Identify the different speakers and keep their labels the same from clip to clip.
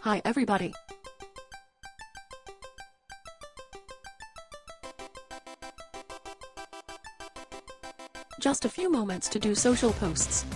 Speaker 1: Hi everybody. Just a few moments to do social posts.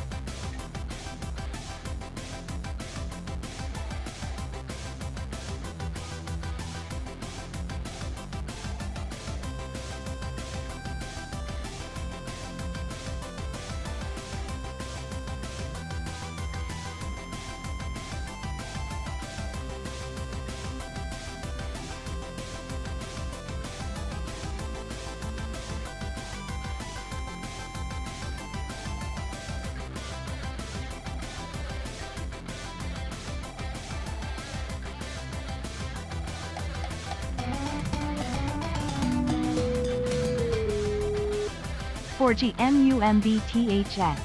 Speaker 2: For GMUMBTHS.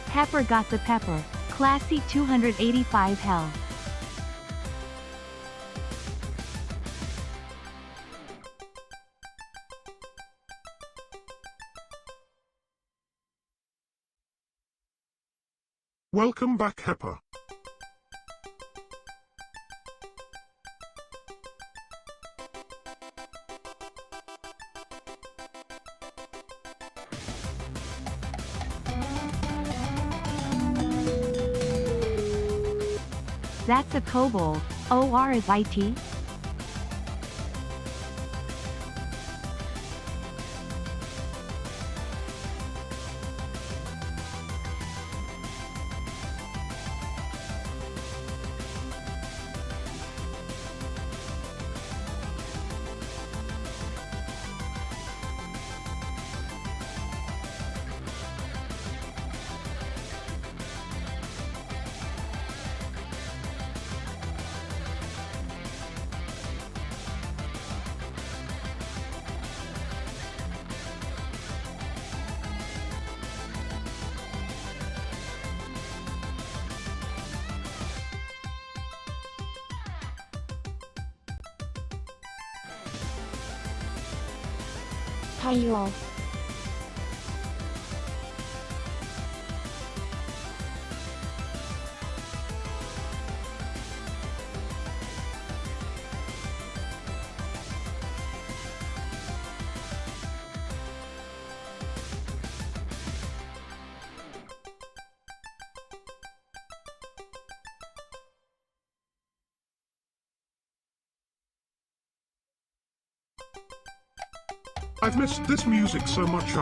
Speaker 2: Pepper got the pepper. Classy 285 hell.
Speaker 3: Welcome back, Hepper.
Speaker 2: That's a kobold. OR is IT?
Speaker 4: Hi you all.
Speaker 3: I've missed this music so much.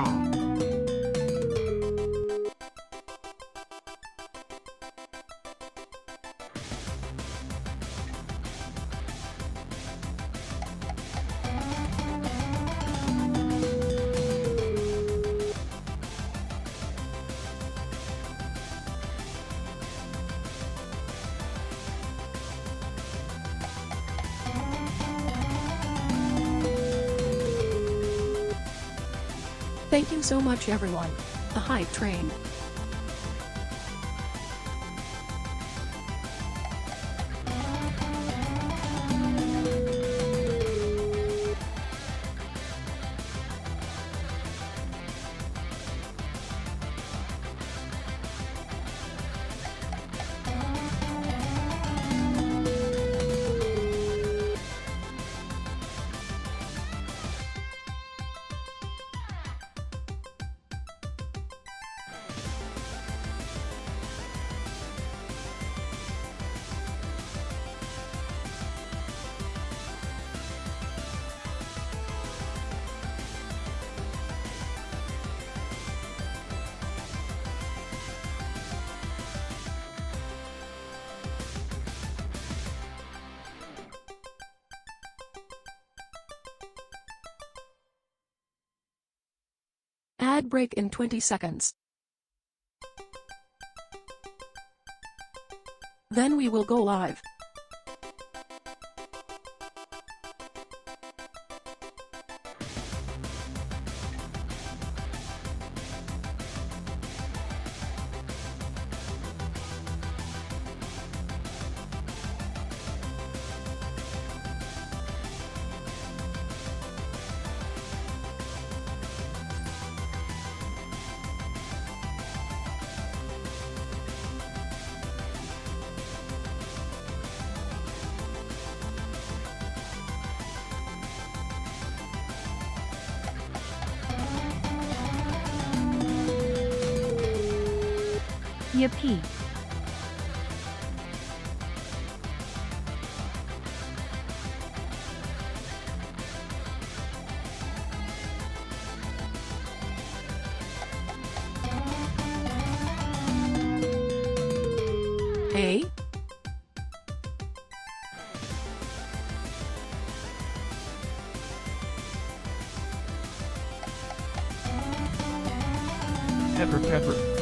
Speaker 1: Thank you so much everyone. The hype train. Ad break in 20 seconds. Then we will go live.
Speaker 2: Yippee.
Speaker 1: A,
Speaker 5: Pepper pepper.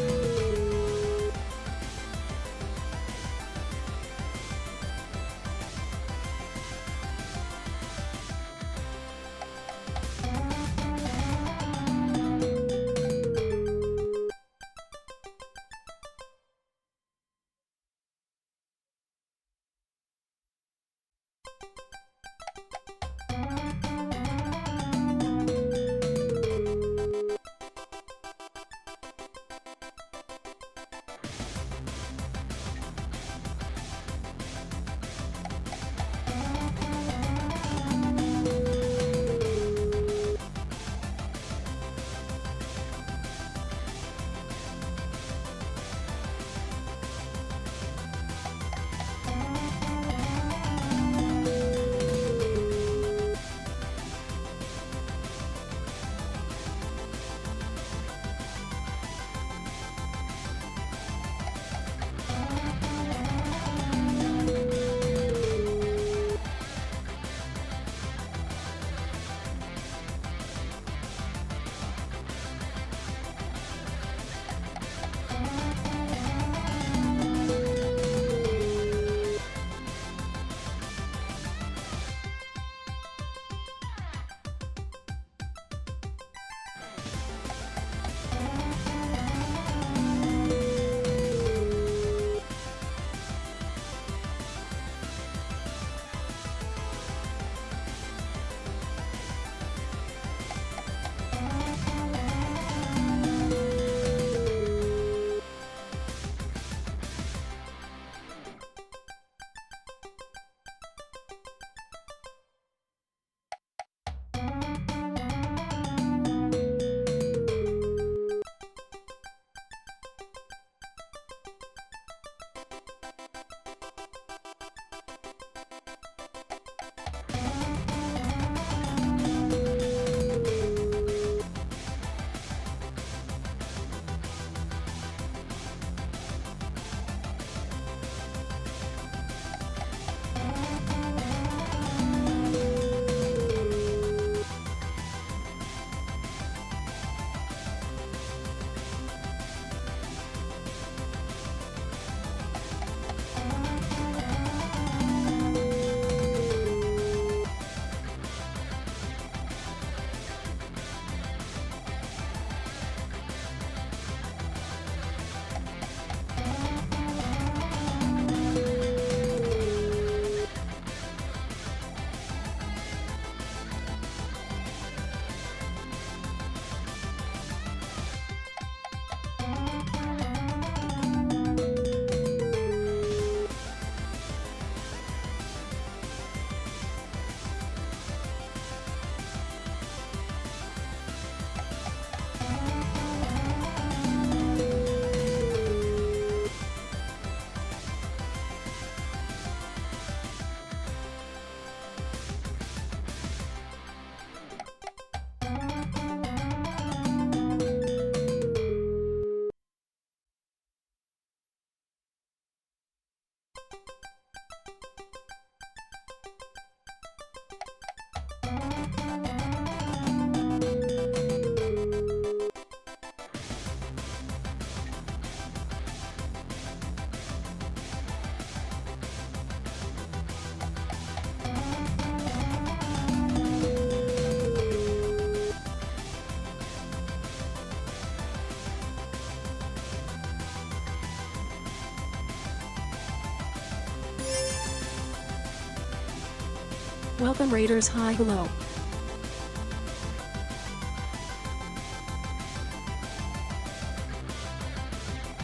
Speaker 1: Welcome Raiders. Hi, hello.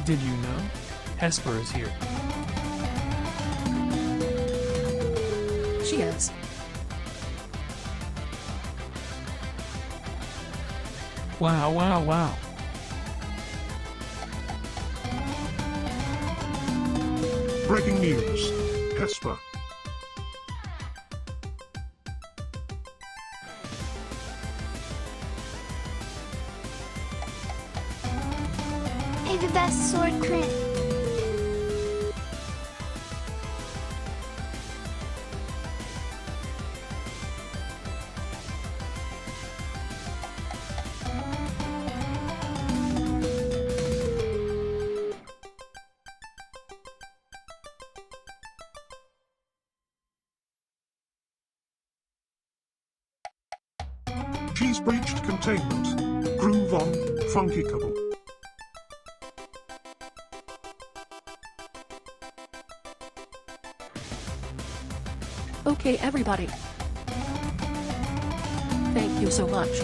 Speaker 5: Did you know? Hesper is here.
Speaker 1: She is.
Speaker 5: Wow, wow, wow.
Speaker 3: Breaking news. Hesper.
Speaker 6: Hey, the best sword crit.
Speaker 3: She's breached containment. Groove on, funky couple.
Speaker 1: Okay, everybody. Thank you so much.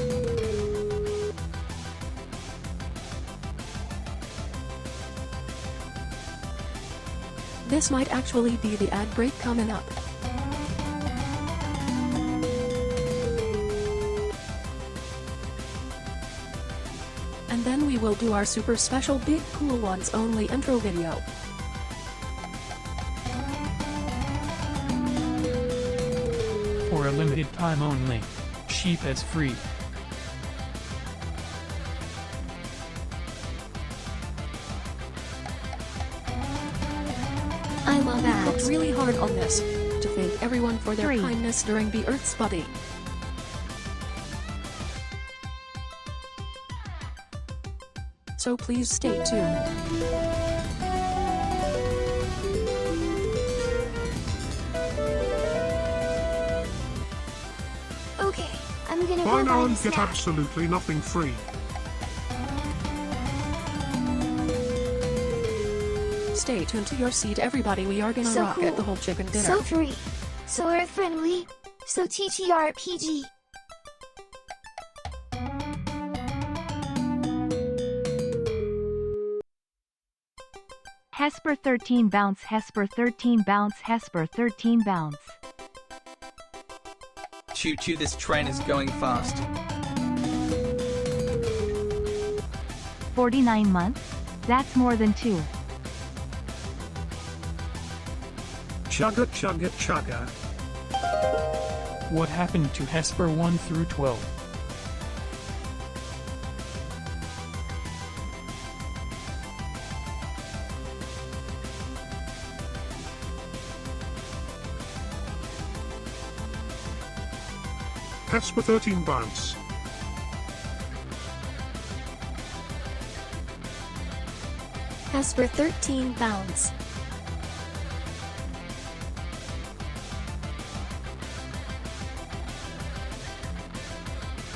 Speaker 1: This might actually be the ad break coming up. And then we will do our super special big cool ones only intro video.
Speaker 5: For a limited time only. Sheep is free.
Speaker 1: I love that. Worked really hard on this. To thank everyone for their
Speaker 2: 3.
Speaker 1: kindness during the Earth's buddy. So please stay tuned.
Speaker 6: Okay, I'm gonna
Speaker 3: Buy
Speaker 6: go
Speaker 3: now
Speaker 6: buy
Speaker 3: and
Speaker 6: the
Speaker 3: get
Speaker 6: snack.
Speaker 3: absolutely nothing free.
Speaker 1: Stay tuned to your seat, everybody. We are gonna
Speaker 6: So
Speaker 1: rock
Speaker 6: cool.
Speaker 1: at the whole chicken dinner.
Speaker 6: So free. So earth friendly. So TTRPG.
Speaker 2: Hesper 13 bounce, Hesper 13 bounce, Hesper 13 bounce.
Speaker 7: Choo choo, this train is going fast.
Speaker 2: 49 months? That's more than 2.
Speaker 3: Chugga chugga chugga.
Speaker 5: What happened to Hesper 1 through 12?
Speaker 3: Hesper 13 bounce.
Speaker 6: Hesper 13 bounce.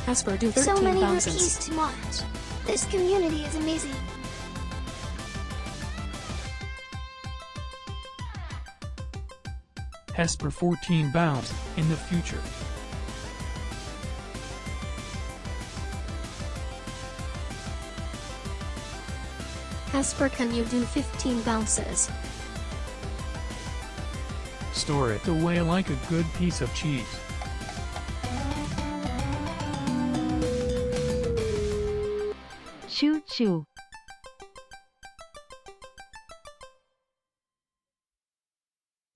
Speaker 1: Hesper do 13
Speaker 6: So many
Speaker 1: bounces.
Speaker 6: rookies to watch. This community is amazing.
Speaker 5: Hesper 14 bounce, in the future.
Speaker 6: Hesper, can you do 15 bounces?
Speaker 5: Store it away like a good piece of cheese.
Speaker 2: Choo choo.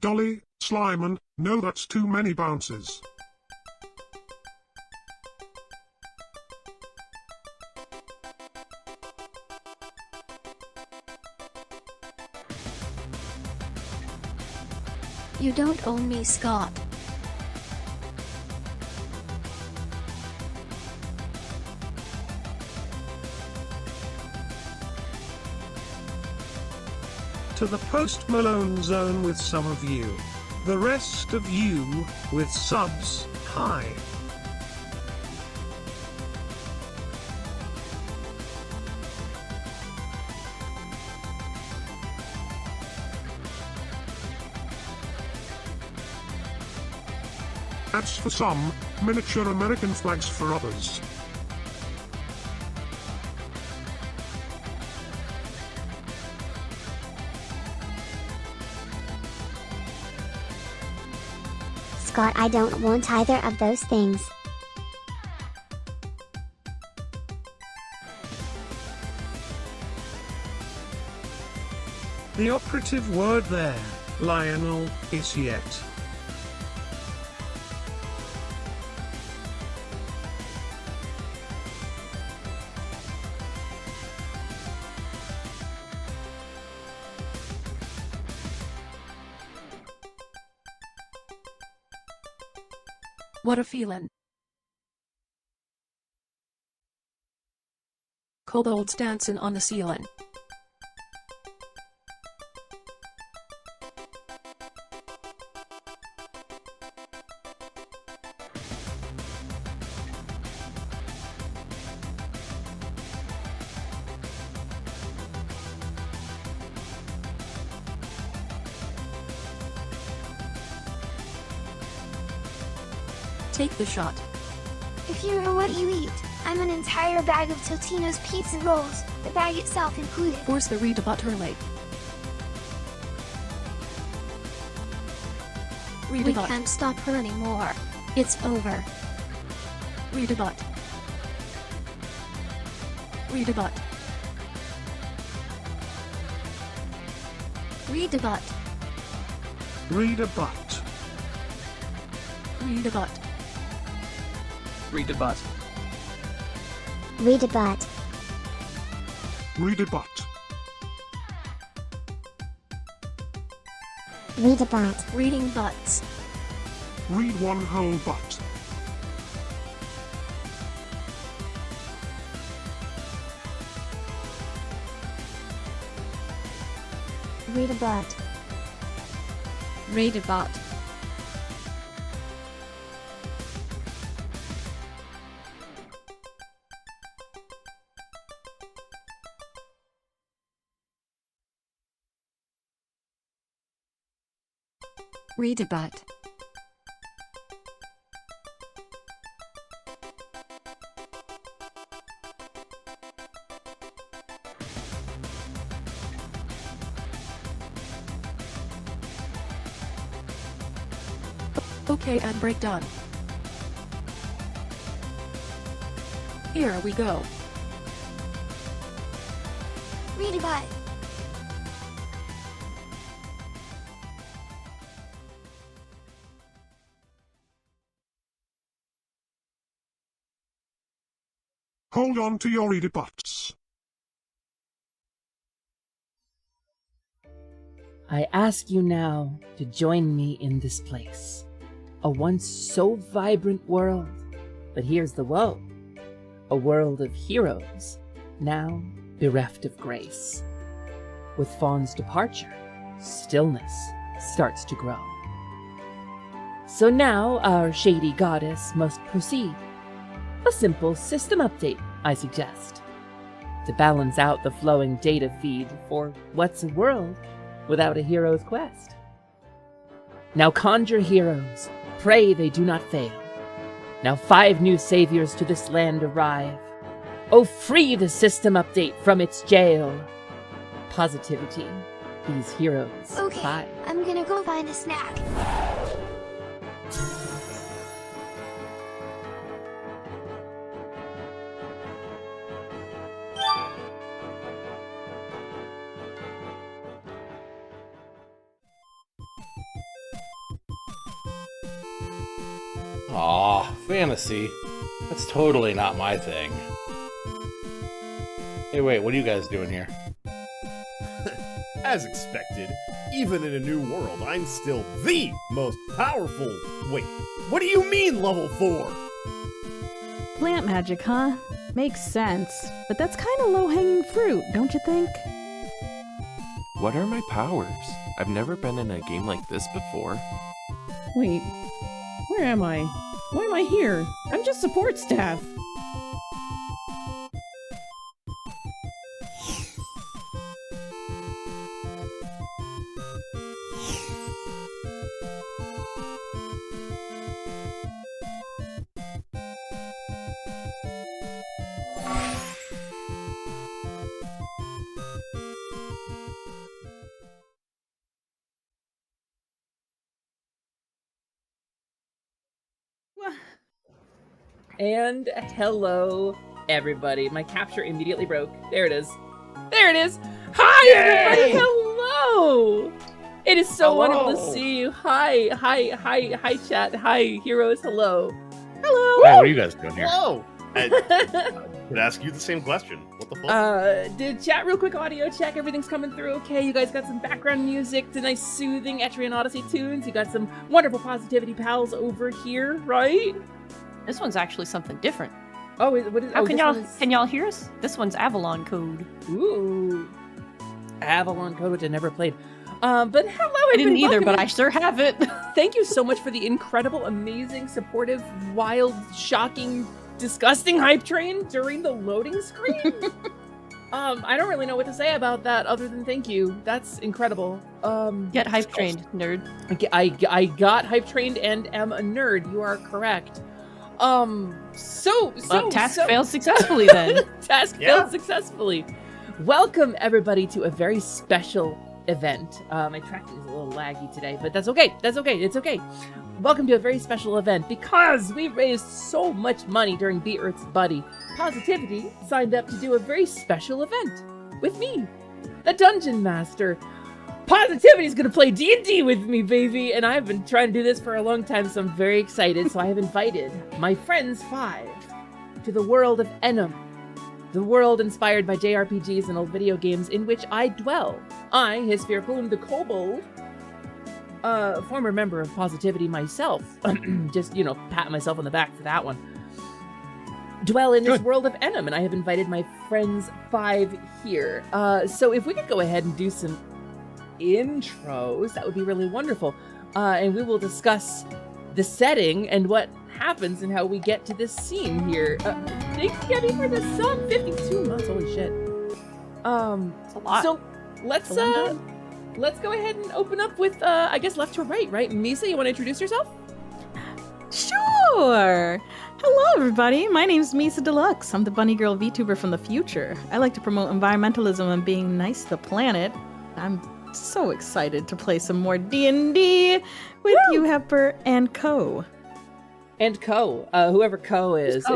Speaker 3: Dolly, Slyman, no, that's too many bounces.
Speaker 6: You don't own me, Scott.
Speaker 8: To the Post Malone zone with some of you. The rest of you, with subs, hi.
Speaker 3: Hats for some, miniature American flags for others.
Speaker 9: Scott, I don't want either of those things.
Speaker 8: The operative word there Lionel is yet.
Speaker 1: What a feeling. Kobolds dancing on the ceiling. Take the shot.
Speaker 6: If you are what you eat, I'm an entire bag of Totino's pizza rolls, the bag itself included.
Speaker 1: Force the read about early. Read
Speaker 6: We
Speaker 1: about.
Speaker 6: can't stop her anymore. It's over.
Speaker 1: Read about. Read about.
Speaker 6: Read about.
Speaker 8: Read a butt.
Speaker 1: Read about.
Speaker 7: Read a butt.
Speaker 9: Read a butt.
Speaker 3: Read a butt.
Speaker 9: Read a butt.
Speaker 6: Reading butts.
Speaker 3: Read one whole butt.
Speaker 4: Read a butt.
Speaker 6: Read about. Read about.
Speaker 1: Okay, and break done. Here we go.
Speaker 6: Read about.
Speaker 3: Hold on to your read a butts.
Speaker 10: I ask you now to join me in this place. A once so vibrant world, but here's the woe. A world of heroes, now bereft of grace. With Fawn's departure, stillness starts to grow. So now our shady goddess must proceed. A simple system update, I suggest, to balance out the flowing data feed for what's a world without a hero's quest. Now conjure heroes, pray they do not fail. Now 5 new saviors to this land arrive. Oh, free the system update from its jail. PositiVT, these heroes
Speaker 6: Okay,
Speaker 10: 5.
Speaker 6: I'm gonna go find a snack.
Speaker 11: Aw, fantasy. That's totally not my thing. Hey, wait, what are you guys doing here?
Speaker 12: As expected, even in a new world, I'm still the most powerful. Wait, what do you mean level 4?
Speaker 13: Plant magic, huh? Makes sense. But that's kind of low-hanging fruit, don't you think?
Speaker 14: What are my powers? I've never been in a game like this before.
Speaker 13: Wait, where am I? Why am I here? I'm just support staff.
Speaker 10: And hello, everybody. My capture immediately broke. There it is. There it is. Hi, everybody. Hello. It is so
Speaker 12: Hello.
Speaker 10: wonderful to see you. Hi, chat. Hi, heroes. Hello.
Speaker 13: Hello.
Speaker 11: Hey, what are you guys doing here?
Speaker 12: Hello. I could ask you the same question. What the fuck?
Speaker 10: Did chat real quick audio check. Everything's coming through okay. You guys got some background music, the nice soothing Etrian Odyssey tunes. You got some wonderful Positivity pals over here, right?
Speaker 15: This one's actually something different.
Speaker 10: Oh, what is?
Speaker 15: How
Speaker 10: oh,
Speaker 15: can
Speaker 10: this
Speaker 15: y'all
Speaker 10: one is-
Speaker 15: can y'all hear us? This one's Avalon code.
Speaker 10: Ooh, Avalon Code, which I never played. But hello,
Speaker 15: I didn't either, but I sure have it.
Speaker 10: Thank you so much for the incredible, amazing, supportive, wild, shocking, disgusting hype train during the loading screen. I don't really know what to say about that other than thank you. That's incredible.
Speaker 15: Get hype trained, nerd.
Speaker 10: I got hype trained and am a nerd. You are correct.
Speaker 15: Task failed successfully then.
Speaker 10: Task failed successfully. Welcome everybody to a very special event. My tracking is a little laggy today, but that's okay. That's okay. It's okay. Welcome to a very special event because we raised so much money during Be Earth's Buddy. PositiVT signed up to do a very special event with me, the Dungeon Master. PositiVT's gonna play D&D with me, baby, and I've been trying to do this for a long time, so I'm very excited. So I have invited my friends 5 to the world of Enum, the world inspired by JRPGs and old video games in which I dwell. I, his Fearpoon the Kobold, former member of PositiVT myself, just, pat myself on the back for that one, dwell in this world of Enum, and I have invited my friends 5 here. So if we could go ahead and do some intros, that would be really wonderful. And we will discuss the setting and what happens and how we get to this scene here. Thank you, Gabby, for the sub. 52 months, holy shit.
Speaker 15: It's a lot.
Speaker 10: So let's go ahead and open up with I guess left to right, right? Misa, you want to introduce yourself?
Speaker 13: Sure. Hello, everybody. My name's Misa Deluxe. I'm the bunny girl VTuber from the future. I like to promote environmentalism and being nice to the planet. I'm so excited to play some more D&D with you, Hepper, and Co.
Speaker 10: And Co. Whoever Co is.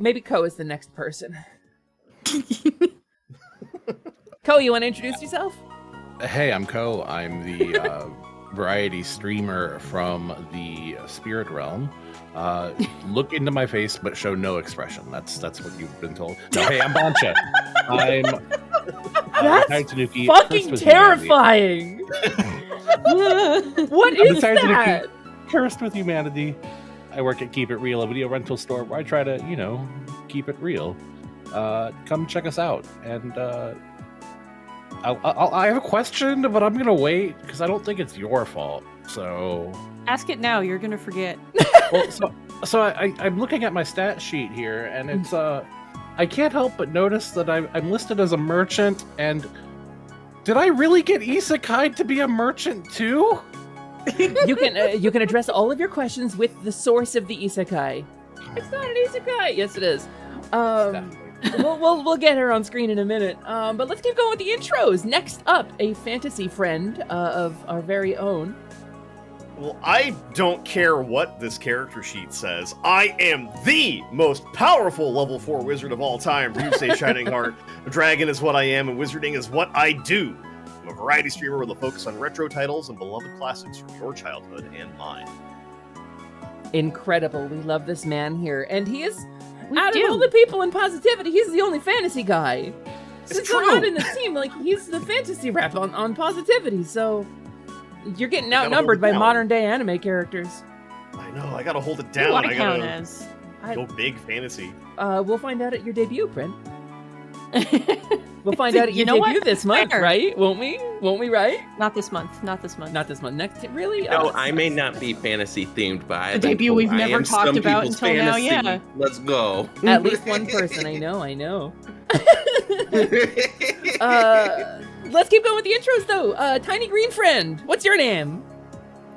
Speaker 10: Maybe Co is the next person. Co, you want to introduce yourself?
Speaker 11: Hey, I'm Ko. I'm the variety streamer from the spirit realm. Look into my face, but show no expression. That's what you've been told. No, hey, I'm Bancha.
Speaker 10: That's fucking terrifying. What is that?
Speaker 11: Cursed with humanity. I work at Keep It Real, a video rental store where I try to, keep it real. Come check us out. And I have a question, but I'm gonna wait because I don't think it's your fault. So
Speaker 15: Ask it now. You're gonna forget.
Speaker 11: well, so I'm looking at my stat sheet here, and it's I can't help but notice that I'm listed as a merchant. And did I really get isekai'd to be a merchant too?
Speaker 10: You can address all of your questions with the source of the isekai. It's not an isekai. Yes, it is. We'll get her on screen in a minute. But let's keep going with the intros. Next up, a fantasy friend of our very own.
Speaker 12: Well, I don't care what this character sheet says. I am the most powerful level 4 wizard of all time. Ryusei Shining Heart. A dragon is what I am, and wizarding is what I do. I'm a variety streamer with a focus on retro titles and beloved classics from your childhood and mine.
Speaker 10: Incredible. We love this man here. And he is, out of all the people in PositiVT, he's the only fantasy guy. Since I'm not in the team, he's the fantasy rep on PositiVT, so you're getting outnumbered by modern day anime characters.
Speaker 12: I know, I gotta hold it down. I gotta go big fantasy.
Speaker 10: We'll find out at your debut, Brent. We'll find out at your debut this month, right? Won't we? Won't we, right?
Speaker 15: Not this month. Not this month.
Speaker 10: Not this month. Next, really?
Speaker 16: No, I may not be fantasy themed, but I
Speaker 15: debut we've never talked about until now. Yeah.
Speaker 16: Let's go.
Speaker 10: At least one person. I know. Let's keep going with the intros, though. Tiny Green Friend, what's your name?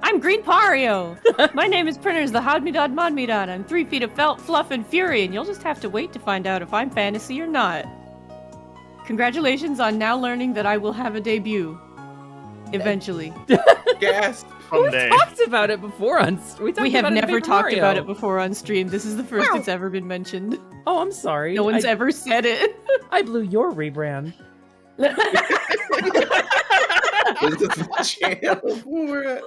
Speaker 15: I'm Green Pario. My name is Printers the Hodmedad Modmedad. I'm 3 feet of felt, fluff, and fury, and you'll just have to wait to find out if I'm fantasy or not. Congratulations on now learning that I will have a debut. Eventually.
Speaker 16: Yes.
Speaker 12: Someday.
Speaker 10: We talked about it before on
Speaker 15: We have never talked about it before on stream. This is the first it's ever been mentioned.
Speaker 10: Oh, I'm sorry.
Speaker 15: No one's ever said it.
Speaker 10: I blew your rebrand.
Speaker 16: This is the channel for it.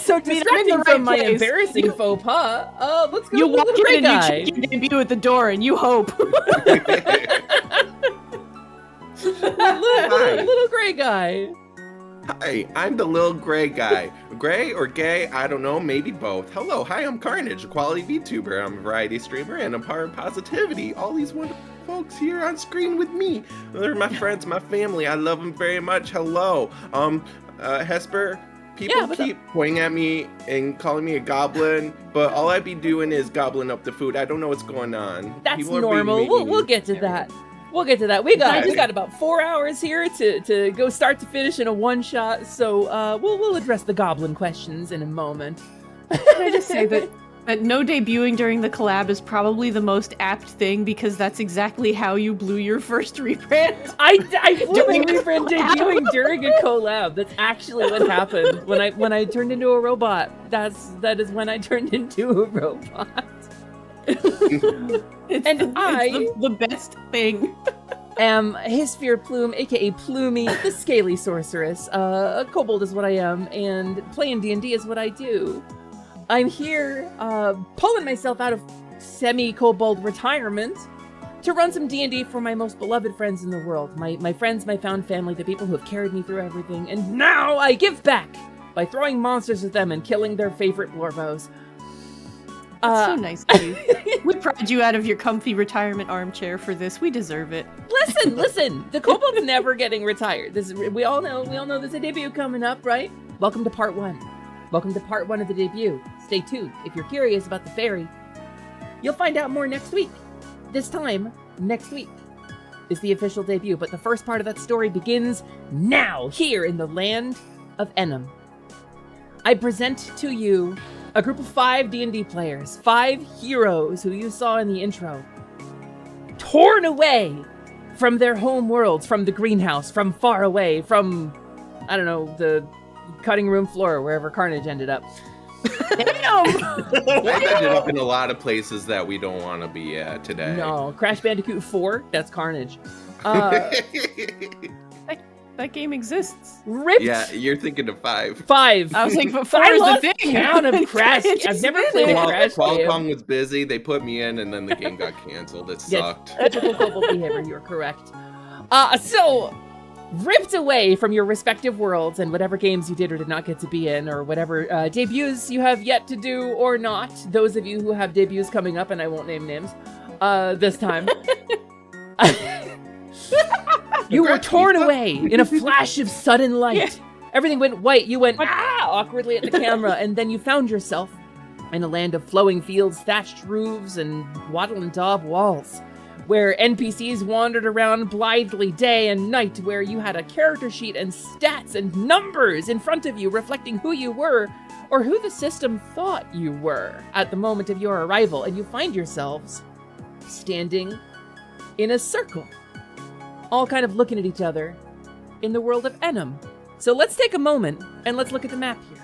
Speaker 10: So
Speaker 15: I mean, I'm in the
Speaker 10: distracting
Speaker 15: right
Speaker 10: from my
Speaker 15: place.
Speaker 10: embarrassing faux pas, let's go
Speaker 15: You
Speaker 10: to the
Speaker 15: walk
Speaker 10: little gray
Speaker 15: in and
Speaker 10: guy.
Speaker 15: you check your debut at the door and you hope.
Speaker 10: little gray guy.
Speaker 16: Hi, I'm the little gray guy. Gray or gay? I don't know, maybe both. Hello, hi, I'm Carnage, a quality VTuber. I'm a variety streamer and I'm part of PositiVT. All these wonderful folks here on screen with me. They're my friends, my family. I love them very much. Hello. Hesper, people keep pointing at me and calling me a goblin, but all I be doing is gobbling up the food. I don't know what's going on.
Speaker 10: That's
Speaker 16: People are being
Speaker 10: normal.
Speaker 16: mean.
Speaker 10: We'll get to that. We'll get to that. We got about 4 hours here to go start to finish in a one shot. So we'll address the goblin questions in a moment.
Speaker 15: Can I just say that no debuting during the collab is probably the most apt thing because that's exactly how you blew your first rebrand.
Speaker 10: I blew my rebrand debuting during a collab. That's actually what happened when I turned into a robot. That is when I turned into a robot.
Speaker 15: It's the best thing.
Speaker 10: Am Hisphere Plume, aka Plumey, the Scaly Sorceress. A kobold is what I am, and playing D&D is what I do. I'm here, pulling myself out of semi-kobold retirement to run some D&D for my most beloved friends in the world. My friends, my found family, the people who have carried me through everything, and now I give back by throwing monsters at them and killing their favorite Blorvos.
Speaker 15: That's so nice of you. We pried you out of your comfy retirement armchair for this. We deserve it.
Speaker 10: Listen. The kobold's never getting retired. We all know there's a debut coming up, right? Welcome to part 1. Welcome to part 1 of the debut. Stay tuned. If you're curious about the fairy, you'll find out more next week. This time, next week is the official debut, but the first part of that story begins now, here in the land of Enem. I present to you a group of 5 D&D players, 5 heroes who you saw in the intro, torn away from their home worlds, from the greenhouse, from far away, from, I don't know, the cutting room floor, wherever Carnage ended up.
Speaker 15: Damn!
Speaker 16: I ended up in a lot of places that we don't want to be at today.
Speaker 10: No, Crash Bandicoot 4, that's Carnage.
Speaker 15: That game exists.
Speaker 10: Ripped.
Speaker 16: Yeah, you're thinking of 5.
Speaker 10: 5.
Speaker 15: I was like, but 4
Speaker 10: I
Speaker 15: is
Speaker 10: lost
Speaker 15: the thing.
Speaker 10: count of Crash. I've never played a Crash game.
Speaker 16: Qualcomm was busy. They put me in, and then the game got canceled. It sucked.
Speaker 10: Typical kobold behavior. You're correct. So ripped away from your respective worlds and whatever games you did or did not get to be in, or whatever debuts you have yet to do or not. Those of you who have debuts coming up, and I won't name names this time. You were torn away in a flash of sudden light. Yeah. Everything went white. You went awkwardly at the camera, and then you found yourself in a land of flowing fields, thatched roofs, and wattle and daub walls, where NPCs wandered around blithely day and night, where you had a character sheet and stats and numbers in front of you reflecting who you were or who the system thought you were at the moment of your arrival, and you find yourselves standing in a circle, all kind of looking at each other in the world of Enem. So let's take a moment and let's look at the map here.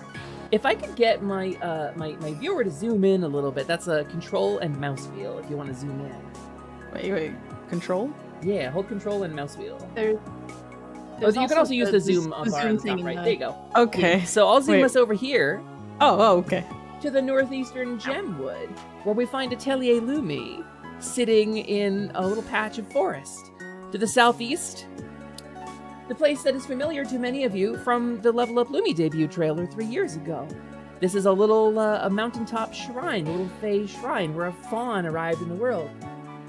Speaker 10: If I could get my my viewer to zoom in a little bit, that's a control and mouse wheel if you want to zoom in.
Speaker 13: Wait, control?
Speaker 10: Yeah, hold control and mouse wheel.
Speaker 15: There's
Speaker 10: You can also use the zoom bar on the top right. There you go.
Speaker 13: Okay.
Speaker 10: So I'll zoom us over here.
Speaker 13: Oh, okay.
Speaker 10: To the northeastern Gemwood, where we find Atelier Lumi sitting in a little patch of forest. To the southeast, the place that is familiar to many of you from the Level Up Lumi debut trailer 3 years ago. This is a little a mountaintop shrine, a little fey shrine where a fawn arrived in the world,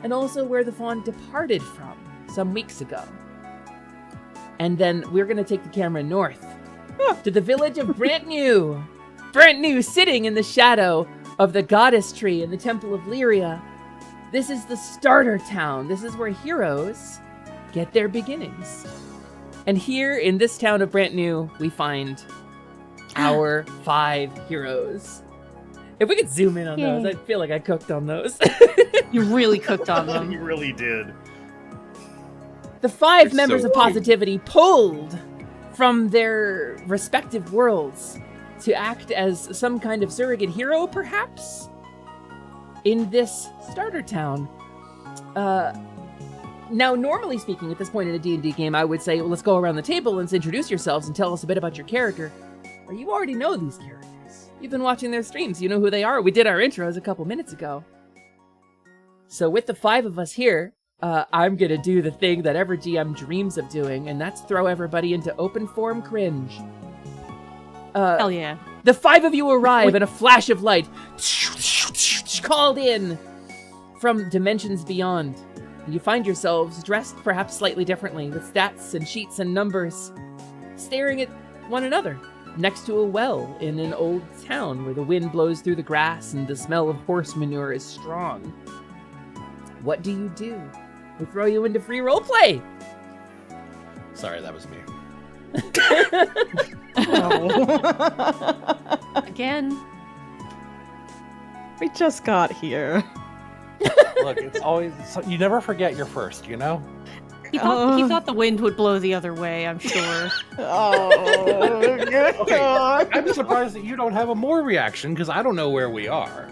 Speaker 10: and also where the fawn departed from some weeks ago. And then we're going to take the camera north to the village of Brant New. Brant New, sitting in the shadow of the goddess tree in the Temple of Lyria. This is the starter town. This is where heroes get their beginnings. And here in this town of Brant New, we find our 5 heroes. If we could zoom in on those, I feel like I cooked on those.
Speaker 15: You really cooked on them.
Speaker 12: You really did.
Speaker 10: The 5 members of PositiVT pulled from their respective worlds to act as some kind of surrogate hero, perhaps, in this starter town. Now, normally speaking, at this point in a D&D game, I would say, well, let's go around the table and introduce yourselves and tell us a bit about your character. Or you already know these characters. You've been watching their streams. You know who they are. We did our intros a couple minutes ago. So with the 5 of us here, I'm going to do the thing that every GM dreams of doing, and that's throw everybody into open form cringe.
Speaker 15: Hell yeah.
Speaker 10: The 5 of you arrive in a flash of light, called in from dimensions beyond. You find yourselves dressed perhaps slightly differently, with stats and sheets and numbers, staring at one another, next to a well in an old town where the wind blows through the grass and the smell of horse manure is strong. What do you do? We throw you into free roleplay.
Speaker 11: Sorry, that was me.
Speaker 15: Again.
Speaker 13: We just got here.
Speaker 11: Look, it's always you never forget your first, you know.
Speaker 15: He thought the wind would blow the other way, I'm sure.
Speaker 11: Okay, I'm surprised that you don't have a more reaction because I don't know where we are.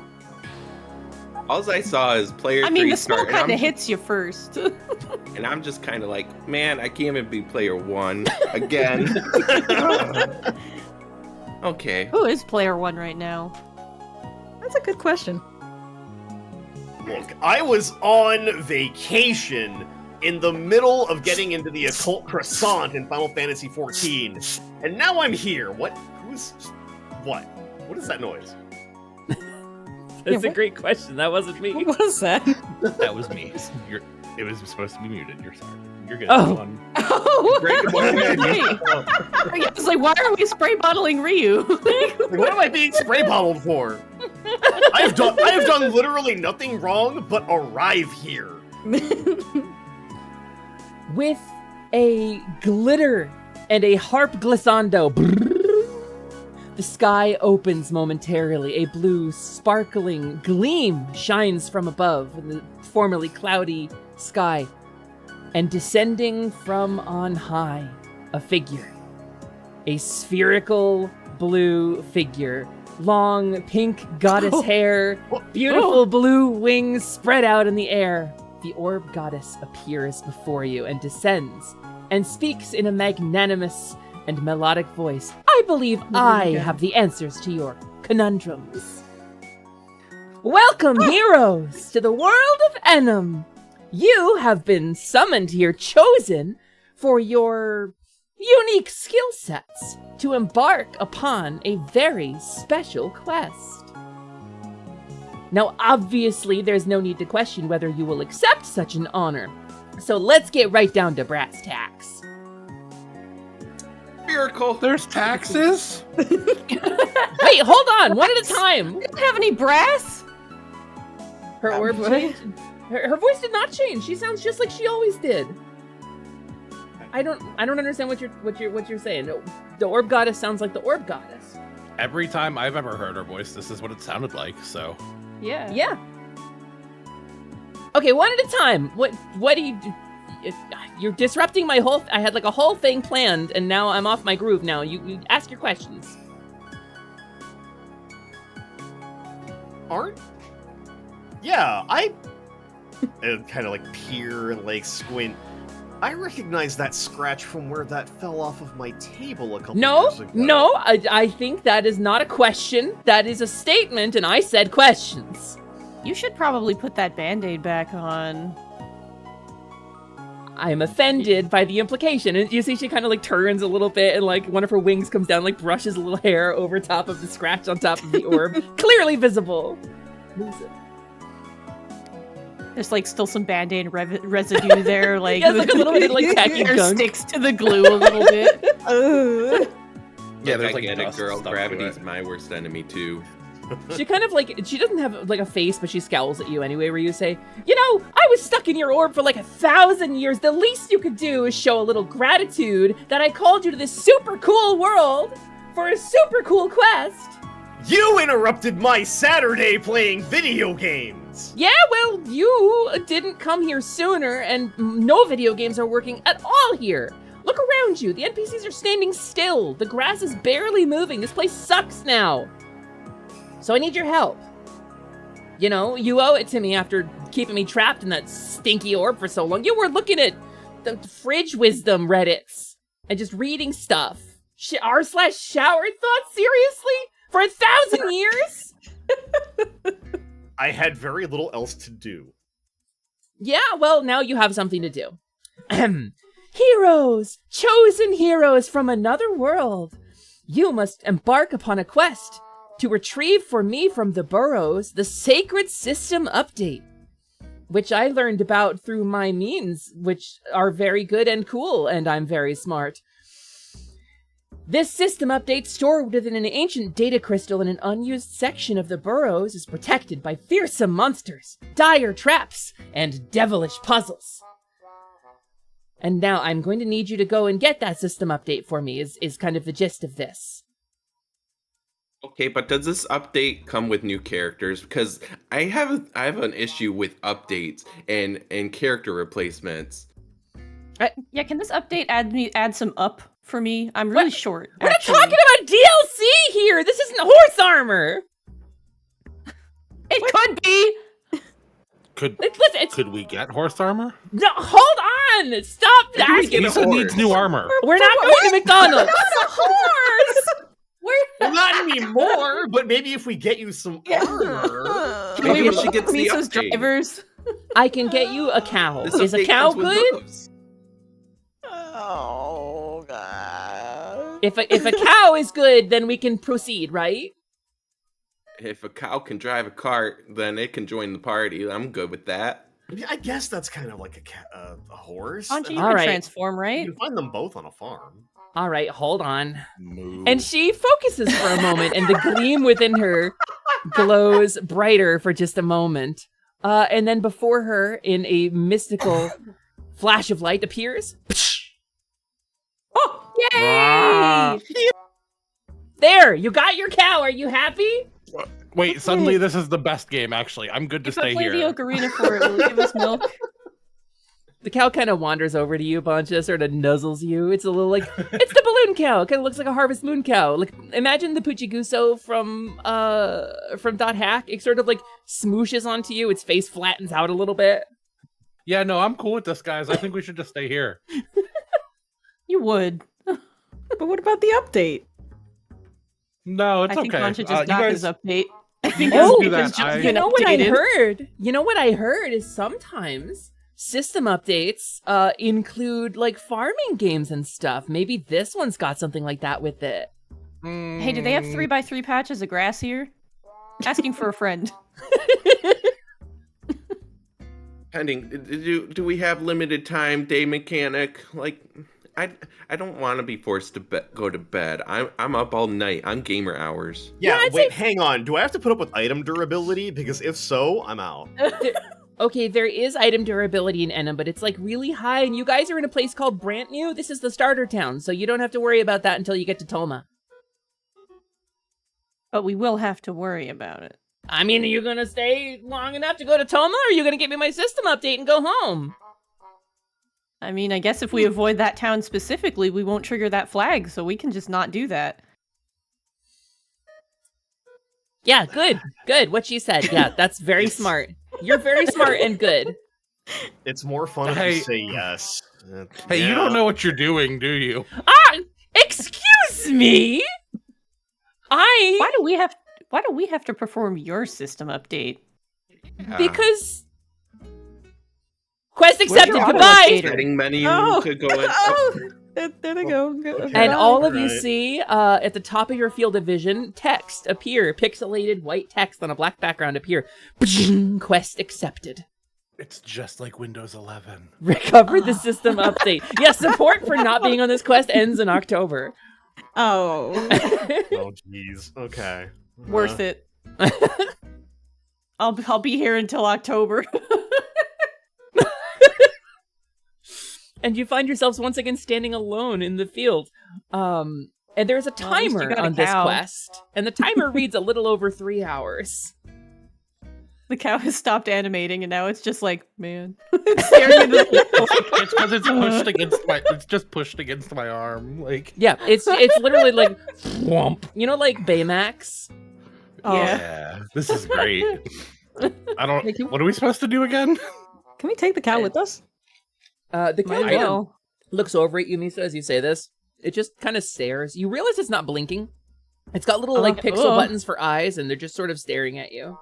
Speaker 16: All I saw is player 3
Speaker 15: I mean, the smoke
Speaker 16: start,
Speaker 15: kind of hits you first.
Speaker 16: and I'm just kind of like, man, I can't even be player 1 again. Okay.
Speaker 15: Who is player 1 right now?
Speaker 13: That's a good question.
Speaker 12: Look, I was on vacation in the middle of getting into the occult croissant in Final Fantasy XIV, and now I'm here. What? What is that noise?
Speaker 10: That's a great question. That wasn't me.
Speaker 13: What was that?
Speaker 11: That was me. It was supposed to be muted. You're sorry. You're good.
Speaker 10: Oh.
Speaker 15: I was like, why are we spray bottling Ryu?
Speaker 12: What am I being spray bottled for? I have done literally nothing wrong but arrive here.
Speaker 10: With a glitter and a harp glissando, the sky opens momentarily. A blue, sparkling gleam shines from above in the formerly cloudy sky. And descending from on high, a figure. A spherical blue figure. Long pink goddess hair, beautiful blue wings spread out in the air. The orb goddess appears before you and descends and speaks in a magnanimous and melodic voice. I believe I have the answers to your conundrums. Welcome, heroes, to the world of Enum. You have been summoned here, chosen for your unique skill sets to embark upon a very special quest. Now, obviously, there's no need to question whether you will accept such an honor. So let's get right down to brass tacks.
Speaker 16: Miracle.
Speaker 11: There's taxes?
Speaker 10: Wait, hold on, one at a time.
Speaker 15: You don't have any brass?
Speaker 10: Her orb changed. Her voice did not change. She sounds just like she always did. I don't understand what you're saying. The orb goddess sounds like the orb goddess.
Speaker 11: Every time I've ever heard her voice, this is what it sounded like. So.
Speaker 15: Yeah.
Speaker 10: Yeah. Okay, one at a time. What do you do? You're disrupting my whole. I had like a whole thing planned, and now I'm off my groove. Now you ask your questions.
Speaker 12: Aren't? Yeah, I kind of like peer and like squint. I recognize that scratch from where that fell off of my table a couple years ago.
Speaker 10: No, I think that is not a question. That is a statement, and I said questions.
Speaker 15: You should probably put that Band-Aid back on.
Speaker 10: I'm offended by the implication. And you see she kind of like turns a little bit and like one of her wings comes down, like brushes a little hair over top of the scratch on top of the orb. Clearly visible. Lose it.
Speaker 15: There's like still some Band-Aid residue there, like,
Speaker 10: yeah, like a little bit like tacky gunk.
Speaker 15: Sticks to the glue a little bit.
Speaker 16: Yeah, there's like a girl. Gravity's my worst enemy too.
Speaker 10: She kind of like, she doesn't have like a face, but she scowls at you anyway, where you say, you know, I was stuck in your orb for like 1,000 years. The least you could do is show a little gratitude that I called you to this super cool world for a super cool quest.
Speaker 12: You interrupted my Saturday playing video games!
Speaker 10: Yeah, well, you didn't come here sooner, and no video games are working at all here. Look around you. The NPCs are standing still. The grass is barely moving. This place sucks now. So I need your help. You know, you owe it to me after keeping me trapped in that stinky orb for so long. You were looking at the fridge wisdom Reddits and just reading stuff. R/shower thoughts? Seriously? For 1,000 years?
Speaker 12: I had very little else to do.
Speaker 10: Yeah, well, now you have something to do. Heroes! Chosen heroes from another world! You must embark upon a quest to retrieve for me from the burrows the sacred system update, which I learned about through my means, which are very good and cool, and I'm very smart. This system update, stored within an ancient data crystal in an unused section of the burrows, is protected by fearsome monsters, dire traps, and devilish puzzles. And now I'm going to need you to go and get that system update for me, is kind of the gist of this.
Speaker 16: Okay, but does this update come with new characters? Because I have an issue with updates and character replacements.
Speaker 15: Yeah, can this update add some up for me? I'm really short.
Speaker 10: We're not talking about DLC here! This isn't horse armor!
Speaker 15: It could be!
Speaker 11: Could we get horse armor?
Speaker 10: No, hold on! Stop asking!
Speaker 11: Lisa needs new armor.
Speaker 10: We're not going to McDonald's!
Speaker 15: Not a horse!
Speaker 12: Well, not anymore, but maybe if we get you some armor.
Speaker 16: Maybe she gets the
Speaker 15: Misa's
Speaker 16: update.
Speaker 15: drivers.
Speaker 10: I can get you a cow.
Speaker 16: This
Speaker 10: Is a
Speaker 16: update
Speaker 10: cow
Speaker 16: comes with
Speaker 10: good?
Speaker 16: hooves.
Speaker 13: Oh, God.
Speaker 10: If a cow is good, then we can proceed, right?
Speaker 16: If a cow can drive a cart, then it can join the party. I'm good with that.
Speaker 12: I guess that's kind of like a horse.
Speaker 15: Anji, you
Speaker 10: All
Speaker 15: can
Speaker 10: right.
Speaker 15: transform, right?
Speaker 12: You can find them both on a farm.
Speaker 10: All right, hold on.
Speaker 11: Move.
Speaker 10: And she focuses for a moment, and the gleam within her glows brighter for just a moment. And then before her, in a mystical flash of light, appears.
Speaker 15: Oh, yay!
Speaker 10: There, you got your cow. Are you happy?
Speaker 11: Wait, suddenly this is the best game, actually. I'm good to
Speaker 15: If I
Speaker 11: stay
Speaker 15: play
Speaker 11: here.
Speaker 15: the ocarina for it, will it give us milk?
Speaker 10: The cow kind of wanders over to you, Bancha, sort of nuzzles you. It's a little like, it's the balloon cow. It kind of looks like a Harvest Moon cow. Like, imagine the Puchiguso from Dot Hack. It sort of like smooshes onto you. Its face flattens out a little bit.
Speaker 11: Yeah, no, I'm cool with this, guys. I think we should just stay here.
Speaker 15: You would.
Speaker 13: But what about the update?
Speaker 11: No, it's
Speaker 15: I think
Speaker 11: okay.
Speaker 15: Concha just
Speaker 11: You
Speaker 15: got
Speaker 11: guys-
Speaker 15: his update. I think
Speaker 11: guys
Speaker 15: his
Speaker 11: do
Speaker 15: game
Speaker 11: that.
Speaker 15: has just
Speaker 11: I-
Speaker 10: You
Speaker 15: been
Speaker 10: know what I
Speaker 15: updated.
Speaker 10: heard? You know what I heard is sometimes system updates include like farming games and stuff. Maybe this one's got something like that with it.
Speaker 15: Hey, do they have 3x3 patches of grass here? Asking for a friend.
Speaker 16: Pending, do we have limited time day mechanic? Like, I don't want to be forced to go to bed. I'm up all night. I'm gamer hours.
Speaker 12: Yeah,
Speaker 10: I'd
Speaker 12: wait,
Speaker 10: say-
Speaker 12: hang on. Do I have to put up with item durability? Because if so, I'm out.
Speaker 10: Okay, there is item durability in Enum, but it's like really high, and you guys are in a place called Brant New. This is the starter town, so you don't have to worry about that until you get to Toma.
Speaker 15: But we will have to worry about it.
Speaker 10: I mean, are you gonna stay long enough to go to Toma, or are you gonna give me my system update and go home?
Speaker 15: I mean, I guess if we avoid that town specifically, we won't trigger that flag, so we can just not do that.
Speaker 10: Yeah, good, good. What she said. Yeah, that's very smart. You're very smart and good.
Speaker 12: It's more fun if
Speaker 11: Hey.
Speaker 12: you say yes.
Speaker 11: Hey, you don't know what you're doing, do you?
Speaker 10: Ah, excuse me.
Speaker 15: Why do we have to perform your system update?
Speaker 10: Because quest accepted.
Speaker 15: your
Speaker 10: Goodbye.
Speaker 16: Setting menu
Speaker 13: Oh.
Speaker 16: to go in.
Speaker 13: Oh, there they go. Good.
Speaker 10: And all of you
Speaker 12: Right.
Speaker 10: see at the top of your field of vision, text appear, pixelated white text on a black background appear. Quest accepted.
Speaker 11: It's just like Windows 11.
Speaker 10: Recover the system update. Yes, support for not being on this quest ends in October.
Speaker 13: Oh.
Speaker 12: Oh, jeez. Okay.
Speaker 15: Worth it. I'll be here until October.
Speaker 10: And you find yourselves once again standing alone in the field. And there's a
Speaker 15: Well, at least you
Speaker 10: timer
Speaker 15: got a
Speaker 10: on this
Speaker 15: cow.
Speaker 10: quest. And the timer reads a little over 3 hours.
Speaker 15: The cow has stopped animating, and now it's just like, man, it's staring into the
Speaker 11: It's because it's pushed against my. It's just pushed against my arm. Like,
Speaker 10: Yeah, it's literally like whomp. You know, like Baymax?
Speaker 15: Yeah.
Speaker 11: this is great. I don't.
Speaker 13: Hey, can-
Speaker 11: What are we supposed to do again?
Speaker 13: Can we take the cow with us?
Speaker 10: The cow
Speaker 15: Might as
Speaker 10: kind of
Speaker 15: well.
Speaker 10: looks over at you, Misa, as you say this. It just kind of stares. You realize it's not blinking. It's got little like pixel buttons for eyes, and they're just sort of staring at you.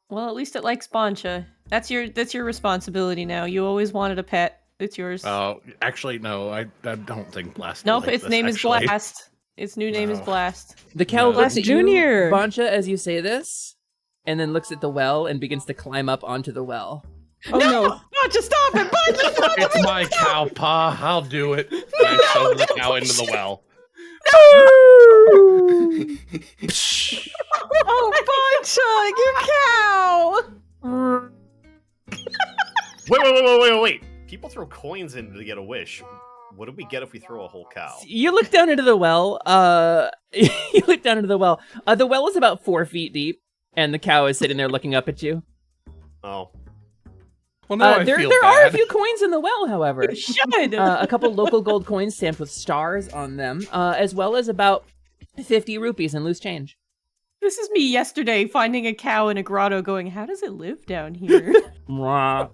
Speaker 15: Well, at least it likes Boncha. That's your responsibility now. You always wanted a pet. It's yours.
Speaker 11: Oh, actually, no. I don't think Blast.
Speaker 15: Nope,
Speaker 11: like
Speaker 15: its
Speaker 11: this,
Speaker 15: name
Speaker 11: actually.
Speaker 15: is Blast. Its new name is Blast.
Speaker 10: The cow
Speaker 11: No.
Speaker 10: looks at
Speaker 13: Junior.
Speaker 10: you, Boncha, as you say this, and then looks at the well and begins to climb up onto the well.
Speaker 13: Oh no! Boncha, stop it! Boncha, stop it!
Speaker 11: It's my cow, Pa. I'll do it. And I shove the cow into the well.
Speaker 13: Oh, Boncha, you cow!
Speaker 12: Wait. People throw coins in to get a wish. What do we get if we throw a whole cow?
Speaker 10: You look down into the well. You look down into the well. The well is about 4 feet deep, and the cow is sitting there looking up at you.
Speaker 12: Oh.
Speaker 11: Well, now I
Speaker 10: there
Speaker 11: feel
Speaker 10: are a
Speaker 11: bad.
Speaker 10: few coins in the well, however.
Speaker 15: You should.
Speaker 10: A couple local gold coins stamped with stars on them, as well as about 50 rupees in loose change.
Speaker 15: This is me yesterday finding a cow in a grotto going, how does it live down here?
Speaker 10: Mwah,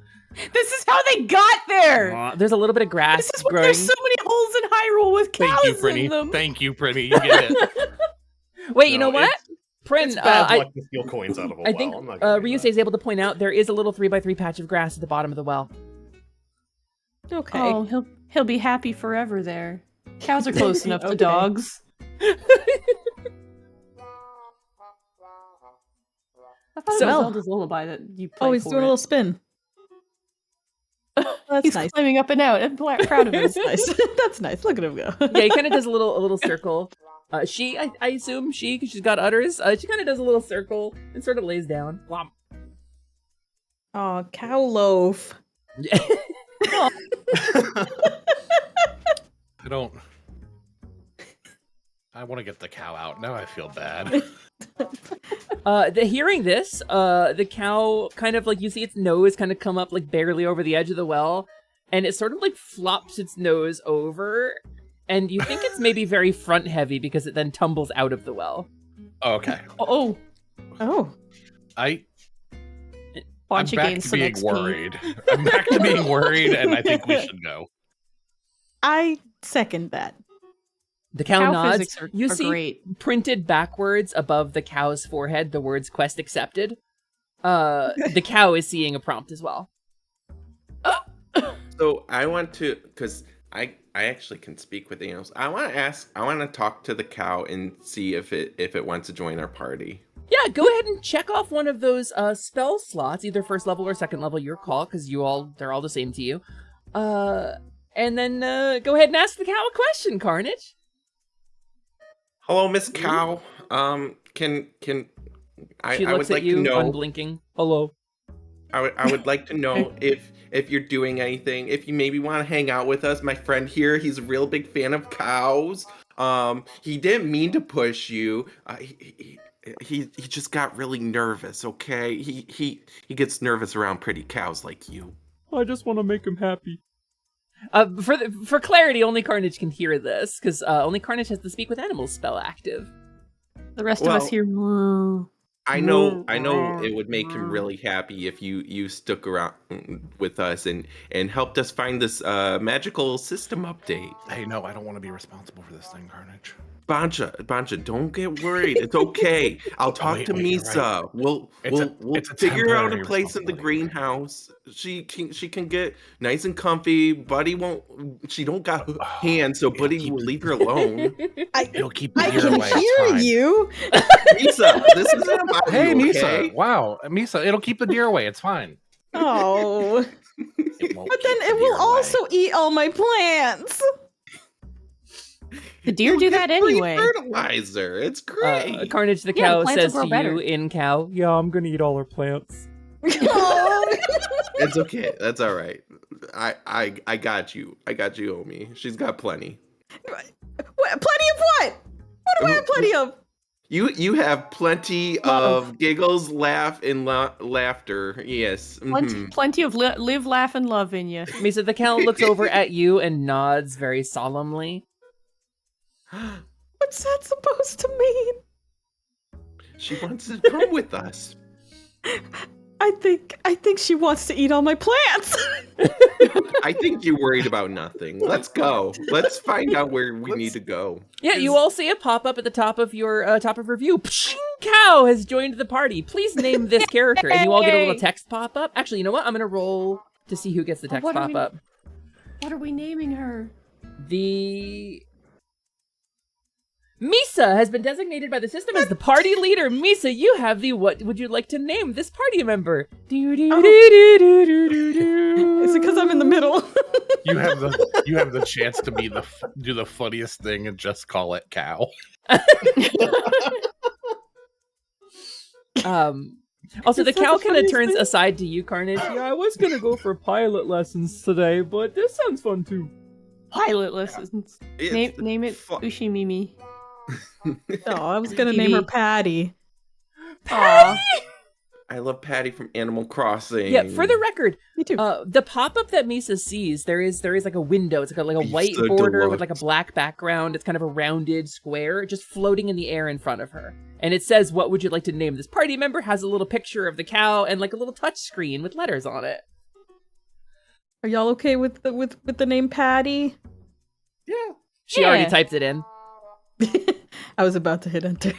Speaker 15: This is how they got there!
Speaker 10: mwah. There's a little bit of grass
Speaker 15: This is why
Speaker 10: growing.
Speaker 15: there's so many holes in Hyrule with
Speaker 11: Thank
Speaker 15: cows
Speaker 11: you,
Speaker 15: in
Speaker 11: Prinny.
Speaker 15: them!
Speaker 11: Thank you, Prinny. You get it.
Speaker 10: Wait, you know
Speaker 12: No,
Speaker 10: what? Prin,
Speaker 12: It's bad
Speaker 10: I
Speaker 12: luck to steal coins out of a well.
Speaker 10: I think
Speaker 12: I'm not gonna do
Speaker 10: Ryusei
Speaker 12: that.
Speaker 10: is able to point out there is a little 3x3 patch of grass at the bottom of the well.
Speaker 13: Okay.
Speaker 15: Oh, he'll be happy forever there. Cows are close enough to
Speaker 13: Okay.
Speaker 15: dogs. I thought it was
Speaker 10: So-
Speaker 15: Zelda's lullaby that you played.
Speaker 13: Oh, he's
Speaker 15: for
Speaker 13: doing a
Speaker 15: it.
Speaker 13: little spin. That's
Speaker 15: He's
Speaker 13: nice.
Speaker 15: climbing up and out. I'm proud of him.
Speaker 13: That's nice. That's nice. Look at him go.
Speaker 10: Yeah, he kind of does a little circle. I assume because she's got udders, she kind of does a little circle and sort of lays down. Womp.
Speaker 13: Oh, cow loaf.
Speaker 11: I don't. I want to get the cow out. Now I feel bad.
Speaker 10: Hearing this, the cow kind of like, you see its nose kind of come up like barely over the edge of the well, and it sort of like flops its nose over, and you think it's maybe very front heavy because it then tumbles out of the well.
Speaker 11: Okay.
Speaker 15: Oh,
Speaker 11: I'm
Speaker 15: Boncha
Speaker 11: back
Speaker 15: gains
Speaker 11: to
Speaker 15: some
Speaker 11: being
Speaker 15: XP.
Speaker 11: worried. I'm back to being worried, and I think we should go.
Speaker 13: I second that.
Speaker 10: The cow
Speaker 15: Cow
Speaker 10: nods.
Speaker 15: physics are
Speaker 10: You see
Speaker 15: great.
Speaker 10: printed backwards above the cow's forehead the words "quest accepted." The cow is seeing a prompt as well.
Speaker 16: So I want to, because I actually can speak with animals. I want to talk to the cow and see if it wants to join our party.
Speaker 10: Yeah, go ahead and check off one of those spell slots, either first level or second level, your call, because they're all the same to you. And then go ahead and ask the cow a question, Carnage.
Speaker 16: Hello, Miss Cow. Can I
Speaker 10: She
Speaker 16: I
Speaker 10: looks
Speaker 16: would
Speaker 10: at
Speaker 16: like
Speaker 10: you,
Speaker 16: to know.
Speaker 10: unblinking. Hello.
Speaker 16: I would like to know if you're doing anything. If you maybe want to hang out with us. My friend here, he's a real big fan of cows. He didn't mean to push you. He just got really nervous. Okay, he gets nervous around pretty cows like you.
Speaker 10: I just want to make him happy. For clarity, only Carnage can hear this, because only Carnage has the Speak with Animals spell active.
Speaker 15: The rest of us
Speaker 16: Well,
Speaker 15: hear. "Moo."
Speaker 16: I know it would make him really happy if you stuck around with us and helped us find this magical system update.
Speaker 11: Hey, no, I don't want to be responsible for this thing, Carnage.
Speaker 16: Bancha, don't get worried. It's okay. I'll talk to
Speaker 11: wait, you're
Speaker 16: Misa.
Speaker 11: right.
Speaker 16: We'll
Speaker 11: It's a
Speaker 16: figure out a
Speaker 11: temporary
Speaker 16: place in the greenhouse. She can get nice and comfy. Buddy won't. She don't got hands, so Buddy will leave her alone.
Speaker 11: It'll keep the
Speaker 13: I
Speaker 11: deer
Speaker 13: can
Speaker 11: away. it's
Speaker 13: hear
Speaker 11: fine.
Speaker 13: you.
Speaker 16: Misa, this isn't about
Speaker 11: Hey,
Speaker 16: you,
Speaker 11: Misa.
Speaker 16: okay?
Speaker 11: Wow, Misa, it'll keep the deer away. It's fine.
Speaker 13: Oh,
Speaker 11: It won't
Speaker 13: but then
Speaker 11: keep the
Speaker 13: it will
Speaker 11: deer away.
Speaker 13: also eat all my plants.
Speaker 15: The deer do that
Speaker 16: Free
Speaker 15: anyway.
Speaker 16: fertilizer. It's great.
Speaker 10: Carnage the
Speaker 15: Yeah,
Speaker 10: cow
Speaker 15: the plants
Speaker 10: says
Speaker 15: will
Speaker 10: to
Speaker 15: grow
Speaker 10: you
Speaker 15: better.
Speaker 10: in cow, yeah, I'm gonna eat all her plants.
Speaker 16: It's okay. That's all right. I got you. I got you, Omi. She's got plenty.
Speaker 13: What, plenty of what? What do I have plenty of?
Speaker 16: You have plenty of giggles, laugh, and laughter. Yes.
Speaker 15: Plenty of live, laugh, and love in you.
Speaker 10: Misa the cow looks over at you and nods very solemnly.
Speaker 13: What's that supposed to mean?
Speaker 16: She wants to come with us.
Speaker 13: I think she wants to eat all my plants.
Speaker 16: I think you're worried about nothing. Let's go. Let's find out where we need to go.
Speaker 10: Yeah, you all see a pop-up at the top of your review. Cow has joined the party. Please name this character. And you all get a little text pop-up. Actually, you know what? I'm going to roll to see who gets the text pop-up.
Speaker 15: What are we naming her?
Speaker 10: Misa has been designated by the system as the party leader. Misa, you have the what would you like to name this party member?
Speaker 13: Is it because I'm in the middle?
Speaker 11: You have the chance to do the funniest thing and just call it Cow.
Speaker 10: Also, the cow kind of turns aside to you, Carnage. Yeah, I was gonna go for pilot lessons today, but this sounds fun too.
Speaker 15: Pilot lessons. Name it Ushimimi.
Speaker 13: Oh, I was gonna name her Patty.
Speaker 15: Aw.
Speaker 16: I love Patty from Animal Crossing.
Speaker 10: Yeah, for the record,
Speaker 13: me too.
Speaker 10: The pop-up that Misa sees, there is like a window. It's got like a white border with like a black background. It's kind of a rounded square just floating in the air in front of her. And it says, "What would you like to name this party member?" Has a little picture of the cow and like a little touch screen with letters on it.
Speaker 13: Are y'all okay with the name Patty?
Speaker 10: Yeah. She already typed it in.
Speaker 13: I was about to hit enter.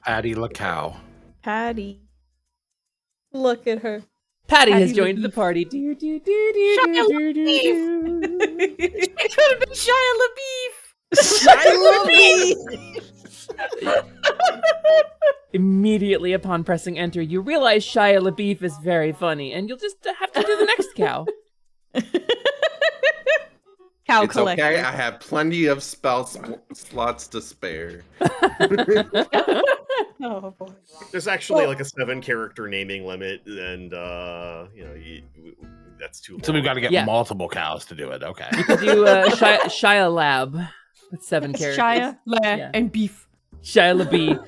Speaker 11: Patty la Cow.
Speaker 13: Patty. Look at her.
Speaker 10: Patty has joined the party.
Speaker 15: It could have been Shia LaBeouf.
Speaker 10: Immediately upon pressing enter, you realize Shia LaBeouf is very funny, and you'll just have to do the next cow.
Speaker 15: Cow
Speaker 16: it's
Speaker 15: collector.
Speaker 16: okay, I have plenty of spell slots to spare.
Speaker 13: Oh boy.
Speaker 12: There's actually like a 7-character naming limit, and that's too long.
Speaker 11: So we've got to get multiple cows to do it. Okay.
Speaker 10: You could do Shia Lab with 7 characters.
Speaker 15: Shia, and beef.
Speaker 10: Shia LaBeouf.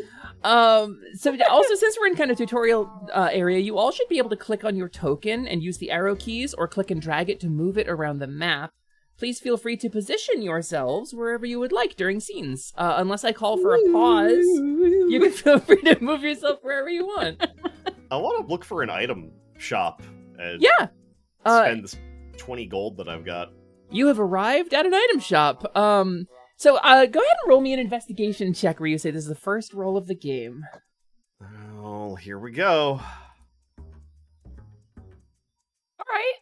Speaker 10: So also, since we're in kind of tutorial area, you all should be able to click on your token and use the arrow keys or click and drag it to move it around the map. Please feel free to position yourselves wherever you would like during scenes. Unless I call for a pause, you can feel free to move yourself wherever you want.
Speaker 12: I want to look for an item shop and spend this 20 gold that I've got.
Speaker 10: You have arrived at an item shop. So go ahead and roll me an investigation check where you say this is the first roll of the game.
Speaker 12: Oh, here we go.
Speaker 15: All right.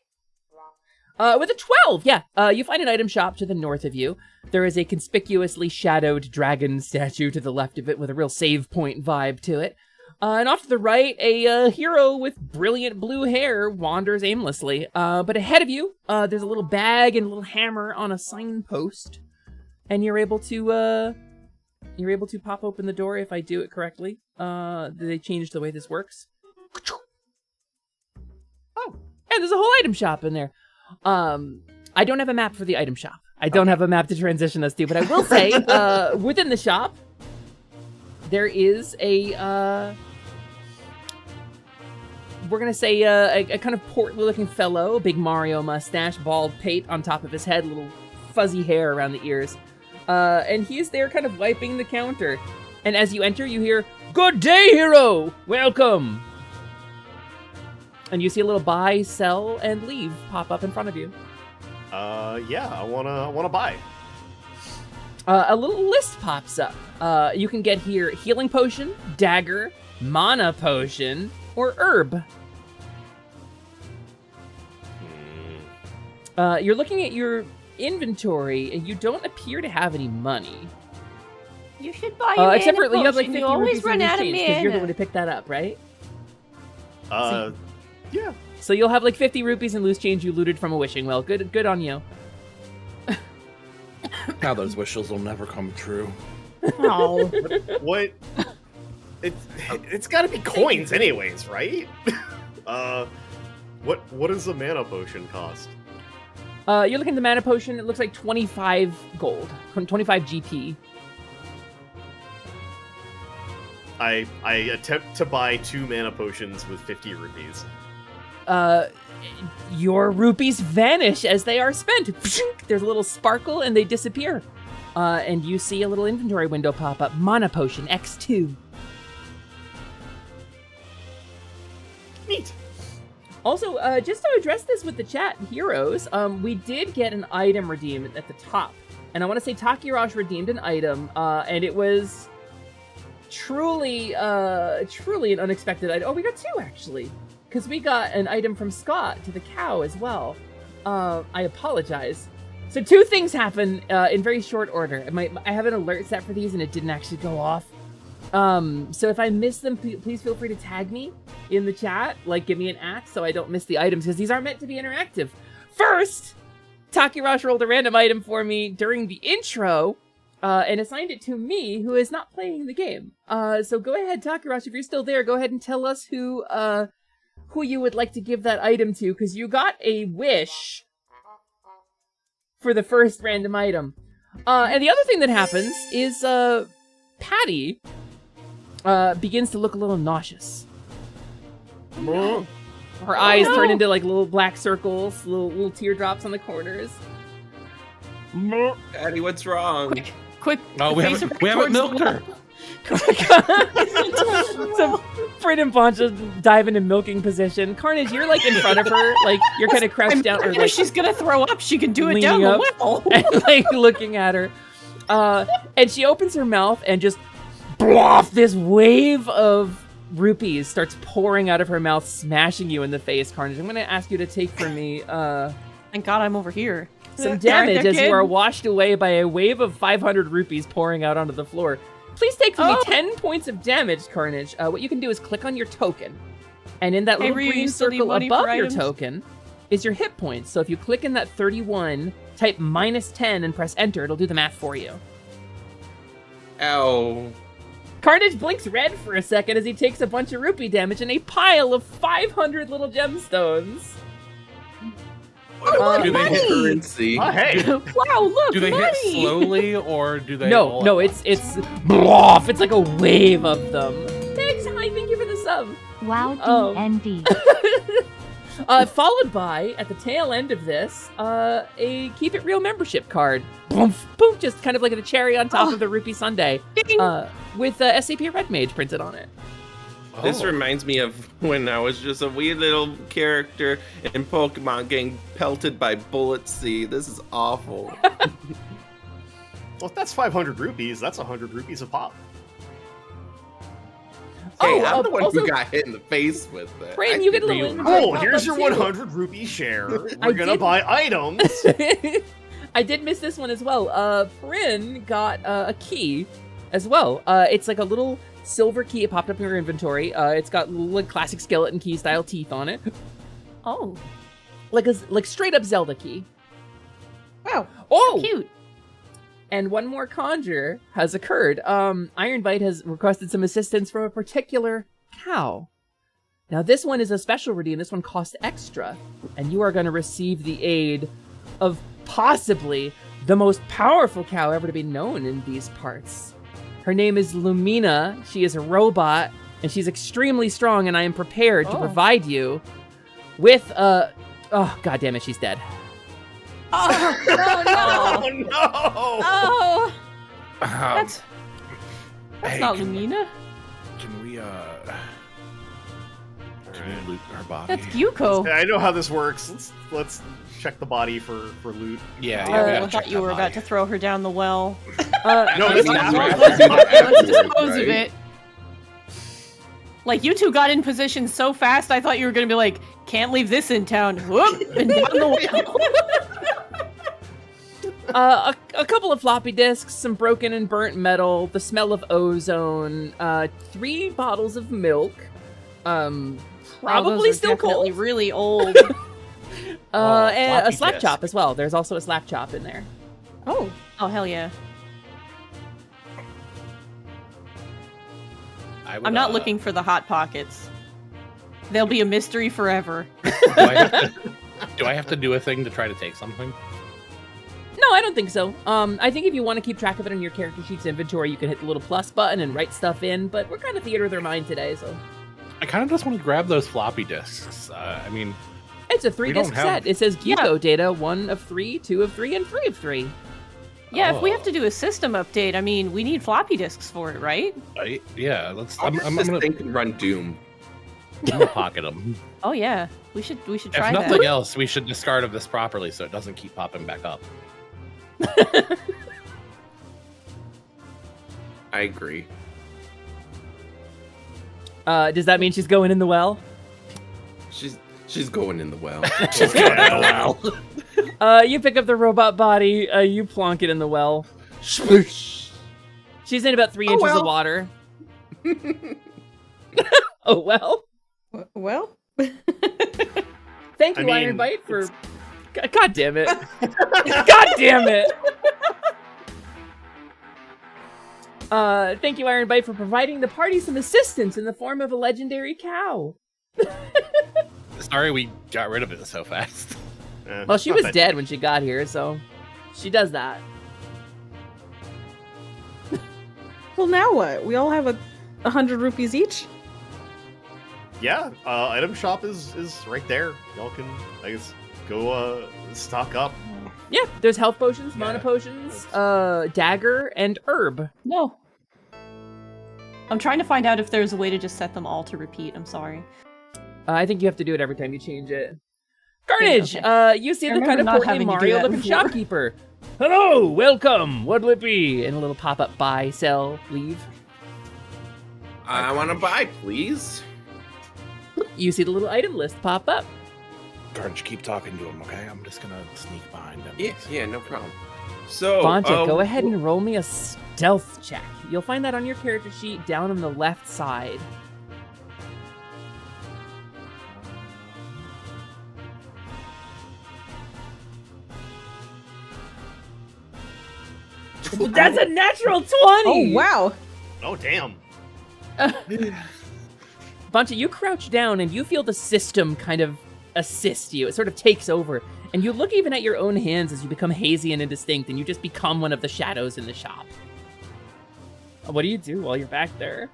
Speaker 10: With a 12, you find an item shop to the north of you. There is a conspicuously shadowed dragon statue to the left of it with a real save point vibe to it. And off to the right, a hero with brilliant blue hair wanders aimlessly. But ahead of you, there's a little bag and a little hammer on a signpost. And you're able to pop open the door if I do it correctly. They changed the way this works. Oh, and there's a whole item shop in there. I don't have a map for the item shop. I don't have a map to transition us to, but I will say, within the shop, there is a, we're gonna say a kind of portly looking fellow, big Mario mustache, bald pate on top of his head, little fuzzy hair around the ears. And he's there kind of wiping the counter. And as you enter, you hear, "Good day, hero! Welcome!" And you see a little buy, sell, and leave pop up in front of you.
Speaker 12: Yeah, I wanna buy.
Speaker 10: A little list pops up. You can get here healing potion, dagger, mana potion, or herb. You're looking at your inventory, and you don't appear to have any money.
Speaker 15: You should buy your
Speaker 10: except for
Speaker 15: mana
Speaker 10: you have like
Speaker 15: potion.
Speaker 10: 50
Speaker 15: You always
Speaker 10: rupees in
Speaker 15: run
Speaker 10: loose
Speaker 15: out of
Speaker 10: change because you're the
Speaker 15: mana.
Speaker 10: one to pick that up, right?
Speaker 12: Yeah.
Speaker 10: So you'll have like 50 rupees in loose change you looted from a wishing well. Good on you.
Speaker 11: Now those wishes will never come true.
Speaker 13: Oh.
Speaker 12: What? It's got to be coins, anyways, right? What does a mana potion cost?
Speaker 10: You're looking at the mana potion. It looks like 25 gold, 25 GP.
Speaker 12: I attempt to buy 2 mana potions with 50 rupees.
Speaker 10: Your rupees vanish as they are spent. There's a little sparkle and they disappear. And you see a little inventory window pop up. Mana potion X2.
Speaker 12: Neat.
Speaker 10: Also, just to address this with the chat heroes, we did get an item redeemed at the top. And I want to say Takirash redeemed an item, and it was truly an unexpected item. Oh, we got two, actually. Because we got an item from Scott to the cow as well. I apologize. So two things happen in very short order. I have an alert set for these, and it didn't actually go off. So if I miss them, please feel free to tag me in the chat. Like, give me an @ so I don't miss the items, because these are meant to be interactive. First, Takirash rolled a random item for me during the intro, and assigned it to me, who is not playing the game. So go ahead, Takirash, if you're still there, go ahead and tell us who you would like to give that item to, because you got a wish for the first random item. And the other thing that happens is Patty begins to look a little nauseous. Her eyes turn into like little black circles, little teardrops on the corners.
Speaker 16: Patty, what's wrong?
Speaker 15: Quick.
Speaker 11: Oh, we haven't milked her.
Speaker 10: So Fred and Poncha dive into milking position. Carnage, you're like in front of her, like you're kind of crouched down. Or, like,
Speaker 15: she's gonna throw up, she can do it down
Speaker 10: up
Speaker 15: the well.
Speaker 10: and like looking at her. And she opens her mouth and just this wave of rupees starts pouring out of her mouth, smashing you in the face, Carnage. I'm gonna ask you to take from me
Speaker 15: thank God I'm over here.
Speaker 10: some damage as you are washed away by a wave of 500 rupees pouring out onto the floor. Please take from me 10 points of damage, Carnage. What you can do is click on your token, and in that little green circle above your token is your hit points. So if you click in that 31, type -10 and press enter, it'll do the math for you.
Speaker 16: Ow.
Speaker 10: Carnage blinks red for a second as he takes a bunch of rupee damage and a pile of 500 little gemstones.
Speaker 16: Do they hit currency?
Speaker 12: Hey.
Speaker 15: Wow, look,
Speaker 11: Do they
Speaker 15: money.
Speaker 11: hit slowly, or do they?
Speaker 10: No, it's bloff. It's like a wave of them. Thanks, hi, thank you for the sub.
Speaker 2: Wow, DND.
Speaker 10: Followed by, at the tail end of this, a Keep It Real membership card. Boom, boom, just kind of like a cherry on top of the rupee sundae, with SCP Red Mage printed on it.
Speaker 16: This reminds me of when I was just a wee little character in Pokemon getting pelted by bullets. See, this is awful.
Speaker 12: Well, if that's 500 rupees, that's 100 rupees a pop.
Speaker 16: Hey, I'm the one who got hit in the face with it.
Speaker 10: Brain, you get a little.
Speaker 12: Oh, here's your 100 rupee share. We're gonna buy items.
Speaker 10: I did miss this one as well. Prin got a key as well. It's like a little silver key. It popped up in your inventory. It's got like classic skeleton key style teeth on it.
Speaker 15: Oh,
Speaker 10: like straight up Zelda key.
Speaker 15: Wow.
Speaker 10: Oh,
Speaker 15: so cute.
Speaker 10: And one more conjure has occurred. Ironbite has requested some assistance from a particular cow. Now this one is a special redeem. This one costs extra, and you are going to receive the aid of possibly the most powerful cow ever to be known in these parts. Her name is Lumina. She is a robot, and she's extremely strong, and I am prepared to provide you with oh, god damn it, she's dead.
Speaker 15: Oh, no.
Speaker 12: Oh, no.
Speaker 15: Oh. That's not Lumina.
Speaker 11: Can we loot her body?
Speaker 15: That's Gyuko.
Speaker 12: I know how this works. Let's check the body for loot.
Speaker 11: Yeah,
Speaker 15: I thought you were about to throw her down the well.
Speaker 12: No, this
Speaker 15: Let's dispose of it. Like, you two got in position so fast, I thought you were going to be like, can't leave this in town. Whoop, and down the well.
Speaker 10: A couple of floppy disks, some broken and burnt metal, the smell of ozone, 3 bottles of milk, probably still cold.
Speaker 15: Really old.
Speaker 10: And a slap
Speaker 12: disk.
Speaker 10: chop as well. There's also a slap chop in there.
Speaker 15: Oh hell yeah. I'm not looking for the Hot Pockets. They'll be a mystery forever.
Speaker 11: Do I have to do a thing to try to take something?
Speaker 10: No, I don't think so. I think if you want to keep track of it on your character sheet's inventory, you can hit the little plus button and write stuff in, but we're kind of theater of their mind today, so.
Speaker 11: I kind of just want to grab those floppy disks. I mean...
Speaker 10: It's a 3-disc set. It says Gyuko data, 1 of 3, 2 of 3, and 3 of 3.
Speaker 15: Yeah, if we have to do a system update, I mean, we need floppy disks for it, right?
Speaker 11: Yeah, let's...
Speaker 16: I'm gonna think and run Doom.
Speaker 11: I'm gonna pocket them.
Speaker 15: Oh yeah, we should try
Speaker 11: If
Speaker 15: that.
Speaker 11: nothing else, we should discard of this properly so it doesn't keep popping back up.
Speaker 16: I agree.
Speaker 10: Does that mean she's going in the well?
Speaker 16: She's going in the well.
Speaker 11: She's going in the well.
Speaker 10: You pick up the robot body, you plonk it in the well. She's in about 3 inches of water. Oh, well.
Speaker 13: Well?
Speaker 10: Thank you, Iron Bite, for... God damn it. God damn it! Thank you, Iron Bite, for providing the party some assistance in the form of a legendary cow.
Speaker 11: Sorry we got rid of it so fast.
Speaker 10: Well, she was dead when she got here, so she does that.
Speaker 13: Well, now what? We all have 100 rupees each?
Speaker 12: Yeah, item shop is right there. Y'all can, I guess, go stock up.
Speaker 10: Yeah, there's health potions, mana potions, dagger, and herb.
Speaker 15: No. I'm trying to find out if there's a way to just set them all to repeat. I'm sorry.
Speaker 10: I think you have to do it every time you change it. Carnage,
Speaker 15: Okay.
Speaker 10: you see
Speaker 15: I
Speaker 10: the kind
Speaker 15: remember
Speaker 10: of
Speaker 15: not
Speaker 10: portly
Speaker 15: having to do that
Speaker 10: Mario-looking
Speaker 15: before.
Speaker 10: shopkeeper. Hello, welcome. What'll it be? And a little pop-up buy, sell, leave.
Speaker 16: I want to buy, please.
Speaker 10: You see the little item list pop up.
Speaker 11: Carnage, keep talking to him, okay? I'm just gonna sneak behind him.
Speaker 16: Yeah, no problem. So,
Speaker 10: Bonta, go ahead and roll me a stealth check. You'll find that on your character sheet down on the left side. That's a natural 20!
Speaker 13: Oh, wow.
Speaker 12: Oh, damn.
Speaker 10: Bonta, you crouch down and you feel the system kind of assist you. It sort of takes over. And you look even at your own hands as you become hazy and indistinct, and you just become one of the shadows in the shop. What do you do while you're back there?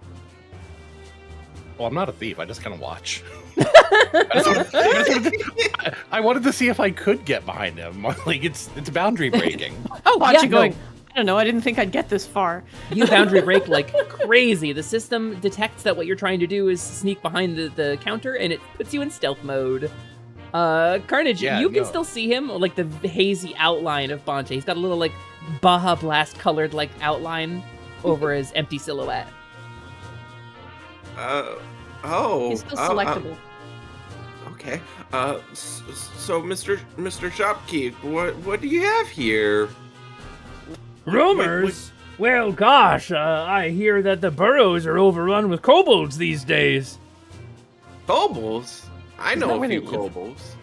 Speaker 11: Well, I'm not a thief. I just kind of watch. I wanted to see if I could get behind him. Like it's boundary breaking.
Speaker 10: Oh,
Speaker 15: Watch
Speaker 10: yeah,
Speaker 15: you going.
Speaker 10: no.
Speaker 15: I don't know. I didn't think I'd get this far.
Speaker 10: You boundary break like crazy. The system detects that what you're trying to do is sneak behind the counter, and it puts you in stealth mode. Carnage, you can still see him, like the hazy outline of Bonta. He's got a little like Baja Blast colored like outline over his empty silhouette.
Speaker 16: Oh.
Speaker 15: He's still selectable.
Speaker 16: Okay. So Mr. Shopkeep, what do you have here?
Speaker 17: Rumors? Well, gosh, I hear that the burrows are overrun with kobolds these days.
Speaker 16: Kobolds? I
Speaker 17: Isn't
Speaker 16: know
Speaker 17: that
Speaker 16: a
Speaker 17: when
Speaker 16: few
Speaker 17: it-
Speaker 16: kobolds.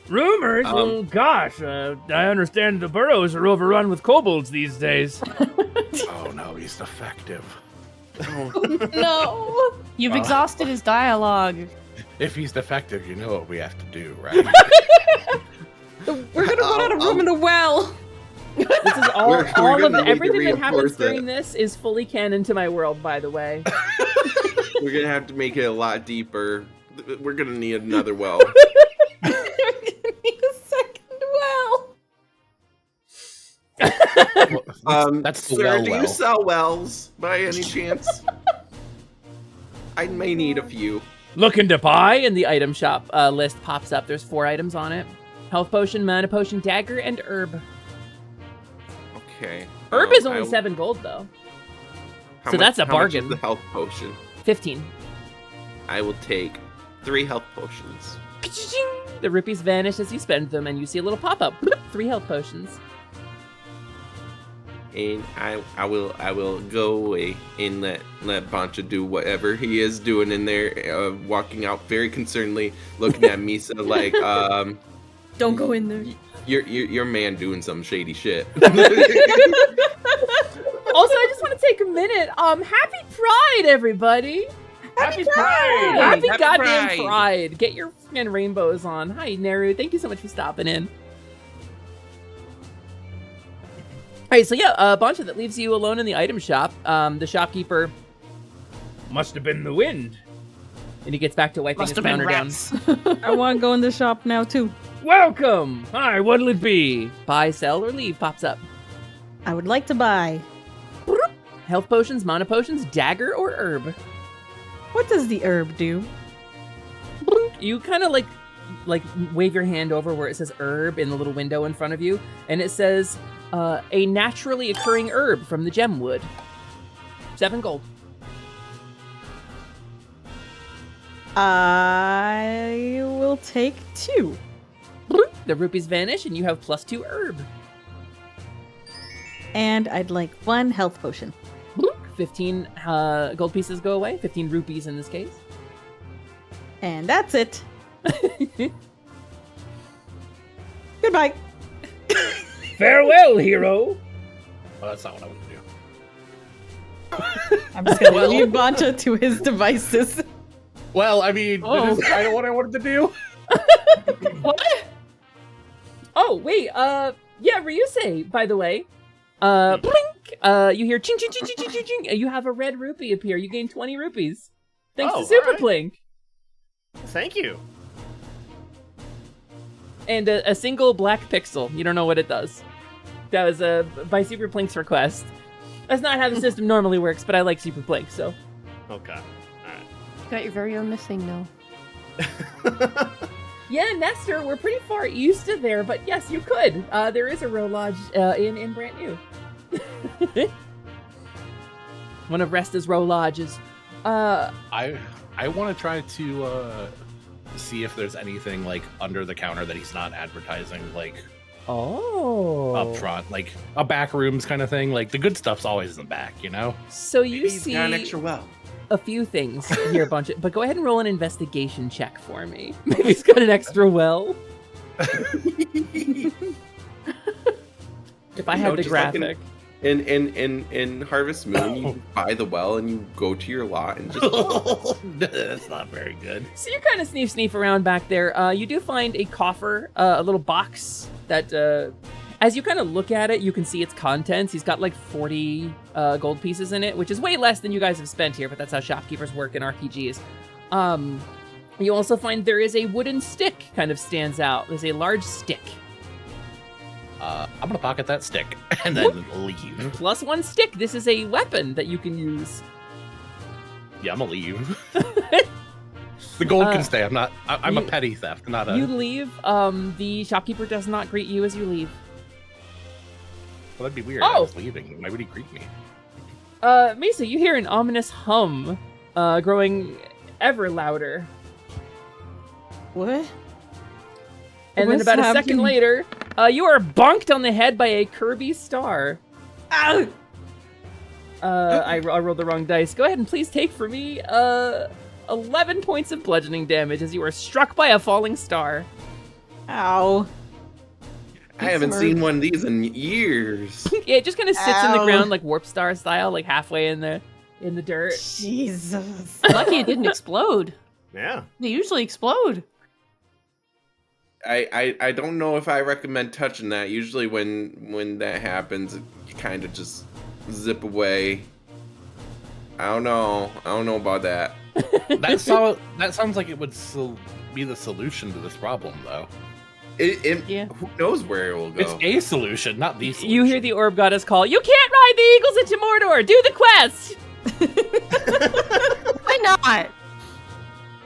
Speaker 17: Rumors? Well, gosh, I understand the burrows are overrun with kobolds these days.
Speaker 11: Oh no, he's defective.
Speaker 15: No! You've exhausted his dialogue.
Speaker 11: If he's defective, you know what we have to do, right?
Speaker 13: We're gonna run out of room in the well.
Speaker 10: This is all,
Speaker 16: We're
Speaker 10: all of
Speaker 16: gonna need to
Speaker 10: everything that happens
Speaker 16: reinforce
Speaker 10: during
Speaker 16: that.
Speaker 10: this is fully canon to my world, by the way.
Speaker 16: We're gonna have to make it a lot deeper. We're gonna need another well.
Speaker 13: Need a second well.
Speaker 11: That's the
Speaker 16: Sir,
Speaker 11: well
Speaker 16: do
Speaker 11: well.
Speaker 16: you sell wells by any chance? I may need a few.
Speaker 10: Looking to buy, and the item shop list pops up. There's 4 items on it. Health potion, mana potion, dagger, and herb.
Speaker 16: Okay.
Speaker 10: Herb is only 7 gold, though. So that's a
Speaker 16: how much
Speaker 10: bargain.
Speaker 16: is the health potion?
Speaker 10: 15.
Speaker 16: I will take 3 health potions.
Speaker 10: Ka-ching! The rupees vanish as you spend them, and you see a little pop-up. 3 health potions.
Speaker 16: And I will go away and let Boncha do whatever he is doing in there, walking out very concernedly, looking at Misa like,
Speaker 15: Don't go in there.
Speaker 16: Your man doing some shady shit.
Speaker 10: Also, I just want to take a minute. Happy Pride, everybody!
Speaker 17: Happy Pride!
Speaker 10: Happy
Speaker 16: Happy
Speaker 10: goddamn
Speaker 16: Pride!
Speaker 10: Pride! Get your fucking rainbows on. Hi, Neru. Thank you so much for stopping in. Alright, so yeah, Boncha, that leaves you alone in the item shop. The shopkeeper...
Speaker 17: Must have been the wind.
Speaker 10: And he gets back to wiping
Speaker 15: Must
Speaker 10: his
Speaker 15: have been
Speaker 10: counter down.
Speaker 15: rats.
Speaker 13: I want to go in the shop now too.
Speaker 17: Welcome! Hi, what'll it be?
Speaker 10: Buy, sell, or leave pops up.
Speaker 13: I would like to buy.
Speaker 10: Health potions, mana potions, dagger, or herb.
Speaker 13: What does the herb do?
Speaker 10: You kind of like wave your hand over where it says herb in the little window in front of you, and it says a naturally occurring herb from the gemwood. 7 gold.
Speaker 13: I will take 2.
Speaker 10: The rupees vanish, and you have +2 herb.
Speaker 13: And I'd like 1 health potion.
Speaker 10: 15 gold pieces go away. 15 rupees in this case.
Speaker 13: And that's it. Goodbye.
Speaker 17: Farewell, hero.
Speaker 11: Well, that's not what I want to do.
Speaker 13: I'm just gonna leave Bancha to his devices.
Speaker 11: Well, I mean, that is kind of what I wanted to do.
Speaker 10: What? Oh, wait, yeah, Ryusei, by the way. Blink! You hear ching, ching, ching, ching, ching, ching, ching. You have a red rupee appear. You gain 20 rupees. Thanks to Super Blink.
Speaker 12: Thank you.
Speaker 10: And a single black pixel. You don't know what it does. That was by Super Blink's request. That's not how the system normally works, but I like Super Blink, so.
Speaker 12: Okay. Alright.
Speaker 15: You got your very own missing now.
Speaker 10: Yeah, Nestor, we're pretty far east of there, but yes, you could. There is a row lodge in Brand New. One of Resta's row lodges.
Speaker 11: I want to try to see if there's anything like under the counter that he's not advertising, like up front, like a back rooms kind of thing. Like the good stuff's always in the back, you know.
Speaker 10: So you
Speaker 16: Maybe he's
Speaker 10: see
Speaker 16: got an extra well.
Speaker 10: a few things here, a bunch of, but go ahead and roll an investigation check for me. Maybe he's got an extra well. If I had the graphic.
Speaker 16: In Harvest Moon, you buy the well and you go to your lot and just.
Speaker 11: That's not very good.
Speaker 10: So you kind of sneak around back there. You do find a coffer, a little box that, as you kind of look at it, you can see its contents. He's got like 40 gold pieces in it, which is way less than you guys have spent here, but that's how shopkeepers work in RPGs. You also find there is a wooden stick kind of stands out. There's a large stick.
Speaker 11: I'm gonna pocket that stick and then leave.
Speaker 10: +1 stick. This is a weapon that you can use.
Speaker 11: Yeah, I'm gonna leave. The gold can stay. I'm a petty theft, not a.
Speaker 10: You leave. The shopkeeper does not greet you as you leave.
Speaker 11: Well, that'd be weird. I was leaving. Why would he greet me?
Speaker 10: Misa, you hear an ominous hum, growing ever louder.
Speaker 13: What?
Speaker 10: And then about a second later, you are bonked on the head by a Kirby star.
Speaker 13: Ow!
Speaker 10: I rolled the wrong dice. Go ahead and please take for me 11 points of bludgeoning damage as you are struck by a falling star.
Speaker 13: Ow.
Speaker 16: I haven't seen one of these in years.
Speaker 10: Yeah, it just kind of sits in the ground like Warp Star style, like halfway in the dirt.
Speaker 13: Jesus.
Speaker 15: Lucky it didn't explode.
Speaker 12: Yeah.
Speaker 15: They usually explode.
Speaker 16: I don't know if I recommend touching that. Usually when that happens, you kind of just zip away. I don't know about that.
Speaker 11: That sounds like it would be the solution to this problem, though.
Speaker 16: Yeah. Who knows where it will go?
Speaker 11: It's a solution, not the solution.
Speaker 10: You hear the orb goddess call, "You can't ride the eagles into Mordor! Do the quest!"
Speaker 15: Why not?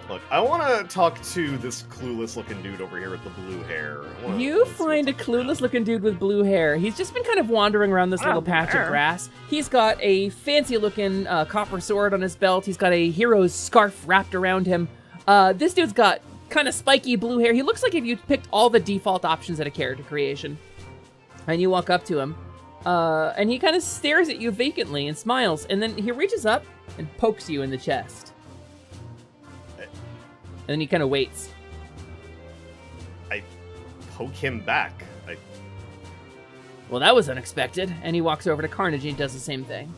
Speaker 12: Look, I want to talk to this clueless-looking dude over here with the blue hair.
Speaker 10: You find a clueless-looking dude with blue hair. He's just been kind of wandering around this little patch of grass. He's got a fancy-looking copper sword on his belt. He's got a hero's scarf wrapped around him. This dude's got kind of spiky blue hair. He looks like if you picked all the default options at a character creation. And you walk up to him, and he kind of stares at you vacantly and smiles, and then he reaches up and pokes you in the chest. And then he kind of waits.
Speaker 12: I poke him back.
Speaker 10: Well, that was unexpected. And he walks over to Carnage and does the same thing.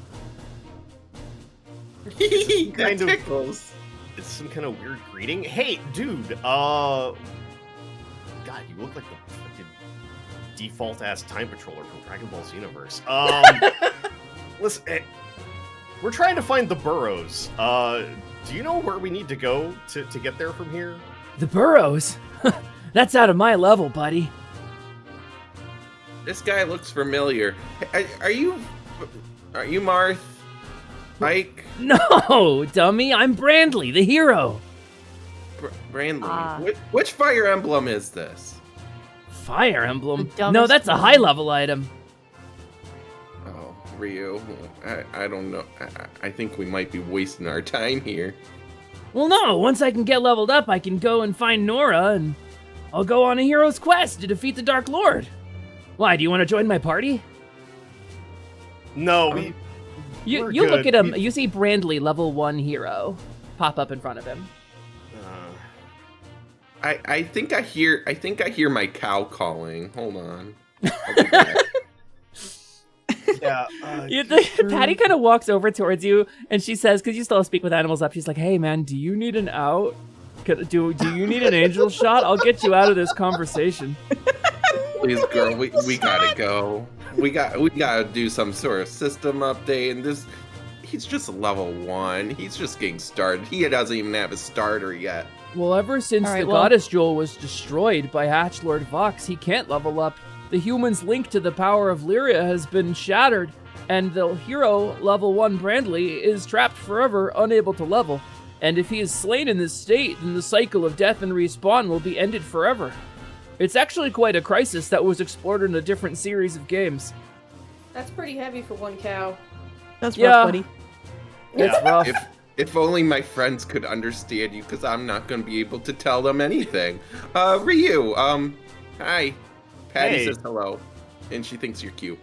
Speaker 16: That tickles.
Speaker 12: It's some kind of weird greeting. Hey, dude. God, you look like the fucking default-ass time patroller from Dragon Ball Z universe. Listen, we're trying to find the burrows. Do you know where we need to go to get there from here?
Speaker 10: The burrows? That's out of my level, buddy.
Speaker 16: This guy looks familiar. Are you Marth? Mike?
Speaker 10: No, dummy. I'm Brandley, the hero.
Speaker 16: Brandley,
Speaker 15: Ah.
Speaker 16: which fire emblem is this?
Speaker 17: Fire emblem?
Speaker 15: The
Speaker 17: No,
Speaker 15: dumbest
Speaker 17: that's a
Speaker 15: one.
Speaker 17: high level item.
Speaker 16: Oh, Ryu, I don't know. I think we might be wasting our time here.
Speaker 17: Well, no, once I can get leveled up, I can go and find Nora, and I'll go on a hero's quest to defeat the Dark Lord. Why, do you want to join my party?
Speaker 12: No,
Speaker 17: You
Speaker 12: we're
Speaker 17: look
Speaker 12: good.
Speaker 17: at him, you see Brandley, level 1 hero, pop up in front of him.
Speaker 16: I think I hear my cow calling. Hold on. I'll be back.
Speaker 12: Yeah.
Speaker 17: Patty kind of walks over towards you, and she says, because you still speak with animals up, she's like, "Hey, man, do you need an out? Do you need an angel shot? I'll get you out of this conversation."
Speaker 16: Please, girl, we gotta go. We gotta do some sort of system update, and this. He's just level 1. He's just getting started. He doesn't even have a starter yet.
Speaker 17: Well, ever since
Speaker 15: All right,
Speaker 17: the
Speaker 15: well-
Speaker 17: Goddess Jewel was destroyed by Hatchlord Vox, he can't level up. The human's link to the power of Lyria has been shattered, and the hero, level 1 Brandley, is trapped forever, unable to level. And if he is slain in this state, then the cycle of death and respawn will be ended forever. It's actually quite a crisis that was explored in a different series of games.
Speaker 15: That's pretty heavy for one cow.
Speaker 13: That's
Speaker 17: Yeah.
Speaker 13: rough, buddy.
Speaker 17: It's rough.
Speaker 16: If only my friends could understand you, because I'm not going to be able to tell them anything. Ryu, hi. Patty
Speaker 12: Hey.
Speaker 16: says hello, and she thinks you're cute.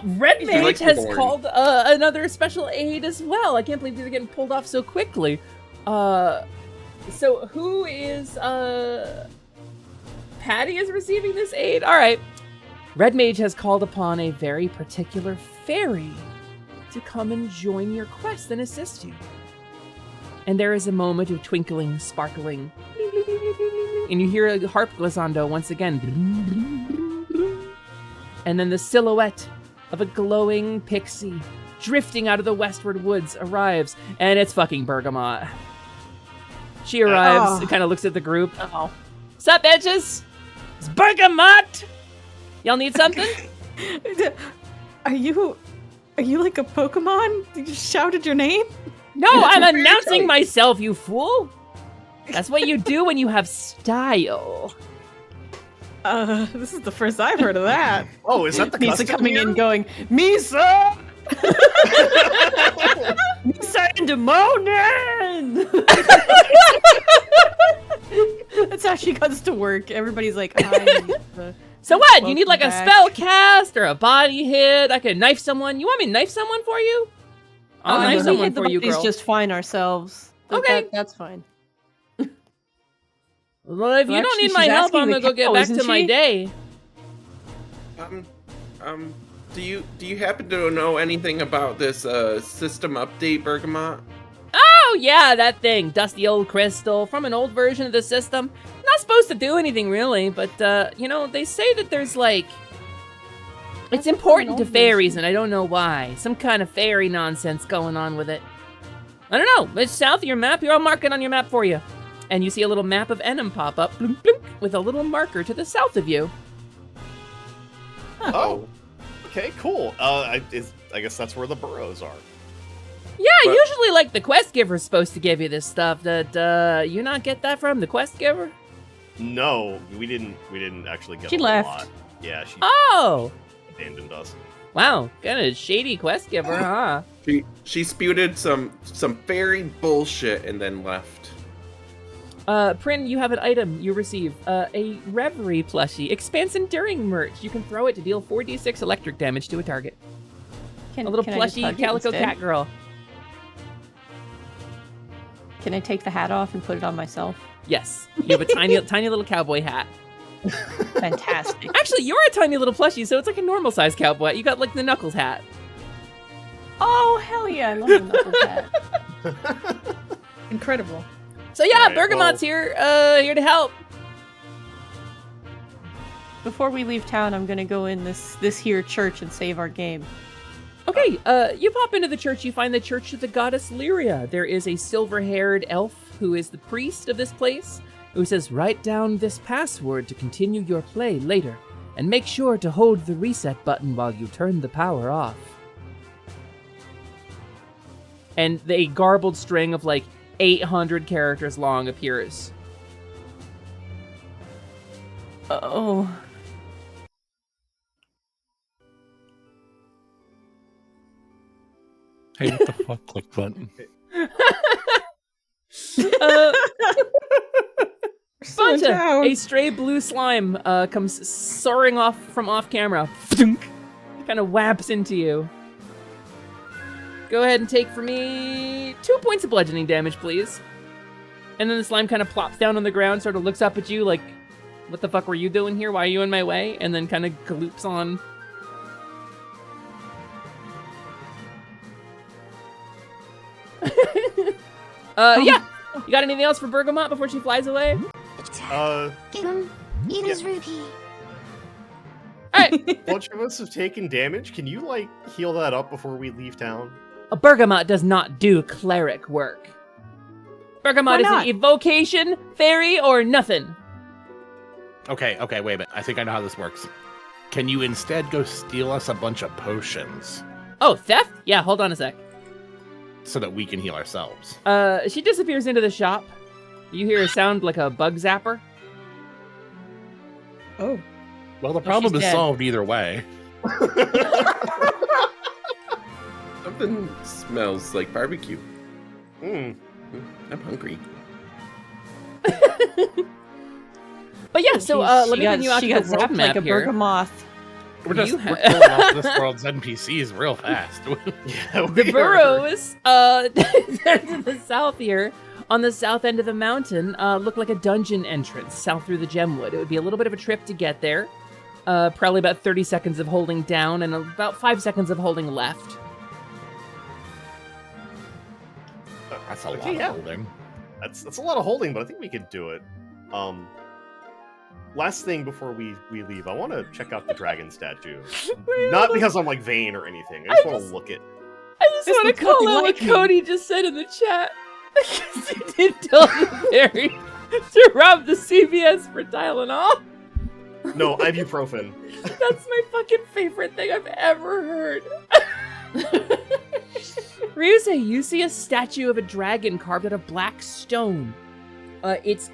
Speaker 17: Red
Speaker 16: She
Speaker 17: Mage
Speaker 16: likes
Speaker 17: has
Speaker 16: the horn.
Speaker 17: called another special aid as well. I can't believe these are getting pulled off so quickly. So who is, Patty is receiving this aid? All right. Red Mage has called upon a very particular fairy to come and join your quest and assist you. And there is a moment of twinkling, sparkling, and you hear a harp glissando once again. And then the silhouette of a glowing pixie drifting out of the westward woods arrives, and it's fucking Bergamot. She arrives,
Speaker 13: Oh.
Speaker 17: kind of looks at the group. Uh-oh. Sup, bitches? It's Bergamot! Y'all need something?
Speaker 13: Are you like a Pokemon? You just shouted your name?
Speaker 17: No, I'm announcing myself, you fool! That's what you do when you have style.
Speaker 13: This is the first I've heard of that.
Speaker 12: Oh, is that the
Speaker 15: Misa
Speaker 12: custom
Speaker 15: coming
Speaker 12: here?
Speaker 15: in going, Misa! Misa in the morning! That's how she goes to work. Everybody's like, I need the...
Speaker 17: So what? You need like a
Speaker 15: Welcome
Speaker 17: spell
Speaker 15: back.
Speaker 17: cast or a body hit? I could knife someone. You want me to knife someone for you? I'll knife
Speaker 15: we
Speaker 17: someone
Speaker 15: hit the
Speaker 17: for you,
Speaker 15: bodies
Speaker 17: girl.
Speaker 15: just fine ourselves.
Speaker 17: Okay.
Speaker 15: That's fine.
Speaker 17: Well, if you
Speaker 15: Well,
Speaker 17: don't
Speaker 15: actually,
Speaker 17: need my
Speaker 15: she's
Speaker 17: help,
Speaker 15: asking
Speaker 17: I'm
Speaker 15: the
Speaker 17: gonna go get
Speaker 15: cow,
Speaker 17: back
Speaker 15: isn't
Speaker 17: to my
Speaker 15: she?
Speaker 17: day.
Speaker 16: Do you happen to know anything about this system update, Bergamot?
Speaker 17: Oh, yeah, that thing. Dusty old crystal from an old version of the system. Not supposed to do anything, really, but, you know, they say that there's, like... It's important to fairies, and I don't know why. Some kind of fairy nonsense going on with it. I don't know. It's south of your map. Here, I'll mark it on your map for you. And you see a little map of Enem pop up, blink, blink, with a little marker to the south of you.
Speaker 12: Oh, okay, cool. I guess that's where the burrows are.
Speaker 17: Yeah, usually, like, the quest giver's supposed to give you this stuff. Did you not get that from the quest giver?
Speaker 12: No, we didn't actually get
Speaker 15: She
Speaker 12: a
Speaker 15: left.
Speaker 12: lot. Yeah, she
Speaker 17: Oh!
Speaker 12: abandoned us.
Speaker 17: Wow, kind of shady quest giver, huh?
Speaker 16: She spewed some fairy bullshit and then left.
Speaker 17: Prin, you have an item you receive. A Reverie plushie. Expanse Enduring merch. You can throw it to deal 4d6 electric damage to a target. A little
Speaker 15: can I just
Speaker 17: plushy
Speaker 15: hug it
Speaker 17: calico
Speaker 15: instead?
Speaker 17: cat girl.
Speaker 15: Can I take the hat off and put it on myself?
Speaker 17: Yes. You have a tiny little cowboy hat.
Speaker 15: Fantastic.
Speaker 17: Actually, you're a tiny little plushie, so it's like a normal size cowboy. You got like the Knuckles hat.
Speaker 15: Oh, hell yeah, I love the Knuckles hat.
Speaker 13: Incredible.
Speaker 17: So yeah,
Speaker 12: Alright,
Speaker 17: Bergamot's here to help.
Speaker 15: Before we leave town, I'm gonna go in this here church and save our game.
Speaker 17: Okay, you pop into the church, you find the Church of the Goddess Lyria. There is a silver-haired elf who is the priest of this place, who says, write down this password to continue your play later, and make sure to hold the reset button while you turn the power off. And a garbled string of, like, 800 characters long appears.
Speaker 15: Oh.
Speaker 11: Hey, what the fuck? Click button.
Speaker 17: Fanta, a stray blue slime comes soaring off from off camera. Kind of whaps into you. Go ahead and take for me 2 points of bludgeoning damage, please. And then the slime kind of plops down on the ground, sort of looks up at you like, what the fuck were you doing here? Why are you in my way? And then kind of galoops on. Yeah. You got anything else for Bergamot before she flies away?
Speaker 6: Get him. Eat his rupee.
Speaker 12: A bunch of us have taken damage. Can you, like, heal that up before we leave town?
Speaker 17: A Bergamot does not do cleric work. Bergamot is an evocation, fairy, or nothing.
Speaker 11: Okay, wait a minute. I think I know how this works. Can you instead go steal us a bunch of potions?
Speaker 17: Oh, theft? Yeah, hold on a sec.
Speaker 11: So that we can heal ourselves.
Speaker 17: She disappears into the shop. You hear a sound like a bug zapper.
Speaker 13: Oh.
Speaker 11: Well, the problem is solved either way.
Speaker 16: Something smells like barbecue. I'm hungry.
Speaker 17: But yeah, so let me bring you out to the world map
Speaker 15: like a
Speaker 17: here.
Speaker 15: bergamoth.
Speaker 11: We're killing off this world's NPCs real fast.
Speaker 17: The burrows to the south here, on the south end of the mountain, look like a dungeon entrance south through the Gemwood. It would be a little bit of a trip to get there. Probably about 30 seconds of holding down and about 5 seconds of holding left.
Speaker 11: That's a lot of holding.
Speaker 12: That's a lot of holding, but I think we could do it. Last thing before we leave, I want to check out the dragon statue. Not because I'm like vain or anything. I just want to look at.
Speaker 17: I just want to call out what Cody just said in the chat. Because he did tell the fairy to rob the CVS for Tylenol.
Speaker 12: No, ibuprofen.
Speaker 17: That's my fucking favorite thing I've ever heard. Ryusei, you see a statue of a dragon carved out of black stone. Its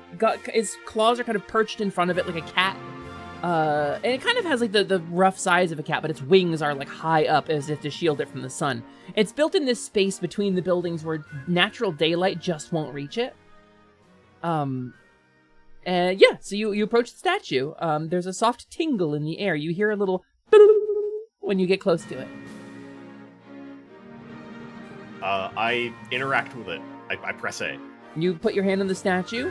Speaker 17: claws are kind of perched in front of it like a cat. And it kind of has like the rough size of a cat, but its wings are like high up as if to shield it from the sun. It's built in this space between the buildings where natural daylight just won't reach it. Yeah, so you approach the statue. There's a soft tingle in the air. You hear a little when you get close to it.
Speaker 12: I interact with it. I press A.
Speaker 17: You put your hand on the statue.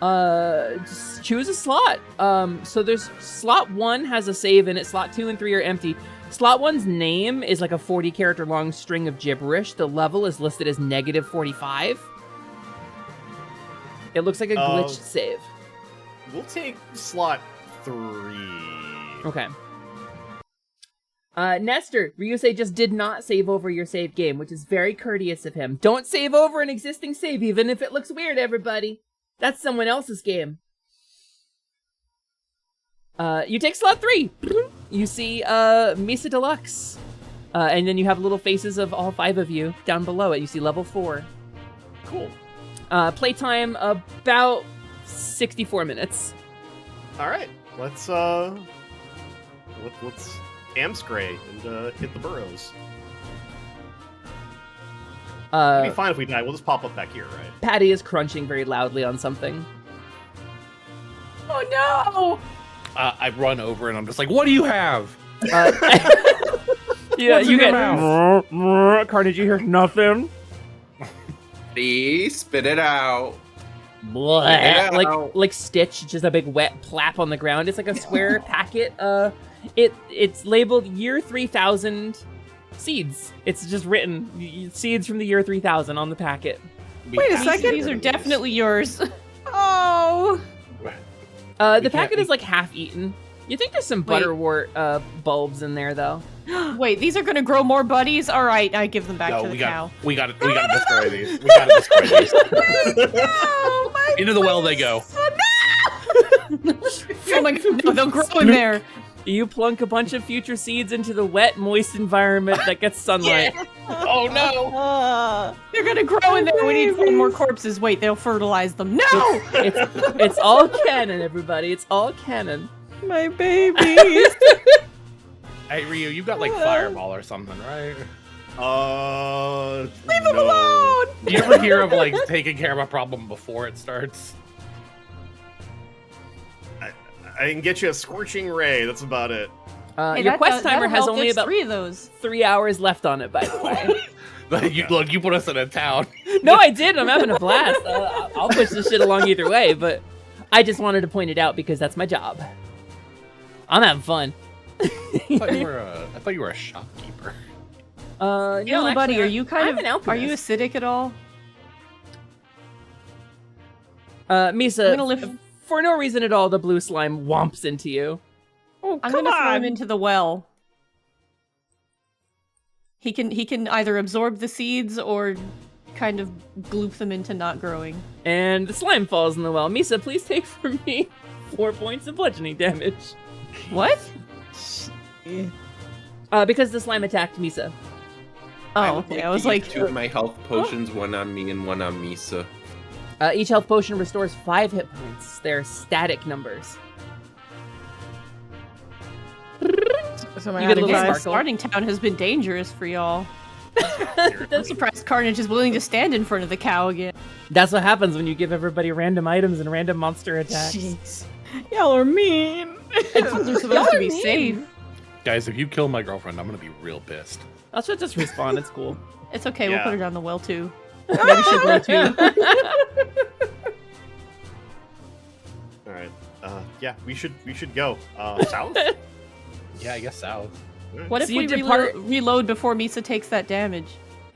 Speaker 17: Just choose a slot. So there's slot 1 has a save in it. Slot 2 and 3 are empty. Slot 1's name is like a 40 character long string of gibberish. The level is listed as -45. It looks like a glitched save.
Speaker 12: We'll take slot 3.
Speaker 17: Okay. Nestor, Ryusei just did not save over your save game, which is very courteous of him. Don't save over an existing save, even if it looks weird, everybody. That's someone else's game. You take slot 3. You see, Misa Deluxe. And then you have little faces of all 5 of you down below it. You see level 4.
Speaker 12: Cool.
Speaker 17: Playtime about 64 minutes.
Speaker 12: All right. Let's Amscray and hit the burrows. It'll be fine if we die. We'll just pop up back here, right?
Speaker 17: Patty is crunching very loudly on something. Oh no!
Speaker 11: I run over and I'm just like, what do you have?
Speaker 17: Yeah,
Speaker 11: What's
Speaker 17: you
Speaker 11: in your
Speaker 17: get
Speaker 11: mouth?
Speaker 17: Carnage, you hear nothing?
Speaker 16: Please spit it out.
Speaker 17: Like Stitch, just a big wet plap on the ground. It's like a square packet. It's labeled year 3000 seeds. It's just written seeds from the year 3000 on the packet.
Speaker 13: Wait a second.
Speaker 15: These are definitely yours.
Speaker 13: Oh.
Speaker 17: The packet is like half eaten. You think there's some butterwort bulbs in there though?
Speaker 15: Wait, these are gonna grow more buddies? All right, I give them back to the cow.
Speaker 11: We gotta destroy these. We gotta destroy these. Into the well they go.
Speaker 15: Oh my god, no, they'll grow in there.
Speaker 17: You plunk a bunch of future seeds into the wet, moist environment that gets sunlight.
Speaker 13: Yeah.
Speaker 11: Oh no!
Speaker 15: They're gonna grow in there. We need 4 more corpses. Wait, they'll fertilize them. No!
Speaker 17: It's all canon, everybody. It's all canon.
Speaker 13: My babies.
Speaker 11: Hey Ryu, you got like fireball or something, right?
Speaker 13: Leave them alone!
Speaker 11: Do you ever hear of like taking care of a problem before it starts?
Speaker 12: I can get you a scorching ray. That's about it.
Speaker 17: Your quest timer has only about
Speaker 15: 3 of those.
Speaker 17: 3 hours left on it, by the way.
Speaker 11: You put us in a town.
Speaker 17: No, I did. I'm having a blast. I'll push this shit along either way, but I just wanted to point it out because that's my job. I'm having fun.
Speaker 11: I thought you were a shopkeeper.
Speaker 15: Buddy,
Speaker 17: actually,
Speaker 15: are you
Speaker 17: I'm an alchemist.
Speaker 15: are you acidic at all?
Speaker 17: Misa, for no reason at all, the blue slime whomps into you.
Speaker 13: Oh,
Speaker 15: I'm gonna throw him into the well. He can either absorb the seeds or kind of gloop them into not growing.
Speaker 17: And the slime falls in the well. Misa, please take from me 4 points of bludgeoning damage.
Speaker 15: What?
Speaker 17: Because the slime attacked Misa.
Speaker 15: Oh, okay. I was like,
Speaker 16: 2 of my health potions, 1 on me and 1 on Misa.
Speaker 17: Each health potion restores 5 hit points. They're static numbers.
Speaker 13: So
Speaker 17: You get a little
Speaker 15: this
Speaker 17: sparkle.
Speaker 15: starting town has been dangerous for y'all. I'm surprised Carnage is willing to stand in front of the cow again.
Speaker 17: That's what happens when you give everybody random items and random monster attacks.
Speaker 13: Jeez. Y'all are mean.
Speaker 15: They're supposed to be safe.
Speaker 11: Guys, if you kill my girlfriend, I'm gonna be real pissed.
Speaker 17: I should just respawn. It's cool.
Speaker 15: It's okay.
Speaker 12: Yeah.
Speaker 15: We'll put her down the well too. Maybe she'll grow too.
Speaker 12: All right. Yeah, we should go south.
Speaker 11: Yeah, I guess south.
Speaker 15: What if
Speaker 17: So you
Speaker 15: we
Speaker 17: depart-
Speaker 15: reload before Misa takes that damage?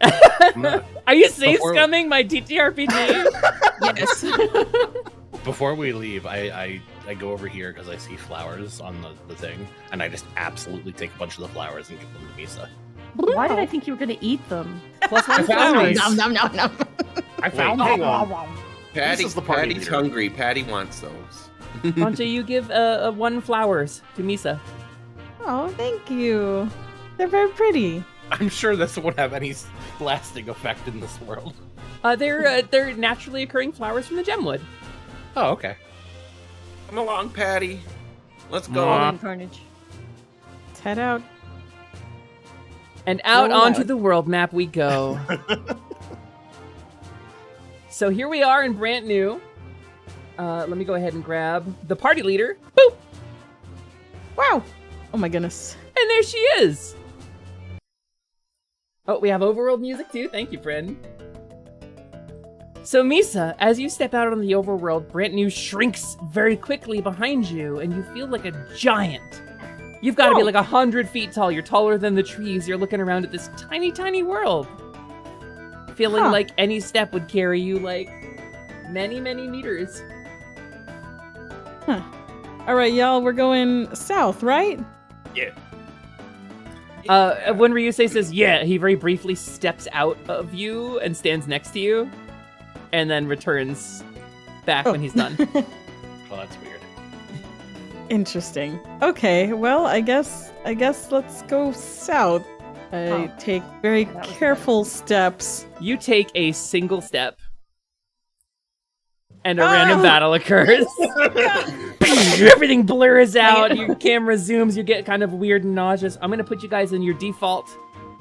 Speaker 17: Are you safe
Speaker 11: Before-
Speaker 17: scumming my TTRPG?
Speaker 15: Yes.
Speaker 11: Before we leave, I go over here because I see flowers on the thing, and I just absolutely take a bunch of the flowers and give them to Misa.
Speaker 15: Why did I think you were gonna eat them?
Speaker 17: Plus 1
Speaker 11: I found
Speaker 17: flowers.
Speaker 11: these.
Speaker 13: Nom, nom, nom, nom.
Speaker 11: I found
Speaker 12: hang
Speaker 11: them.
Speaker 12: on. This is the party
Speaker 16: Patty's
Speaker 12: leader.
Speaker 16: hungry. Patty wants those.
Speaker 17: Why don't you give 1 flowers to Misa?
Speaker 13: Oh, thank you. They're very pretty.
Speaker 11: I'm sure this won't have any lasting effect in this world.
Speaker 17: They're naturally occurring flowers from the gemwood.
Speaker 11: Oh, okay.
Speaker 16: Come along, Patty. Let's go.
Speaker 15: Carnage.
Speaker 13: Let's head out.
Speaker 17: And out
Speaker 13: Roll
Speaker 17: onto
Speaker 13: out.
Speaker 17: the world map we go. So here we are in brand new. Let me go ahead and grab the party leader. Boop!
Speaker 13: Wow. Oh my goodness.
Speaker 17: And there she is. Oh, we have overworld music too. Thank you, friend. So Misa, as you step out on the overworld, brand new shrinks very quickly behind you, and you feel like a giant. You've got to be like 100 feet tall. You're taller than the trees. You're looking around at this tiny, tiny world. Feeling like any step would carry you like many, many meters.
Speaker 13: Huh. All right, y'all, we're going south, right?
Speaker 12: Yeah.
Speaker 17: When Ryusei says, yeah, he very briefly steps out of you and stands next to you, and then returns back when he's done.
Speaker 11: Well, that's weird.
Speaker 13: Interesting. Okay, well, I guess let's go south. I take very careful steps.
Speaker 17: You take a single step, and a random battle occurs. Everything blurs out, your camera zooms, you get kind of weird and nauseous. I'm going to put you guys in your default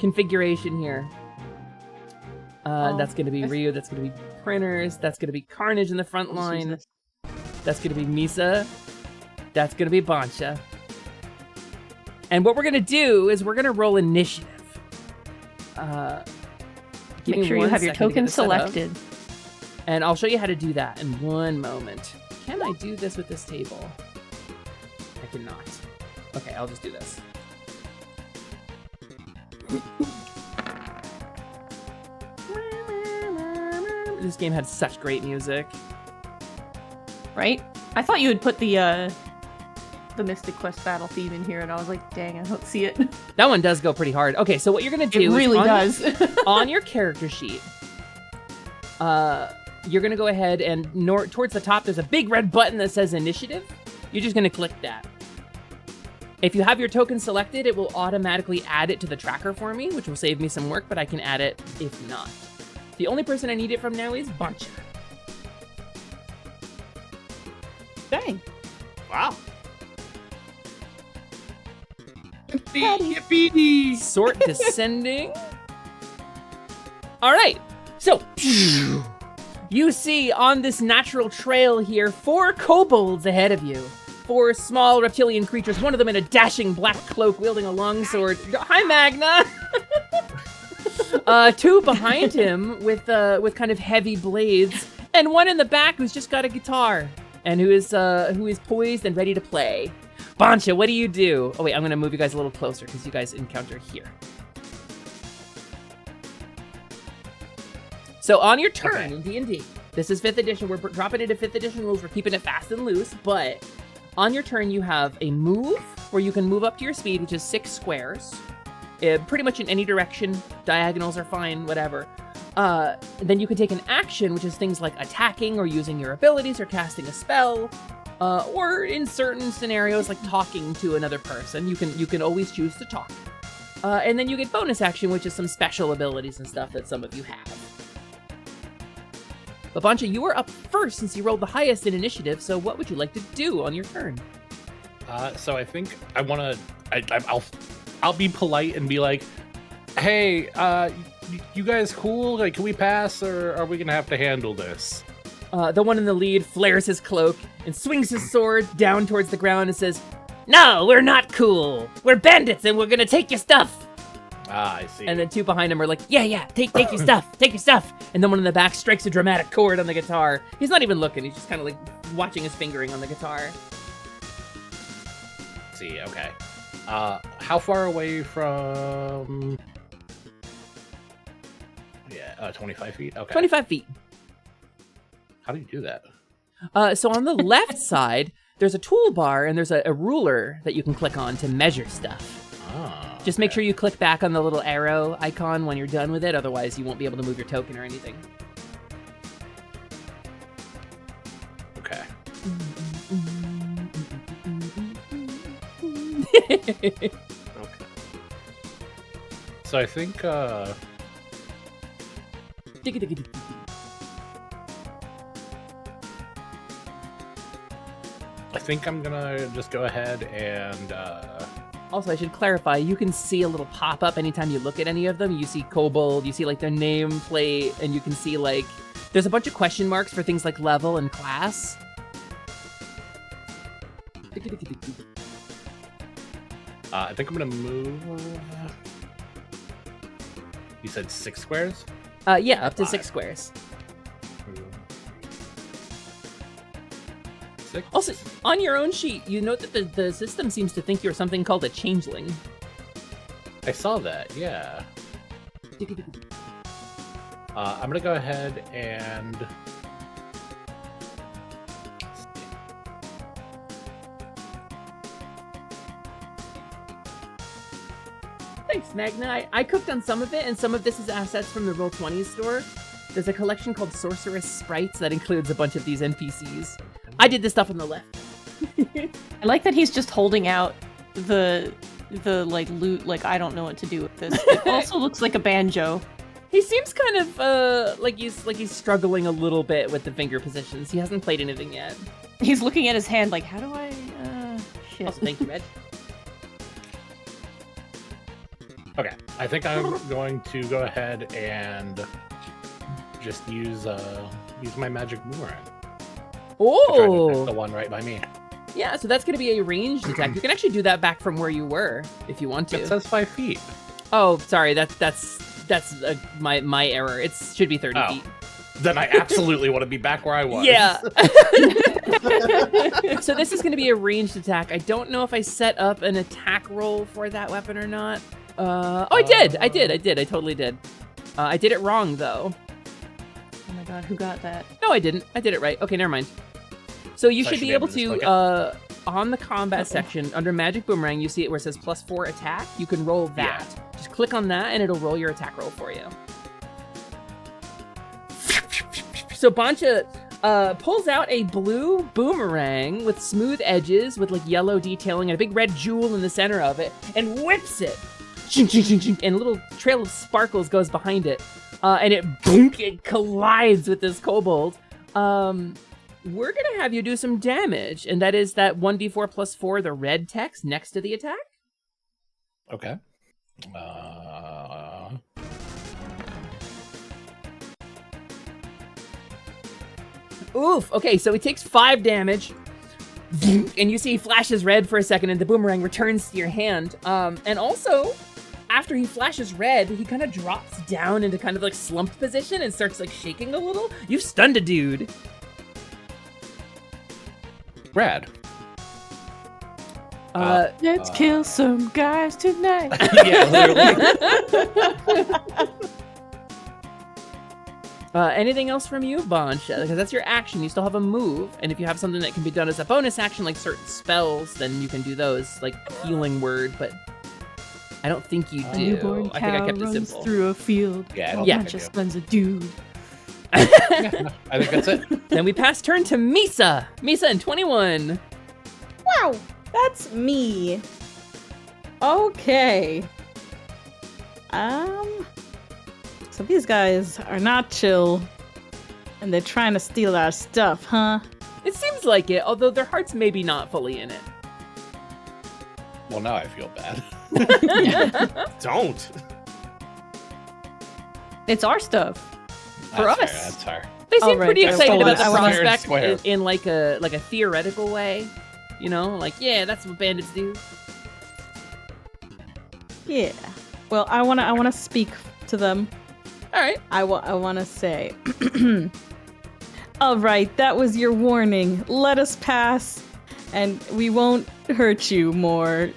Speaker 17: configuration here. That's going to be Ryu, that's going to be Printers, that's going to be Carnage in the front line. That's going to be Misa. That's going to be Bancha. And what we're going to do is we're going to roll initiative.
Speaker 15: Make sure you have your tokens selected.
Speaker 17: And I'll show you how to do that in one moment. Can I do this with this table? I cannot. Okay, I'll just do this. This game had such great music.
Speaker 15: Right? I thought you would put the Mystic Quest battle theme in here, and I was like, dang, I don't see it.
Speaker 17: That one does go pretty hard. Okay, so what you're gonna do
Speaker 15: It really does.
Speaker 17: On your character sheet, you're gonna go ahead and towards the top, there's a big red button that says Initiative. You're just gonna click that. If you have your token selected, it will automatically add it to the tracker for me, which will save me some work, but I can add it if not. The only person I need it from now is Bancha.
Speaker 13: Dang.
Speaker 12: Wow.
Speaker 11: Yippee!
Speaker 17: Sort descending. All right. So, you see on this natural trail here 4 kobolds ahead of you. 4 small reptilian creatures, one of them in a dashing black cloak wielding a longsword. Hi, Magna! 2 behind him with kind of heavy blades, and 1 in the back who's just got a guitar and who is poised and ready to play. Bancha, what do you do? Oh wait, I'm gonna move you guys a little closer because you guys encounter here. So on your turn in D&D, this is 5th edition. We're dropping it to 5th edition rules. We're keeping it fast and loose, but on your turn you have a move where you can move up to your speed, which is 6 squares. Pretty much in any direction. Diagonals are fine, whatever. Then you can take an action, which is things like attacking or using your abilities or casting a spell. Or in certain scenarios, like talking to another person, you can always choose to talk. And then you get bonus action, which is some special abilities and stuff that some of you have. But Bancha, you are up first since you rolled the highest in initiative, so what would you like to do on your turn?
Speaker 11: So I think I want to... I'll be polite and be like, hey, you guys cool? Like, can we pass, or are we going to have to handle this?
Speaker 17: The one in the lead flares his cloak and swings his sword down towards the ground and says, "No, we're not cool. We're bandits and we're gonna take your stuff."
Speaker 11: Ah, I see.
Speaker 17: And then 2 behind him are like, yeah, take your stuff, take your stuff. And then one in the back strikes a dramatic chord on the guitar. He's not even looking, he's just kind of like watching his fingering on the guitar.
Speaker 11: Let's see, okay. How far away from... Yeah, 25 feet? Okay.
Speaker 17: 25 feet.
Speaker 11: How do you do that?
Speaker 17: So on the left side, there's a toolbar and there's a ruler that you can click on to measure stuff.
Speaker 11: Ah,
Speaker 17: Just make sure you click back on the little arrow icon when you're done with it, otherwise you won't be able to move your token or anything.
Speaker 11: Okay.
Speaker 12: Okay.
Speaker 11: So I think, I'm gonna just go ahead and,
Speaker 17: Also, I should clarify, you can see a little pop-up anytime you look at any of them. You see Kobold, you see like their nameplate, and you can see like, there's a bunch of question marks for things like level and class.
Speaker 11: I think I'm gonna move... You said 6 squares?
Speaker 17: Yeah, up to 6 squares.
Speaker 11: 6?
Speaker 17: Also, on your own sheet, you note that the system seems to think you're something called a changeling.
Speaker 11: I saw that, yeah. I'm gonna go ahead and...
Speaker 17: Thanks, Magna. I cooked on some of it, and some of this is assets from the Roll20 store. There's a collection called Sorceress Sprites that includes a bunch of these NPCs. I did the stuff on the left.
Speaker 15: I like that he's just holding out the like loot, like I don't know what to do with this. It also looks like a banjo.
Speaker 17: He seems kind of like he's struggling a little bit with the finger positions. He hasn't played anything yet.
Speaker 15: He's looking at his hand like, how do I shit.
Speaker 17: Also, thank you, Red.
Speaker 11: Okay, I think I'm going to go ahead and just use my magic boomerang.
Speaker 17: Oh,
Speaker 11: the one right by me.
Speaker 17: Yeah, so that's going to be a ranged attack. You can actually do that back from where you were if you want to.
Speaker 11: It says 5 feet.
Speaker 17: Oh, sorry, that's my error. It should be 30 feet.
Speaker 11: Then I absolutely want to be back where I was.
Speaker 17: Yeah. So this is going to be a ranged attack. I don't know if I set up an attack roll for that weapon or not. I did. I totally did. I did it wrong, though.
Speaker 15: Oh my god, who got that?
Speaker 17: No, I didn't. I did it right. Okay, never mind. So you should be able to, on the combat section, under Magic Boomerang, you see it where it says +4 attack. You can roll that. Yeah. Just click on that, and it'll roll your attack roll for you. So Bancha, pulls out a blue boomerang with smooth edges with like yellow detailing and a big red jewel in the center of it, and whips it. Ching, ching, ching, ching, and a little trail of sparkles goes behind it. And it collides with this kobold. We're gonna have you do some damage, and that is that 1d4 plus 4, the red text next to the attack.
Speaker 11: Okay.
Speaker 17: Oof. Okay, so he takes 5 damage, and you see he flashes red for a second, and the boomerang returns to your hand. And also, after he flashes red, he kind of drops down into kind of like slumped position and starts like shaking a little. You've stunned a dude.
Speaker 11: Rad.
Speaker 15: Let's kill some guys tonight.
Speaker 11: Yeah, literally.
Speaker 17: Anything else from you, Bonch? Because that's your action. You still have a move, and if you have something that can be done as a bonus action, like certain spells, then you can do those, like healing word. But I don't think you do.
Speaker 15: Newborn
Speaker 17: I think I
Speaker 15: cow
Speaker 17: kept it
Speaker 15: runs
Speaker 17: simple.
Speaker 15: through a field.
Speaker 11: Yeah, I don't
Speaker 17: Yeah.
Speaker 11: think I
Speaker 15: Just
Speaker 11: do.
Speaker 15: runs a dude.
Speaker 11: Yeah, no, I think that's it.
Speaker 17: Then we pass turn to Misa. Misa in 21.
Speaker 13: Wow, that's me. Okay. So these guys are not chill, and they're trying to steal our stuff, huh?
Speaker 17: It seems like it, although their heart's maybe not fully in it.
Speaker 11: Well, now I feel bad.
Speaker 12: Don't.
Speaker 15: It's our stuff. For
Speaker 11: That's
Speaker 15: us.
Speaker 11: fair, that's fair.
Speaker 17: They seem
Speaker 13: All right,
Speaker 17: pretty
Speaker 13: that's
Speaker 17: excited
Speaker 13: fair
Speaker 17: about the
Speaker 13: and
Speaker 17: prospect
Speaker 11: square.
Speaker 17: in like a theoretical way. You know, like, yeah, that's what bandits do.
Speaker 13: Yeah. Well, I wanna speak to them.
Speaker 17: All right.
Speaker 13: I wanna say, all right, that was your warning. Let us pass, and we won't hurt you more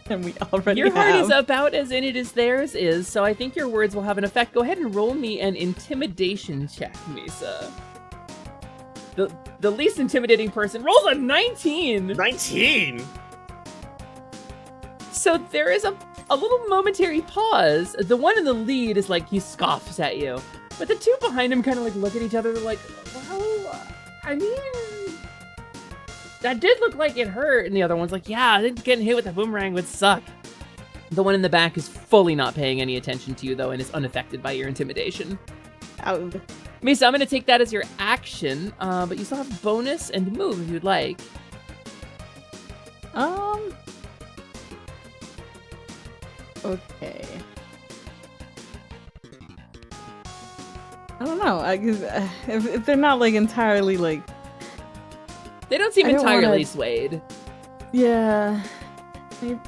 Speaker 13: than we already
Speaker 17: Your heart
Speaker 13: have.
Speaker 17: is about as in it as theirs is, so I think your words will have an effect. Go ahead and roll me an intimidation check, Misa. The least intimidating person rolls a 19.
Speaker 12: 19?
Speaker 17: So there is a little momentary pause. The one in the lead is like, he scoffs at you. But the two behind him kind of like look at each other. They're like, well, I mean, that did look like it hurt. And the other one's like, yeah, I think getting hit with a boomerang would suck. The one in the back is fully not paying any attention to you, though, and is unaffected by your intimidation.
Speaker 13: Ow.
Speaker 17: Misa, I'm going to take that as your action, but you still have bonus and move if you'd like.
Speaker 13: Okay. I don't know. If they're not like entirely like,
Speaker 17: They don't seem
Speaker 13: I don't
Speaker 17: entirely
Speaker 13: wanna-
Speaker 17: swayed.
Speaker 13: yeah,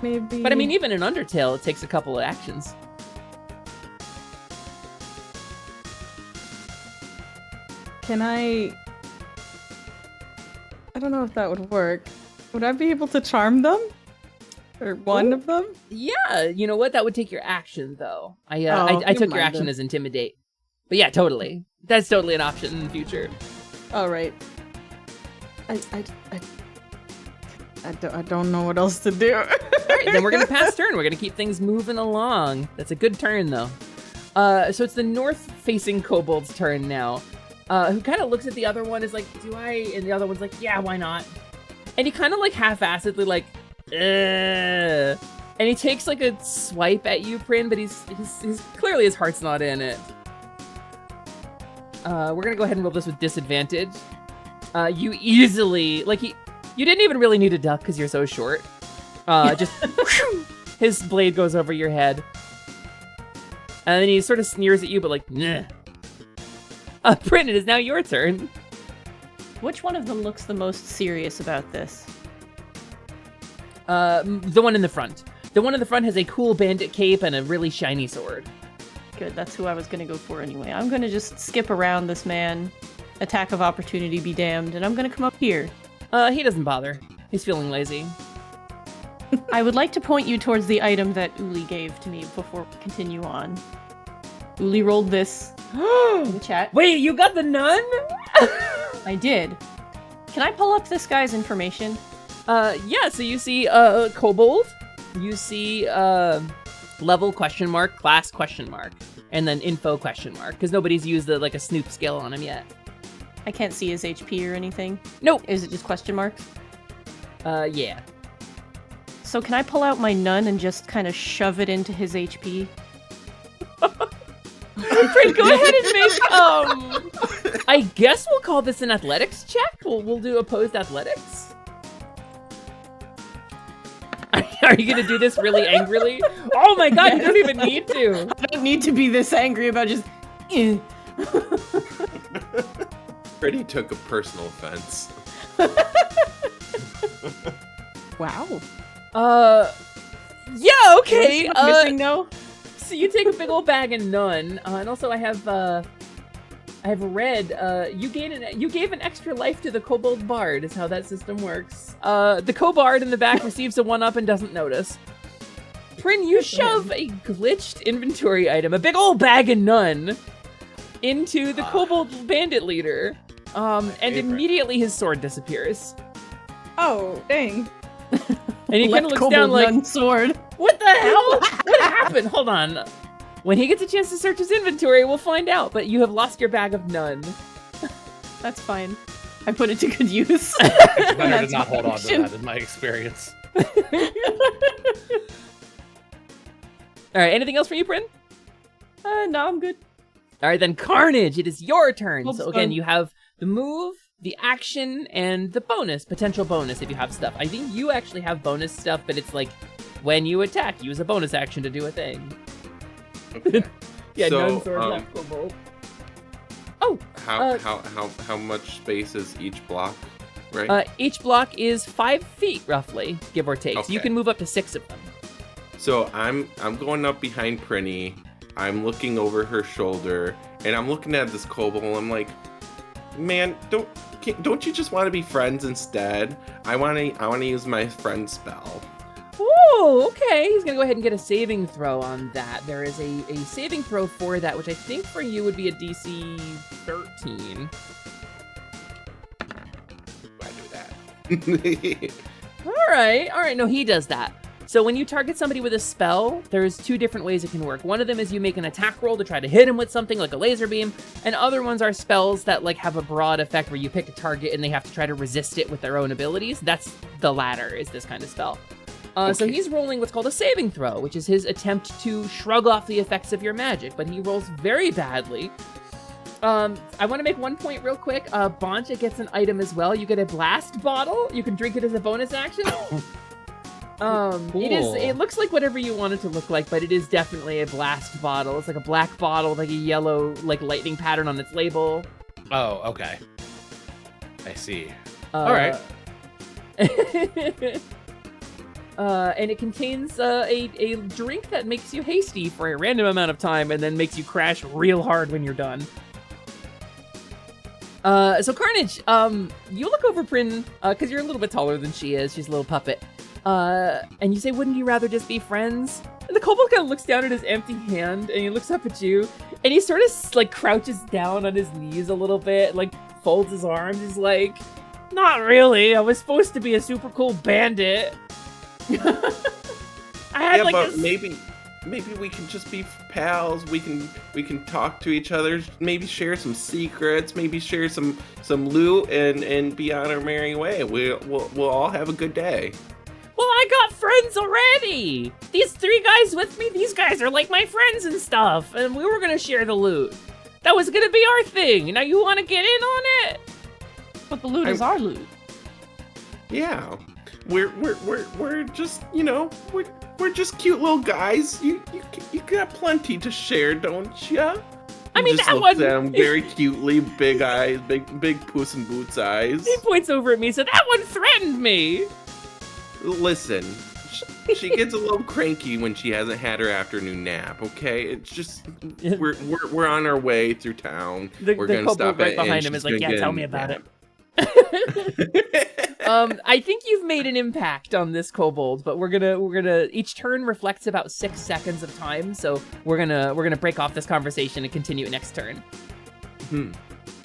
Speaker 13: maybe.
Speaker 17: But I mean, even in Undertale, it takes a couple of actions.
Speaker 13: Can I don't know if that would work. Would I be able to charm them? Or one of them?
Speaker 17: Yeah, you know what? That would take your action, though. I
Speaker 13: never
Speaker 17: took your
Speaker 13: mind
Speaker 17: action
Speaker 13: then.
Speaker 17: as intimidate. But yeah, totally. That's totally an option in the future.
Speaker 13: All right. I don't know what else to do.
Speaker 17: All right, then we're gonna pass turn. We're gonna keep things moving along. That's a good turn, though. So it's the north-facing kobold's turn now. Who kind of looks at the other one, is like, do I? And the other one's like, yeah, why not? And he kind of like half-assedly like, and he takes like a swipe at you, Prin, but he's clearly his heart's not in it. We're gonna go ahead and roll this with disadvantage. You easily, like, you didn't even really need a duck because you're so short. Just his blade goes over your head. And then he sort of sneers at you, but like, nah. Prin, it is now your turn.
Speaker 15: Which one of them looks the most serious about this?
Speaker 17: The one in the front. The one in the front has a cool bandit cape and a really shiny sword.
Speaker 15: Good, that's who I was gonna go for anyway. I'm gonna just skip around this man. Attack of opportunity be damned, and I'm gonna come up here.
Speaker 17: He doesn't bother. He's feeling lazy.
Speaker 15: I would like to point you towards the item that Uli gave to me before we continue on. Uli rolled this in the chat.
Speaker 17: Wait, you got the nun?
Speaker 15: I did. Can I pull up this guy's information?
Speaker 17: Yeah, so you see kobold, you see level question mark, class question mark, and then info question mark, because nobody's used like a snoop skill on him yet.
Speaker 15: I can't see his HP or anything.
Speaker 17: Nope.
Speaker 15: Is it just question marks?
Speaker 17: Yeah.
Speaker 15: So can I pull out my nun and just kind of shove it into his HP?
Speaker 17: Prin, go ahead and make, I guess we'll call this an athletics check? We'll do opposed athletics? Are you gonna do this really angrily? Oh my god, you don't even need to!
Speaker 15: I don't need to be this angry about just...
Speaker 16: Freddie took a personal offense.
Speaker 15: Wow.
Speaker 17: Yeah, okay.
Speaker 15: Missing though?
Speaker 17: So you take a big old bag of none, and also I have read, you gave an extra life to the Kobold Bard, is how that system works. The Kobard in the back receives a 1-up and doesn't notice. Prin, you shove a glitched inventory item, a big old bag of none, into the Kobold Bandit leader, and immediately his sword disappears.
Speaker 13: Oh, dang.
Speaker 17: And he kind of looks down like,
Speaker 15: Nun sword.
Speaker 17: What the hell? What happened? Hold on. When he gets a chance to search his inventory, we'll find out, but you have lost your bag of none.
Speaker 15: That's fine. I put it to good use.
Speaker 11: It's better to not hold on to that, in my experience.
Speaker 17: Alright, anything else for you, Prin?
Speaker 15: No, I'm good.
Speaker 17: Alright, then Carnage, it is your turn.
Speaker 15: Hope
Speaker 17: So
Speaker 15: so.
Speaker 17: again, you have the move, the action, and the bonus, potential bonus if you have stuff. I think you actually have bonus stuff, but it's like, when you attack, use a bonus action to do a thing.
Speaker 16: Okay.
Speaker 17: Yeah,
Speaker 16: so,
Speaker 17: none sword left, Kobold. Oh!
Speaker 16: How much space is each block, right?
Speaker 17: Each block is 5 feet, roughly, give or take. So you
Speaker 16: Okay.
Speaker 17: can move up to 6 of them.
Speaker 16: So I'm going up behind Prinny. I'm looking over her shoulder, and I'm looking at this kobold. I'm like, man, don't you just want to be friends instead? I want to use my friend spell.
Speaker 17: Oh, okay. He's gonna go ahead and get a saving throw on that. There is a saving throw for that, which I think for you would be a DC 13.
Speaker 16: I do that.
Speaker 17: All right. No, he does that. So when you target somebody with a spell, there's 2 different ways it can work. One of them is you make an attack roll to try to hit him with something like a laser beam, and other ones are spells that like have a broad effect where you pick a target and they have to try to resist it with their own abilities. That's the latter, is this kind of spell. So he's rolling what's called a saving throw, which is his attempt to shrug off the effects of your magic, but he rolls very badly. I want to make 1 point real quick. Boncha gets an item as well. You get a blast bottle. You can drink it as a bonus action. It looks like whatever you want it to look like, but it is definitely a blast bottle. It's like a black bottle with like a yellow like lightning pattern on its label.
Speaker 11: Oh, okay. I see. All right.
Speaker 17: And it contains a drink that makes you hasty for a random amount of time and then makes you crash real hard when you're done. So Carnage, you look over Prin, because you're a little bit taller than she is. She's a little puppet. And you say, wouldn't you rather just be friends? And the kobold kind of looks down at his empty hand, and he looks up at you, and he sort of, like, crouches down on his knees a little bit, like, folds his arms. He's like, not really. I was supposed to be a super cool bandit.
Speaker 16: But maybe we can just be pals. We can talk to each other. Maybe share some secrets. Maybe share some loot and be on our merry way. We'll all have a good day.
Speaker 17: Well, I got friends already. These 3 guys with me. These guys are like my friends and stuff. And we were gonna share the loot. That was gonna be our thing. Now you want to get in on it?
Speaker 15: But the loot is our loot.
Speaker 16: Yeah. We're just, we're just cute little guys. You got plenty to share, don't ya?
Speaker 17: I mean,
Speaker 16: just
Speaker 17: that
Speaker 16: looks
Speaker 17: one
Speaker 16: at him very cutely, big eyes, big Puss in Boots eyes.
Speaker 17: He points over at me, so that one threatened me.
Speaker 16: Listen, she gets a little cranky when she hasn't had her afternoon nap. Okay, it's just we're on our way through town. We're gonna stop
Speaker 17: right
Speaker 16: at
Speaker 17: behind
Speaker 16: Inn.
Speaker 17: him is
Speaker 16: She's
Speaker 17: like,
Speaker 16: gonna
Speaker 17: yeah,
Speaker 16: get
Speaker 17: tell
Speaker 16: a
Speaker 17: me about
Speaker 16: nap.
Speaker 17: it. I think you've made an impact on this kobold, but we're gonna each turn reflects about 6 seconds of time, so we're gonna break off this conversation and continue it next turn.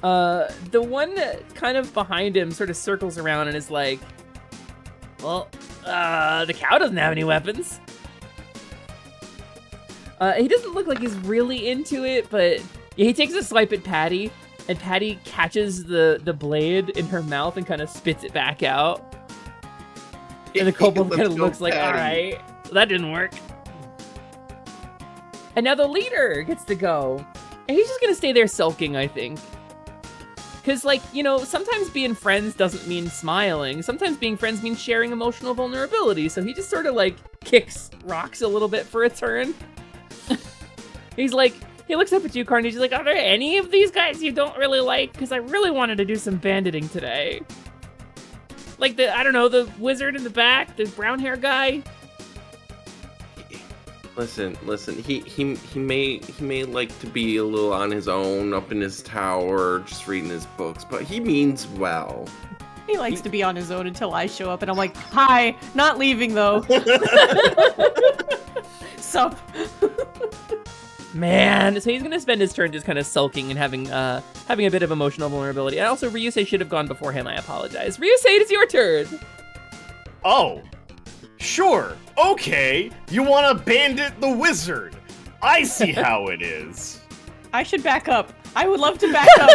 Speaker 17: The one kind of behind him sort of circles around and is like, well, the cow doesn't have any weapons. He doesn't look like he's really into it, but he takes a swipe at Patty, And Patty catches the blade in her mouth and kind of spits it back out. And the kobold kind of looks like, all right, that didn't work. And now the leader gets to go. And he's just going to stay there sulking, I think. Because, like, you know, sometimes being friends doesn't mean smiling. Sometimes being friends means sharing emotional vulnerability. So he just sort of, like, kicks rocks a little bit for a turn. He's like, he looks up at you, Carnage. He's like, are there any of these guys you don't really like? Because I really wanted to do some banditing today. Like I don't know, the wizard in the back, the brown hair guy.
Speaker 16: Listen. He may like to be a little on his own, up in his tower, just reading his books, but he means well.
Speaker 15: He likes to be on his own until I show up, and I'm like, hi, not leaving though. Sup.
Speaker 17: Man, so he's gonna spend his turn just kind of sulking and having a bit of emotional vulnerability. And also, Ryusei should have gone before him. I apologize. Ryusei, it is your turn.
Speaker 12: Oh, sure. Okay. You want to bandit the wizard? I see how it is.
Speaker 15: I should back up. I would love to back up.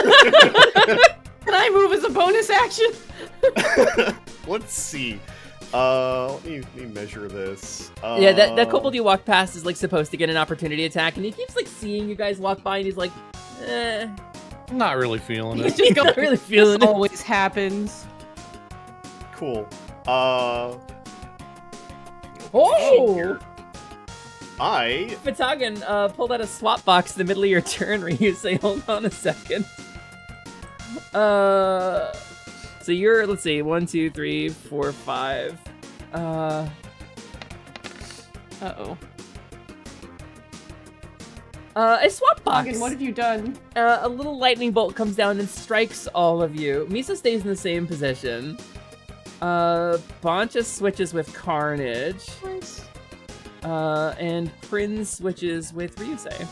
Speaker 15: Can I move as a bonus action?
Speaker 12: Let's see. Let me measure this.
Speaker 17: Yeah, that kobold you walk past is like supposed to get an opportunity attack, and he keeps like seeing you guys walk by, and he's like,
Speaker 11: Not really feeling it.
Speaker 17: He's not really feeling
Speaker 15: this
Speaker 17: it.
Speaker 15: Always happens.
Speaker 12: Cool.
Speaker 17: Oh! Fatagan pulled out a swap box in the middle of your turn, Ryusei. Hold on a second. So you're, let's see, 1, 2, 3, 4, 5.
Speaker 15: Uh-oh.
Speaker 17: A swap box.
Speaker 15: Hagen, what have you done?
Speaker 17: A little lightning bolt comes down and strikes all of you. Misa stays in the same position. Boncha switches with Carnage.
Speaker 15: Nice.
Speaker 17: And Prin switches with Ryusei.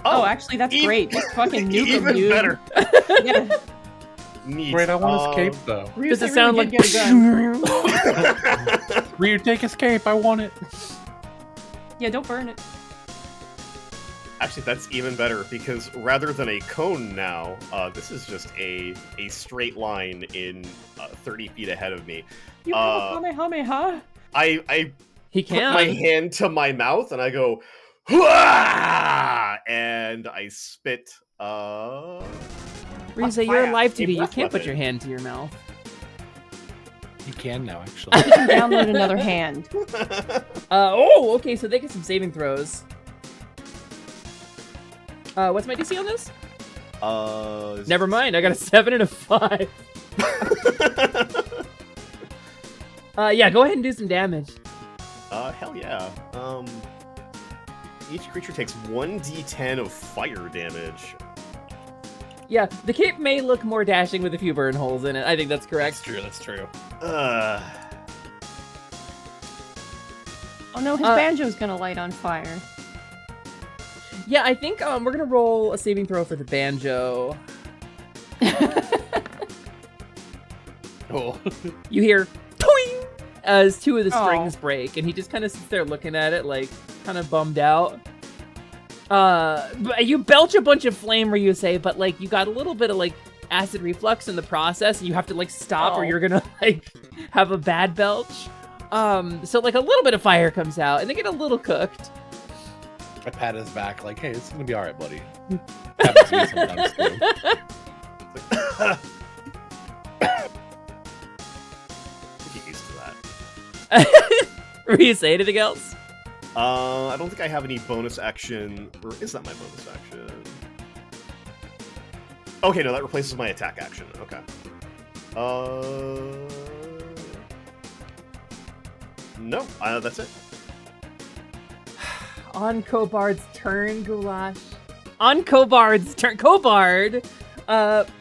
Speaker 15: Oh, actually, that's great. Just fucking nuke him,
Speaker 12: Even
Speaker 15: dude.
Speaker 12: better.
Speaker 15: Yeah.
Speaker 12: Neat.
Speaker 11: Great, I want escape though.
Speaker 17: Does it sound like...
Speaker 11: Ryu, take escape, I want it.
Speaker 15: Yeah, don't burn it.
Speaker 12: Actually, that's even better, because rather than a cone now, this is just a straight line in 30 feet ahead of me.
Speaker 15: You have a Kamehameha?
Speaker 12: I
Speaker 17: He
Speaker 12: put
Speaker 17: can.
Speaker 12: my hand to my mouth, and I go, "Hua!" And I spit,
Speaker 17: Ryusei, you're
Speaker 12: fire.
Speaker 17: alive to
Speaker 12: A
Speaker 17: be. You
Speaker 12: breath
Speaker 17: can't put
Speaker 12: weapon.
Speaker 17: your hand to your mouth.
Speaker 11: You can now, actually.
Speaker 15: You can download another hand.
Speaker 17: Okay, so they get some saving throws. What's my DC on this? Never mind, I got a 7 and a 5. Yeah, go ahead and do some damage.
Speaker 12: Hell yeah. Each creature takes 1d10 of fire damage.
Speaker 17: Yeah, the cape may look more dashing with a few burn holes in it. I think that's correct.
Speaker 11: That's true.
Speaker 15: Oh no, his banjo's gonna light on fire.
Speaker 17: Yeah, I think we're gonna roll a saving throw for the banjo.
Speaker 11: Oh.
Speaker 17: You hear toing as 2 of the strings break, and he just kind of sits there looking at it, like kind of bummed out. But you belch a bunch of flame, Ryusei, but like you got a little bit of like acid reflux in the process, and you have to like stop, or you're gonna like have a bad belch. So like a little bit of fire comes out, and they get a little cooked.
Speaker 11: I pat his back like, hey, it's gonna be alright, buddy. Happens to me sometimes too.
Speaker 12: Get used to that.
Speaker 17: Ryusei, anything else?
Speaker 12: I don't think I have any bonus action, or is that my bonus action? Okay, no, that replaces my attack action. Okay. No, that's it.
Speaker 17: On Kobard's turn, Goulash. On Kobard's turn, Kobard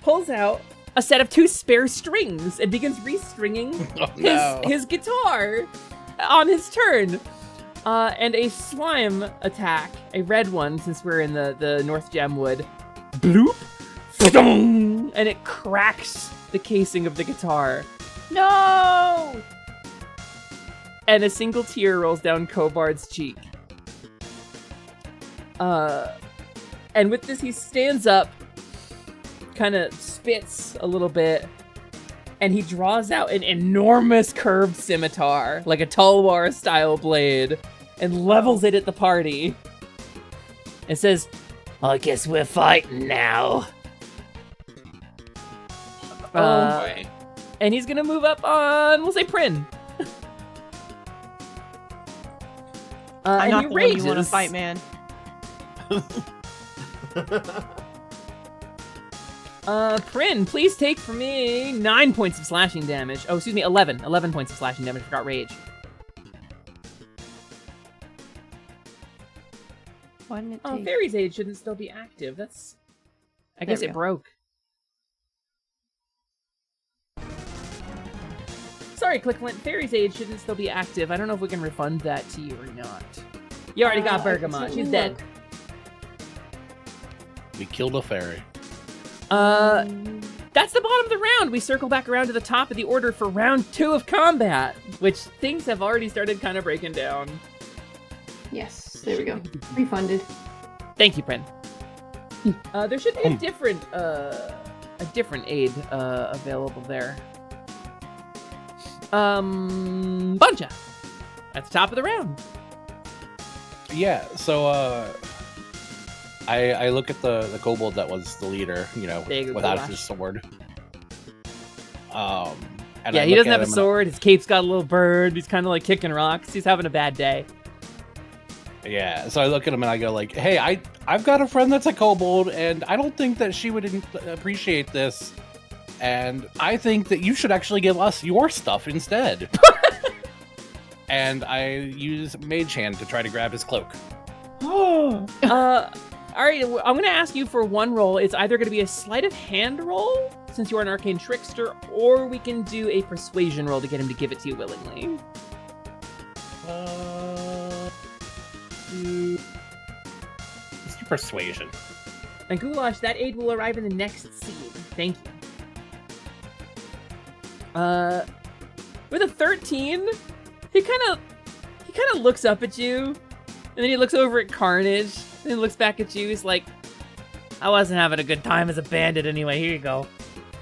Speaker 17: pulls out a set of 2 spare strings and begins restringing his guitar on his turn. And a slime attack, a red one, since we're in the North Gemwood. Bloop! And it cracks the casing of the guitar.
Speaker 15: No!
Speaker 17: And a single tear rolls down Kobard's cheek. And with this, he stands up, kind of spits a little bit, and he draws out an enormous curved scimitar, like a Talwar-style blade, and levels it at the party. It says, I guess we're fighting now.
Speaker 11: Oh boy.
Speaker 17: And he's gonna move up on, we'll say Prin.
Speaker 15: I'm
Speaker 17: and
Speaker 15: not
Speaker 17: he
Speaker 15: the one you want to
Speaker 17: rages.
Speaker 15: fight, man.
Speaker 17: Prin, please take from me 9 points of slashing damage. Oh, excuse me, 11. 11 points of slashing damage. Forgot rage.
Speaker 15: Why didn't it
Speaker 17: Oh,
Speaker 15: take?
Speaker 17: Fairy's Aid shouldn't still be active. That's... I guess
Speaker 15: we
Speaker 17: it
Speaker 15: go.
Speaker 17: broke. Sorry, Clickflint. Fairy's Aid shouldn't still be active. I don't know if we can refund that to you or not. You already got Bergamot. She's dead.
Speaker 11: We killed a fairy.
Speaker 17: That's the bottom of the round. We circle back around to the top of the order for round 2 of combat, which things have already started kind of breaking down.
Speaker 18: Yes, there we go. Refunded.
Speaker 17: Thank you, Prin. There should be a different aid available there. Buncha at the top of the round.
Speaker 11: Yeah, so I look at the kobold that was the leader, you know, without his sword. And
Speaker 17: Yeah,
Speaker 11: I
Speaker 17: he
Speaker 11: look
Speaker 17: doesn't
Speaker 11: at
Speaker 17: have a
Speaker 11: him and
Speaker 17: sword. His cape's got a little bird. He's kind of like kicking rocks. He's having a bad day.
Speaker 11: Yeah, so I look at him and I go like, hey, I've got a friend that's a kobold, and I don't think that she would appreciate this. And I think that you should actually give us your stuff instead. And I use Mage Hand to try to grab his cloak.
Speaker 17: All right, I'm going to ask you for one roll. It's either going to be a sleight of hand roll, since you are an arcane trickster, or we can do a persuasion roll to get him to give it to you willingly.
Speaker 11: Let's do persuasion.
Speaker 17: And Goulash, that aid will arrive in the next scene. Thank you. With a 13, he kind of looks up at you, and then he looks over at Carnage, and he looks back at you. He's like, I wasn't having a good time as a bandit anyway. Here you go.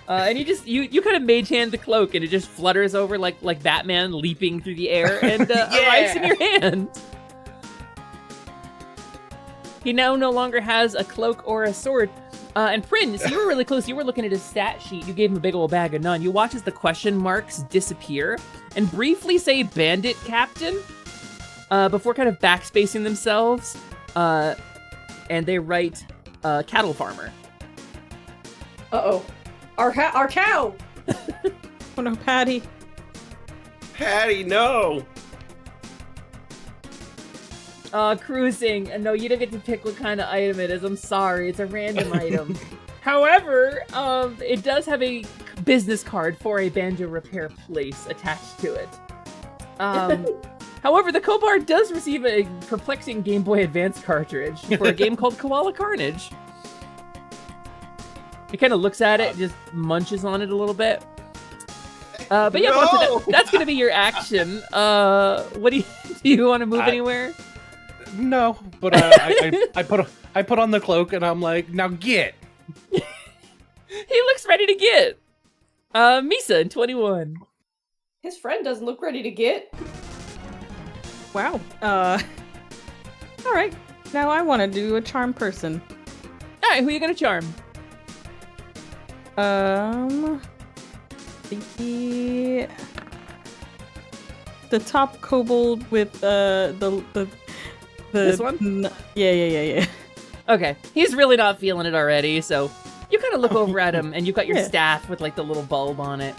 Speaker 17: And you kind of mage hand the cloak, and it just flutters over like Batman leaping through the air, and arrives in your hand. He now no longer has a cloak or a sword. And Prin, so you were really close. You were looking at his stat sheet. You gave him a big old bag of none. You watch as the question marks disappear and briefly say bandit captain before kind of backspacing themselves. And they write cattle farmer.
Speaker 18: Uh-oh. Our cow!
Speaker 13: Oh no, Patty.
Speaker 16: Patty, no!
Speaker 17: Cruising. And no, you don't get to pick what kind of item it is. I'm sorry. It's a random item. However, it does have a business card for a banjo repair place attached to it. However, the Kobar does receive a perplexing Game Boy Advance cartridge for a game called Koala Carnage. He kind of looks at it, just munches on it a little bit. But yeah,
Speaker 16: No!
Speaker 17: that's going to be your action. What do you want to move anywhere?
Speaker 11: No, but I put on the cloak and I'm like, now get.
Speaker 17: He looks ready to get. Misa in 21.
Speaker 18: His friend doesn't look ready to get.
Speaker 13: Wow. All right. Now I want to do a charm person.
Speaker 17: All right, who are you gonna charm?
Speaker 13: The top kobold with the
Speaker 17: This one?
Speaker 13: Yeah.
Speaker 17: Okay, he's really not feeling it already, so you kind of look over at him, and you've got your
Speaker 13: Yeah.
Speaker 17: staff with like the little bulb on it.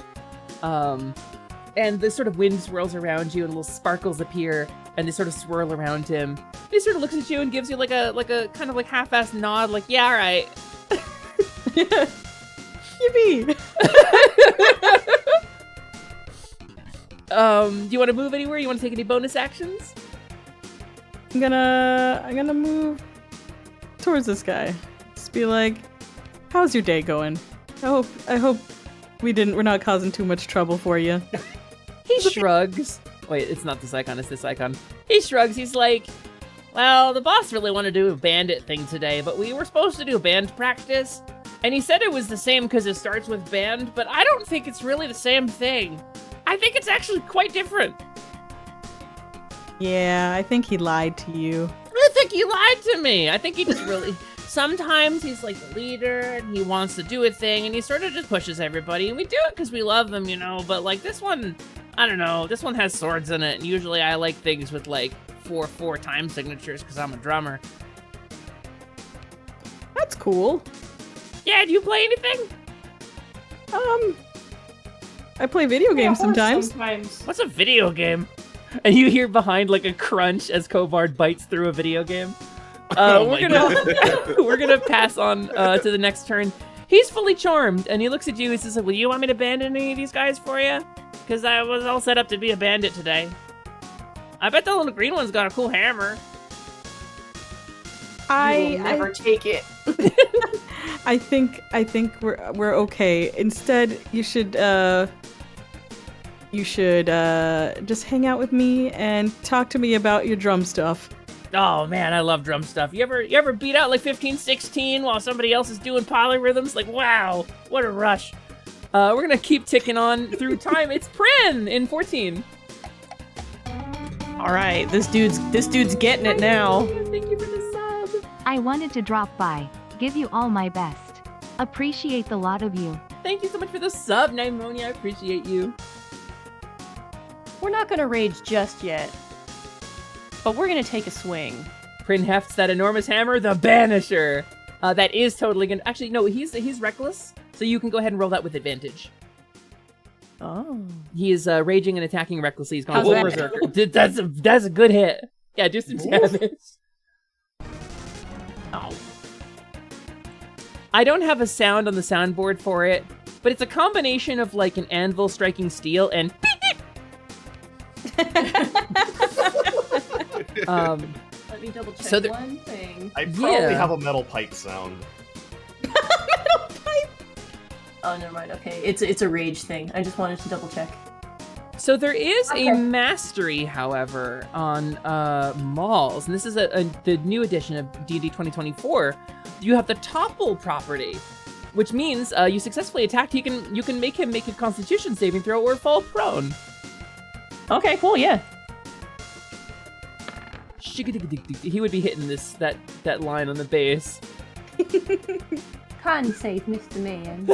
Speaker 17: And the sort of wind swirls around you, and little sparkles appear, and they sort of swirl around him. He sort of looks at you and gives you like a kind of like half-assed nod, like, yeah, all right.
Speaker 13: Yippee!
Speaker 17: Do you want to move anywhere? You want to take any bonus actions?
Speaker 13: I'm gonna move towards this guy. Just be like, how's your day going? I hope we're not causing too much trouble for you.
Speaker 17: He shrugs. Wait, it's not this icon, it's this icon. He shrugs, he's like, well, the boss really wanted to do a bandit thing today, but we were supposed to do band practice. And he said it was the same because it starts with band, but I don't think it's really the same thing. I think it's actually quite different.
Speaker 13: Yeah, I think he lied to you.
Speaker 17: I think he lied to me. I think he just really... Sometimes he's like the leader and he wants to do a thing and he sort of just pushes everybody. And we do it because we love him, you know, but like this one, I don't know. This one has swords in it. And usually I like things with like 4 time signatures because I'm a drummer.
Speaker 13: That's cool.
Speaker 17: Yeah, do you play anything?
Speaker 13: I play video games sometimes.
Speaker 17: What's a video game? And you hear behind like a crunch as Kovard bites through a video game. We're gonna pass on to the next turn. He's fully charmed, and he looks at you. He says, "Will you want me to abandon any of these guys for you? Because I was all set up to be a bandit today. I bet the little green one's got a cool hammer."
Speaker 18: I will never take it.
Speaker 13: I think we're okay. Instead, you should just hang out with me and talk to me about your drum stuff.
Speaker 17: Oh man, I love drum stuff. You ever beat out like 15, 16 while somebody else is doing polyrhythms? Like, wow, what a rush. We're gonna keep ticking on through time. It's Prin in 14.
Speaker 15: All right, this dude's getting it now.
Speaker 17: Thank you for the sub.
Speaker 2: I wanted to drop by, give you all my best. Appreciate the lot of you.
Speaker 17: Thank you so much for the sub, Nymonia. I appreciate you.
Speaker 15: We're not gonna rage just yet, but we're gonna take a swing.
Speaker 17: Prin hefts that enormous hammer, the Banisher. That is totally gonna... Actually, no, he's reckless, so you can go ahead and roll that with advantage.
Speaker 15: Oh.
Speaker 17: He is raging and attacking recklessly. He's going full berserker. That's a good hit. Yeah, do some damage. Oh. I don't have a sound on the soundboard for it, but it's a combination of like an anvil striking steel and...
Speaker 18: Let me double check one thing.
Speaker 12: I probably have a metal pipe sound.
Speaker 18: Metal pipe? Oh, never mind. Okay, it's a rage thing. I just wanted to double check.
Speaker 17: So there is a mastery, however, on Mauls, and this is the new edition of D&D 2024. You have the topple property, which means you successfully attacked. You can make him make a Constitution saving throw or fall prone.
Speaker 15: Okay, cool, yeah.
Speaker 17: He would be hitting that line on the base.
Speaker 18: Con save, Mr. Man.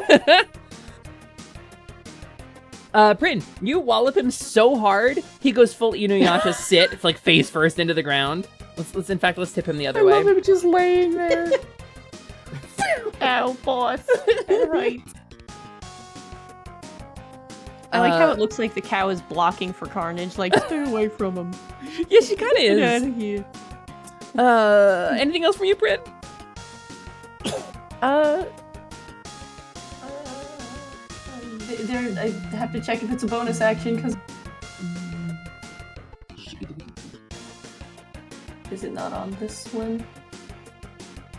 Speaker 17: Prin, you wallop him so hard, he goes full Inuyasha sit, like face first into the ground. Let's tip him the other way.
Speaker 13: I love him just laying there.
Speaker 15: Ow, boss. Right. I like how it looks like the cow is blocking for Carnage, like, stay away from him.
Speaker 17: Yeah, she kind of is.
Speaker 15: Get out of here.
Speaker 17: Anything else from you, Prin?
Speaker 18: I have to check if it's a bonus action, because... Is it not on this one?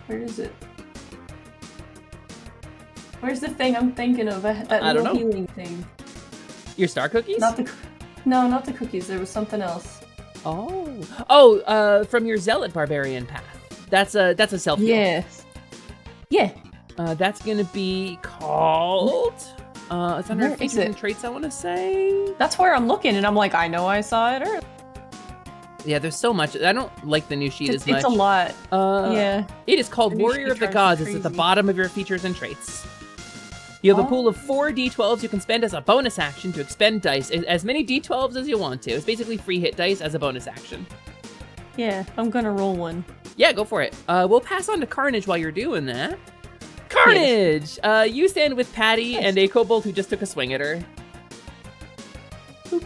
Speaker 18: Where is it? Where's the thing I'm thinking of? That little healing thing.
Speaker 17: Your star cookies?
Speaker 18: No, not the cookies. There was something else.
Speaker 17: From your zealot barbarian path. That's a self heal.
Speaker 18: Yes. Yeah.
Speaker 17: That's gonna be called. It's under
Speaker 18: Where
Speaker 17: features
Speaker 18: is it?
Speaker 17: and traits. I want to say.
Speaker 18: That's where I'm looking, and I'm like, I know I saw it earlier.
Speaker 17: Yeah, there's so much. I don't like the new sheet as much.
Speaker 18: It's a lot. Yeah.
Speaker 17: It is called
Speaker 18: The new
Speaker 17: Warrior
Speaker 18: sheet
Speaker 17: of the
Speaker 18: drives
Speaker 17: Gods.
Speaker 18: me
Speaker 17: It's at the
Speaker 18: crazy.
Speaker 17: bottom of your features and traits. You have a pool of 4 d12s you can spend as a bonus action to expend dice. As many d12s as you want to. It's basically free hit dice as a bonus action.
Speaker 15: Yeah, I'm gonna roll one.
Speaker 17: Yeah, go for it. We'll pass on to Carnage while you're doing that. Carnage! You stand with Patty and a kobold who just took a swing at her.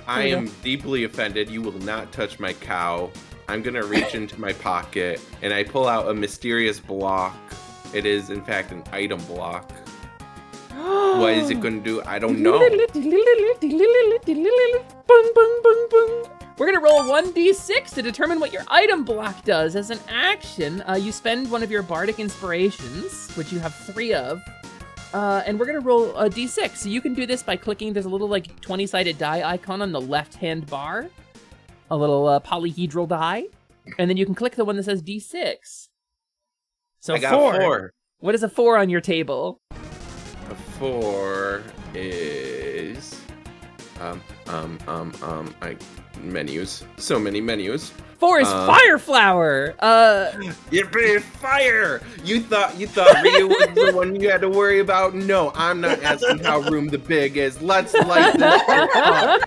Speaker 16: I am deeply offended. You will not touch my cow. I'm gonna reach into my pocket and I pull out a mysterious block. It is, in fact, an item block. What is it gonna do? I don't know.
Speaker 17: We're gonna roll 1d6 to determine what your item block does. As an action, you spend one of your bardic inspirations, which you have 3 of, and we're gonna roll a d6. So you can do this by clicking. There's a little like 20-sided die icon on the left-hand bar, a little polyhedral die, and then you can click the one that says d6. So
Speaker 16: I got 4.
Speaker 17: What is a 4 on your table?
Speaker 16: 4 is menus. So many menus.
Speaker 17: 4 is Fire Flower.
Speaker 16: Yippee, fire! You thought Ryu was the one you had to worry about? No, I'm not asking how room the big is. Let's light this shit up.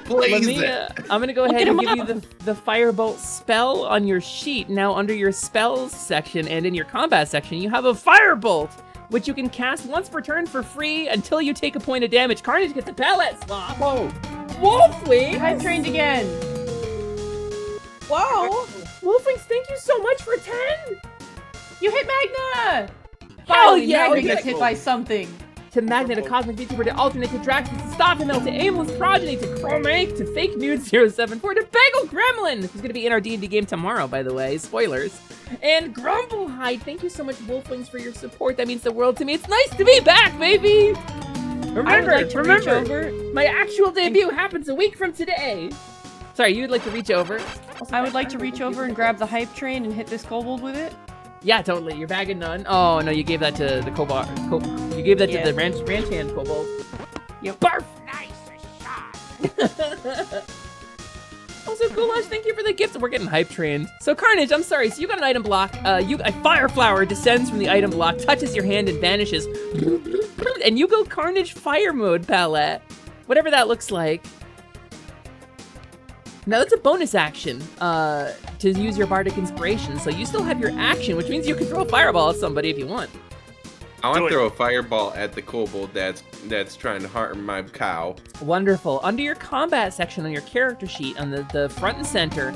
Speaker 16: Blaze it.
Speaker 17: I'm gonna go ahead and give you the Firebolt spell on your sheet. Now, under your spells section and in your combat section, you have a Firebolt, which you can cast once per turn for free until you take a point of damage. Carnage gets a pallet swap. Whoa. Wolfwing!
Speaker 15: Hype trained again.
Speaker 17: Whoa! Wolfwings, thank you so much for 10!
Speaker 15: You hit Magna!
Speaker 17: Hell
Speaker 15: Finally,
Speaker 17: yeah!
Speaker 15: Magna gets hit by something.
Speaker 17: To Magna, to Cosmic VTuber, to Alternate, to Draxus, to Stop Him, to Aimless Progeny, to Chromake, to Fake Nude 074, to Bagel Gremlin, who's gonna be in our D&D game tomorrow, by the way, spoilers. And Grumblehide, thank you so much, Wolfwings, for your support. That means the world to me. It's nice to be back, baby! Remember, my actual debut happens a week from today. Sorry, you would like to reach over?
Speaker 15: I would like to reach over and grab the hype train and hit this kobold with it.
Speaker 17: Yeah, totally. You're bagging none. Oh no, you gave that to the kobold. You gave that to the ranch hand kobold.
Speaker 15: Yep.
Speaker 17: Barf! Nice shot. Also, Goulash, thank you for the gifts. We're getting hype trained. So Carnage, I'm sorry. So you got an item block. A Fire Flower descends from the item block, touches your hand and vanishes, and you go Carnage Fire Mode, Palette. Whatever that looks like. Now that's a bonus action to use your Bardic Inspiration, so you still have your action, which means you can throw a fireball at somebody if you want.
Speaker 16: I want to throw a fireball at the kobold that's trying to harm my cow.
Speaker 17: Wonderful. Under your combat section on your character sheet, on the front and center,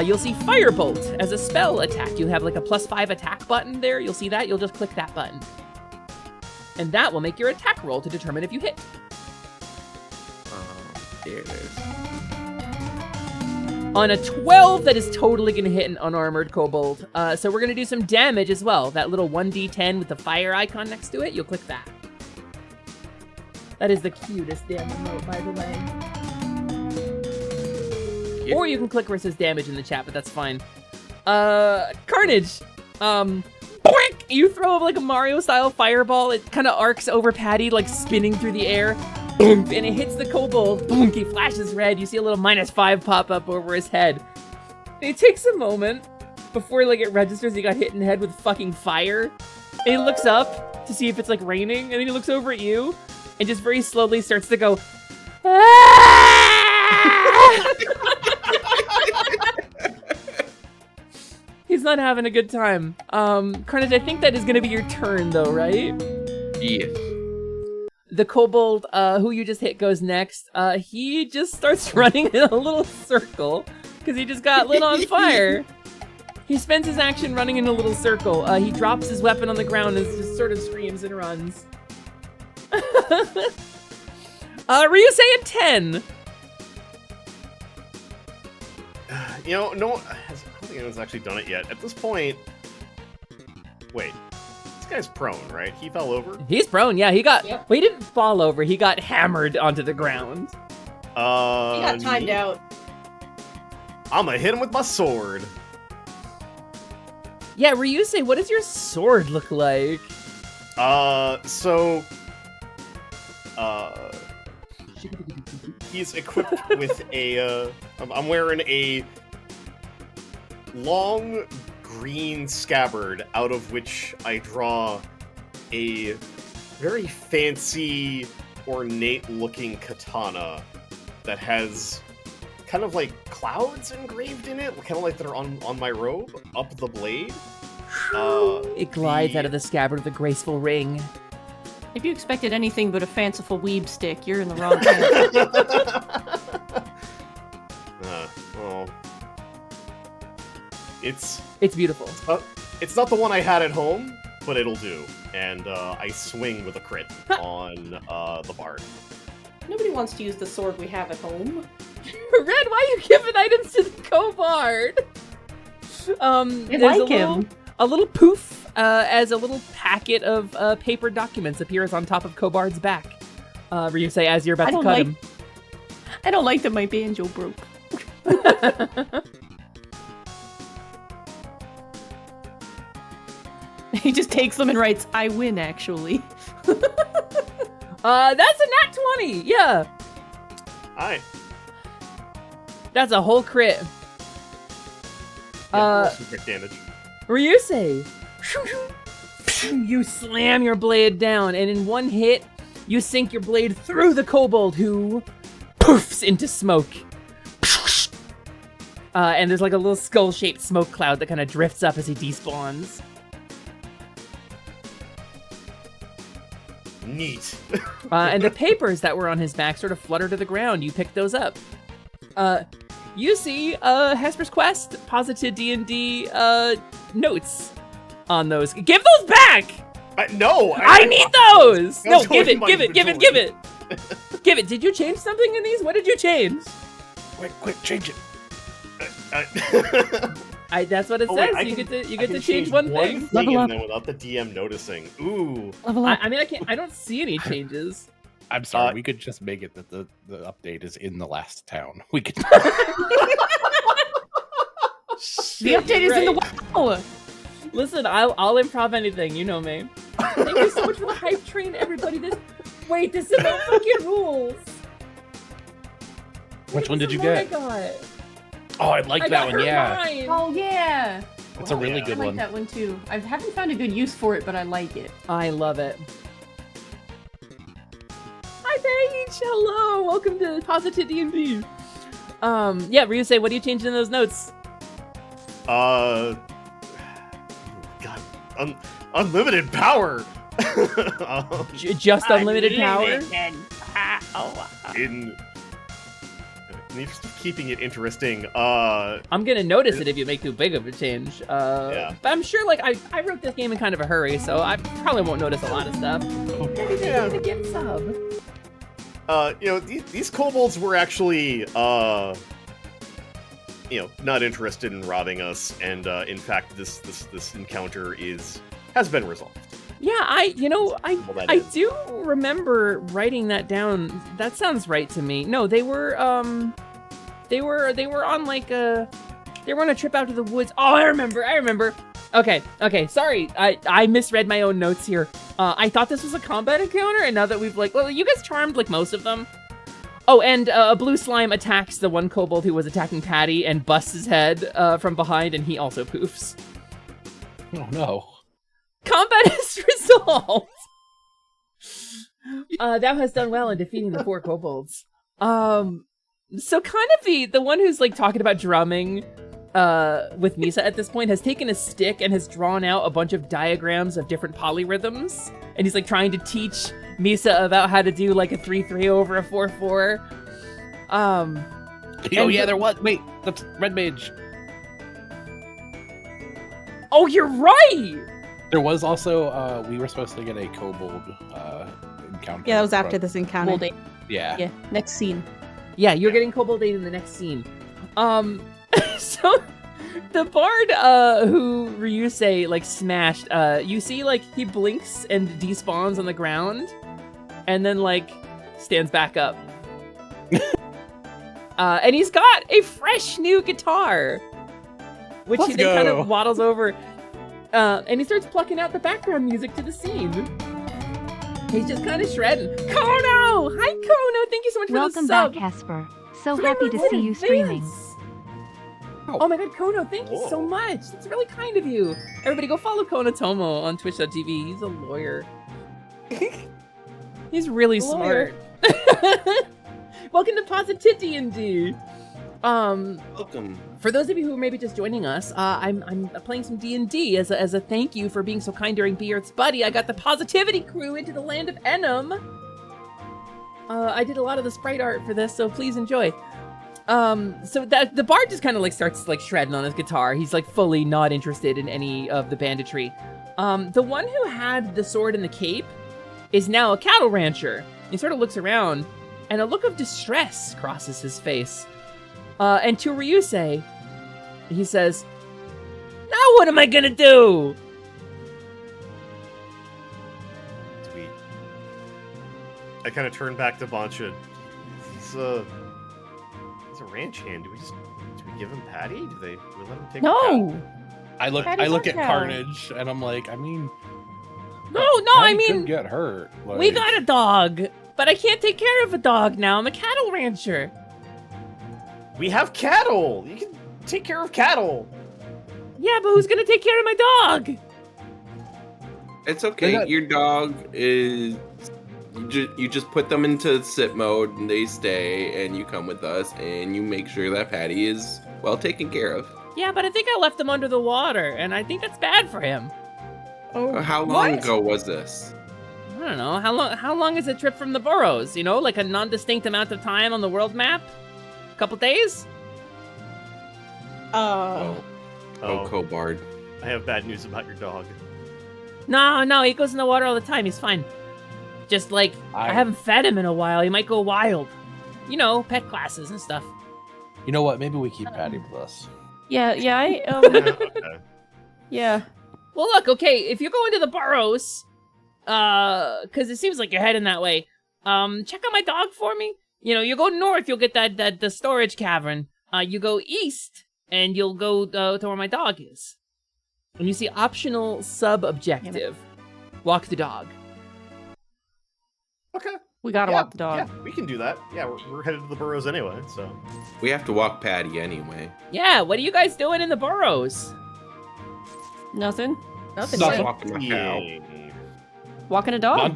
Speaker 17: you'll see Firebolt as a spell attack. You have like a +5 attack button there. You'll see that. You'll just click that button. And that will make your attack roll to determine if you hit.
Speaker 16: There it is.
Speaker 17: On a 12, that is totally going to hit an unarmored kobold. So we're going to do some damage as well. That little 1d10 with the fire icon next to it, you'll click that. That is the cutest damn remote, by the way. Or you can click where it says damage in the chat, but that's fine. Carnage! Boink! You throw like a Mario-style fireball. It kind of arcs over Patty, like spinning through the air. Boom, and it hits the kobold. Boom, he flashes red. You see a little -5 pop up over his head. And it takes a moment before like it registers he got hit in the head with fucking fire. And he looks up to see if it's like raining, and then he looks over at you and just very slowly starts to go, "Ah!" He's not having a good time. Carnage, I think that is gonna be your turn though, right?
Speaker 16: Yes.
Speaker 17: The kobold who you just hit goes next. He just starts running in a little circle because he just got lit on fire. He spends his action running in a little circle. He drops his weapon on the ground and just sort of screams and runs. Ryusei at 10.
Speaker 12: You know, I don't think anyone's actually done it yet. At this point, wait. This guy's prone, right? He fell over?
Speaker 17: He's prone, yeah. He got, well, he didn't fall over. He got hammered onto the ground.
Speaker 15: He got timed out.
Speaker 12: I'm gonna hit him with my sword.
Speaker 17: Yeah, Ryusei, what does your sword look like?
Speaker 12: He's equipped with a, I'm wearing a long green scabbard out of which I draw a very fancy, ornate-looking katana that has kind of like clouds engraved in it, kind of like that are on my robe, up the blade.
Speaker 17: It glides out of the scabbard with a graceful ring.
Speaker 15: If you expected anything but a fanciful weeb stick, you're in the wrong camp.
Speaker 12: Well, it's
Speaker 17: beautiful.
Speaker 12: It's not the one I had at home, but it'll do. And I swing with a crit on the bard.
Speaker 15: Nobody wants to use the sword we have at home.
Speaker 17: Red, why are you giving items to the Cobard? There's a little poof as a little packet of paper documents appears on top of Cobard's back. Ryusei, as you're about to cut him.
Speaker 15: I don't like that my banjo broke. He just takes them and writes, "I win, actually."
Speaker 17: That's a nat 20. Yeah.
Speaker 12: Alright.
Speaker 17: That's a whole crit.
Speaker 12: Some crit damage.
Speaker 17: Ryusei, you slam your blade down, and in one hit, you sink your blade through the kobold, who poofs into smoke. And there's like a little skull-shaped smoke cloud that kind of drifts up as he despawns.
Speaker 12: Neat.
Speaker 17: And the papers that were on his back sort of flutter to the ground. You pick those up. You see Hesper's Quest, PositiDnD notes on those. Give those back!
Speaker 12: No!
Speaker 17: I need those! No, give it. Give it. Did you change something in these? What did you change?
Speaker 11: Quick, change it.
Speaker 17: That's what it says.
Speaker 12: Wait,
Speaker 17: you get to change one thing.
Speaker 12: Level up. Then without the DM noticing. Ooh.
Speaker 13: Level up.
Speaker 17: I mean, I don't see any changes.
Speaker 11: I'm sorry. We could just make it that the update is in the last town. We could.
Speaker 15: The update is in the wow.
Speaker 17: Listen, I'll improv anything. You know me. Thank you so much for the hype train, everybody. This is about fucking rules.
Speaker 11: Which one did you
Speaker 17: What I
Speaker 11: get?
Speaker 17: got.
Speaker 11: Oh, I like that one. Yeah.
Speaker 17: Hermione.
Speaker 15: Oh yeah.
Speaker 11: It's a really good
Speaker 15: I like
Speaker 11: one.
Speaker 15: that one too. I haven't found a good use for it, but I like it.
Speaker 17: I love it. Hi, Paige. Hello. Welcome to PositiDnD. Yeah, Ryusei, what are you changing in those notes?
Speaker 12: God, unlimited power.
Speaker 17: Just unlimited power.
Speaker 12: In the interest of keeping it interesting,
Speaker 17: I'm gonna notice it if you make too big of a change. Yeah. But I'm sure, like, I wrote this game in kind of a hurry, so I probably won't notice a lot of stuff.
Speaker 12: Yeah.
Speaker 17: The gift sub.
Speaker 12: These kobolds were actually, not interested in robbing us, and in fact, this encounter has been resolved.
Speaker 17: Yeah, I do remember writing that down. That sounds right to me. No, they were on like they were on a trip out to the woods. Oh, I remember. Okay, sorry. I misread my own notes here. I thought this was a combat encounter, and now that we've you guys charmed like most of them. Oh, and a blue slime attacks the one kobold who was attacking Patty and busts his head from behind, and he also poofs.
Speaker 11: Oh no.
Speaker 17: Combat is resolved. Thou hast done well in defeating the 4 kobolds. So kind of the one who's like talking about drumming with Misa at this point has taken a stick and has drawn out a bunch of diagrams of different polyrhythms, and he's like trying to teach Misa about how to do like a 3-3 over a 4-4.
Speaker 11: Oh yeah, there was. Wait, that's Red Mage.
Speaker 17: Oh, you're right.
Speaker 11: There was also we were supposed to get a kobold encounter.
Speaker 13: Yeah, that was after this encounter.
Speaker 15: Kobold 8.
Speaker 11: Yeah.
Speaker 15: Next scene.
Speaker 17: Yeah, you're getting Kobold 8 in the next scene. So the bard who Ryusei like smashed, you see like he blinks and despawns on the ground and then like stands back up. And he's got a fresh new guitar, which he then kind of waddles over, and he starts plucking out the background music to the scene. He's just kind of shredding. Kono! Hi, Kono! Thank you so much for the
Speaker 2: Welcome
Speaker 17: sub.
Speaker 2: back, Hesper. So happy to see you streaming.
Speaker 17: Oh my god, Kono, thank you so much. That's really kind of you. Everybody go follow Kono Tomo on twitch.tv. He's a lawyer. He's really smart. Welcome to PositiDnD.
Speaker 16: Welcome.
Speaker 17: For those of you who are maybe just joining us, I'm playing some D&D as a thank you for being so kind during Beard's Buddy. I got the PositiVT crew into the land of Enum. I did a lot of the sprite art for this, so please enjoy. So that the bard just kind of like starts like shredding on his guitar. He's like fully not interested in any of the banditry. The one who had the sword and the cape is now a cattle rancher. He sort of looks around, and a look of distress crosses his face. And to Ryusei, he says, "Now what am I gonna do?"
Speaker 12: Sweet. I kind of turn back to Bancha. He's a ranch hand. Do we give him Patty? Do we let him take?
Speaker 15: No.
Speaker 11: I look at
Speaker 15: Patty's our cow.
Speaker 11: Carnage and I'm like, I mean,
Speaker 17: No, I
Speaker 11: Patty
Speaker 17: mean,
Speaker 11: could get hurt.
Speaker 17: we got a dog, but I can't take care of a dog now. I'm a cattle rancher.
Speaker 12: We have cattle. You can take care of cattle.
Speaker 17: Yeah, but who's gonna take care of my dog?
Speaker 16: It's okay. Your dog is. You just put them into sit mode and they stay, and you come with us and you make sure that Patty is well taken care of.
Speaker 17: Yeah, but I think I left him under the water, and I think that's bad for him.
Speaker 13: Oh,
Speaker 16: How long ago was this?
Speaker 17: I don't know. How long is a trip from the burrows? You know, like a non-distinct amount of time on the world map? A couple days?
Speaker 16: Oh, Cobard.
Speaker 12: I have bad news about your dog.
Speaker 17: No, he goes in the water all the time. He's fine. Just like, I haven't fed him in a while. He might go wild. You know, pet classes and stuff.
Speaker 11: You know what? Maybe we keep Patty with us.
Speaker 15: Yeah, yeah.
Speaker 17: Well, look, okay, if you're going to the burrows, because it seems like you're heading that way, check out my dog for me. You know, you go north, you'll get the storage cavern. You go east, and you'll go to where my dog is. And you see optional sub-objective. Walk the dog.
Speaker 12: Okay.
Speaker 15: We gotta walk the dog.
Speaker 12: Yeah, we can do that. Yeah, we're headed to the burrows anyway, so.
Speaker 16: We have to walk Patty anyway.
Speaker 17: Yeah, what are you guys doing in the burrows?
Speaker 15: Nothing.
Speaker 13: Nothing.
Speaker 16: Walking my cow.
Speaker 15: Walking a dog.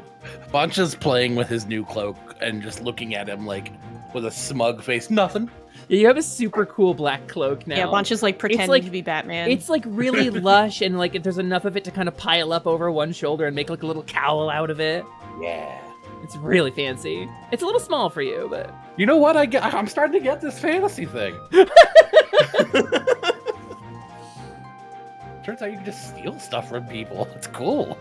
Speaker 11: Bunch playing with his new cloak and just looking at him like with a smug face. Nothing.
Speaker 17: Yeah, you have a super cool black cloak now.
Speaker 15: Yeah, Bunch is like pretending to be Batman.
Speaker 17: It's like really lush, and like there's enough of it to kind of pile up over one shoulder and make like a little cowl out of it.
Speaker 11: Yeah.
Speaker 17: It's really fancy. It's a little small for you, but...
Speaker 11: You know what? I'm starting to get this fantasy thing. Turns out you can just steal stuff from people. It's cool.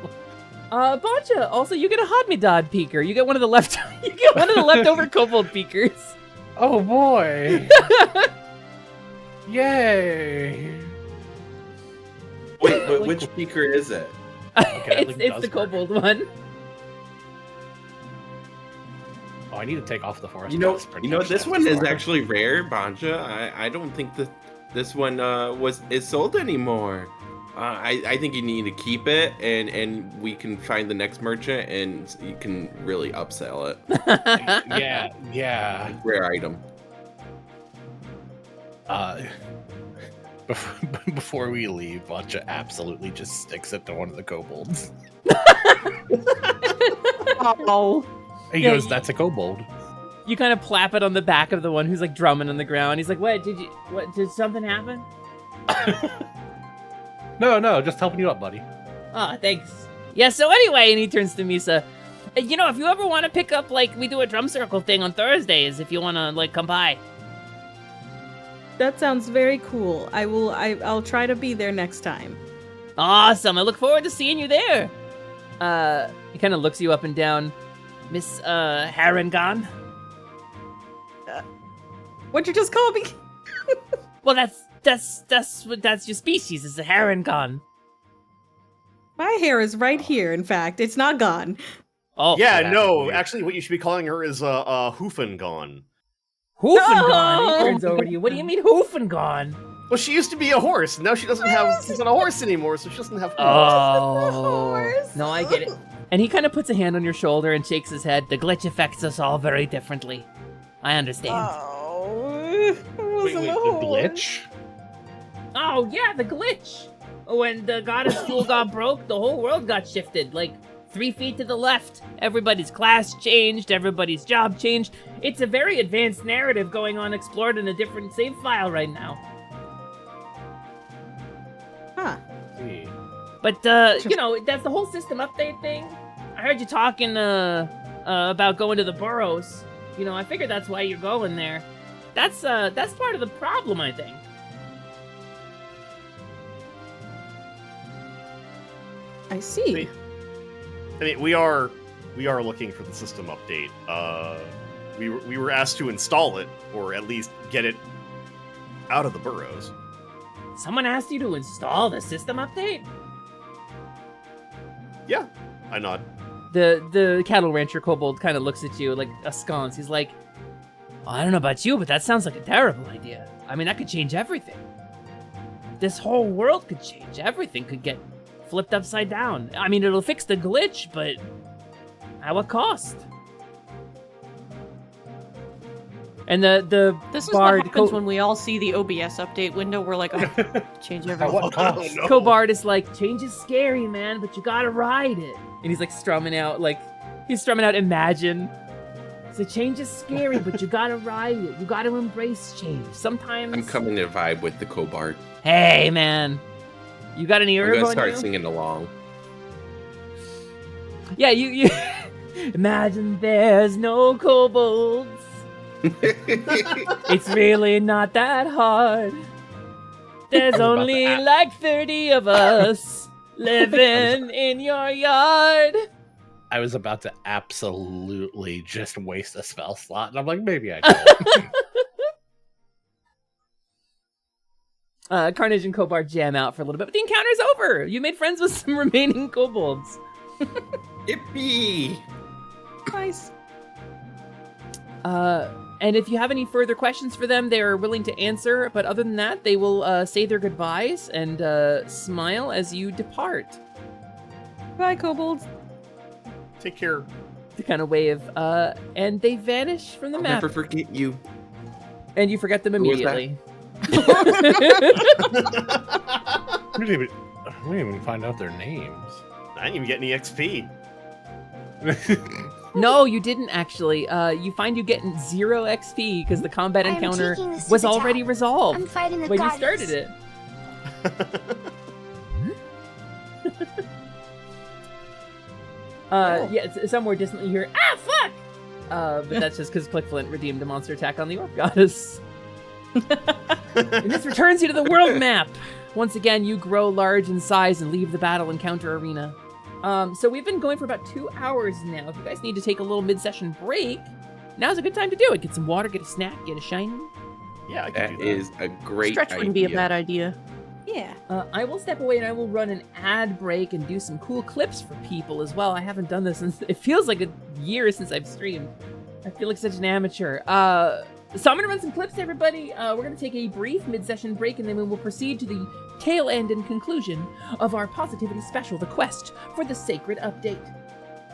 Speaker 17: Boncha, also you get a Hodmedod peeker. You get one of the leftover kobold peekers.
Speaker 11: Oh boy. Yay.
Speaker 16: Wait, but which speaker is it?
Speaker 11: Okay,
Speaker 17: it's the kobold one.
Speaker 11: Oh, I need to take off the forest.
Speaker 16: You know, this one is actually rare, Banja. I don't think that this one is sold anymore. I think you need to keep it, and we can find the next merchant, and you can really upsell it.
Speaker 11: Yeah.
Speaker 16: Rare item.
Speaker 11: Before we leave, Banja absolutely just sticks it to one of the kobolds.
Speaker 15: Oh.
Speaker 11: He goes, "That's a kobold."
Speaker 17: You kind of plap it on the back of the one who's like drumming on the ground. He's like, "What? Did something happen?"
Speaker 11: No, just helping you up, buddy.
Speaker 17: Ah, thanks. Yeah, so anyway, and he turns to Misa. You know, if you ever want to pick up, like, we do a drum circle thing on Thursdays, if you want to, like, come by.
Speaker 13: That sounds very cool. I'll try to be there next time.
Speaker 17: Awesome. I look forward to seeing you there. He kind of looks you up and down. Miss, Harangon?
Speaker 13: What'd you just call me?
Speaker 17: Well, that's your species, is a Harangon.
Speaker 13: My hair is right here, in fact. It's not gone.
Speaker 17: Oh,
Speaker 12: yeah, no, actually what you should be calling her is Hoofengon.
Speaker 17: Hoofengon? He turns over to you. What do you mean Hoofengon?
Speaker 12: Well, she used to be a horse, and now she's not a horse anymore, so she doesn't have
Speaker 17: horse. No, I get it. And he kind of puts a hand on your shoulder and shakes his head. The glitch affects us all very differently. I understand.
Speaker 13: Oh,
Speaker 11: wait, the glitch?
Speaker 17: Oh, yeah, the glitch. When the goddess jewel got broke, the whole world got shifted, like 3 feet to the left. Everybody's class changed, everybody's job changed. It's a very advanced narrative going on explored in a different save file right now.
Speaker 13: Huh.
Speaker 17: But, you know, that's the whole system update thing. I heard you talking, about going to the burrows. You know, I figured that's why you're going there. That's part of the problem, I think.
Speaker 13: I see.
Speaker 12: I mean, we are looking for the system update. We were asked to install it, or at least get it out of the burrows.
Speaker 17: Someone asked you to install the system update?
Speaker 12: Yeah, I nod.
Speaker 17: The cattle rancher kobold kind of looks at you like askance. He's like, I don't know about you, but that sounds like a terrible idea. I mean, that could change everything. This whole world could change. Everything could get flipped upside down. I mean, it'll fix the glitch, but at what cost? And the
Speaker 15: This is
Speaker 17: bard
Speaker 15: what happens when we all see the OBS update window. We're like, oh, change everything.
Speaker 17: Cobard is like, change is scary, man, but you gotta ride it. And he's like strumming out Imagine. So change is scary, but you gotta ride it. You gotta embrace change. Sometimes
Speaker 16: I'm coming to vibe with the Cobard.
Speaker 17: Hey, man. You got any
Speaker 16: I'm
Speaker 17: herb
Speaker 16: gonna
Speaker 17: on
Speaker 16: start
Speaker 17: you?
Speaker 16: singing along.
Speaker 17: Yeah, you Imagine there's no kobolds. It's really not that hard. There's only like 30 of us living in your yard.
Speaker 11: I was about to absolutely just waste a spell slot, and I'm like, maybe I can.
Speaker 17: Carnage and Cobard jam out for a little bit, but the encounter's over. You made friends with some remaining kobolds.
Speaker 16: Yippee!
Speaker 13: Nice.
Speaker 17: And if you have any further questions for them, they're willing to answer. But other than that, they will say their goodbyes and smile as you depart.
Speaker 13: Bye, kobolds.
Speaker 12: Take care.
Speaker 17: The kind of wave. And they vanish from the
Speaker 16: I'll
Speaker 17: map.
Speaker 16: never forget you.
Speaker 17: And you forget them
Speaker 16: Who was that?
Speaker 17: immediately.
Speaker 11: We didn't even find out their names.
Speaker 12: I didn't even get any XP.
Speaker 17: No, you didn't actually. You find you getting 0 XP because the combat
Speaker 6: I am
Speaker 17: encounter
Speaker 6: taking the
Speaker 17: was
Speaker 6: super
Speaker 17: already
Speaker 6: tap.
Speaker 17: resolved
Speaker 6: I'm fighting the
Speaker 17: when you
Speaker 6: goddess.
Speaker 17: started it. Yeah, somewhere distantly you hear, ah, fuck! But that's just because Clickflint redeemed a monster attack on the Orc Goddess. And this returns you to the world map! Once again, you grow large in size and leave the battle encounter arena. So we've been going for about 2 hours now. If you guys need to take a little mid-session break, now's a good time to do it. Get some water, get a snack, get a shiny.
Speaker 12: Yeah, I can
Speaker 16: That
Speaker 12: do that.
Speaker 16: is a great
Speaker 15: Stretch wouldn't be a bad idea.
Speaker 13: Yeah.
Speaker 17: I will step away and I will run an ad break and do some cool clips for people as well. I haven't done this since, it feels like a year since I've streamed. I feel like such an amateur. So I'm gonna run some clips, everybody. We're gonna take a brief mid-session break and then we will proceed to the tail end and conclusion of our Positivity Special, the quest for the Sacred Update.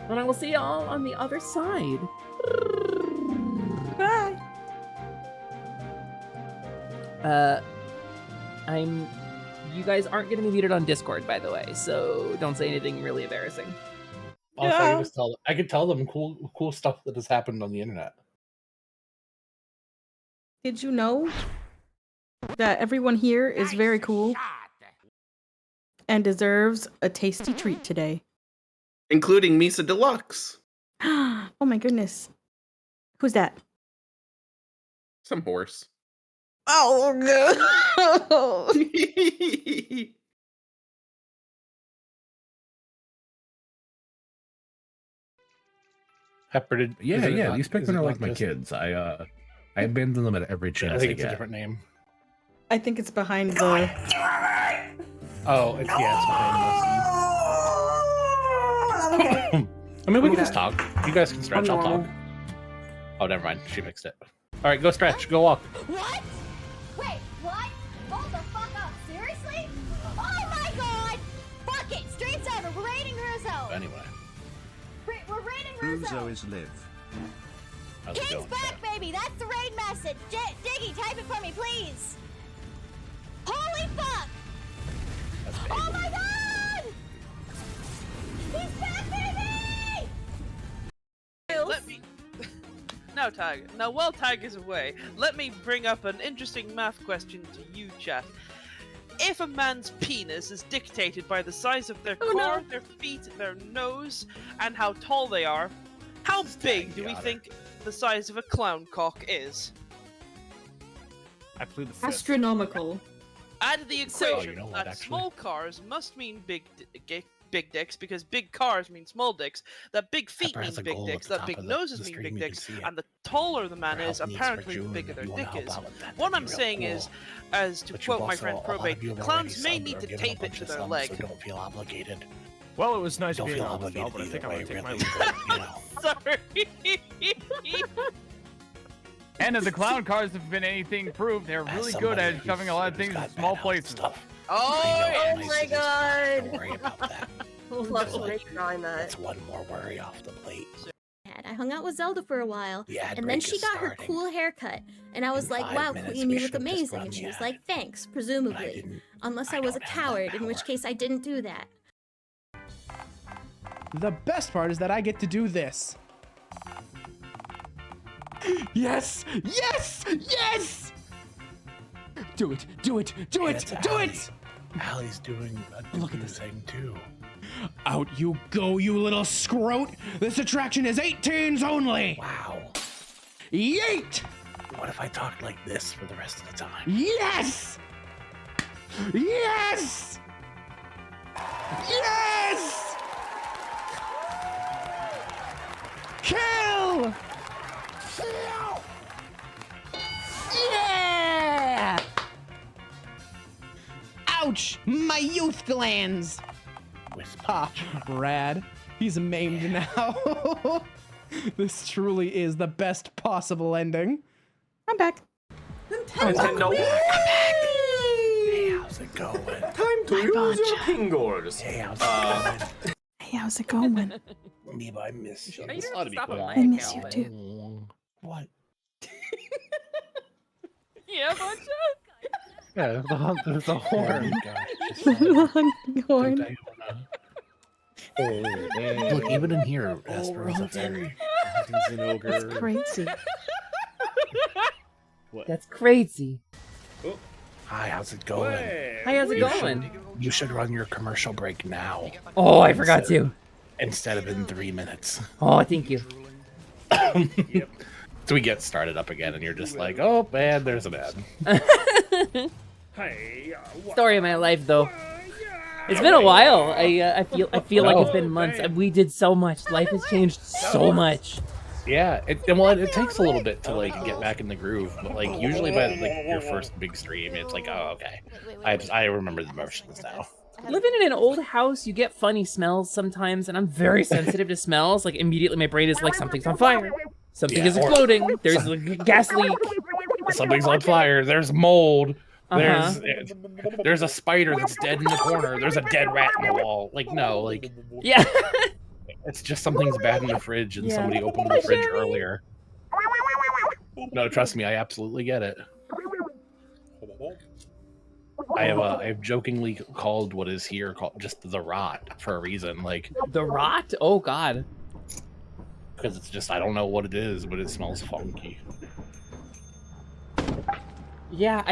Speaker 17: And I will see y'all on the other side.
Speaker 13: Bye.
Speaker 17: You guys aren't gonna be muted on Discord, by the way, so don't say anything really embarrassing.
Speaker 11: Also, I can tell them cool stuff that has happened on the internet.
Speaker 13: Did you know that everyone here is very cool and deserves a tasty treat today?
Speaker 16: Including Misa Deluxe.
Speaker 13: Oh my goodness. Who's that?
Speaker 16: Some horse.
Speaker 13: Oh no.
Speaker 11: Pepper did.
Speaker 19: Yeah. These Pikmin are like my kids. I abandon them at every chance
Speaker 11: I
Speaker 19: I
Speaker 11: think it's a
Speaker 19: get.
Speaker 11: different name.
Speaker 13: I think it's behind the.
Speaker 11: Oh, it's behind I mean, we can just talk. You guys can stretch. I'll talk. Oh, never mind. She fixed it. All right, go stretch. Go walk.
Speaker 6: What? Wait, what? Hold the fuck up. Seriously? Oh my god! Fuck it! Stream's over. We're raiding Ruzo.
Speaker 11: Anyway.
Speaker 6: We're raiding Ruzo.
Speaker 20: Ruzo is live.
Speaker 11: How's it
Speaker 6: King's
Speaker 11: going?
Speaker 6: back, baby. That's the raid message. Diggy, type it for me, please. Holy fuck! Oh my god! He's back, baby!
Speaker 21: Let me. Now, Tag. Now, while Tag is away, let me bring up an interesting math question to you, chat. If a man's penis is dictated by the size of their core, their feet, their nose, and how tall they are, how big do we think the size of a clown cock is?
Speaker 22: I plead the fifth.
Speaker 13: Astronomical.
Speaker 21: Add the equation
Speaker 22: you know what,
Speaker 21: that
Speaker 22: actually?
Speaker 21: small cars must mean big dicks because big cars mean small dicks, that big feet
Speaker 11: Pepper
Speaker 21: mean
Speaker 11: has a
Speaker 21: big
Speaker 11: goal at
Speaker 21: dicks,
Speaker 11: the
Speaker 21: that
Speaker 11: top
Speaker 21: big
Speaker 11: of the
Speaker 21: noses mean
Speaker 11: stream,
Speaker 21: big
Speaker 11: you can
Speaker 21: dicks,
Speaker 11: see it.
Speaker 21: and the taller the man
Speaker 11: For
Speaker 21: is,
Speaker 11: help needs for
Speaker 21: apparently the
Speaker 11: June,
Speaker 21: bigger
Speaker 11: if
Speaker 21: their
Speaker 11: you wanna
Speaker 21: dick
Speaker 11: help
Speaker 21: is.
Speaker 11: out with that,
Speaker 21: What
Speaker 11: that'd
Speaker 21: I'm
Speaker 11: be real
Speaker 21: saying
Speaker 11: cool.
Speaker 21: is, as to
Speaker 11: But
Speaker 21: quote
Speaker 11: you've
Speaker 21: my
Speaker 11: also-
Speaker 21: friend
Speaker 11: a lot of
Speaker 21: Probate,
Speaker 11: you have
Speaker 21: clowns
Speaker 11: already
Speaker 21: may
Speaker 11: subbed
Speaker 21: need
Speaker 11: or
Speaker 21: to
Speaker 11: given a
Speaker 21: tape it
Speaker 11: bunch
Speaker 21: to
Speaker 11: of
Speaker 21: their
Speaker 11: subs,
Speaker 21: leg.
Speaker 11: So don't feel obligated.
Speaker 22: Well, it was nice
Speaker 11: Don't
Speaker 22: being
Speaker 11: feel
Speaker 22: on with y'all,
Speaker 11: obligated
Speaker 22: but I think I'm
Speaker 11: either
Speaker 22: gonna
Speaker 11: way,
Speaker 22: take my
Speaker 11: really,
Speaker 22: leave.
Speaker 11: but, you know.
Speaker 21: Sorry.
Speaker 22: And if the clown cars have been anything proved, they're really good at shoving a lot of things in small places.
Speaker 21: Oh,
Speaker 5: my god!
Speaker 19: Don't worry about that.
Speaker 5: Plus, when are you drawing that?
Speaker 19: That's one more worry off the plate.
Speaker 6: I hung out with Zelda for a while,
Speaker 19: The ad
Speaker 6: and then
Speaker 19: break
Speaker 6: she
Speaker 19: is
Speaker 6: got her
Speaker 19: starting.
Speaker 6: cool haircut, and I was
Speaker 19: In
Speaker 6: like,
Speaker 19: 5
Speaker 6: wow,
Speaker 19: minutes,
Speaker 6: Queen,
Speaker 19: we
Speaker 6: you look
Speaker 19: should have just
Speaker 6: amazing,
Speaker 19: run
Speaker 6: and she
Speaker 19: the
Speaker 6: was
Speaker 19: ad.
Speaker 6: like, thanks, presumably. Unless I was a coward, in which case I didn't do that.
Speaker 20: The best part is that I get to do this. Yes! Yes! Yes! Do it! Do it! Do
Speaker 19: Hey,
Speaker 20: it!
Speaker 19: that's
Speaker 20: Do
Speaker 19: Allie.
Speaker 20: it!
Speaker 19: Allie's doing a
Speaker 20: Look at this
Speaker 19: thing too.
Speaker 20: Out you go, you little scrote! This attraction is 18s only!
Speaker 19: Wow.
Speaker 20: Yeet!
Speaker 19: What if I talked like this for the rest of the time?
Speaker 20: Yes! Yes! Yes! Kill! Yeah! Ouch! My youth glands! Ha! Rad. He's maimed now. This truly is the best possible ending.
Speaker 13: I'm back.
Speaker 19: Nintendo. Hey, how's it going?
Speaker 5: Time to use your fingers.
Speaker 19: Hey, how's it going?
Speaker 13: Hey, how's it going?
Speaker 19: Maybe I miss you.
Speaker 17: Are you
Speaker 12: Ought to be
Speaker 17: stop
Speaker 12: quiet.
Speaker 17: lying,
Speaker 13: I miss you
Speaker 17: Calvin?
Speaker 13: too.
Speaker 19: What?
Speaker 17: Yeah, Buncha?
Speaker 19: Yeah, there's a horn.
Speaker 13: Going.
Speaker 19: Look, even in here, Esper is a fairy.
Speaker 12: He's an ogre.
Speaker 13: That's crazy.
Speaker 12: What?
Speaker 17: That's crazy.
Speaker 12: Oh.
Speaker 19: Hi, how's it going?
Speaker 17: Hi, how's it
Speaker 19: You
Speaker 17: going?
Speaker 19: You should run your commercial break now.
Speaker 17: Oh, I forgot to.
Speaker 19: Instead of in 3 minutes.
Speaker 17: Oh, thank you.
Speaker 11: So we get started up again, and you're just like, oh man, there's an ad.
Speaker 17: Story of my life, though. It's been a while. I feel like it's been months. We did so much. Life has changed so much.
Speaker 11: Yeah, it takes a little bit to like get back in the groove, but like usually by like your first big stream, it's like, oh okay, I remember the motions now.
Speaker 17: Living in an old house, you get funny smells sometimes, and I'm very sensitive to smells. Like immediately, my brain is like, something's on fire, something is exploding. There's a gas leak.
Speaker 11: Something's on fire. There's mold. There's a spider that's dead in the corner. There's a dead rat in the wall. Like no, like
Speaker 17: yeah.
Speaker 11: It's just something's bad in the fridge and somebody opened the fridge earlier. No, trust me, I absolutely get it. I have jokingly called what is here called just the rot for a reason. Like
Speaker 17: the rot? Oh god.
Speaker 11: Because it's just I don't know what it is, but it smells funky.
Speaker 17: Yeah,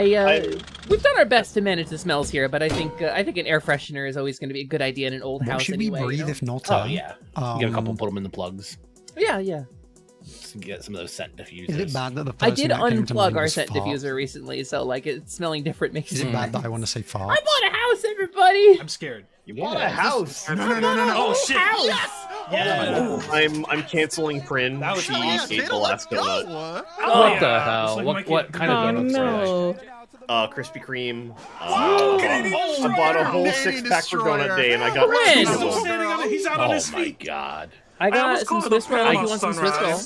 Speaker 17: we've done our best to manage the smells here, but I think an air freshener is always going to be a good idea in an old house.
Speaker 23: Should
Speaker 17: anyway,
Speaker 23: we breathe
Speaker 17: you know?
Speaker 23: if not?
Speaker 11: Oh yeah, you get a couple, put them in the plugs.
Speaker 17: Yeah, yeah.
Speaker 11: Just get some of those scent diffusers.
Speaker 23: Is it bad that the
Speaker 17: I
Speaker 23: person
Speaker 17: did
Speaker 23: that came to
Speaker 17: unplug
Speaker 23: mind
Speaker 17: our
Speaker 23: was
Speaker 17: scent
Speaker 23: fart?
Speaker 17: diffuser recently, so like it's smelling different makes
Speaker 23: Is it bad that I want to say fart?
Speaker 17: I bought a house, everybody.
Speaker 22: I'm scared.
Speaker 12: You bought a house.
Speaker 23: No.
Speaker 22: Oh shit!
Speaker 17: Yes!
Speaker 12: Yeah. I'm canceling Prin. She ate the last donut.
Speaker 11: What the hell? What kind of donuts are they?
Speaker 12: Krispy Kreme. I bought a whole 6-pack for donut day, and I got
Speaker 17: When?
Speaker 12: 2 of them.
Speaker 22: He's out on his
Speaker 11: Oh my
Speaker 22: feet.
Speaker 11: god.
Speaker 17: I got some Swiss roll. If you want some Swiss roll?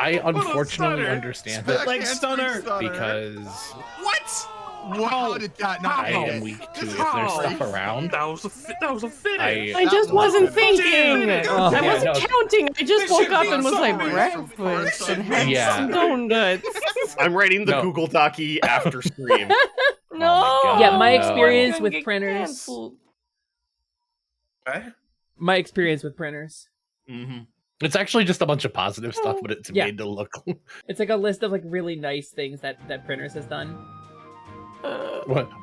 Speaker 11: I unfortunately understand it
Speaker 22: Leg stunner.
Speaker 11: because
Speaker 23: What? How did that not
Speaker 11: I am weak to if there's stuff around.
Speaker 22: That was a fit.
Speaker 15: I just wasn't thinking.
Speaker 11: Oh,
Speaker 15: I
Speaker 11: yeah,
Speaker 15: wasn't
Speaker 11: no.
Speaker 15: counting. I just woke up and was like breakfast and had some donuts.
Speaker 12: I'm writing the Google Docie after stream.
Speaker 15: No.
Speaker 17: Yeah, my
Speaker 11: no.
Speaker 17: experience with
Speaker 15: Get
Speaker 17: printers.
Speaker 15: canceled.
Speaker 17: My experience with printers.
Speaker 12: Mm-hmm.
Speaker 11: It's actually just a bunch of positive stuff, but it's made to look.
Speaker 17: It's like a list of like really nice things that printers has done.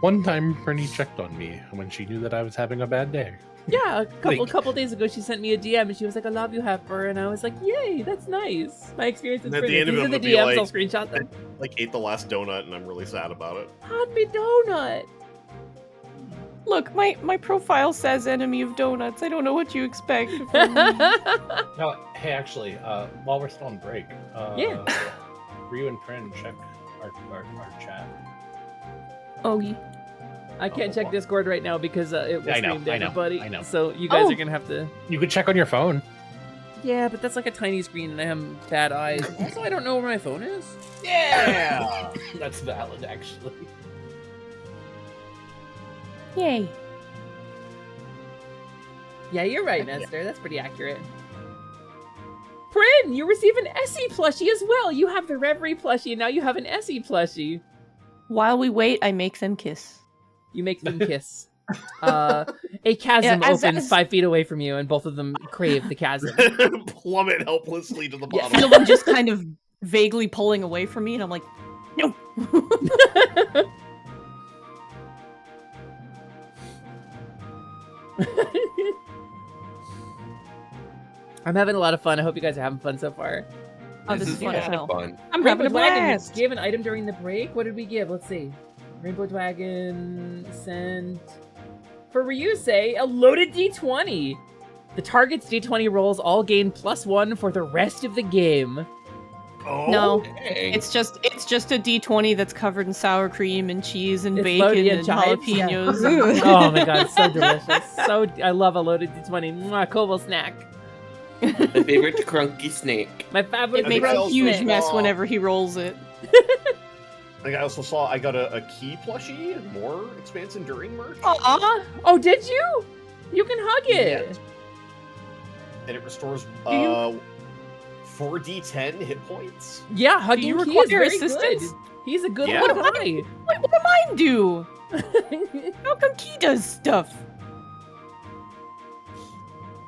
Speaker 11: One time, Brenny checked on me when she knew that I was having a bad day.
Speaker 17: Yeah, a couple days ago, she sent me a DM and she was like, "I love you, Hepper," and I was like, "Yay, that's nice." My experience with
Speaker 12: And at the
Speaker 17: printers.
Speaker 12: end of
Speaker 17: These
Speaker 12: it,
Speaker 17: are the
Speaker 12: would be
Speaker 17: DMs.
Speaker 12: like,
Speaker 17: I'll screenshot them.
Speaker 12: Like ate the last donut, and I'm really sad about it.
Speaker 17: Hand me donut.
Speaker 15: Look, my profile says enemy of donuts. I don't know what you expect from me.
Speaker 11: No, hey, actually, while we're still on break,
Speaker 17: Yeah.
Speaker 11: Ryu and Prin, check our chat.
Speaker 15: Ogie.
Speaker 17: I can't check Discord right now because it was
Speaker 11: I know,
Speaker 17: streamed to
Speaker 11: I know,
Speaker 17: everybody.
Speaker 11: I know.
Speaker 17: So you guys
Speaker 15: Oh.
Speaker 17: are gonna have to.
Speaker 11: You could check on your phone.
Speaker 17: Yeah, but that's like a tiny screen and I have bad eyes. Also, I don't know where my phone is.
Speaker 11: Yeah, that's valid, actually.
Speaker 15: Yay.
Speaker 17: Yeah, you're right, Nestor. That's pretty accurate. Prin, you receive an Essie plushie as well. You have the Reverie plushie, and now you have an Essie plushie.
Speaker 15: While we wait, I make them kiss.
Speaker 17: You make them kiss. A chasm opens 5 feet away from you, and both of them crave the chasm.
Speaker 12: Plummet helplessly to the
Speaker 15: Yeah,
Speaker 12: bottom.
Speaker 15: feel them just kind of vaguely pulling away from me, and I'm like, no.
Speaker 17: I'm having a lot of fun. I hope you guys are having fun so far.
Speaker 15: Oh, this is fun as hell.
Speaker 13: I'm having a blast.
Speaker 17: Did you give an item during the break? What did we give? Let's see. Rainbow Dragon sent for Ryusei a loaded D20. The target's D20 rolls all gain +1 for the rest of the game.
Speaker 12: Oh,
Speaker 15: No,
Speaker 12: dang.
Speaker 15: it's just a D20 that's covered in sour cream and cheese and
Speaker 17: It's
Speaker 15: bacon
Speaker 17: loaded in
Speaker 15: and
Speaker 17: chives? Yeah.
Speaker 15: jalapenos.
Speaker 17: Oh my god, so delicious. I love a loaded D20. Mwah, Kobo snack.
Speaker 16: My favorite crunky snake.
Speaker 17: My favorite.
Speaker 15: It makes a huge mess whenever he rolls it.
Speaker 12: I also saw I got a key plushie, more Expanse Enduring merch.
Speaker 17: Oh, did you? You can hug it.
Speaker 12: Yeah. And it restores
Speaker 15: Do you-
Speaker 12: 4d10 hit points.
Speaker 17: Yeah, hugging
Speaker 15: you
Speaker 17: Key is
Speaker 15: require
Speaker 17: very
Speaker 15: assistance?
Speaker 17: good. He's a good
Speaker 12: Yeah.
Speaker 17: little
Speaker 15: What
Speaker 17: guy.
Speaker 15: What do mine do? How come Key does stuff?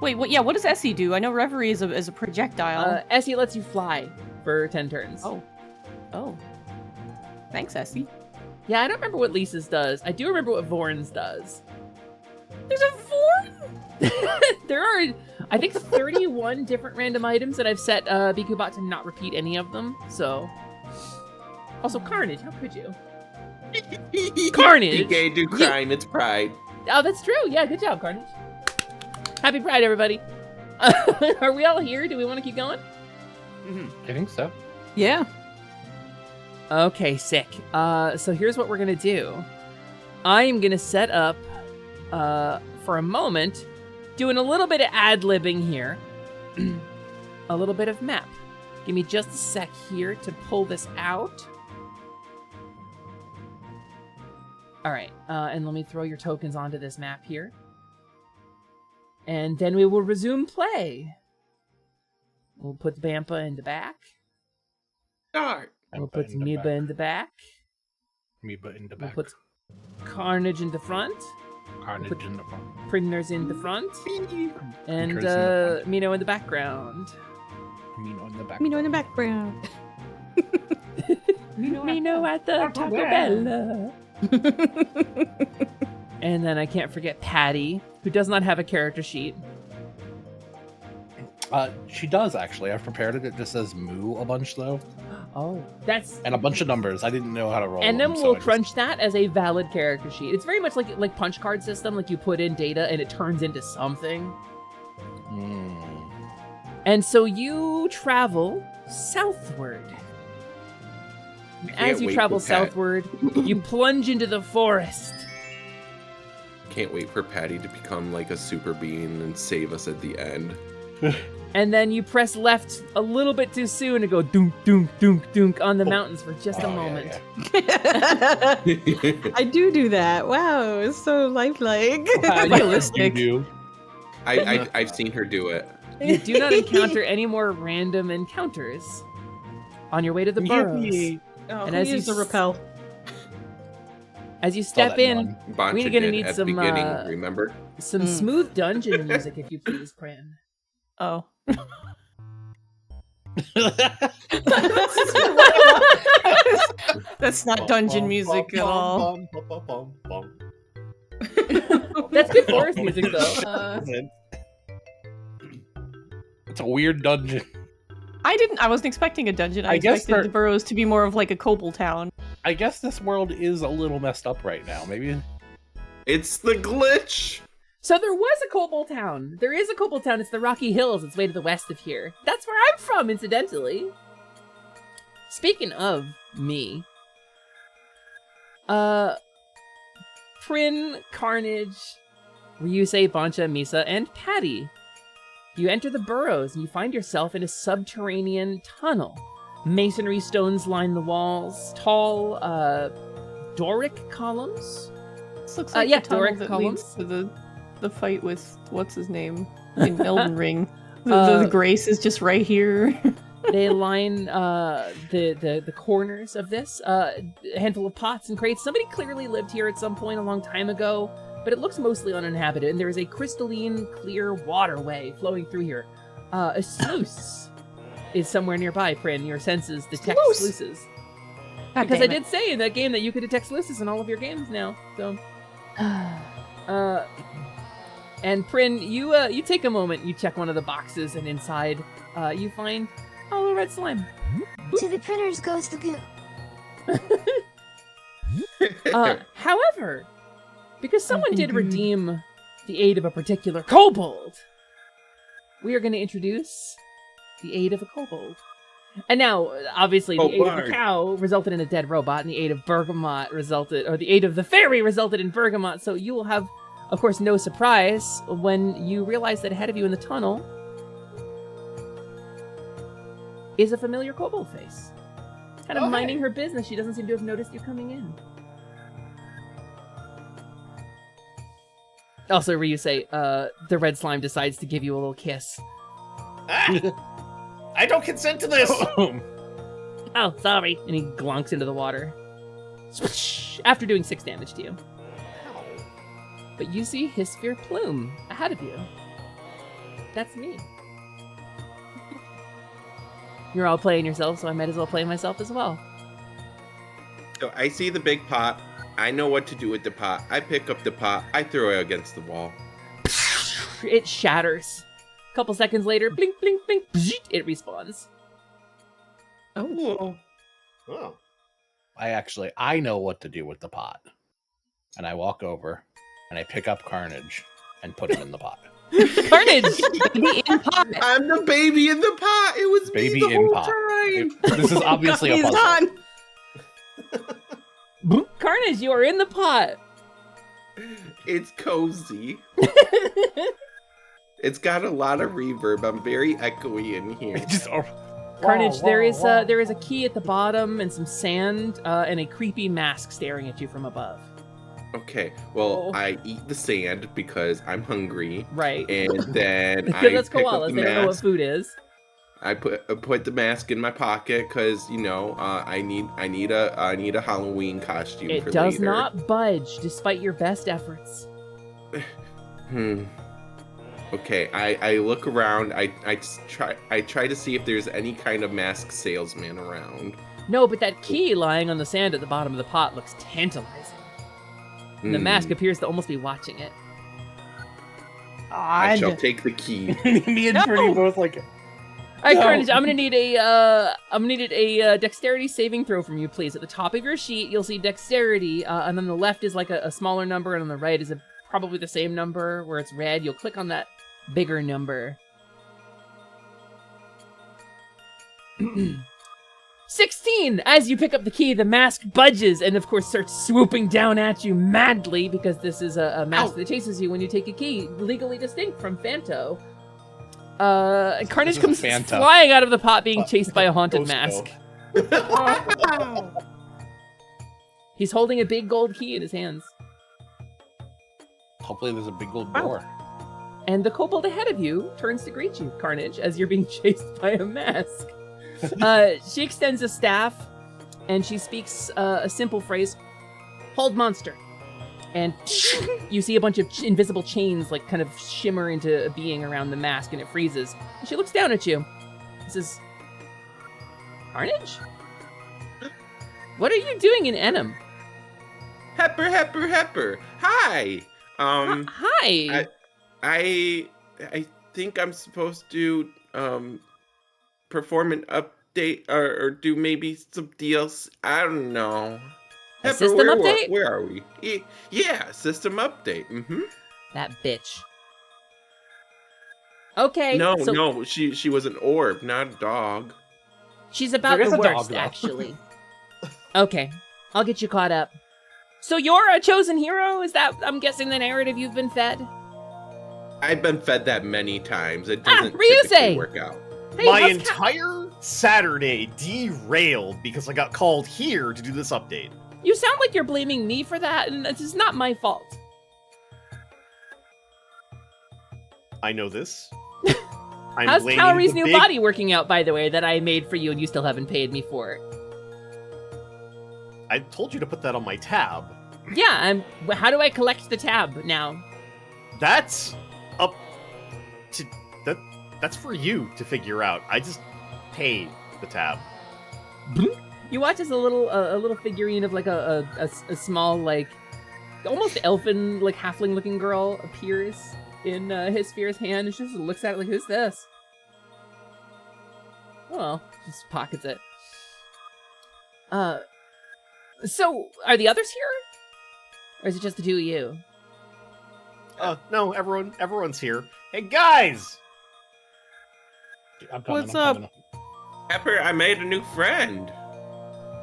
Speaker 15: Wait, what? Yeah, what does Essie do? I know Reverie is a projectile.
Speaker 17: Essie lets you fly for 10 turns.
Speaker 15: Oh. Thanks, Essie.
Speaker 17: Yeah, I don't remember what Lisa's does. I do remember what Vorn's does.
Speaker 15: There's a Vorn?
Speaker 17: There are, I think, 31 different random items that I've set Bikubot to not repeat any of them, so... Also, Carnage, how could you? Carnage!
Speaker 16: DK do crime, it's pride.
Speaker 17: Oh, that's true. Yeah, good job, Carnage. Happy Pride, everybody. Are we all here? Do we want to keep going?
Speaker 11: I think so.
Speaker 13: Yeah.
Speaker 17: Okay, sick. So here's what we're gonna do. I am gonna set up, for a moment, doing a little bit of ad-libbing here. A little bit of map. Give me just a sec here to pull this out. All right, and let me throw your tokens onto this map here. And then we will resume play. We'll put Bampa in the back.
Speaker 16: Start.
Speaker 17: We'll put Miba in the back.
Speaker 11: Miba in the
Speaker 17: We'll
Speaker 11: back.
Speaker 17: put Carnage in the front.
Speaker 11: Carnage
Speaker 17: We'll put
Speaker 11: in the front.
Speaker 17: Prisoners in the front. And
Speaker 11: Prisoners in the
Speaker 17: Mino in the background.
Speaker 11: Mino in the back.
Speaker 13: Mino in the background.
Speaker 17: Mino at the Taco Bell. And then I can't forget Patty, who does not have a character sheet.
Speaker 11: She does, actually. I've prepared it. It just says moo a bunch, though.
Speaker 17: Oh, that's...
Speaker 11: And a bunch of numbers. I didn't know how to roll
Speaker 17: And
Speaker 11: them.
Speaker 17: then
Speaker 11: so
Speaker 17: we'll
Speaker 11: I
Speaker 17: crunch that as a valid character sheet. It's very much like punch card system, like you put in data and it turns into something. And so you travel southward. As you
Speaker 16: wait
Speaker 17: travel
Speaker 16: for Pat.
Speaker 17: southward, you plunge into the forest.
Speaker 16: Can't wait for Patty to become like a super being and save us at the end.
Speaker 17: And then you press left a little bit too soon and go dunk, dunk, dunk, dunk on the mountains for just a moment.
Speaker 13: I do that. Wow, it's so lifelike.
Speaker 15: Realistic.
Speaker 11: You do.
Speaker 16: I've seen her do it.
Speaker 17: You do not encounter any more random encounters on your way to the burrows.
Speaker 13: Yippee. Oh, who used the repel?
Speaker 17: As you step in,
Speaker 16: Boncha
Speaker 17: we're gonna
Speaker 16: did
Speaker 17: need
Speaker 16: at
Speaker 17: some
Speaker 16: the beginning, remember?
Speaker 17: some smooth dungeon music, if you please, Pran.
Speaker 15: Oh. That's not dungeon music at all.
Speaker 17: That's good forest music, though.
Speaker 11: It's a weird dungeon.
Speaker 15: I wasn't expecting a dungeon. I
Speaker 11: I guess
Speaker 15: expected the burrows to be more of like a Cobble town.
Speaker 11: I guess this world is a little messed up right now. Maybe
Speaker 16: it's the glitch.
Speaker 17: So there was a Cobalt town. There is a Cobalt town. It's the Rocky Hills. It's way to the west of here. That's where I'm from, incidentally. Speaking of me, Prin, Carnage, Ryusei, Boncha, Misa, and Patty. You enter the burrows and you find yourself in a subterranean tunnel. Masonry stones line the walls, tall, Doric columns
Speaker 15: This looks like
Speaker 17: yeah,
Speaker 15: the tunnel
Speaker 17: Doric
Speaker 15: that
Speaker 17: columns.
Speaker 15: leads to the fight with what's his name in Elden Ring. The Grace is just right here.
Speaker 17: They line the corners of this. A handful of pots and crates. Somebody clearly lived here at some point a long time ago, but it looks mostly uninhabited. And there is a crystalline, clear waterway flowing through here. A sluice is somewhere nearby. Prin, your senses detect sluices. Because I did say in that game that you could detect sluices in all of your games now. So, and Prin, you take a moment. You check one of the boxes, and inside, you find a red slime.
Speaker 4: To the printers goes the goo.
Speaker 17: However, because someone did redeem the aid of a particular kobold, we are going to introduce the aid of a kobold. And now, obviously, the aid of the cow resulted in a dead robot, and the aid of Bergamot the aid of the fairy resulted in Bergamot, so you will have, of course, no surprise when you realize that ahead of you in the tunnel is a familiar kobold face. Kind of minding her business. She doesn't seem to have noticed you coming in. Also, Ryu say, the red slime decides to give you a little kiss.
Speaker 12: I don't consent to this!
Speaker 17: Oh, sorry. And he glonks into the water. After doing 6 damage to you. But you see his sphere plume ahead of you. That's me. You're all playing yourself, so I might as well play myself as well.
Speaker 16: So I see the big pot. I know what to do with the pot. I pick up the pot. I throw it against the wall.
Speaker 17: It shatters. A couple seconds later, blink, blink, blink, it respawns.
Speaker 16: Oh.
Speaker 11: I know what to do with the pot. And I walk over, and I pick up Carnage, and put him in the pot.
Speaker 17: Carnage!
Speaker 15: Baby in pot!
Speaker 16: I'm the baby in the pot! It was
Speaker 11: Baby
Speaker 16: me the
Speaker 11: in
Speaker 16: whole
Speaker 11: pot.
Speaker 16: time!
Speaker 11: This is obviously a
Speaker 15: He's
Speaker 11: puzzle.
Speaker 15: done!
Speaker 17: Carnage, you are in the pot!
Speaker 16: It's cozy. It's got a lot of reverb. I'm very echoey in here.
Speaker 17: Carnage, there is a key at the bottom and some sand and a creepy mask staring at you from above.
Speaker 16: Okay, well, I eat the sand because I'm hungry.
Speaker 17: Right.
Speaker 16: And then
Speaker 17: Because
Speaker 16: I
Speaker 17: that's
Speaker 16: pick up
Speaker 17: koalas.
Speaker 16: the
Speaker 17: They don't know what
Speaker 16: mask.
Speaker 17: food is.
Speaker 16: I put the mask in my pocket because I need a Halloween costume
Speaker 17: It
Speaker 16: for
Speaker 17: does
Speaker 16: later.
Speaker 17: not budge despite your best efforts.
Speaker 16: Okay, I look around. I try to see if there's any kind of masked salesman around.
Speaker 17: No, but that key lying on the sand at the bottom of the pot looks tantalizing. And the mask appears to almost be watching it.
Speaker 16: I shall take the key.
Speaker 11: Me and Pretty both like.
Speaker 17: All right, Carnage, I'm gonna need a dexterity saving throw from you, please. At the top of your sheet, you'll see dexterity, and on the left is like a smaller number, and on the right is probably the same number where it's red. You'll click on that bigger number. 16! As you pick up the key, the mask budges and, of course, starts swooping down at you madly because this is a mask that chases you when you take a key, legally distinct from Phanto. And Carnage comes flying out of the pot being chased by a haunted mask. He's holding a big gold key in his hands.
Speaker 11: Hopefully there's a big gold door.
Speaker 17: And the kobold ahead of you turns to greet you, Carnage, as you're being chased by a mask. She extends a staff, and she speaks a simple phrase, "Hold monster." And you see a bunch of invisible chains like kind of shimmer into being around the mask, and it freezes. And she looks down at you. She says, "Carnage? What are you doing in Enum?"
Speaker 16: Hepper, Hepper, Hepper. Hi.
Speaker 17: Hi.
Speaker 16: I think I'm supposed to perform an update or do maybe some deals. I don't know.
Speaker 17: A
Speaker 16: Hepper,
Speaker 17: system update?
Speaker 16: Where are we? Yeah, system update.
Speaker 17: That bitch. Okay.
Speaker 16: No, she was an orb, not a dog.
Speaker 17: She's about
Speaker 16: There is
Speaker 17: the
Speaker 16: a dog,
Speaker 17: worst,
Speaker 16: though.
Speaker 17: actually. Okay, I'll get you caught up. So you're a chosen hero? Is that, I'm guessing, the narrative you've been fed?
Speaker 16: I've been fed that many times. It doesn't
Speaker 17: Ryusei!
Speaker 16: typically work out.
Speaker 17: Hey,
Speaker 12: My
Speaker 17: how's
Speaker 12: entire Saturday derailed because I got called here to do this update.
Speaker 17: You sound like you're blaming me for that, and it's just not my fault.
Speaker 12: I know this.
Speaker 17: How's
Speaker 12: blaming
Speaker 17: Calories
Speaker 12: the
Speaker 17: new
Speaker 12: big-
Speaker 17: body working out, by the way, that I made for you and you still haven't paid me for it?
Speaker 12: I told you to put that on my tab.
Speaker 17: Yeah, how do I collect the tab now?
Speaker 12: That's up to that's for you to figure out. I just pay the tab.
Speaker 17: You watch as a little figurine of like a small, like, almost elfin, like halfling looking girl appears in his sphere's hand, and she just looks at it like, who's this? Oh, well, just pockets it. So, are the others here? Or is it just the two of you?
Speaker 12: No, everyone's here. Hey, guys!
Speaker 13: What's up?
Speaker 16: Pepper, I made a new friend.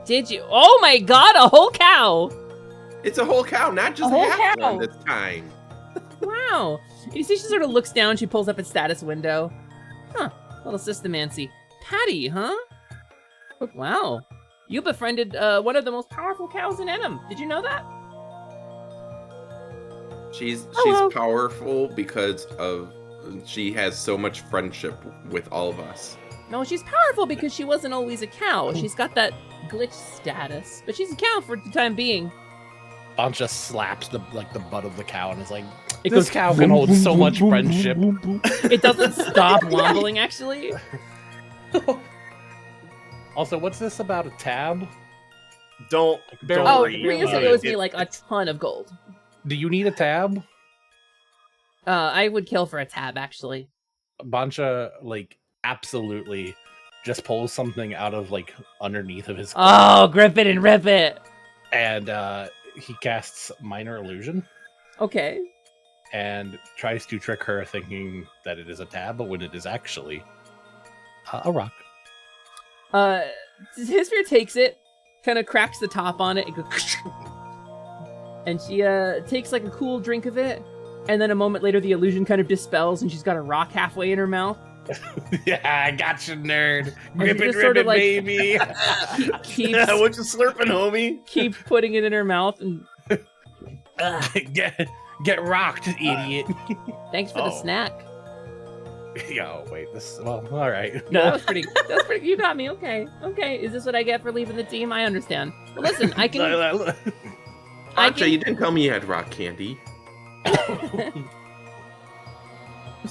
Speaker 17: Did you? Oh my god, a whole cow!
Speaker 16: It's a whole cow, not just
Speaker 17: A whole
Speaker 16: half
Speaker 17: cow.
Speaker 16: one this time.
Speaker 17: Wow. You see, she sort of looks down, she pulls up its status window. Huh, little systemancy. Patty, huh? Wow. You befriended one of the most powerful cows in Enum. Did you know that?
Speaker 16: She's
Speaker 17: Hello.
Speaker 16: powerful because of she has so much friendship with all of us.
Speaker 17: No, she's powerful because she wasn't always a cow. She's got that glitch status, but she's a cow for the time being.
Speaker 11: Bonch just slaps the butt of the cow and is like,
Speaker 17: It
Speaker 11: this
Speaker 17: goes
Speaker 11: cow can hold so much friendship.
Speaker 17: It doesn't stop wobbling, actually.
Speaker 11: Also, what's this about a tab?
Speaker 12: Don't
Speaker 17: Oh,
Speaker 12: worry.
Speaker 17: Ryusa owes me like a ton of gold.
Speaker 11: Do you need a tab?
Speaker 17: I would kill for a tab, actually.
Speaker 11: Bancha, like, absolutely just pulls something out of, like, underneath of his...
Speaker 17: Oh, grip it and rip it!
Speaker 11: And, he casts Minor Illusion.
Speaker 17: Okay.
Speaker 11: And tries to trick her thinking that it is a tab, but when it is actually a rock.
Speaker 17: Hisfear takes it, kind of cracks the top on it, and goes... And she, takes, like, a cool drink of it, and then a moment later the illusion kind of dispels and she's got a rock halfway in her mouth.
Speaker 11: Yeah, I got you, nerd.
Speaker 17: And
Speaker 11: Grip
Speaker 17: she
Speaker 11: it,
Speaker 17: just
Speaker 11: rip
Speaker 17: sort
Speaker 11: it,
Speaker 17: of, like,
Speaker 11: baby.
Speaker 17: keeps,
Speaker 12: what you slurping, homie?
Speaker 17: Keeps putting it in her mouth and...
Speaker 11: Get rocked, idiot.
Speaker 17: Thanks for the snack.
Speaker 11: Yo, wait, this... Well, alright.
Speaker 17: No, that was pretty... You got me, okay. Okay, is this what I get for leaving the team? I understand. Well, listen, I can...
Speaker 16: Bancha, you didn't tell me you had rock candy.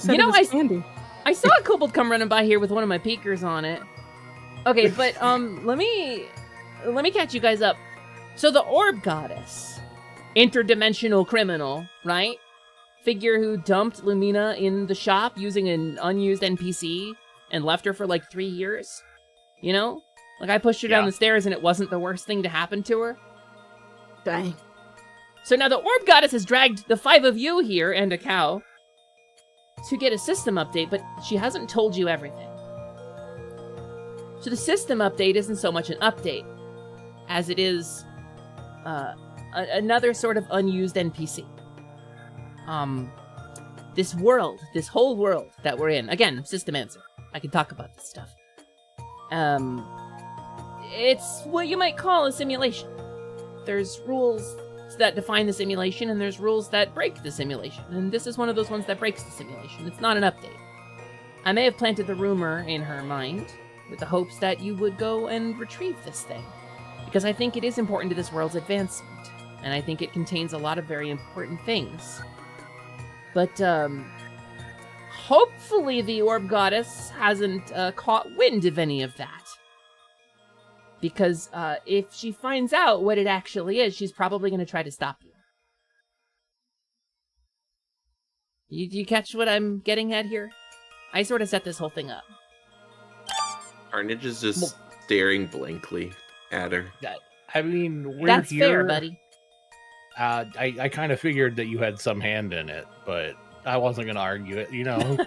Speaker 17: You know, I saw a kobold come running by here with one of my peekers on it. Okay, but let me catch you guys up. So the orb goddess, interdimensional criminal, right? Figure who dumped Lumina in the shop using an unused NPC and left her for like 3 years. You know, like I pushed her down the stairs and it wasn't the worst thing to happen to her.
Speaker 13: Dang.
Speaker 17: So now the orb goddess has dragged the 5 of you here and a cow to get a system update, but she hasn't told you everything. So the system update isn't so much an update as it is another sort of unused NPC. This world, this whole world that we're in, again, system answer. I can talk about this stuff. It's what you might call a simulation. There's rules that define the simulation, and there's rules that break the simulation. And this is one of those ones that breaks the simulation. It's not an update. I may have planted the rumor in her mind with the hopes that you would go and retrieve this thing. Because I think it is important to this world's advancement. And I think it contains a lot of very important things. But, hopefully the orb goddess hasn't caught wind of any of that. Because if she finds out what it actually is, she's probably going to try to stop you. You catch what I'm getting at here? I sort of set this whole thing up.
Speaker 16: Carnage is just staring blankly at her.
Speaker 11: I mean, we're
Speaker 17: That's
Speaker 11: here.
Speaker 17: fair, buddy.
Speaker 11: I kind of figured that you had some hand in it, but I wasn't going to argue it, you know?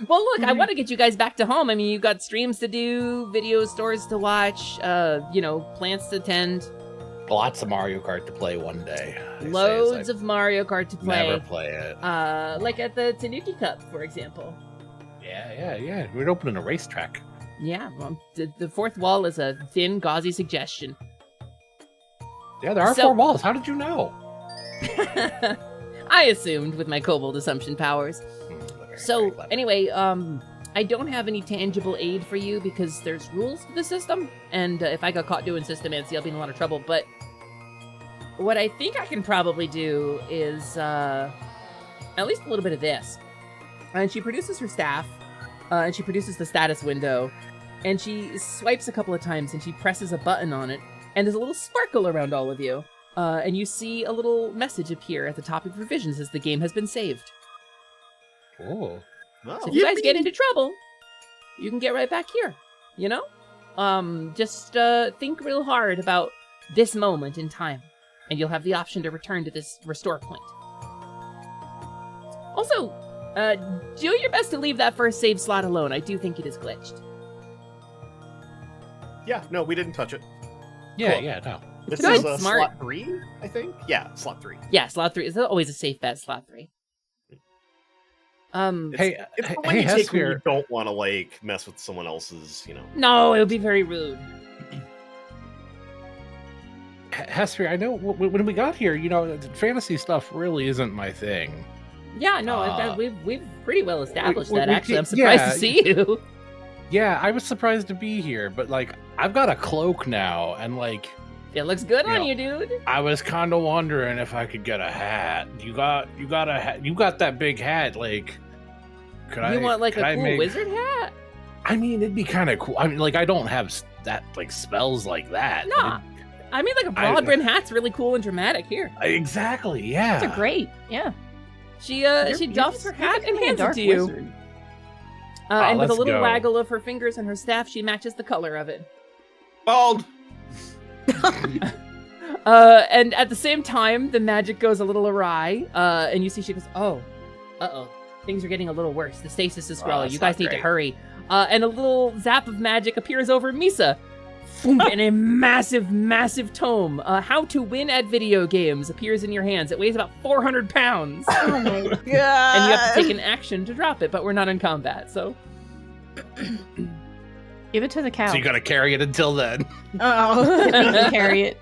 Speaker 17: Well, look, I want to get you guys back to home. I mean, you've got streams to do, video stores to watch, you know, plants to tend.
Speaker 11: Lots of Mario Kart to play one day.
Speaker 17: Loads of Mario Kart to play.
Speaker 11: Never play it.
Speaker 17: Like at the Tanuki Cup, for example.
Speaker 11: Yeah. We're opening a racetrack.
Speaker 17: Yeah, well, the fourth wall is a thin, gauzy suggestion.
Speaker 11: Yeah, there are
Speaker 17: So-
Speaker 11: 4 walls. How did you know?
Speaker 17: I assumed with my kobold assumption powers. So anyway, I don't have any tangible aid for you because there's rules to the system, and if I got caught doing systemancy, I'll be in a lot of trouble. But what I think I can probably do is at least a little bit of this. And she produces her staff, and she produces the status window, and she swipes a couple of times, and she presses a button on it, and there's a little sparkle around all of you. And you see a little message appear at the top of your vision as the game has been saved.
Speaker 11: Oh.
Speaker 17: So if you guys get into trouble, you can get right back here, you know? Just think real hard about this moment in time, and you'll have the option to return to this restore point. Also, do your best to leave that first save slot alone. I do think it is glitched.
Speaker 12: Yeah, no, we didn't touch it.
Speaker 11: Yeah,
Speaker 12: Cool.
Speaker 11: yeah, no.
Speaker 12: This
Speaker 17: Good,
Speaker 12: is
Speaker 17: smart.
Speaker 12: slot 3, I think? Yeah, slot 3.
Speaker 17: Yeah, slot 3 is always a safe bet, slot 3.
Speaker 12: It's the one you take when you don't want to, like, mess with someone else's, you know.
Speaker 17: No, it would be very rude.
Speaker 11: Hesper, I know when we got here, you know, fantasy stuff really isn't my thing.
Speaker 17: Yeah, no, we've pretty well established that.
Speaker 11: we
Speaker 17: Actually, I'm
Speaker 11: did-
Speaker 17: surprised
Speaker 11: yeah.
Speaker 17: to see you.
Speaker 11: Yeah, I was surprised to be here, but like I've got a cloak now, and like
Speaker 17: it looks good
Speaker 11: you
Speaker 17: on
Speaker 11: know,
Speaker 17: you, dude.
Speaker 11: I was kind of wondering if I could get a hat. You got a hat. You got that big hat. Like, could
Speaker 17: You want like
Speaker 11: could
Speaker 17: a
Speaker 11: I
Speaker 17: cool
Speaker 11: make-
Speaker 17: wizard hat?
Speaker 11: I mean, it'd be kind of cool. I mean, like I don't have that like spells like that.
Speaker 17: Nah. I mean, like a broad brim hat's really cool and dramatic. Here.
Speaker 11: Exactly. Yeah.
Speaker 15: They're great. Yeah.
Speaker 17: She
Speaker 15: You're
Speaker 17: doffs her hat and
Speaker 15: basically a
Speaker 17: hands it
Speaker 15: dark
Speaker 17: to you.
Speaker 15: wizard.
Speaker 17: And with a
Speaker 11: let's
Speaker 17: little
Speaker 11: go.
Speaker 17: waggle of her fingers and her staff, she matches the color of it.
Speaker 16: Bald.
Speaker 17: And at the same time, the magic goes a little awry. And you see she goes, oh, things are getting a little worse. The stasis is growing.
Speaker 11: that's
Speaker 17: You guys
Speaker 11: not
Speaker 17: need to
Speaker 11: great.
Speaker 17: hurry. And a little zap of magic appears over Misa. And a massive, massive tome. How to Win at Video Games appears in your hands. It weighs about 400 pounds.
Speaker 13: Oh my god.
Speaker 17: And you have to take an action to drop it, but we're not in combat, so.
Speaker 15: Give it to the cow.
Speaker 11: So you gotta carry it until then.
Speaker 13: Oh.
Speaker 15: Carry it.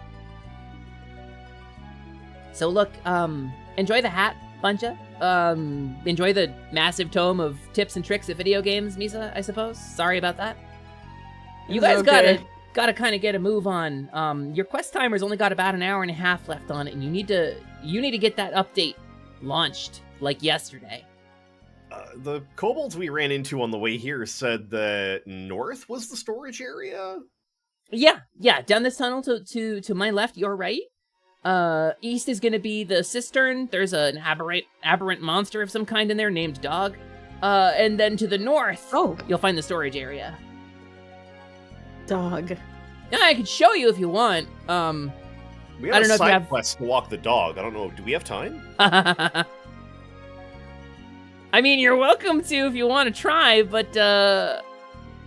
Speaker 17: So look, enjoy the hat, Buncha. Enjoy the massive tome of tips and tricks at video games, Misa, I suppose. Sorry about that. You guys gotta kind of get a move on. Your quest timer's only got about an hour and a half left on it, and you need to get that update launched like yesterday.
Speaker 12: The kobolds we ran into on the way here said that north was the storage area.
Speaker 17: Yeah, down this tunnel to my left, your right. East is gonna be the cistern. There's an aberrant monster of some kind in there named Dog. And then to the north, you'll find the storage area.
Speaker 13: Dog.
Speaker 17: Yeah, I could show you if you want.
Speaker 12: We have
Speaker 17: I don't
Speaker 12: a
Speaker 17: know if you
Speaker 12: side
Speaker 17: have.
Speaker 12: quest to walk the dog. I don't know. Do we have time?
Speaker 17: I mean, you're welcome to if you want to try, but I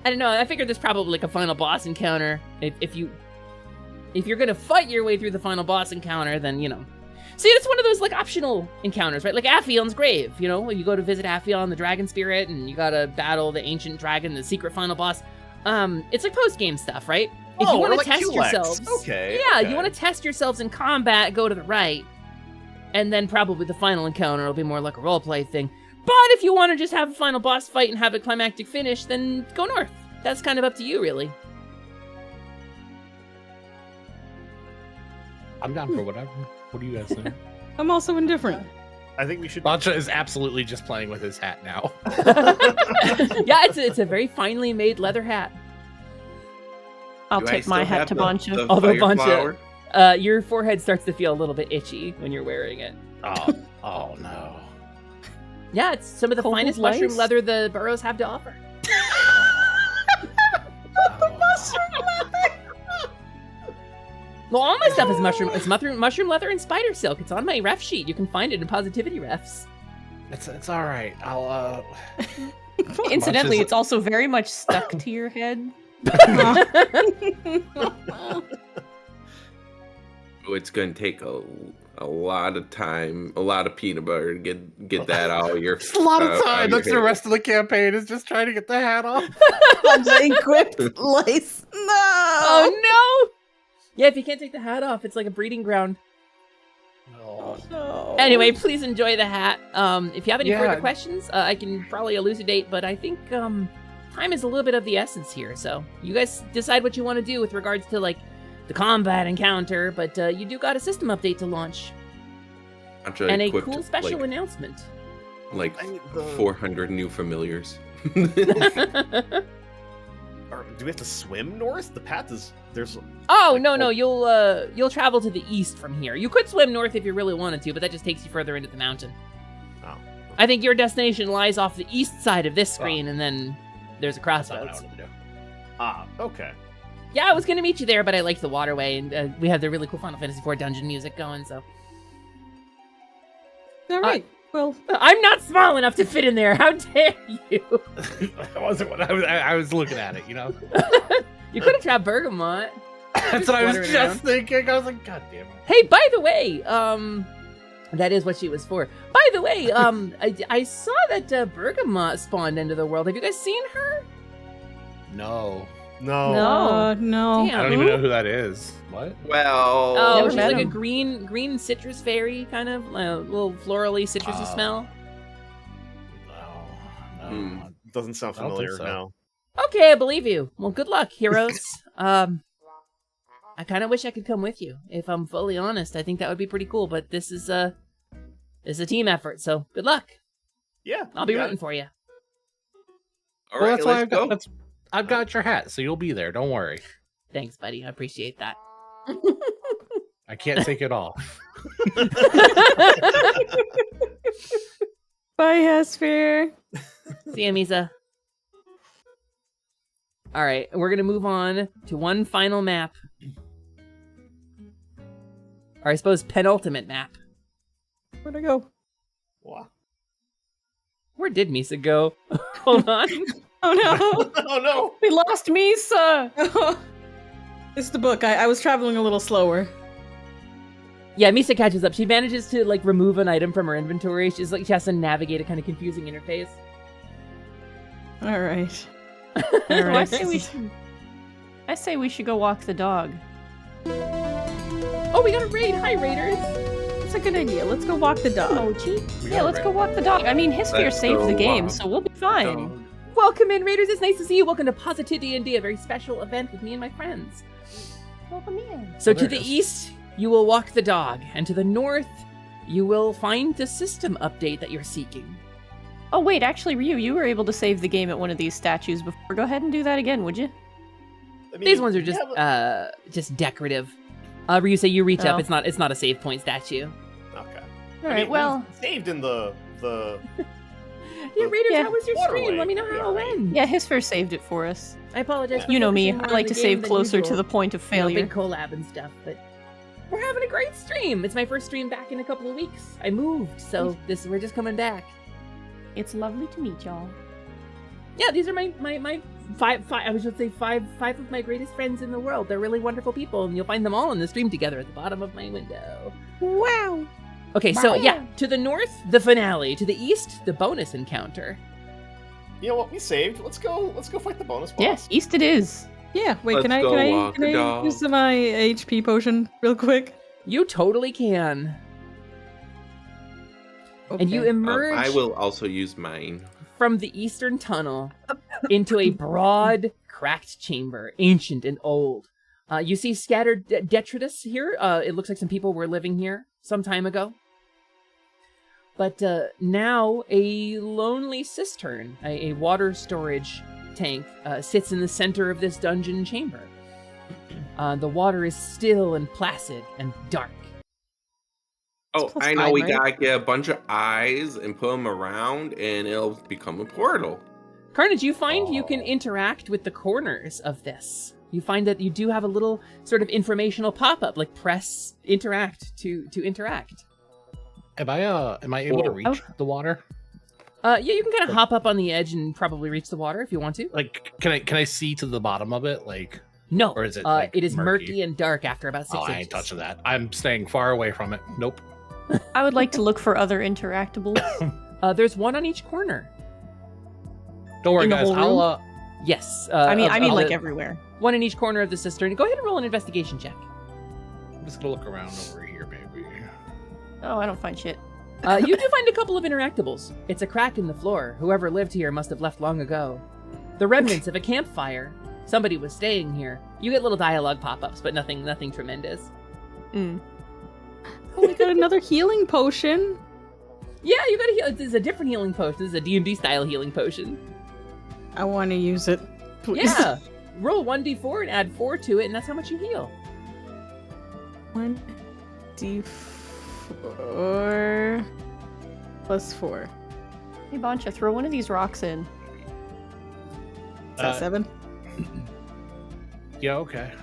Speaker 17: don't know. I figured there's probably like a final boss encounter. If you're gonna fight your way through the final boss encounter, then you know. See, it's one of those like optional encounters, right? Like Aphion's grave. You know, you go to visit Aphion, the dragon spirit, and you gotta battle the ancient dragon, the secret final boss. It's like post-game stuff, right? If you want to
Speaker 12: like
Speaker 17: test
Speaker 12: QLEX.
Speaker 17: yourselves,
Speaker 12: Okay.
Speaker 17: you want to test yourselves in combat, go to the right, and then probably the final encounter will be more like a roleplay thing. But if you want to just have a final boss fight and have a climactic finish, then go north. That's kind of up to you, really.
Speaker 11: I'm down for whatever. What do you guys think?
Speaker 13: I'm also indifferent.
Speaker 12: I think we should.
Speaker 11: Bancha is absolutely just playing with his hat now.
Speaker 17: Yeah, it's a very finely made leather hat.
Speaker 15: I'll
Speaker 16: Do I
Speaker 15: tip my
Speaker 16: still
Speaker 15: hat
Speaker 16: have
Speaker 15: to
Speaker 16: the-
Speaker 15: Bancha.
Speaker 16: the
Speaker 17: Although
Speaker 16: fire
Speaker 17: Bancha,
Speaker 16: flower?
Speaker 17: your forehead starts to feel a little bit itchy when you're wearing it.
Speaker 11: Oh no.
Speaker 17: Yeah, it's some of the
Speaker 15: Cold
Speaker 17: finest
Speaker 15: lice?
Speaker 17: mushroom leather the burrows have to offer. Well, all my stuff is mushroom. It's mushroom leather and spider silk. It's on my ref sheet. You can find it in Positivity refs.
Speaker 11: It's all right. I'll
Speaker 15: Incidentally,
Speaker 11: Bancha's-
Speaker 15: it's also very much stuck to your head.
Speaker 16: Oh, it's gonna take a lot of time, a lot of peanut butter to get that out of your.
Speaker 11: It's a lot of
Speaker 16: out
Speaker 11: time.
Speaker 16: your
Speaker 11: That's the
Speaker 16: hair.
Speaker 11: rest of the campaign is just trying to get the hat off.
Speaker 13: Equipped lice. No.
Speaker 17: Oh Yeah, if you can't take the hat off, it's like a breeding ground.
Speaker 11: No.
Speaker 17: Anyway, please enjoy the hat. If you have any
Speaker 11: Yeah.
Speaker 17: further questions, I can probably elucidate, but I think time is a little bit of the essence here. So you guys decide what you want to do with regards to like the combat encounter, but you do got a system update to launch. And a cool special announcement.
Speaker 16: Like 400 new familiars.
Speaker 12: Do we have to swim north? The path is there's.
Speaker 17: Oh no, you'll travel to the east from here. You could swim north if you really wanted to, but that just takes you further into the mountain.
Speaker 12: Oh.
Speaker 17: I think your destination lies off the east side of this screen, and then there's a crossroads.
Speaker 12: Ah, okay.
Speaker 17: Yeah, I was gonna meet you there, but I liked the waterway, and we have the really cool Final Fantasy IV dungeon music going. So.
Speaker 13: All right. Well,
Speaker 17: I'm not small enough to fit in there. How dare you?
Speaker 11: That wasn't what I was looking at it, you know?
Speaker 17: You could have tried Bergamot.
Speaker 11: That's what I was
Speaker 17: Fluttering
Speaker 11: just
Speaker 17: around.
Speaker 11: thinking. I was like, God damn it.
Speaker 17: Hey, by the way, that is what she was for. By the way, I saw that Bergamot spawned into the world. Have you guys seen her?
Speaker 11: No.
Speaker 12: No.
Speaker 13: No.
Speaker 17: Damn,
Speaker 11: I don't even know who that is. What?
Speaker 16: Well.
Speaker 17: Oh,
Speaker 13: Never
Speaker 17: she's
Speaker 13: met
Speaker 17: like
Speaker 13: him.
Speaker 17: a green citrus fairy, kind of a little florally citrusy smell.
Speaker 12: Doesn't sound
Speaker 11: I don't think
Speaker 12: familiar
Speaker 11: so.
Speaker 12: now.
Speaker 17: Okay, I believe you. Well, good luck, heroes. I kind of wish I could come with you. If I'm fully honest, I think that would be pretty cool. But this is a team effort, so good luck.
Speaker 12: Yeah,
Speaker 17: I'll be
Speaker 12: you got
Speaker 17: rooting
Speaker 12: it.
Speaker 17: for you.
Speaker 16: All
Speaker 11: Well,
Speaker 16: right,
Speaker 11: that's why
Speaker 16: let's go.
Speaker 11: I've got your hat, so you'll be there. Don't worry.
Speaker 17: Thanks, buddy. I appreciate that.
Speaker 11: I can't take it off.
Speaker 13: Bye, Hesper.
Speaker 17: See ya, Misa. All right, we're gonna move on to one final map, or I suppose penultimate map.
Speaker 13: Where'd I go?
Speaker 12: Wow.
Speaker 17: Where did Misa go? Hold on.
Speaker 13: Oh no!
Speaker 12: Oh no!
Speaker 15: We lost Misa!
Speaker 13: It's the book. I was traveling a little slower.
Speaker 17: Yeah, Misa catches up. She manages to like remove an item from her inventory. She's like she has to navigate a kind of confusing interface.
Speaker 13: All right. All
Speaker 15: I
Speaker 13: right.
Speaker 15: say we should go walk the dog.
Speaker 17: Oh, we got a raid! Hi, raiders!
Speaker 13: That's a good idea. Let's go walk the dog.
Speaker 15: Oh, gee. Yeah, let's go walk the dog. I mean, his fear
Speaker 16: Let's
Speaker 15: saved
Speaker 16: go
Speaker 15: the game,
Speaker 16: walk
Speaker 15: so we'll be fine.
Speaker 17: Welcome in, raiders. It's nice to see you. Welcome to PositiDnD, a very special event with me and my friends.
Speaker 15: Welcome in.
Speaker 17: So
Speaker 11: Oh,
Speaker 17: to
Speaker 11: there
Speaker 17: the
Speaker 11: it is.
Speaker 17: east, you will walk the dog, and to the north, you will find the system update that you're seeking.
Speaker 15: Oh, wait, actually, Ryu, you were able to save the game at one of these statues before. Go ahead and do that again, would you?
Speaker 12: I mean,
Speaker 17: These ones are
Speaker 12: yeah,
Speaker 17: just decorative. Ryu, say you reach up.
Speaker 15: Oh.
Speaker 17: It's not a save point statue.
Speaker 12: Okay.
Speaker 15: All right, well...
Speaker 12: saved in the
Speaker 17: Yeah, raiders,
Speaker 15: Yeah.
Speaker 17: how was your
Speaker 12: Waterway.
Speaker 17: stream? Let me know how it went.
Speaker 15: Yeah, his fear saved it for us.
Speaker 17: I apologize. For
Speaker 15: You know me,
Speaker 17: focusing
Speaker 15: I
Speaker 17: more
Speaker 15: like
Speaker 17: on
Speaker 15: to
Speaker 17: the
Speaker 15: save
Speaker 17: game than
Speaker 15: closer to
Speaker 17: usual.
Speaker 15: the point of
Speaker 17: You know,
Speaker 15: failure.
Speaker 17: big collab and stuff, but we're having a great stream. It's my first stream back in a couple of weeks. I moved, so we're just coming back.
Speaker 15: It's lovely to meet y'all.
Speaker 17: Yeah, these are my five. I was just say five of my greatest friends in the world. They're really wonderful people, and you'll find them all in the stream together at the bottom of my window.
Speaker 13: Wow.
Speaker 17: Okay, so
Speaker 15: Wow.
Speaker 17: yeah, to the north, the finale. To the east, the bonus encounter.
Speaker 12: You know what? We saved. Let's go fight the bonus boss.
Speaker 15: Yes, east it is.
Speaker 13: Yeah. Wait.
Speaker 16: Let's
Speaker 13: Can I?
Speaker 16: go
Speaker 13: Can I?
Speaker 16: walk
Speaker 13: Can
Speaker 16: the
Speaker 13: I
Speaker 16: dog.
Speaker 13: use my HP potion real quick?
Speaker 17: You totally can. And you
Speaker 13: Okay.
Speaker 17: emerge
Speaker 16: I will also use mine.
Speaker 17: from the eastern tunnel into a broad, cracked chamber, ancient and old. You see scattered detritus here. It looks like some people were living here some time ago. But now a lonely cistern, a water storage tank, sits in the center of this dungeon chamber. The water is still and placid and dark.
Speaker 16: Oh,
Speaker 17: plus
Speaker 16: I know.
Speaker 17: five,
Speaker 16: We
Speaker 17: right?
Speaker 16: gotta get a bunch of eyes and put them around, and it'll become a portal.
Speaker 17: Carnage, you find you can interact with the corners of this. You find that you do have a little sort of informational pop-up, like press interact to interact.
Speaker 11: Am I able to reach the water?
Speaker 17: Yeah, you can kind of hop up on the edge and probably reach the water if you want to.
Speaker 11: Like, can I see to the bottom of it? Like,
Speaker 17: No,
Speaker 11: or is it?
Speaker 17: it is murky and dark after about 6
Speaker 11: Oh,
Speaker 17: inches.
Speaker 11: I ain't touching that. I'm staying far away from it. Nope.
Speaker 15: I would like to look for other interactables.
Speaker 17: There's one on each corner.
Speaker 11: Don't worry,
Speaker 15: In the
Speaker 11: guys.
Speaker 15: whole
Speaker 11: I'll
Speaker 15: room?
Speaker 17: Yes.
Speaker 15: I mean,
Speaker 17: of
Speaker 15: like
Speaker 17: the-
Speaker 15: everywhere.
Speaker 17: One in each corner of the cistern. Go ahead and roll an investigation check.
Speaker 11: I'm just gonna look around over here, maybe.
Speaker 15: Oh, I don't find shit.
Speaker 17: You do find a couple of interactables. It's a crack in the floor. Whoever lived here must have left long ago. The remnants of a campfire. Somebody was staying here. You get little dialogue pop-ups, but nothing tremendous.
Speaker 13: Oh, we got another healing potion.
Speaker 17: Yeah, you got a heal. This is a different healing potion. This is a D&D style healing potion.
Speaker 13: I want to use it. Please.
Speaker 17: Yeah. Roll 1d4 and add 4 to it, and that's how much you heal.
Speaker 13: 1d4 plus 4.
Speaker 15: Hey, Bancha, throw one of these rocks in.
Speaker 13: Is that 7?
Speaker 11: Yeah, okay.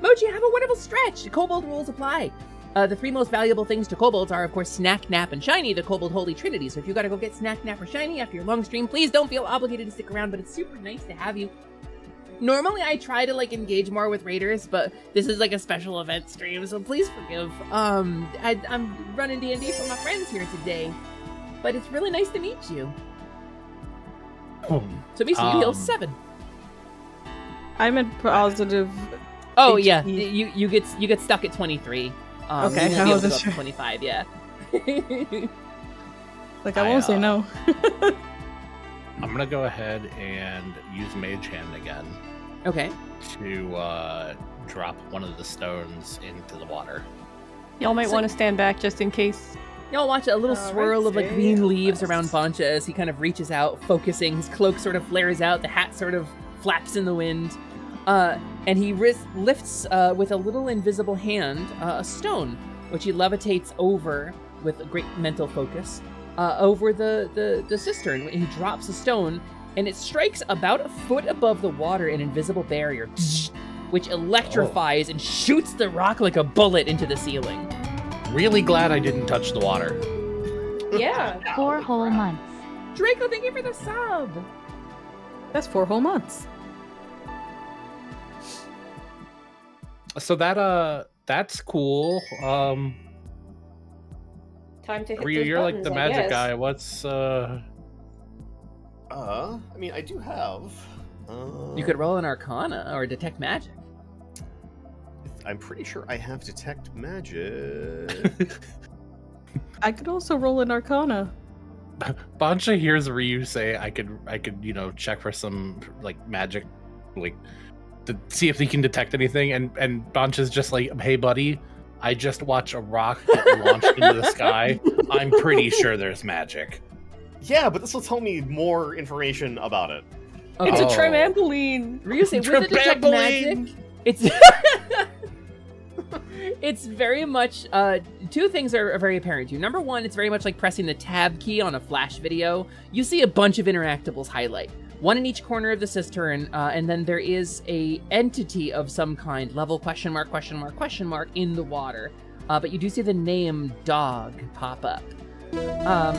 Speaker 17: Mochi, have a wonderful stretch. Kobold rules apply. The 3 most valuable things to kobolds are, of course, Snack, Nap, and Shiny, the kobold holy trinity. So if you gotta go get Snack, Nap, or Shiny after your long stream, please don't feel obligated to stick around, but it's super nice to have you. Normally, I try to, engage more with raiders, but this is, a special event stream, so please forgive. I'm running D&D for my friends here today, but it's really nice to meet you. So, Misa, you heal 7.
Speaker 13: I'm at positive.
Speaker 17: Oh,
Speaker 13: HP.
Speaker 17: yeah, you get stuck at 23.
Speaker 13: Okay,
Speaker 17: you won't be able to go up to 25, yeah.
Speaker 13: I won't say no.
Speaker 11: I'm gonna go ahead and use Mage Hand again.
Speaker 17: Okay.
Speaker 11: To drop one of the stones into the water.
Speaker 15: Y'all might want to stand back just in case.
Speaker 17: Y'all watch a little swirl of green leaves around Bancha as he kind of reaches out, focusing. His cloak sort of flares out, the hat sort of flaps in the wind. And he lifts with a little invisible hand a stone, which he levitates over with a great mental focus over the cistern. He drops a stone, and it strikes about a foot above the water an invisible barrier, which electrifies and shoots the rock like a bullet into the ceiling.
Speaker 11: Really glad I didn't touch the water.
Speaker 15: Yeah.
Speaker 2: 4 whole months.
Speaker 17: Draco, thank you for the sub.
Speaker 13: That's 4 whole months.
Speaker 11: So that's cool.
Speaker 15: Time to hit
Speaker 11: Ryu,
Speaker 15: those
Speaker 11: you're like
Speaker 15: buttons,
Speaker 11: the
Speaker 15: I
Speaker 11: magic
Speaker 15: guess.
Speaker 11: guy. What's
Speaker 12: I mean, I do have.
Speaker 17: You could roll an Arcana or detect magic.
Speaker 12: I'm pretty sure I have detect magic.
Speaker 13: I could also roll an Arcana.
Speaker 11: Bancha hears Ryu say I could check for some magic to see if he can detect anything, and Bancha's just like, hey buddy, I just watched a rock get launched into the sky. I'm pretty sure there's magic.
Speaker 12: Yeah, but this will tell me more information about it.
Speaker 15: It's a trampoline.
Speaker 17: Ryu say with the detect magic. It's it's very much 2 things are very apparent to you. Number 1, it's very much like pressing the tab key on a flash video. You see a bunch of interactables highlight. 1 in each corner of the cistern, and then there is a entity of some kind, level ? In the water. But you do see the name dog pop up.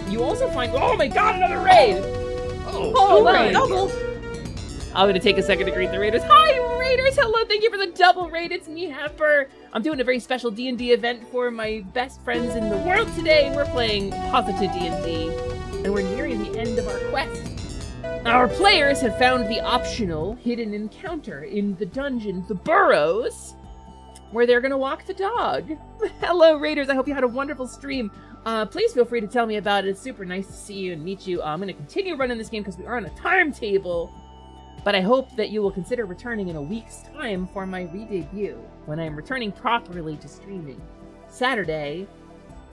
Speaker 17: You also find, oh my god, another raid!
Speaker 15: Oh,
Speaker 17: raid!
Speaker 15: double!
Speaker 17: I'm gonna take a second to greet the raiders. Hi, raiders! Hello, thank you for the double raid. It's me, Hepper. I'm doing a very special D&D event for my best friends in the world today. We're playing PositiDnD, and we're nearing the end of our quest. Our players have found the optional hidden encounter in the dungeon, the Burrows, where they're gonna walk the dog. Hello, raiders. I hope you had a wonderful stream. Please feel free to tell me about it. It's super nice to see you and meet you. I'm gonna continue running this game because we are on a timetable. But I hope that you will consider returning in a week's time for my re-debut, when I am returning properly to streaming. Saturday,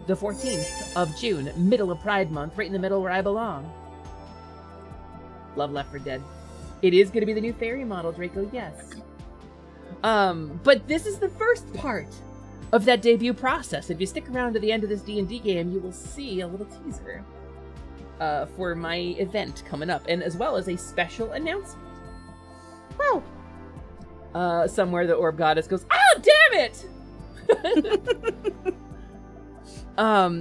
Speaker 17: the 14th of June, middle of Pride Month, right in the middle where I belong. Love Left 4 Dead. It is going to be the new fairy model, Draco, yes. But this is the first part of that debut process. If you stick around to the end of this D&D game, you will see a little teaser for my event coming up, and as well as a special announcement. Wow. Somewhere the orb goddess goes, oh, damn it!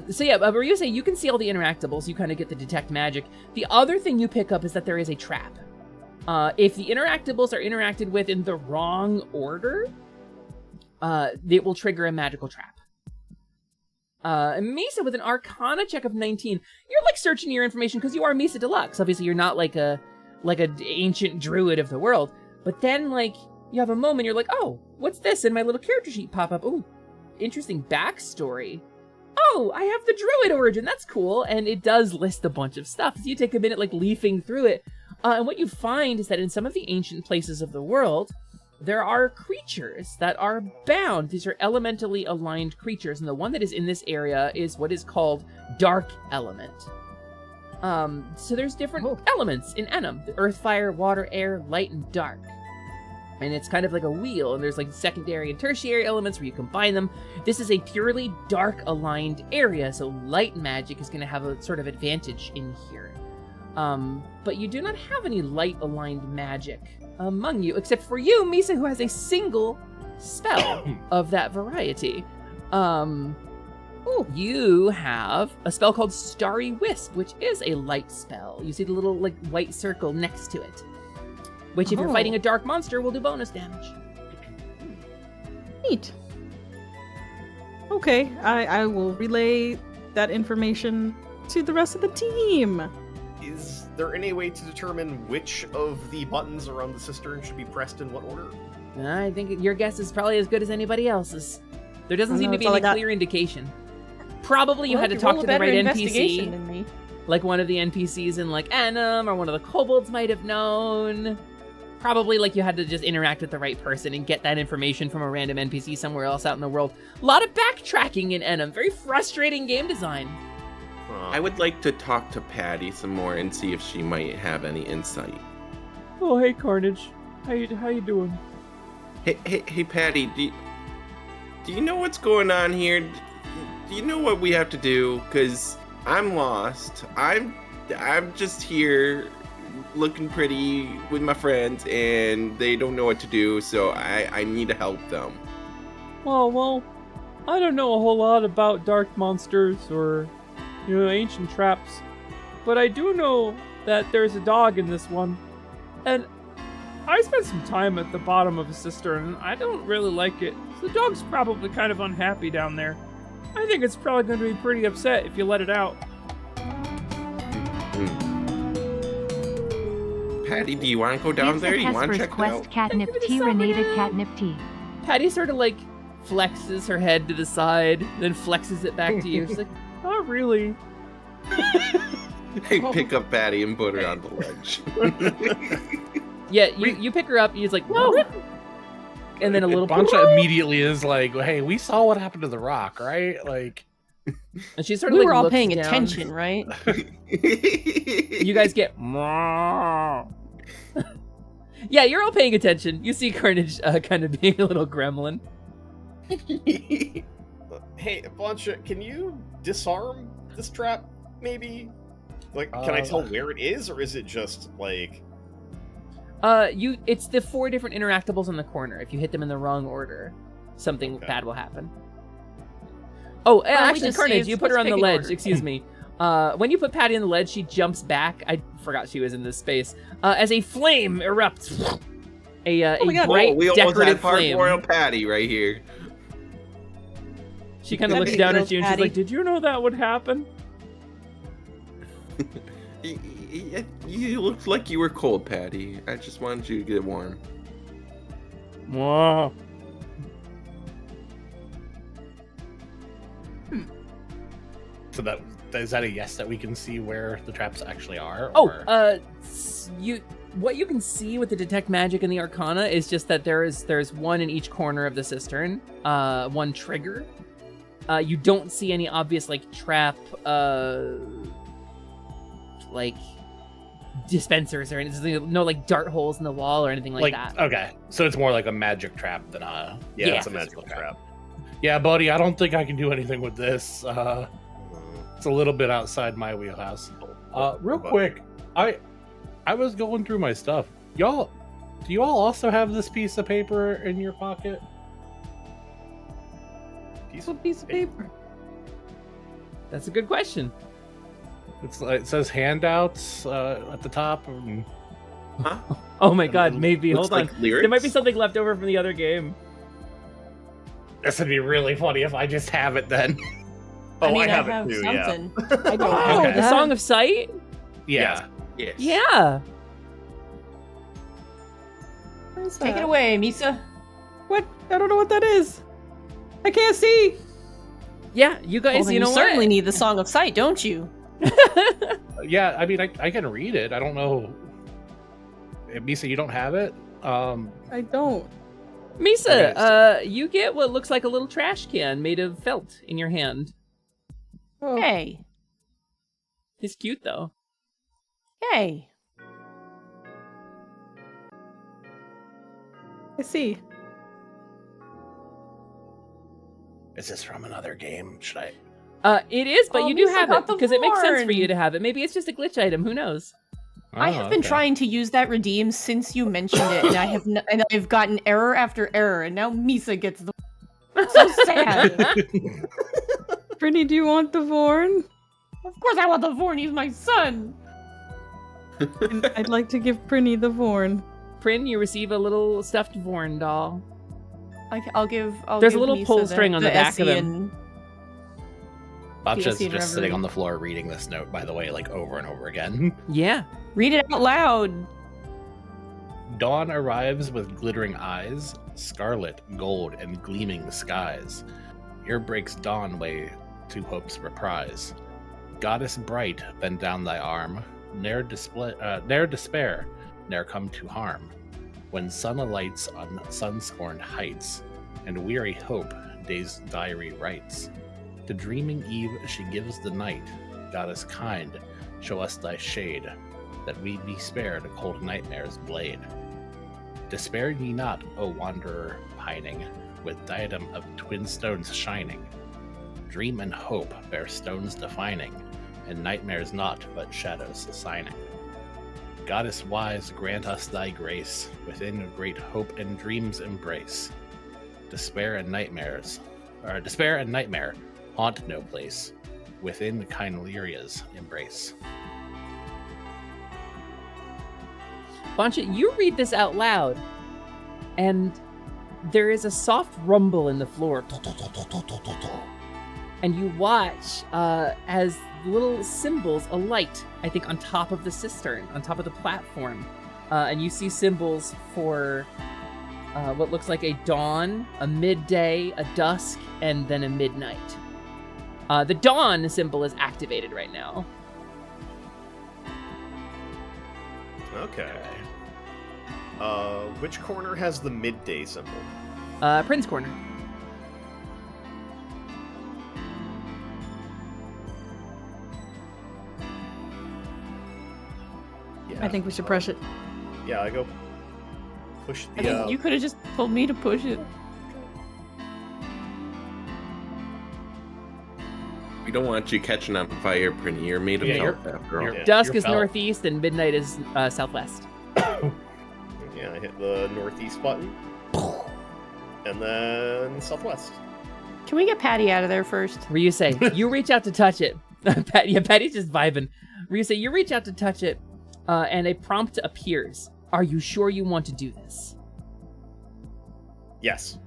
Speaker 17: So yeah, but you say you can see all the interactables, you kind of get the detect magic. The other thing you pick up is that there is a trap. If the interactables are interacted with in the wrong order, it will trigger a magical trap. Misa with an Arcana check of 19. You're searching your information because you are Misa Deluxe. Obviously, you're not like a ancient druid of the world. But then you have a moment, you're like, oh, what's this? And my little character sheet pop up. Ooh, interesting backstory. Oh, I have the druid origin. That's cool. And it does list a bunch of stuff. So you take a minute, like, leafing through it. And what you find is that in some of the ancient places of the world, there are creatures that are bound. These are elementally aligned creatures. And the one that is in this area is what is called Dark Element. So there's different elements in Enum. The earth, fire, water, air, light, and dark. And it's kind of like a wheel, and there's like secondary and tertiary elements where you combine them. This is a purely dark aligned area, so light magic is going to have a sort of advantage in here. But you do not have any light aligned magic among you, except for you, Misa, who has a single spell of that variety. You have a spell called Starry Wisp, which is a light spell. You see the little like white circle next to it, which if you're fighting a dark monster will do bonus damage.
Speaker 13: Neat. Okay, I will relay that information to the rest of the team.
Speaker 12: Is there any way to determine which of the buttons around the cistern should be pressed in what order?
Speaker 17: I think your guess is probably as good as anybody else's. There doesn't seem to be any clear indication. Probably you had to talk to the right NPC.
Speaker 15: Than me.
Speaker 17: Like one of the NPCs in like Enum, or one of the kobolds might have known. Probably like you had to just interact with the right person and get that information from a random NPC somewhere else out in the world. A lot of backtracking in Enum. Very frustrating game design.
Speaker 16: I would like to talk to Patty some more and see if she might have any insight.
Speaker 17: Oh, hey Carnage. How you doing?
Speaker 16: Hey Patty, do you know what's going on here? Do you know what we have to do? Because I'm lost. I'm just here looking pretty with my friends, and they don't know what to do, so I need to help them.
Speaker 7: Well, I don't know a whole lot about dark monsters or, ancient traps, but I do know that there's a dog in this one, and I spent some time at the bottom of a cistern, and I don't really like it. So the dog's probably kind of unhappy down there. I think it's probably going to be pretty upset if you let it out.
Speaker 16: Patty, do you want to go down there? You want to check it out?
Speaker 2: Catnip tea, Renata catnip tea.
Speaker 17: Patty sort of like flexes her head to the side, then flexes it back to you. She's like,
Speaker 7: not really.
Speaker 16: Hey, pick up Patty and put her on the ledge.
Speaker 17: Yeah, you pick her up, and he's like, no. And then a little
Speaker 11: Bancha immediately is like, hey, we saw what happened to the rock, right? Like,
Speaker 17: and she sort of
Speaker 15: we
Speaker 17: like
Speaker 15: were all
Speaker 17: looks
Speaker 15: paying
Speaker 17: down.
Speaker 15: attention, right?
Speaker 17: You guys get yeah, you're all paying attention. You see Carnage kind of being a little gremlin.
Speaker 12: Hey, Bancha, can you disarm this trap, maybe? Like, can I tell where it is, or is it just, like...
Speaker 17: It's the 4 different interactables in the corner. If you hit them in the wrong order, something bad will happen. Oh, actually, Carnage, you put her on the ledge. Order. Excuse me. When you put Patty on the ledge, she jumps back. I forgot she was in this space. As a flame erupts. A bright, decorative flame.
Speaker 16: Royal Patty right here.
Speaker 17: She kind of looks down at you and she's like,
Speaker 7: did you know that would happen?
Speaker 16: You looked like you were cold, Patty. I just wanted you to get warm.
Speaker 7: Wow.
Speaker 11: So is that a yes that we can see where the traps actually are?
Speaker 17: Or? What you can see with the detect magic and the arcana is just that there's one in each corner of the cistern, one trigger. You don't see any obvious like trap, like dispensers or anything. No like dart holes in the wall or anything like that.
Speaker 11: Okay, so it's more like a magic trap than a
Speaker 12: it's a magic trap.
Speaker 11: Yeah, buddy, I don't think I can do anything with this. It's a little bit outside my wheelhouse. Real quick, I was going through my stuff. Do you all also have this piece of paper in your pocket?
Speaker 15: Piece of paper.
Speaker 17: That's a good question.
Speaker 11: It says handouts at the top.
Speaker 16: Huh?
Speaker 17: Oh my god, maybe. Hold on.
Speaker 16: Lyrics?
Speaker 17: There might be something left over from the other game.
Speaker 11: This would be really funny if I just have it then.
Speaker 12: I have it too,
Speaker 15: something.
Speaker 12: yeah.
Speaker 15: I don't
Speaker 17: The Song of Sight?
Speaker 11: Yeah.
Speaker 16: Yes.
Speaker 17: Yeah.
Speaker 15: Take it away, Misa.
Speaker 13: What? I don't know what that is. I can't see.
Speaker 17: Yeah, you guys,
Speaker 15: Well, then
Speaker 17: you know
Speaker 15: certainly
Speaker 17: what?
Speaker 15: need the Song of Sight, don't you?
Speaker 11: Yeah, I mean, I can read it. I don't know. Misa, you don't have it?
Speaker 13: I don't.
Speaker 17: Misa, you get what looks like a little trash can made of felt in your hand.
Speaker 13: Oh.
Speaker 15: Hey.
Speaker 17: It's cute, though.
Speaker 15: Hey.
Speaker 13: I see.
Speaker 11: Is this from another game? Should I?
Speaker 17: It is, but
Speaker 15: Oh,
Speaker 17: you do
Speaker 15: Misa
Speaker 17: have
Speaker 15: got
Speaker 17: it
Speaker 15: the
Speaker 17: because it makes sense for
Speaker 15: horn.
Speaker 17: you to have it. Maybe it's just a glitch item. Who knows?
Speaker 15: I have been trying to use that redeem since you mentioned it, and I have and I've gotten error after error, and now Misa gets the. So sad.
Speaker 13: Brittany, do you want the Vorn?
Speaker 15: Of course, I want the Vorn. He's my son.
Speaker 13: I'd like to give Prinny the Vorn.
Speaker 17: Prin, you receive a little stuffed Vorn doll.
Speaker 15: I'll give.
Speaker 17: There's a
Speaker 15: give
Speaker 17: little
Speaker 15: Misa
Speaker 17: pull string on the back of
Speaker 15: Essie
Speaker 17: him.
Speaker 15: and-
Speaker 11: Babcha's
Speaker 15: DSC
Speaker 11: just sitting
Speaker 15: Reverie.
Speaker 11: on the floor reading this note, by the way, like over and over again.
Speaker 17: Yeah.
Speaker 15: Read it out loud.
Speaker 11: Dawn arrives with glittering eyes, scarlet, gold, and gleaming skies. Here breaks dawn way to hope's reprise. Goddess bright, bend down thy arm, ne'er despair, ne'er come to harm. When sun alights on sun-scorned heights, and weary hope day's diary writes. To dreaming eve she gives the night, goddess kind, show us thy shade, that we be spared cold nightmare's blade. Despair ye not, O wanderer pining, with diadem of twin stones shining. Dream and hope bear stones defining, and nightmares not but shadows signing. Goddess wise, grant us thy grace, within great hope and dreams embrace. Despair and nightmare haunt no place, within kind Lyria's embrace.
Speaker 17: Bancha, you read this out loud, and there is a soft rumble in the floor. And you watch as little symbols alight, I think, on top of the cistern, on top of the platform. And you see symbols for what looks like a dawn, a midday, a dusk, and then a midnight. The dawn symbol is activated right now.
Speaker 12: Okay. Which corner has the midday symbol?
Speaker 17: Prince corner.
Speaker 12: Yeah.
Speaker 13: I think we should push it.
Speaker 12: Yeah, I go push
Speaker 15: I
Speaker 12: the.
Speaker 15: think you could have just told me to push it.
Speaker 16: We don't want you catching on fire, Prinny. You're made of felt after all.
Speaker 17: Dusk is northeast and midnight is southwest.
Speaker 12: Yeah, I hit the northeast button. And then southwest.
Speaker 15: Can we get Patty out of there first?
Speaker 17: Ryusei, you reach out to touch it. Patty's just vibing. Ryusei, you reach out to touch it, and a prompt appears. Are you sure you want to do this?
Speaker 12: Yes.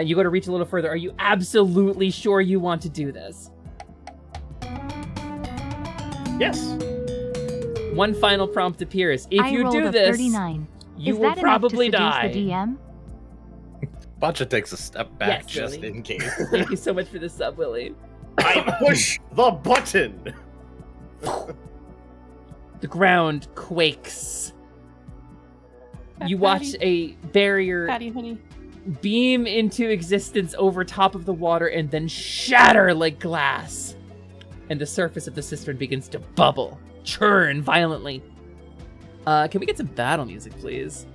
Speaker 17: You go to reach a little further. Are you absolutely sure you want to do this?
Speaker 12: Yes.
Speaker 17: One final prompt appears. If
Speaker 2: I
Speaker 17: you
Speaker 2: rolled
Speaker 17: do
Speaker 2: a
Speaker 17: this,
Speaker 2: 39.
Speaker 17: you
Speaker 2: Is
Speaker 17: will
Speaker 2: that enough to
Speaker 17: probably
Speaker 2: seduce
Speaker 17: die.
Speaker 2: the DM?
Speaker 11: Bacha takes a step back
Speaker 17: Yes,
Speaker 11: just
Speaker 17: Willie.
Speaker 11: in case.
Speaker 17: Thank you so much for the sub, Willie.
Speaker 12: I push the button.
Speaker 17: The ground quakes. You
Speaker 15: Patty.
Speaker 17: watch a barrier
Speaker 15: Patty, honey.
Speaker 17: beam into existence over top of the water and then shatter like glass. And the surface of the cistern begins to bubble, churn violently. Can we get some battle music, please?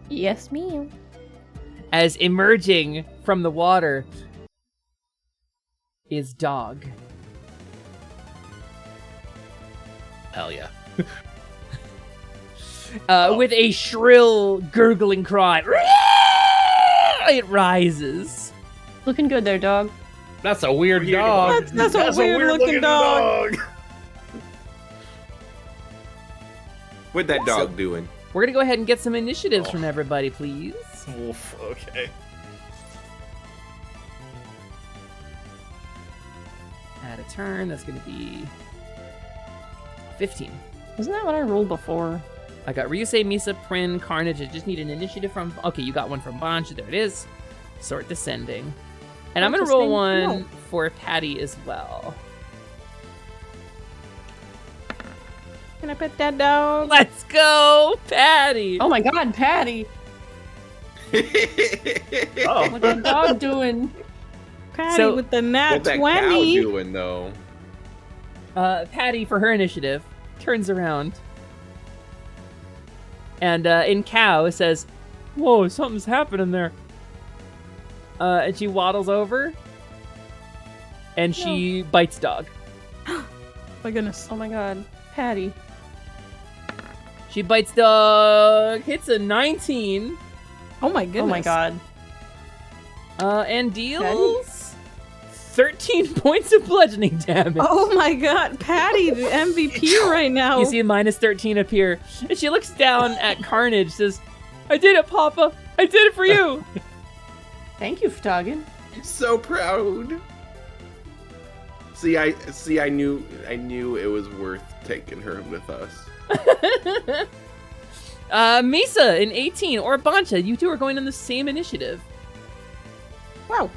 Speaker 15: Yes, ma'am.
Speaker 17: As emerging from the water is Dog.
Speaker 11: Hell yeah.
Speaker 17: With a shrill, gurgling cry. It rises.
Speaker 15: Looking good there, dog.
Speaker 11: That's a weird dog.
Speaker 13: That's a weird looking dog.
Speaker 16: What'd that dog doing?
Speaker 17: We're gonna go ahead and get some initiatives from everybody, please.
Speaker 12: Oof, okay.
Speaker 17: Add a turn, that's gonna be 15.
Speaker 15: Isn't that what I rolled before?
Speaker 17: I got Ryusei, Misa, Prin, Carnage. I just need an initiative from... Okay, you got one from Bancha. There it is. Sort descending.
Speaker 7: And I'm gonna roll
Speaker 13: Interesting.
Speaker 7: one for Patty as well.
Speaker 13: Can I pet that dog?
Speaker 7: Let's go, Patty!
Speaker 15: Oh my god, Patty!
Speaker 12: Oh.
Speaker 15: What's that dog doing?
Speaker 13: Patty
Speaker 7: So-
Speaker 13: with the nat
Speaker 16: What's that
Speaker 13: 20.
Speaker 16: cow doing though?
Speaker 7: Patty, for her initiative, turns around. And in cow says, "Whoa, something's happening there." And she waddles over. And she bites dog.
Speaker 13: My goodness.
Speaker 15: Oh my god, Patty.
Speaker 7: She bites dog. Hits a 19.
Speaker 13: Oh my goodness.
Speaker 15: Oh my god.
Speaker 7: And deals 13 points of bludgeoning damage.
Speaker 13: Oh my god, Patty, the MVP right now.
Speaker 7: You see a minus 13 appear. And she looks down at Carnage, says, "I did it, Papa. I did it for you."
Speaker 15: Thank you, Ftagan.
Speaker 16: I'm so proud. See, I knew it was worth taking her with us.
Speaker 7: Misa in 18 or Bancha, you two are going on the same initiative.
Speaker 13: Wow.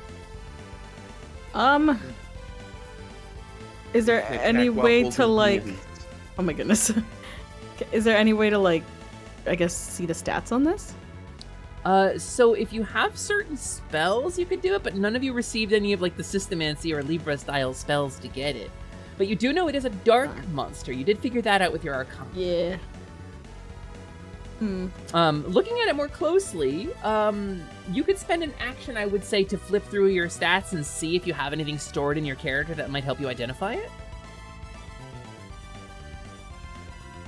Speaker 13: Is there any way to like? Oh my goodness. Is there any way to like, I guess, see the stats on this?
Speaker 7: So if you have certain spells, you could do it, but none of you received any of like the Systemancy or Libra style spells to get it. But you do know it is a dark monster. You did figure that out with your Arcana.
Speaker 13: Yeah.
Speaker 7: Looking at it more closely, you could spend an action, I would say, to flip through your stats and see if you have anything stored in your character that might help you identify it.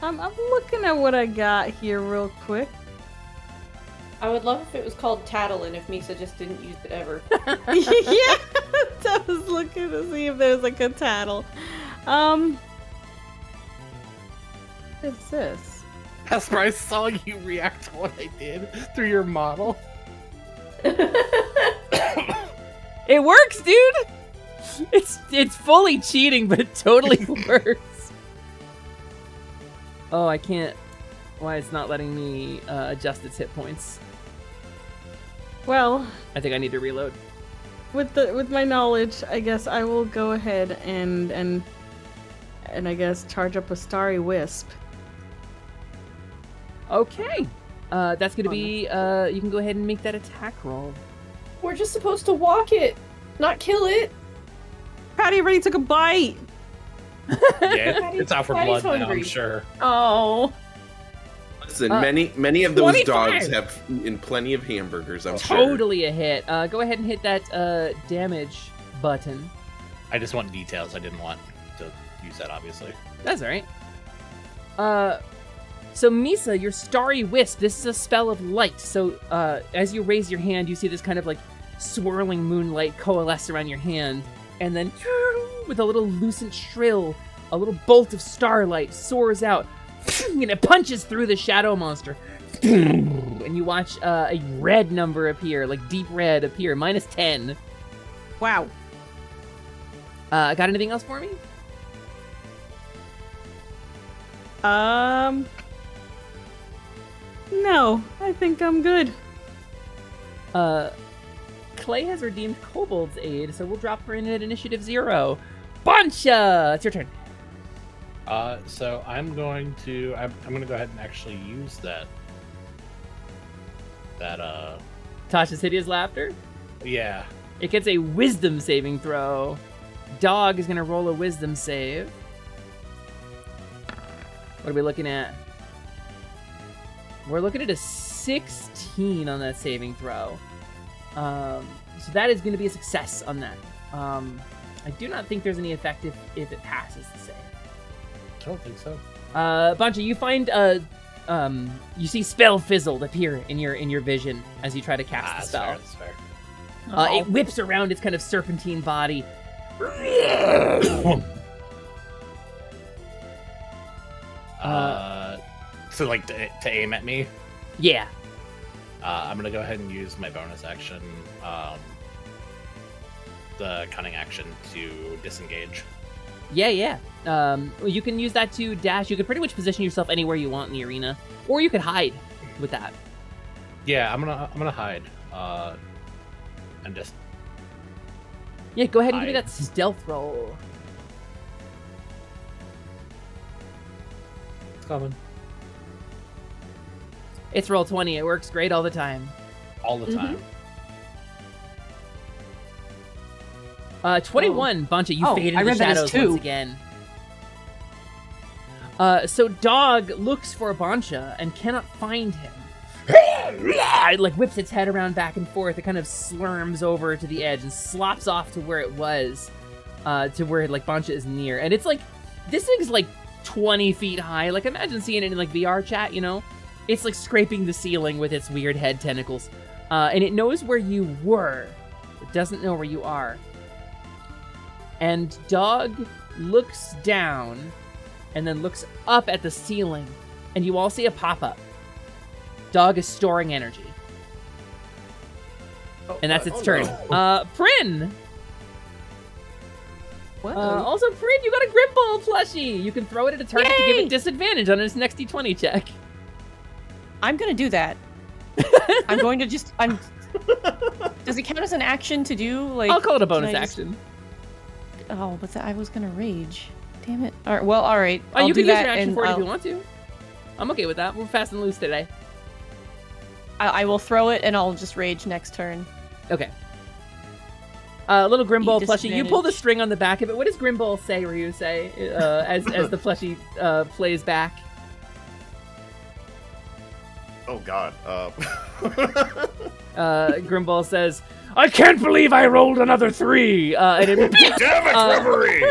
Speaker 13: I'm looking at what I got here real quick.
Speaker 15: I would love if it was called Tattlin if Misa just didn't use it ever.
Speaker 13: Yeah, I was looking to see if there's like a tattle. What's this?
Speaker 11: That's where I saw you react to what I did through your model.
Speaker 7: It works, dude! It's fully cheating, but it totally works. Oh, I can't... Why it's not letting me adjust its hit points.
Speaker 13: Well,
Speaker 7: I think I need to reload.
Speaker 13: with my knowledge, I guess I will go ahead and I guess charge up a Starry Wisp.
Speaker 7: Okay. That's gonna be, you can go ahead and make that attack roll.
Speaker 15: We're just supposed to walk it, not kill it.
Speaker 13: Patty already took a bite.
Speaker 11: Yeah, it's out for
Speaker 15: Patty's
Speaker 11: blood now,
Speaker 15: hungry.
Speaker 11: I'm sure.
Speaker 13: Oh.
Speaker 16: Listen, many of those
Speaker 7: 25.
Speaker 16: dogs have eaten plenty of hamburgers, I'm sure.
Speaker 7: Totally a hit. Go ahead and hit that damage button.
Speaker 11: I just want details. I didn't want to use that, obviously.
Speaker 7: That's alright. So Misa, your Starry Wisp, this is a spell of light. So as you raise your hand, you see this kind of like swirling moonlight coalesce around your hand. And then with a little lucent shrill, a little bolt of starlight soars out. And it punches through the shadow monster. And you watch a red number appear, like deep red appear, minus 10.
Speaker 13: Wow.
Speaker 7: Got anything else for me?
Speaker 13: No, I think I'm good.
Speaker 7: Clay has redeemed Kobold's aid, so we'll drop her in at initiative 0. Bancha! It's your turn.
Speaker 11: So I'm going to go ahead and actually use that
Speaker 7: Tasha's Hideous Laughter?
Speaker 11: Yeah.
Speaker 7: It gets a wisdom saving throw. Dog is gonna roll a wisdom save. What are we looking at? We're looking at a 16 on that saving throw. So that is gonna be a success on that. I do not think there's any effect if it passes the save.
Speaker 11: I don't think so.
Speaker 7: Bancha, you find you see spell fizzled appear in your vision as you try to cast the spell.
Speaker 11: That's fair.
Speaker 7: It whips around its kind of serpentine body.
Speaker 11: So like to aim at me?
Speaker 7: Yeah.
Speaker 11: I'm gonna go ahead and use my bonus action, the cunning action, to disengage.
Speaker 7: Yeah. You can use that to dash. You can pretty much position yourself anywhere you want in the arena, or you could hide with that.
Speaker 11: Yeah, I'm gonna hide, and just
Speaker 17: Yeah, go ahead and give me that stealth roll.
Speaker 11: It's coming.
Speaker 17: It's roll 20. It works great all the time.
Speaker 11: All the time.
Speaker 17: 21, Bancha, you fade
Speaker 15: I
Speaker 17: into
Speaker 15: read
Speaker 17: the
Speaker 15: that as
Speaker 17: shadows
Speaker 15: 2.
Speaker 17: once again. So Dog looks for Bancha and cannot find him. It like whips its head around back and forth. It kind of slurms over to the edge and slops off to where it was, to where like Bancha is near. And it's like, this thing's like 20 feet high. Like imagine seeing it in like VR chat, you know? It's like scraping the ceiling with its weird head tentacles. And it knows where you were. It doesn't know where you are. And Dog looks down and then looks up at the ceiling. And you all see a pop-up. Dog is storing energy. And that's its turn. Prin!
Speaker 13: What?
Speaker 17: Also, Prin, you got a Grip Ball plushie! You can throw it at a target to give it disadvantage on its next d20 check.
Speaker 15: I'm gonna do that. I'm going to just... Does it count as an action to do? Like,
Speaker 17: I'll call it a
Speaker 15: can
Speaker 17: bonus
Speaker 15: I just-
Speaker 17: action.
Speaker 15: Oh, but I was gonna rage. Damn it. All right, well, all right.
Speaker 17: Oh,
Speaker 15: I'll
Speaker 17: you
Speaker 15: do
Speaker 17: can use
Speaker 15: that
Speaker 17: your action
Speaker 15: and
Speaker 17: for it if
Speaker 15: I'll-
Speaker 17: you want to. I'm okay with that. We're fast and loose today.
Speaker 15: I will throw it and I'll just rage next turn.
Speaker 17: Okay. Little Grimball
Speaker 15: Eat
Speaker 17: plushie. You pull the
Speaker 15: disadvantage.
Speaker 17: string on the back of it. What does Grimball say, Ryu say, as the plushie plays back?
Speaker 12: Oh God.
Speaker 17: Grimball says, "I can't believe I rolled another 3." And it,
Speaker 12: Damn it, referee!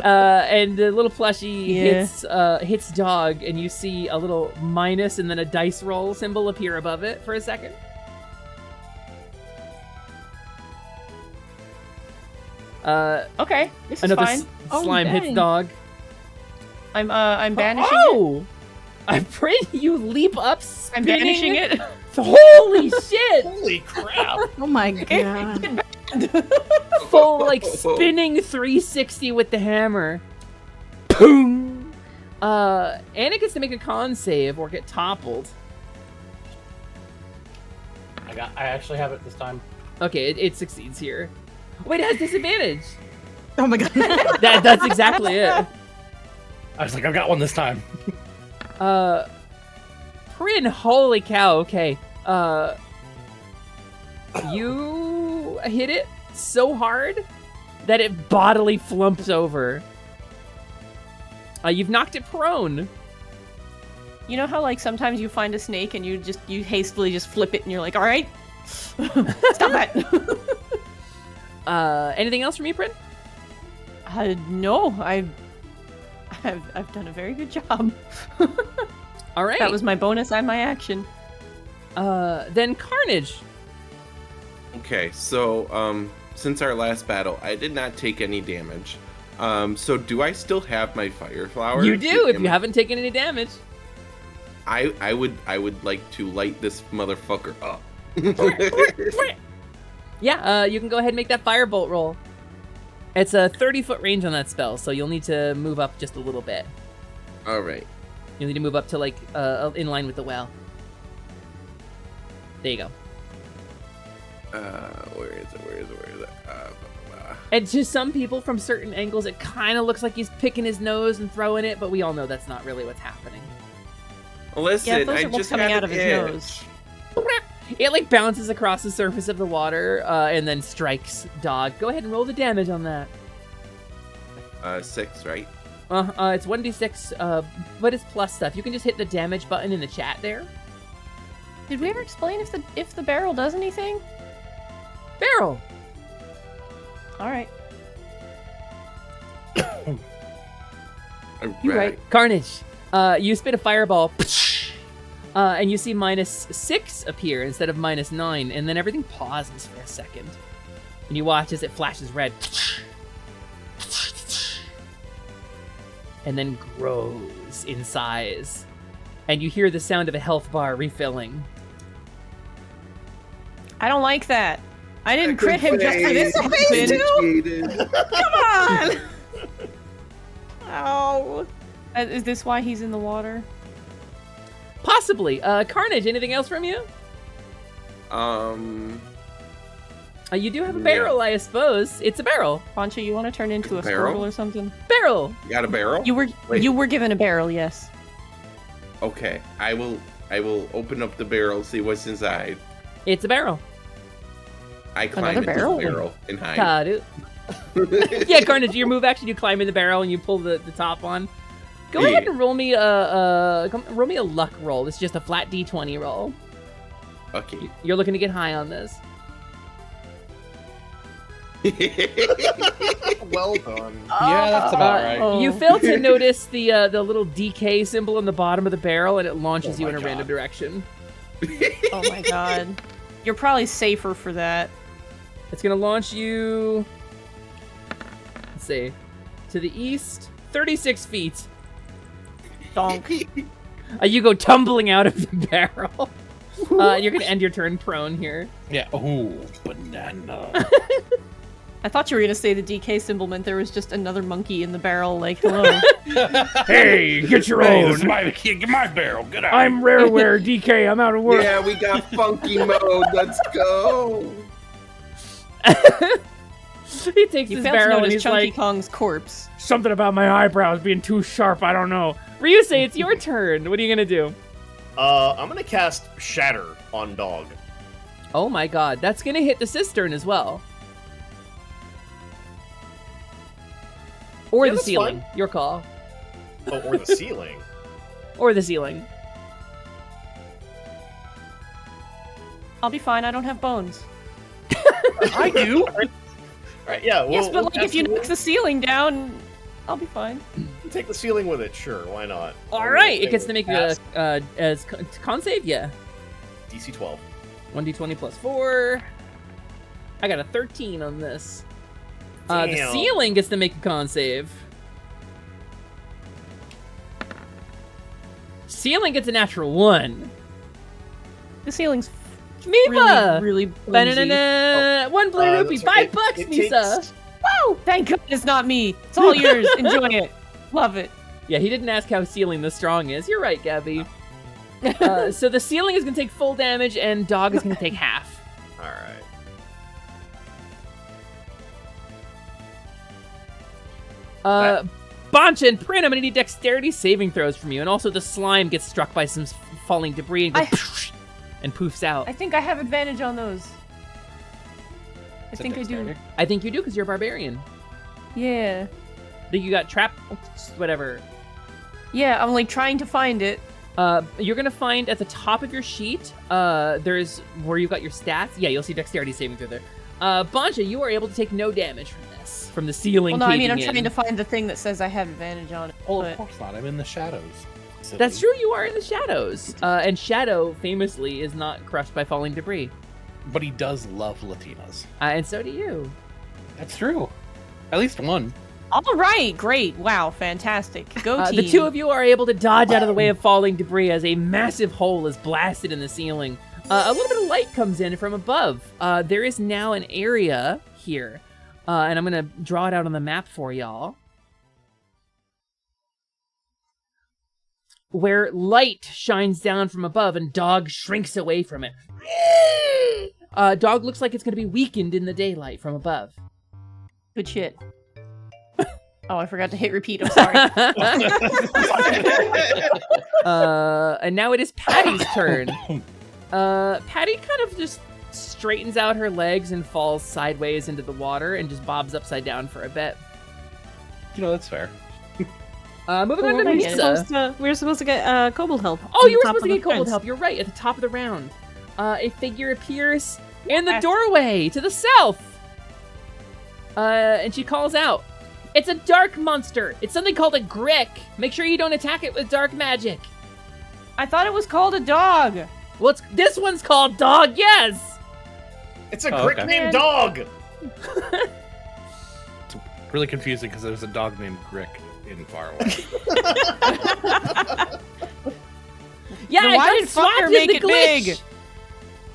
Speaker 17: And the little plushie hits Dog, and you see a little minus and then a dice roll symbol appear above it for a second.
Speaker 15: Okay, this is
Speaker 17: Another
Speaker 15: fine.
Speaker 17: slime hits Dog.
Speaker 15: I'm banishing it.
Speaker 17: Oh! I'm pretty. You leap up.
Speaker 15: I'm
Speaker 17: spinning.
Speaker 15: banishing it.
Speaker 17: Holy shit!
Speaker 12: Holy crap!
Speaker 13: Oh my god.
Speaker 17: Full like spinning 360 with the hammer. Boom! Anna gets to make a con save or get toppled.
Speaker 11: I actually have it this time.
Speaker 17: Okay, it succeeds here. Wait, it has disadvantage.
Speaker 13: Oh my god.
Speaker 17: That's exactly it.
Speaker 11: I was like, I've got one this time.
Speaker 17: Prin, holy cow, okay. You hit it so hard that it bodily flumps over. You've knocked it prone.
Speaker 15: You know how like sometimes you find a snake and you hastily just flip it and you're like, all right, stop that.
Speaker 17: Anything else from you, Prin?
Speaker 15: No, I've done a very good job.
Speaker 17: All right.
Speaker 15: That was my bonus and my action.
Speaker 17: Then Carnage.
Speaker 16: Okay, so since our last battle, I did not take any damage. So do I still have my fire flower?
Speaker 17: You do if you haven't taken any damage.
Speaker 16: I would like to light this motherfucker up.
Speaker 17: Yeah, you can go ahead and make that firebolt roll. It's a 30-foot range on that spell, so you'll need to move up just a little bit.
Speaker 16: All right.
Speaker 17: You'll need to move up to like in line with the well. There you go.
Speaker 16: Where is it?
Speaker 17: And to some people from certain angles, it kind of looks like he's picking his nose and throwing it, but we all know that's not really what's happening.
Speaker 16: Listen,
Speaker 15: yeah, those
Speaker 16: I
Speaker 15: are what's
Speaker 16: just
Speaker 15: coming
Speaker 16: had
Speaker 15: out of his
Speaker 16: an itch.
Speaker 15: nose.
Speaker 17: It like bounces across the surface of the water and then strikes Dog. Go ahead and roll the damage on that.
Speaker 16: 6, right?
Speaker 17: It's 1d6, but it's plus stuff. You can just hit the damage button in the chat there.
Speaker 15: Did we ever explain if the barrel does anything?
Speaker 17: Barrel.
Speaker 15: All right.
Speaker 16: You're
Speaker 17: right. Carnage. You spit a fireball, and you see -6 appear instead of -9, and then everything pauses for a second. And you watch as it flashes red. And then grows in size. And you hear the sound of a health bar refilling.
Speaker 15: I don't like that. I didn't crit him just for this stupid. Come on. Oh. Is this why he's in the water?
Speaker 17: Possibly. Carnage, anything else from you? You do have a barrel, I suppose. It's a barrel.
Speaker 15: Poncho, you want to turn into a
Speaker 16: barrel?
Speaker 15: squirtle or something?
Speaker 17: Barrel.
Speaker 16: You got a barrel?
Speaker 15: You were given a barrel, yes.
Speaker 16: Okay, I will open up the barrel, see what's inside.
Speaker 17: It's a barrel.
Speaker 16: I climb
Speaker 15: Another
Speaker 16: into
Speaker 15: barrel?
Speaker 16: the barrel and hide.
Speaker 17: Got it. Yeah, Carnage, your move action, you climb in the barrel and you pull the top on. Go ahead and roll me a luck roll. It's just a flat D20 roll.
Speaker 16: Okay.
Speaker 17: You're looking to get high on this.
Speaker 12: Well done.
Speaker 11: Yeah, that's about right.
Speaker 17: You fail to notice the little DK symbol in the bottom of the barrel, and it launches you in a random direction.
Speaker 15: Oh my god. You're probably safer for that.
Speaker 17: It's gonna launch you, let's see, to the east, 36 feet.
Speaker 15: Donk.
Speaker 17: You go tumbling out of the barrel. You're gonna end your turn prone here.
Speaker 11: Yeah. Ooh, banana.
Speaker 15: I thought you were gonna say the DK symbol meant there was just another monkey in the barrel, like, hello.
Speaker 7: Hey, get your
Speaker 11: Hey,
Speaker 7: own.
Speaker 11: this is my barrel. Get out.
Speaker 7: I'm Rareware DK. I'm out of work.
Speaker 16: Yeah, we got funky mode. Let's go.
Speaker 17: He takes
Speaker 15: You
Speaker 17: his
Speaker 15: failed to
Speaker 17: barrel and
Speaker 15: notice
Speaker 17: he's
Speaker 15: Chunky
Speaker 17: like,
Speaker 15: Kong's corpse.
Speaker 7: Something about my eyebrows being too sharp. I don't know.
Speaker 17: Ryusei, it's your turn. What are you gonna do?
Speaker 12: I'm gonna cast Shatter on Dog.
Speaker 17: Oh my god, that's gonna hit the cistern as well. Or
Speaker 12: Yeah,
Speaker 17: the
Speaker 12: that's
Speaker 17: ceiling.
Speaker 12: fine.
Speaker 17: Your call.
Speaker 12: Oh, or the ceiling.
Speaker 17: Or the ceiling.
Speaker 15: I'll be fine, I don't have bones.
Speaker 11: I do.
Speaker 12: Right, yeah.
Speaker 15: Yes,
Speaker 12: we'll
Speaker 15: but like, if you
Speaker 12: we'll
Speaker 15: knock the ceiling down, I'll be fine.
Speaker 12: take the ceiling with it, sure, why not?
Speaker 17: All right, it gets to make a con save, yeah.
Speaker 12: DC 12.
Speaker 17: 1d20 plus 4. I got a 13 on this. The
Speaker 12: Damn.
Speaker 17: ceiling gets to make a con save. Ceiling gets a natural 1.
Speaker 15: The ceiling's
Speaker 17: Misa!
Speaker 15: really
Speaker 17: Ba-na-na-na. One blue rupee, $5, Misa!
Speaker 15: Woo! Thank God it's not me. It's all yours. Enjoy it. Love it.
Speaker 17: Yeah, he didn't ask how ceiling the strong is. You're right, Gabby. So the ceiling is going to take full damage, and Dog is going to take half.
Speaker 12: Alright.
Speaker 17: Bancha and Prin, I'm going to need dexterity saving throws from you, and also the slime gets struck by some falling debris and goes and poofs out.
Speaker 15: I think I have advantage on those. I think I do.
Speaker 17: I think you do, because you're a barbarian.
Speaker 15: Yeah.
Speaker 17: I think you got trapped, whatever.
Speaker 15: Yeah, I'm like trying to find it.
Speaker 17: You're gonna find at the top of your sheet, there's where you got your stats. Yeah, you'll see dexterity saving through there. Bancha, you are able to take no damage from this, from the ceiling.
Speaker 15: Well, no, I mean, I'm
Speaker 17: caving in.
Speaker 15: trying to find the thing that says I have advantage on it.
Speaker 11: Oh,
Speaker 15: but...
Speaker 11: of course not. I'm in the shadows. Silly.
Speaker 17: That's true, you are in the shadows. And Shadow, famously, is not crushed by falling debris.
Speaker 11: But he does love Latinas.
Speaker 17: And so do you.
Speaker 11: That's true. At least one.
Speaker 15: All right, great. Wow, fantastic. Go team.
Speaker 17: The two of you are able to dodge out of the way of falling debris as a massive hole is blasted in the ceiling. A little bit of light comes in from above. There is now an area here. And I'm going to draw it out on the map for y'all. Where light shines down from above and Dog shrinks away from it. Dog looks like it's going to be weakened in the daylight from above.
Speaker 15: Good shit. Oh, I forgot to hit repeat. I'm sorry.
Speaker 17: And now it is Patty's turn. Patty kind of just straightens out her legs and falls sideways into the water and just bobs upside down for a bit.
Speaker 11: You know, that's fair.
Speaker 17: Moving on to Misa.
Speaker 13: We were supposed to get kobold help.
Speaker 17: Oh, you were supposed to get kobold help. You're right. At the top of the round, a figure appears in the doorway to the south. And she calls out, "It's a dark monster. It's something called a Grick. Make sure you don't attack it with dark magic."
Speaker 15: I thought it was called a dog.
Speaker 17: Well, this one's called Dog, yes.
Speaker 12: It's a Grick named Dog.
Speaker 11: It's really confusing because there's a dog named Grick in Far Away.
Speaker 17: Yeah,
Speaker 15: Then
Speaker 17: I
Speaker 15: why
Speaker 17: got
Speaker 15: did
Speaker 17: swapped
Speaker 15: Fucker
Speaker 17: in
Speaker 15: make
Speaker 17: the
Speaker 15: it
Speaker 17: glitch.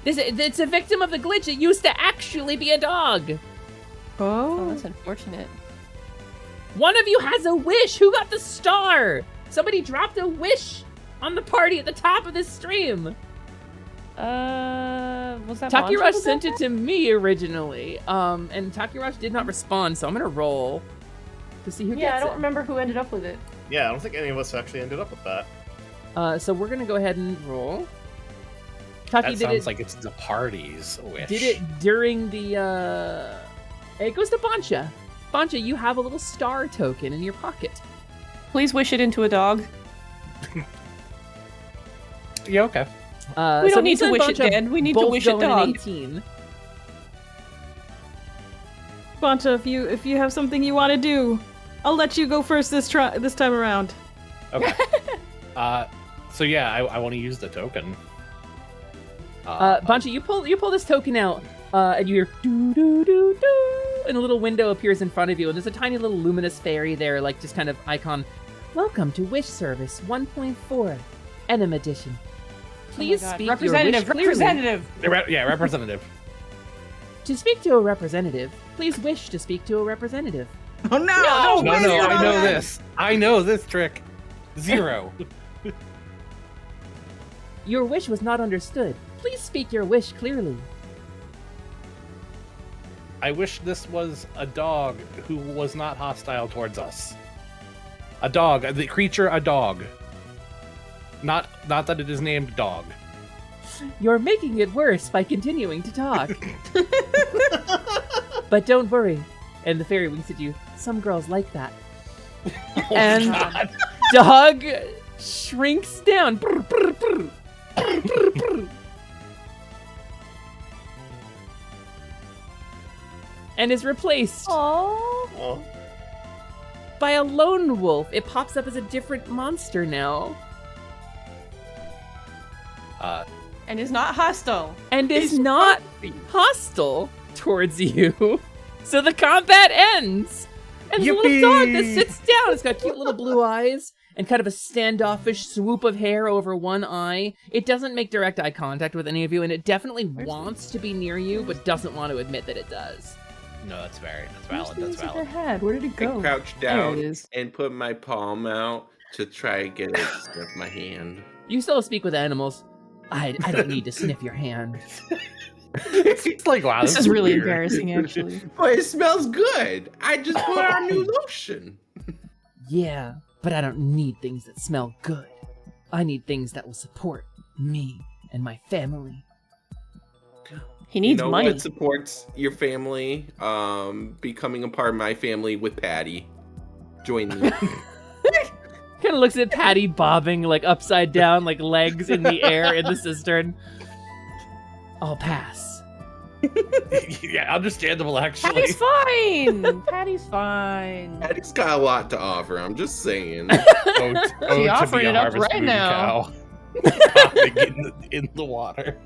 Speaker 15: big?
Speaker 17: It's a victim of the glitch. It used to actually be a dog.
Speaker 15: Oh, that's unfortunate.
Speaker 17: One of you has a wish. Who got the star? Somebody dropped a wish on the party at the top of this stream.
Speaker 15: Was that
Speaker 17: Taki
Speaker 15: Boncho
Speaker 17: Rush
Speaker 15: was
Speaker 17: sent
Speaker 15: out
Speaker 17: it to me originally, and Taki Rush did not respond, so I'm gonna roll to see who
Speaker 15: there? Yeah, I
Speaker 17: gets
Speaker 15: don't
Speaker 17: it.
Speaker 15: remember who ended up with it.
Speaker 12: Yeah, I don't think any of us actually ended up with that.
Speaker 17: So we're gonna go ahead and roll. Taki
Speaker 11: That
Speaker 17: did
Speaker 11: sounds
Speaker 17: it.
Speaker 11: like it's the party's wish.
Speaker 17: Did it during the. It goes to Bancha. Bancha, you have a little star token in your pocket.
Speaker 15: Please wish it into a dog.
Speaker 11: Yeah, okay.
Speaker 15: We don't need to wish it, Dan. We need to wish it dog.
Speaker 17: 18.
Speaker 13: Bonta, if you have something you want to do, I'll let you go first this time around.
Speaker 11: Okay. So yeah, I want to use the token.
Speaker 17: Bancha, you pull this token out, and you hear doo doo doo doo, and a little window appears in front of you, and there's a tiny little luminous fairy there, like just kind of icon. Welcome to Wish Service 1.4, Enum Edition. Please speak your wish clearly.
Speaker 11: Yeah, representative.
Speaker 17: To speak to a representative, please wish to speak to a representative.
Speaker 20: Oh no!
Speaker 11: No, I know this. I know this trick. 0.
Speaker 17: Your wish was not understood. Please speak your wish clearly.
Speaker 11: I wish this was a dog who was not hostile towards us. A dog, the creature, a dog. Not that it is named dog.
Speaker 17: You're making it worse by continuing to talk. But don't worry. And the fairy winks at you. Some girls like that.
Speaker 11: Oh,
Speaker 17: and
Speaker 11: God.
Speaker 17: dog shrinks down. And is replaced by a lone wolf. It pops up as a different monster now.
Speaker 15: And is not hostile.
Speaker 17: And is not hostile towards you. So the combat ends. And there's a little dog that sits down. It's got cute little blue eyes and kind of a standoffish swoop of hair over one eye. It doesn't make direct eye contact with any of you, and it definitely wants to be near you, but doesn't want to admit that it does.
Speaker 11: No, that's valid.
Speaker 15: That's valid. Head? Where did it go?
Speaker 16: I crouch
Speaker 15: There
Speaker 16: down
Speaker 15: it is.
Speaker 16: and put my palm out to try and get it to sniff my hand.
Speaker 17: You still speak with animals. I don't need to sniff your hand.
Speaker 11: It's like, wow,
Speaker 15: This is really embarrassing, actually.
Speaker 16: But it smells good. I just put on new lotion.
Speaker 17: Yeah, but I don't need things that smell good. I need things that will support me and my family.
Speaker 15: He needs money.
Speaker 16: What supports your family? Becoming a part of my family with Patty. Join me.
Speaker 17: Kind of looks at Patty bobbing like upside down, like legs in the air in the cistern. I'll pass.
Speaker 11: Yeah, understandable, actually.
Speaker 15: Patty's fine. Patty's fine.
Speaker 16: Patty's got a lot to offer. I'm just saying.
Speaker 15: She offering it up right now.
Speaker 11: in the water.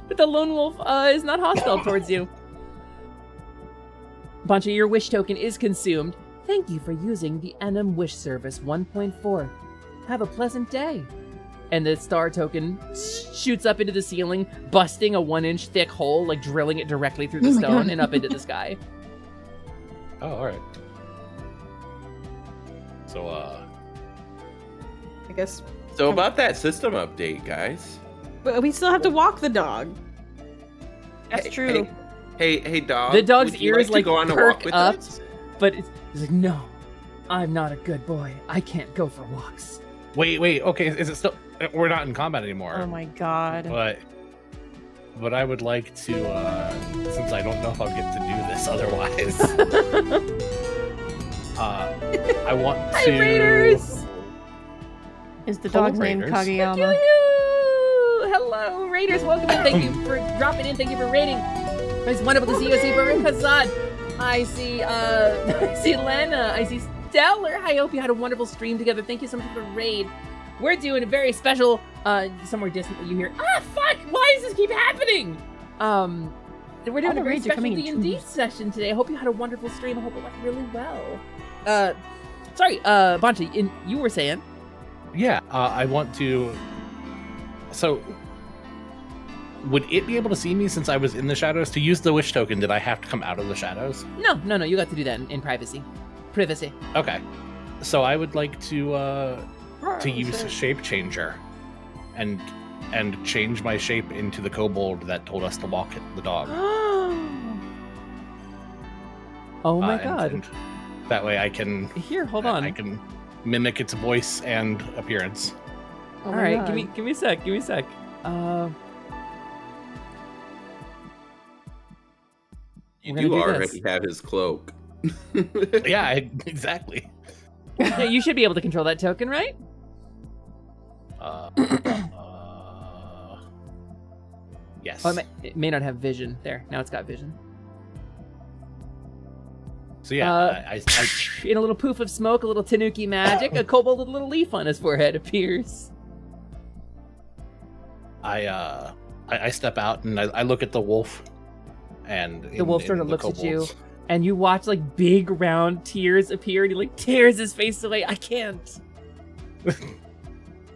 Speaker 17: But the lone wolf is not hostile towards you. Bancha, your wish token is consumed. Thank you for using the Enum Wish Service 1.4. Have a pleasant day. And the star token shoots up into the ceiling, busting a 1-inch thick hole, like drilling it directly through the stone and up into the sky.
Speaker 11: Oh, alright. So,
Speaker 13: I guess.
Speaker 16: So about that system update, guys.
Speaker 13: But we still have to walk the dog.
Speaker 15: That's true.
Speaker 16: Hey, dog.
Speaker 17: The dog's
Speaker 16: would you
Speaker 17: ears
Speaker 16: to
Speaker 17: like
Speaker 16: go on a
Speaker 17: perk
Speaker 16: walk with
Speaker 17: up,
Speaker 16: us?
Speaker 17: but it's like, no, I'm not a good boy. I can't go for walks.
Speaker 11: wait, okay, is it still... We're not in combat anymore.
Speaker 15: Oh my god.
Speaker 11: But I would like to, since I don't know if I'll get to do this otherwise, I want to...
Speaker 17: Hi, Raiders!
Speaker 15: Is the
Speaker 11: Hello,
Speaker 15: dog named
Speaker 11: Raiders.
Speaker 15: Kageyama?
Speaker 17: Hello, Raiders. Welcome and thank you for dropping in. Thank you for raiding. It's wonderful to see you. I see Baruch Hazad. I see Lena. I see Stellar. I hope you had a wonderful stream together. Thank you so much for the raid. We're doing a very special, somewhere distant that you hear. Ah, fuck! Why does this keep happening? We're doing a very special D&D session today. I hope you had a wonderful stream. I hope it went really well. Sorry, Bancha, you were saying?
Speaker 11: Yeah, I want to... So, would it be able to see me since I was in the shadows? To use the wish token, did I have to come out of the shadows?
Speaker 17: No, you got to do that in privacy. Privacy.
Speaker 11: Okay. So I would like to use Shape Changer. and change my shape into the kobold that told us to walk the dog.
Speaker 17: Oh my god.
Speaker 11: And that way I can...
Speaker 17: Here, hold on.
Speaker 11: I can mimic its voice and appearance.
Speaker 17: All right, give me a sec.
Speaker 16: You do already have his cloak.
Speaker 11: Yeah, exactly.
Speaker 17: Yeah, you should be able to control that token, right?
Speaker 11: Yes.
Speaker 17: Oh, it may not have vision. There, now it's got vision.
Speaker 11: So yeah, I
Speaker 17: in a little poof of smoke, a little tanuki magic, a kobold with a little leaf on his forehead appears.
Speaker 11: I step out and I look at the wolf, and
Speaker 17: The wolf sort of looks at you, and you watch like big round tears appear, and he like tears his face away. I can't.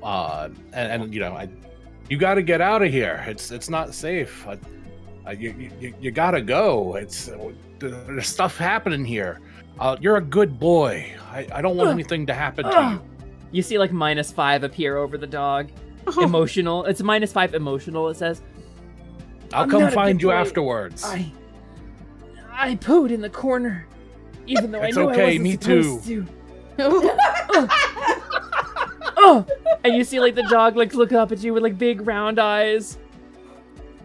Speaker 11: And you know, you got to get out of here. It's not safe. You gotta go. There's stuff happening here. You're a good boy. I don't want anything to happen to you.
Speaker 17: You see like -5 appear over the dog. Emotional. It's -5 emotional, it says.
Speaker 11: I'll come find you afterwards.
Speaker 17: I pooed in the corner, even though
Speaker 11: It's
Speaker 17: I knew
Speaker 11: okay,
Speaker 17: I wasn't
Speaker 11: me
Speaker 17: supposed
Speaker 11: too.
Speaker 17: Oh! And you see like the dog like look up at you with like big round eyes.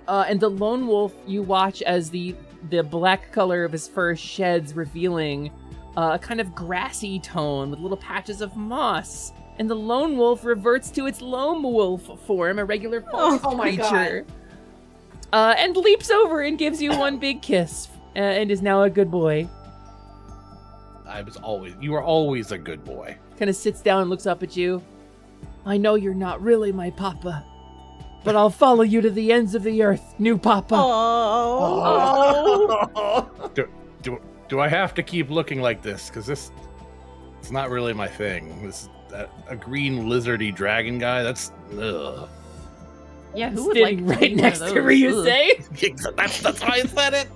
Speaker 17: And the lone wolf, you watch as the black color of his fur sheds, revealing a kind of grassy tone with little patches of moss. And the lone wolf reverts to its lone wolf form, a regular forest creature. And leaps over and gives you one big kiss, and is now a good boy.
Speaker 11: You were always a good boy.
Speaker 17: Kind of sits down and looks up at you. I know you're not really my papa, but I'll follow you to the ends of the earth, new papa.
Speaker 11: Do I have to keep looking like this? Because it's not really my thing. A green lizardy dragon guy. That's ugh.
Speaker 15: Yeah, who would
Speaker 17: Standing
Speaker 15: like
Speaker 17: right next to Ryusei?
Speaker 11: That's why I said it.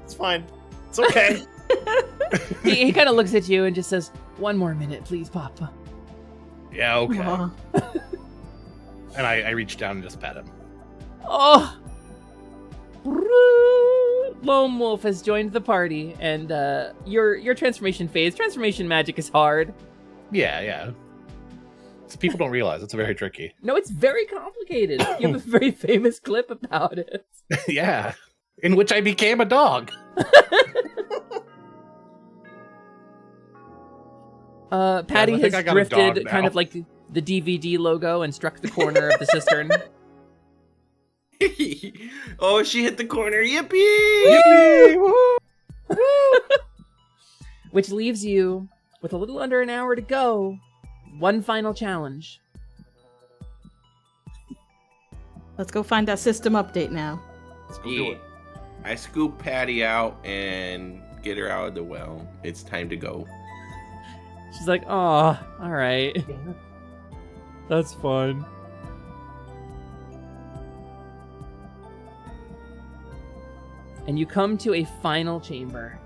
Speaker 12: It's fine. It's okay.
Speaker 17: He kind of looks at you and just says, "One more minute, please, Papa."
Speaker 11: Yeah, okay. And I reach down and just pet him.
Speaker 17: Oh! Lone Wolf has joined the party, and your transformation phase. Transformation magic is hard.
Speaker 11: Yeah. So people don't realize it's very tricky.
Speaker 17: No, it's very complicated. You have a very famous clip about it.
Speaker 11: Yeah, in which I became a dog.
Speaker 17: Patty
Speaker 11: Guys,
Speaker 17: has drifted kind of like the DVD logo and struck the corner of the cistern.
Speaker 16: Oh, she hit the corner. Yippee!
Speaker 17: Which leaves you with a little under an hour to go. One final challenge.
Speaker 13: Let's go find that system update now.
Speaker 16: Let's go do it. I scoop Patty out and get her out of the well. It's time to go.
Speaker 17: She's like, "Oh, all right. That's fun." And you come to a final chamber.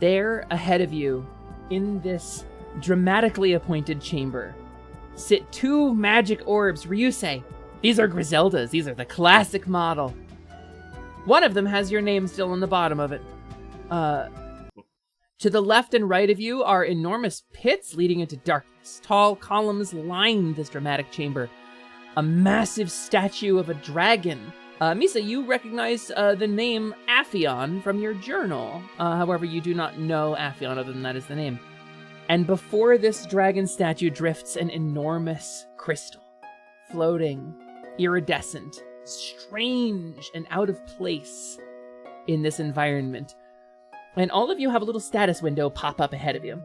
Speaker 17: There, ahead of you, in this dramatically appointed chamber, sit two magic orbs. Ryusei, these are Griselda's. These are the classic model. One of them has your name still on the bottom of it. To the left and right of you are enormous pits leading into darkness. Tall columns line this dramatic chamber. A massive statue of a dragon. Misa, you recognize the name Aphion from your journal. However, you do not know Aphion other than that is the name. And before this dragon statue drifts an enormous crystal, floating, iridescent, strange, and out of place in this environment. And all of you have a little status window pop up ahead of you.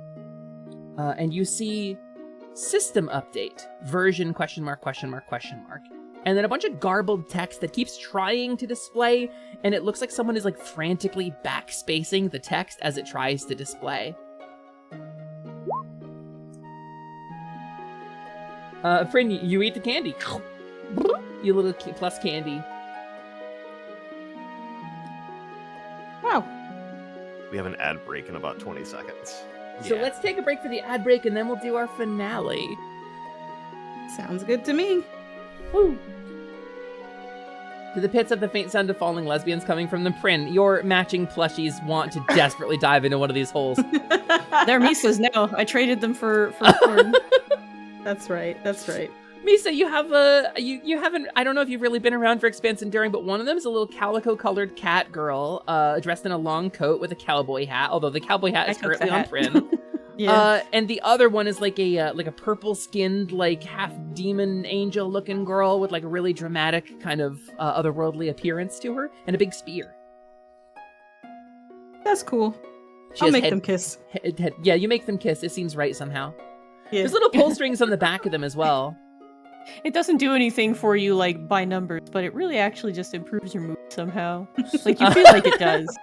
Speaker 17: And you see system update, version, question mark, question mark, question mark. And then a bunch of garbled text that keeps trying to display, and it looks like someone is like frantically backspacing the text as it tries to display. Friend, you eat the candy. You little plus candy.
Speaker 12: have an ad break in about 20 seconds.
Speaker 17: So let's take a break for the ad break, and then we'll do our finale.
Speaker 13: Sounds good to me.
Speaker 17: Woo! To the pits of the faint sound of falling lesbians coming from the Prin, your matching plushies want to desperately dive into one of these holes.
Speaker 15: They're Misa's now. I traded them for corn.
Speaker 13: That's right. That's right.
Speaker 17: Misa, you have a you haven't. I don't know if you've really been around for Expanse Enduring, but one of them is a little calico-colored cat girl, dressed in a long coat with a cowboy hat. Although the cowboy hat is currently on Prin.
Speaker 13: Yeah.
Speaker 17: And the other one is like a purple-skinned, like half demon angel-looking girl with like a really dramatic kind of otherworldly appearance to her, and a big spear.
Speaker 13: That's cool.
Speaker 17: She
Speaker 13: I'll
Speaker 17: has
Speaker 13: make them kiss.
Speaker 17: Yeah, you make them kiss. It seems right somehow.
Speaker 13: Yeah.
Speaker 17: There's little pull strings on the back of them as well.
Speaker 15: It doesn't do anything for you, like, by numbers, but it really actually just improves your mood somehow. Like, you feel like it does.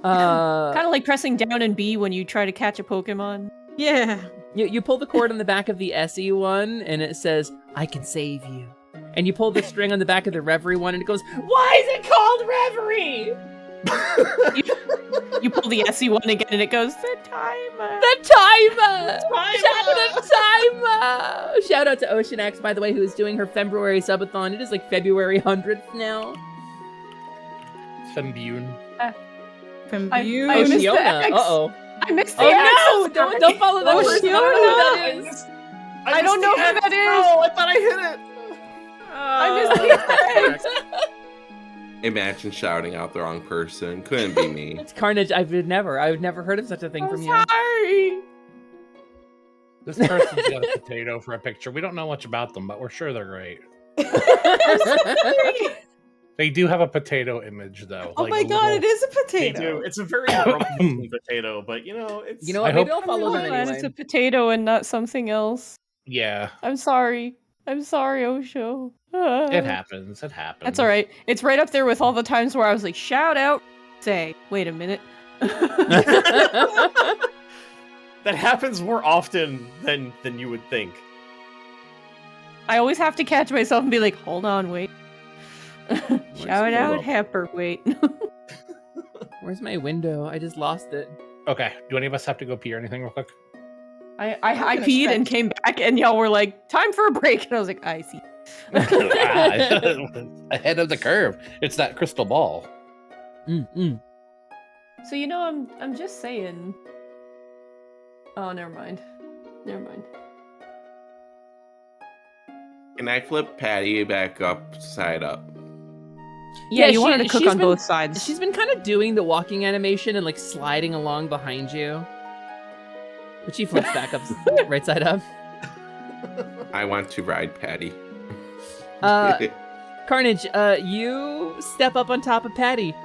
Speaker 15: Kind of like pressing down and B when you try to catch a Pokemon.
Speaker 13: Yeah.
Speaker 17: You pull the cord on the back of the SE one, and it says, I can save you. And you pull the string on the back of the Reverie one, and it goes, why is it called Reverie?
Speaker 15: You pull the SE one again, and it goes, the timer.
Speaker 17: The timer! Shout out to Ocean X, by the way, who is doing her February subathon. It is like February 100th now.
Speaker 11: Fembune.
Speaker 13: Fembune.
Speaker 15: I missed the X.
Speaker 17: Uh-oh.
Speaker 15: I missed the X.
Speaker 17: Oh no! Don't follow that person. I don't know who that is.
Speaker 15: I don't know who that is.
Speaker 12: Oh, I thought I hit it.
Speaker 15: I missed the X.
Speaker 16: Imagine shouting out the wrong person. Couldn't be me.
Speaker 17: It's Carnage. I've never heard of such a thing from you.
Speaker 15: Sorry.
Speaker 11: This person's got a potato for a picture. We don't know much about them, but we're sure they're great. They do have a potato image, though.
Speaker 13: Oh my god, it is a potato.
Speaker 12: They do. It's a very grumpy potato, but you know, it's.
Speaker 17: You know what? Maybe I'll follow them
Speaker 15: Glad
Speaker 17: anyway.
Speaker 15: it's a potato and not something else.
Speaker 11: Yeah.
Speaker 15: I'm sorry, Osho.
Speaker 11: It happens. It happens.
Speaker 15: That's all right. It's right up there with all the times where I was like, shout out, say, wait a minute.
Speaker 12: That happens more often than you would think.
Speaker 15: I always have to catch myself and be like, hold on, wait. Shout out, Hepper, wait.
Speaker 17: Where's my window? I just lost it.
Speaker 11: Okay. Do any of us have to go pee or anything real quick?
Speaker 15: I peed and came back, and y'all were like, time for a break. And I was like, I see.
Speaker 11: Ahead of the curve. It's that crystal ball.
Speaker 15: So, you know, I'm just saying. Oh, never mind.
Speaker 16: Can I flip Patty back upside up?
Speaker 15: Yeah, you wanted to cook on both sides.
Speaker 17: She's been kind of doing the walking animation and like sliding along behind you. But she flips back up right side up.
Speaker 16: I want to ride Patty.
Speaker 17: Carnage, you step up on top of Patty.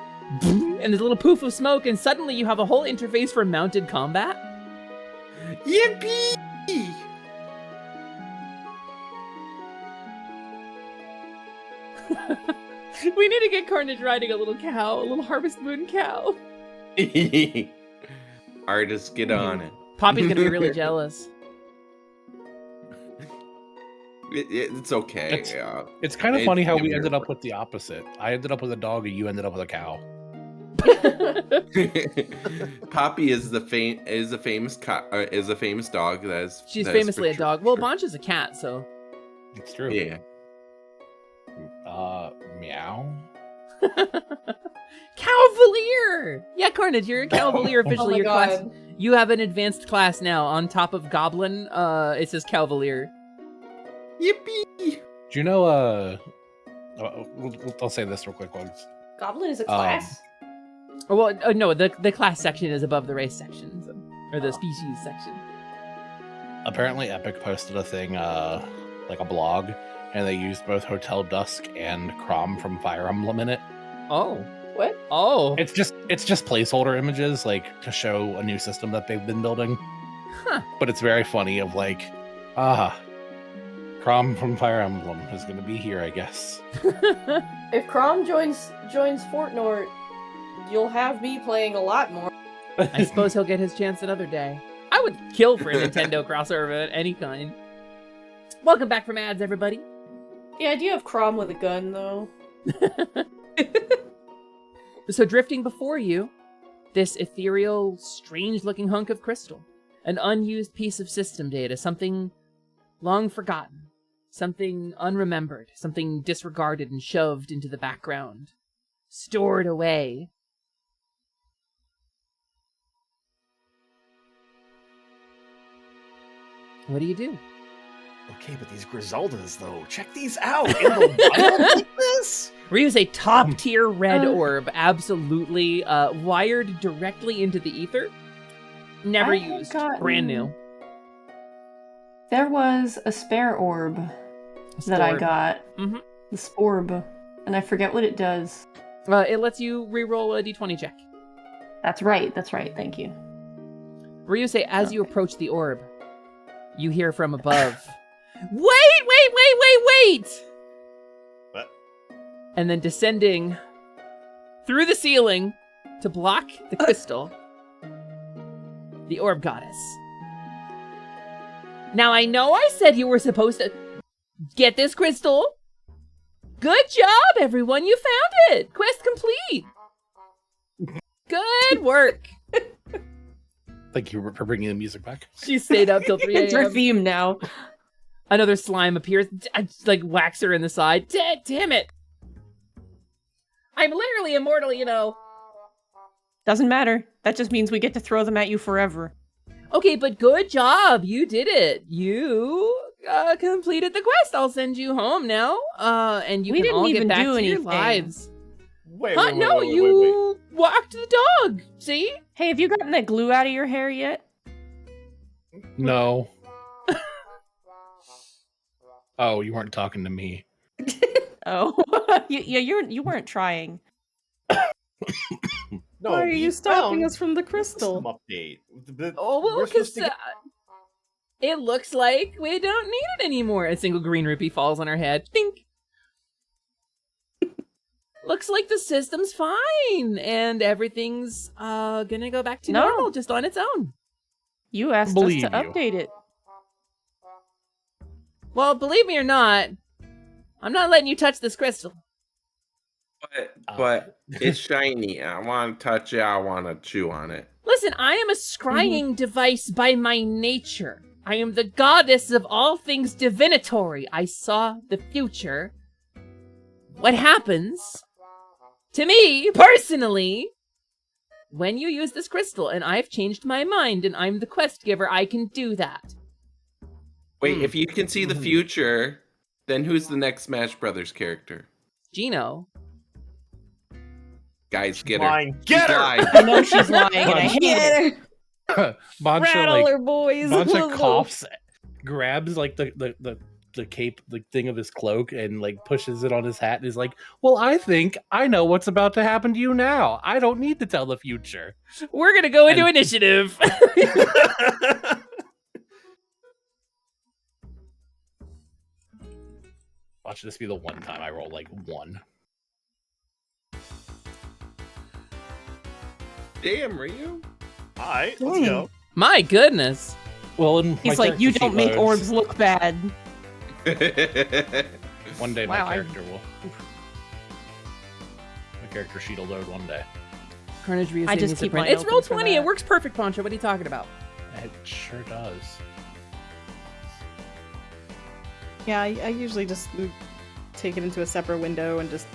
Speaker 17: And there's a little poof of smoke, and suddenly you have a whole interface for mounted combat.
Speaker 16: Yippee!
Speaker 17: We need to get Carnage riding a little cow, a little Harvest Moon cow.
Speaker 16: Artists, get on it.
Speaker 17: Poppy's gonna be really jealous.
Speaker 16: It's okay.
Speaker 11: It's kind of funny how we ended up with the opposite. I ended up with a dog, and you ended up with a cow.
Speaker 16: Poppy is the famous dog.
Speaker 17: She's famously a dog. Well, Boncha's a cat, so
Speaker 11: it's true.
Speaker 16: Yeah.
Speaker 11: Meow.
Speaker 17: Cavalier! Yeah, Carnage, you're a Cavalier officially.
Speaker 15: Oh my
Speaker 17: Your
Speaker 15: God.
Speaker 17: class. You have an advanced class now. On top of Goblin, it says Cavalier.
Speaker 16: Yippee!
Speaker 11: Do you know, I'll say this real quick once.
Speaker 15: Goblin is a class?
Speaker 17: Oh, well, no, the class section is above the race section, so, or the species section.
Speaker 11: Apparently Epic posted a thing, like a blog, and they used both Hotel Dusk and Crom from Fire Emblem in it.
Speaker 17: Oh.
Speaker 15: What?
Speaker 17: Oh.
Speaker 11: It's just placeholder images, like, to show a new system that they've been building.
Speaker 17: Huh.
Speaker 11: But it's very funny of like, Crom from Fire Emblem is gonna be here, I guess.
Speaker 15: If Crom joins Fortnite, you'll have me playing a lot more.
Speaker 17: I suppose he'll get his chance another day. I would kill for a Nintendo crossover of any kind. Welcome back from ads, everybody.
Speaker 15: The idea of Crom with a gun, though.
Speaker 17: So drifting before you This ethereal, strange-looking hunk of crystal. An unused piece of system data, something long forgotten. Something unremembered, something disregarded and shoved into the background. Stored away. What do you do?
Speaker 12: Okay, but these Griseldas, though, check these out. In the wild like this?
Speaker 17: Ryu's a top-tier red orb, absolutely wired directly into the ether. Never used. Brand new.
Speaker 18: There was a spare orb that I got.
Speaker 17: Mm-hmm.
Speaker 18: The sporb. And I forget what it does.
Speaker 17: It lets you reroll a d20 check.
Speaker 18: That's right, thank you.
Speaker 17: Ryu say, as you approach the orb, you hear from above, wait!
Speaker 12: What?
Speaker 17: And then descending through the ceiling to block the crystal, the orb goddess. Now, I know I said you were supposed to get this crystal. Good job, everyone. You found it. Quest complete. Good work.
Speaker 11: Thank you for bringing the music back.
Speaker 17: She stayed up till 3 a.m.
Speaker 18: It's our theme now.
Speaker 17: Another slime appears. I just, like, whacks her in the side. Damn it. I'm literally immortal, you know.
Speaker 15: Doesn't matter. That just means we get to throw them at you forever.
Speaker 17: Okay, but good job. You did it. You completed the quest. I'll send you home now. And you can all get back to your lives.
Speaker 12: Wait,
Speaker 17: you walked the dog. See?
Speaker 15: Hey, have you gotten that glue out of your hair yet?
Speaker 11: No. Oh, you weren't talking to me.
Speaker 15: Oh, you weren't trying.
Speaker 12: No,
Speaker 13: Why are
Speaker 12: we
Speaker 13: you stopping
Speaker 12: found
Speaker 13: us from the crystal?
Speaker 12: some update.
Speaker 17: Oh, well,
Speaker 12: We're supposed
Speaker 17: because it looks like we don't need it anymore. A single green rupee falls on her head. Think. Looks like the system's fine, and everything's gonna go back to normal just on its own.
Speaker 15: You asked us to update it.
Speaker 17: Well, believe me or not, I'm not letting you touch this crystal.
Speaker 16: But it's shiny. I want to touch it. I want to chew on it.
Speaker 17: Listen, I am a scrying device by my nature. I am the goddess of all things divinatory. I saw the future. What happens to me, personally, when you use this crystal, and I've changed my mind, and I'm the quest giver, I can do that.
Speaker 16: Wait, if you can see the future, then who's the next Smash Brothers character?
Speaker 17: Gino.
Speaker 16: Guys, get
Speaker 12: lying.
Speaker 16: her.
Speaker 12: Get her!
Speaker 15: I know she's lying, and I hate it.
Speaker 11: Boncha,
Speaker 13: her, boys.
Speaker 11: Boncha coughs, grabs like the cape, the thing of his cloak, and like pushes it on his hat, and is like, "Well, I think I know what's about to happen to you now. I don't need to tell the future.
Speaker 17: We're gonna go into initiative."
Speaker 11: Watch this be the one time I roll like 1.
Speaker 16: Damn, Ryu.
Speaker 12: Alright, let's go.
Speaker 17: My goodness.
Speaker 11: Well,
Speaker 15: He's like, you don't make orbs look bad.
Speaker 11: One day
Speaker 15: Wow,
Speaker 11: my character will. My character sheet will load one day.
Speaker 17: Carnage Ryu
Speaker 15: I just keep mine
Speaker 17: It's
Speaker 15: open
Speaker 17: roll
Speaker 15: for
Speaker 17: 20.
Speaker 15: that.
Speaker 17: It works perfect, Poncho. What are you talking about?
Speaker 11: It sure does.
Speaker 13: Yeah, I usually just take it into a separate window and just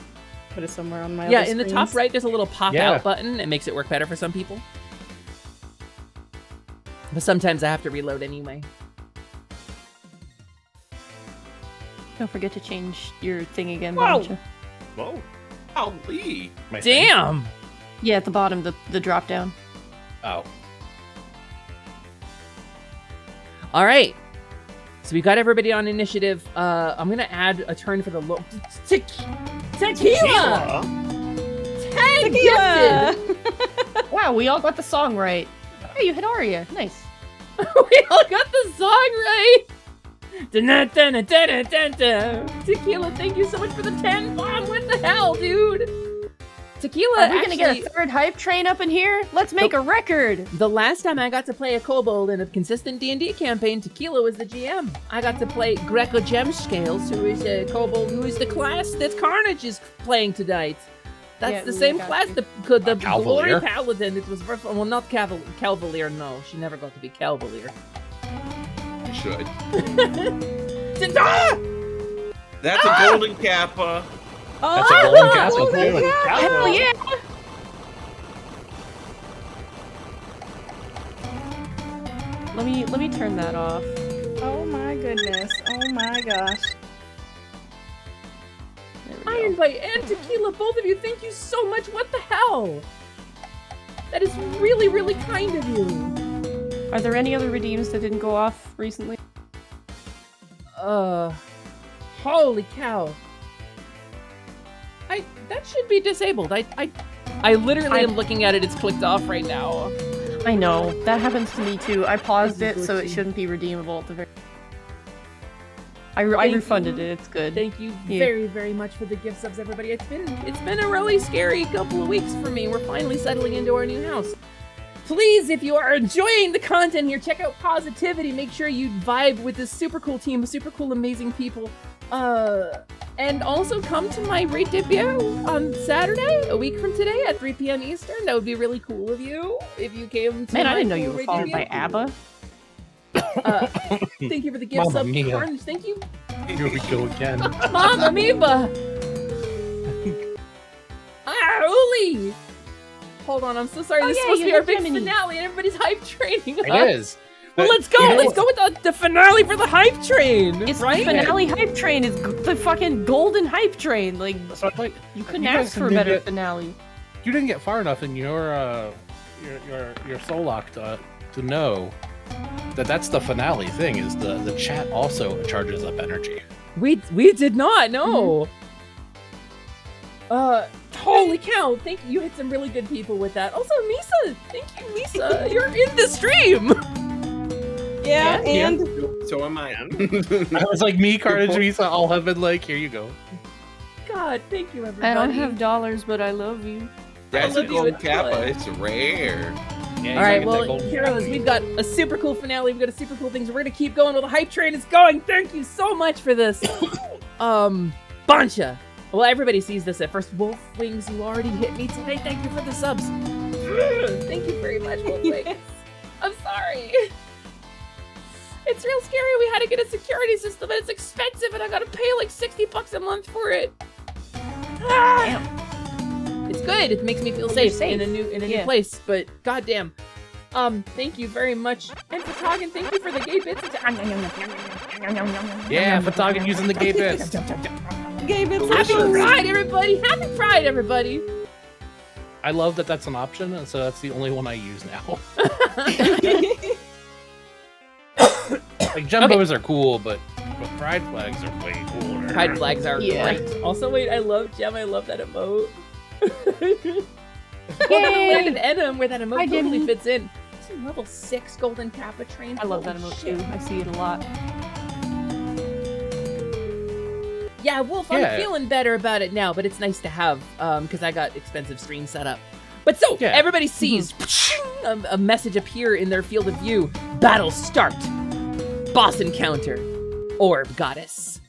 Speaker 13: put it somewhere on my
Speaker 17: Yeah,
Speaker 13: other
Speaker 17: in the
Speaker 13: screens.
Speaker 17: top right, there's a little pop-out button. It makes it work better for some people. But sometimes I have to reload anyway.
Speaker 15: Don't forget to change your thing again,
Speaker 17: Whoa!
Speaker 15: Boncha.
Speaker 12: Whoa.
Speaker 16: Holy.
Speaker 17: Damn!
Speaker 15: Yeah, at the bottom, the drop down.
Speaker 11: Oh.
Speaker 17: All right. So we got everybody on initiative. I'm going to add a turn for the tequila!
Speaker 15: Tequila! Wow, we all got the song right. Hey, you hit Aria. Nice.
Speaker 17: We all got the song right! Tequila, thank you so much for the 10 bomb. What the hell, dude? Tequila,
Speaker 15: Are we gonna get a third hype train up in here? Let's make a record!
Speaker 17: The last time I got to play a kobold in a consistent D&D campaign, Tequila was the GM. I got to play Greco Gem Scales, who is a kobold, who is the class that Carnage is playing tonight. That's the same class. The Glory
Speaker 11: Cavalier?
Speaker 17: Paladin. It was well, not Cavalier. No, she never got to be Cavalier.
Speaker 16: You should.
Speaker 17: Ah!
Speaker 16: That's a golden kappa.
Speaker 11: That's a golden castle.
Speaker 15: Golden Hell yeah! Let me turn that off.
Speaker 13: Oh my goodness. Oh my gosh.
Speaker 17: Iron Bite and Tequila, both of you, thank you so much. What the hell? That is really, really kind of you.
Speaker 15: Are there any other redeems that didn't go off recently?
Speaker 17: Holy cow. That should be disabled. I literally am looking at it. It's clicked off right now.
Speaker 15: I know. That happens to me too. I paused it, so it shouldn't be redeemable at the very... I refunded it. It's good.
Speaker 17: Thank you very, very much for the gift subs, everybody. It's been a really scary couple of weeks for me. We're finally settling into our new house. Please, if you are enjoying the content here, check out PositiVT. Make sure you vibe with this super cool team of super cool, amazing people. And also come to my Rate debut on Saturday, a week from today at 3 p.m. Eastern. That would be really cool of you if you came to
Speaker 15: Man, I
Speaker 17: my
Speaker 15: didn't know you
Speaker 17: cool
Speaker 15: were
Speaker 17: Rate
Speaker 15: followed
Speaker 17: debut.
Speaker 15: by ABBA.
Speaker 17: Thank you for the gift sub, Carnage. Thank you.
Speaker 11: Here we go again.
Speaker 17: Mama Miba! Uli! Hold on, I'm so sorry. This is supposed to be our big finale and everybody's hype training us.
Speaker 11: It is.
Speaker 17: Well, let's go! Let's go with the finale for the hype train!
Speaker 15: It's
Speaker 17: right?
Speaker 15: the finale hype train. It's the fucking golden hype train. Like, you couldn't ask for a better finale.
Speaker 11: You didn't get far enough in your Solok to know that that's the finale thing. Is the chat also charges up energy?
Speaker 17: We did not know. Holy cow! Thank you. You hit some really good people with that. Also, Misa, thank you, Misa. You're in the stream.
Speaker 13: Yeah, and
Speaker 16: so am I.
Speaker 11: I was like, me, Carnage, Misa, all have been like, here you go.
Speaker 17: God, thank you, everybody.
Speaker 15: I don't have dollars, but I love you.
Speaker 16: That's a golden kappa. It's rare.
Speaker 11: Yeah,
Speaker 17: all right, well, heroes, we've got a super cool finale. We've got a super cool thing. So we're gonna keep going while the hype train is going. Thank you so much for this, Bancha. Well, everybody sees this at first. Wolf Wings, you already hit me today. Thank you for the subs. Thank you very much, Wolf Wings. I'm sorry. It's real scary. We had to get a security system, and it's expensive, and I gotta pay like $60 a month for it. Damn. It's good. It makes me feel safe in a new place. But goddamn. Thank you very much, and Fatagan, thank you for the gay bits.
Speaker 11: Yeah, Fatagan using the gay bits.
Speaker 13: Gay bits.
Speaker 17: Happy Pride, everybody! Happy Pride, everybody!
Speaker 11: I love that that's an option, and so that's the only one I use now. Like, jumbos are cool, but pride flags are way cooler.
Speaker 17: Pride flags are great. Also, wait, I love Gem. I love that emote. Yay! And Enum, where that emote totally fits in. It's a level 6 golden kappa train.
Speaker 15: I love that emote too. I see it a lot.
Speaker 17: Yeah, Wolf, I'm feeling better about it now, but it's nice to have, because I got expensive stream set up. But so, everybody sees a message appear in their field of view. Battle start. Boss encounter. Orb goddess.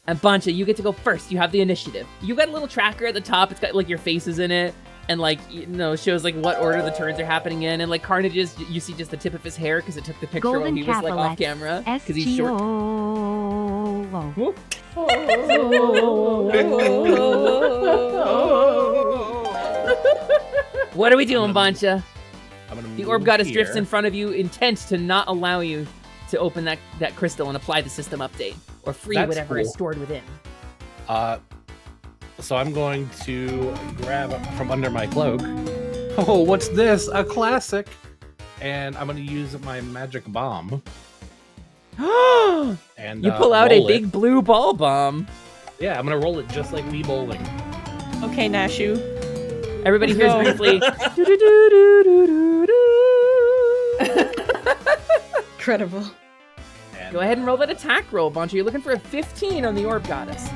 Speaker 17: And Bancha, you get to go first. You have the initiative. You got a little tracker at the top. It's got like your faces in it. And like, you know, it shows like what order the turns are happening in. And like Carnage's, you see just the tip of his hair because it took the picture when he was like off camera. Because he's short. What are we doing, Bancha? The orb goddess drifts in front of you, intent to not allow you to open that crystal and apply the system update or free whatever is stored within.
Speaker 11: So I'm going to grab from under my cloak. Oh, what's this? A classic. And I'm going to use my magic bomb. And
Speaker 17: you pull out a big blue ball bomb.
Speaker 11: Yeah, I'm going to roll it just like Wii Bowling.
Speaker 15: Okay, Nashu.
Speaker 17: Everybody hears briefly.
Speaker 13: Incredible.
Speaker 17: Go ahead and roll that attack roll, Bancha. You're looking for a 15 on the orb goddess.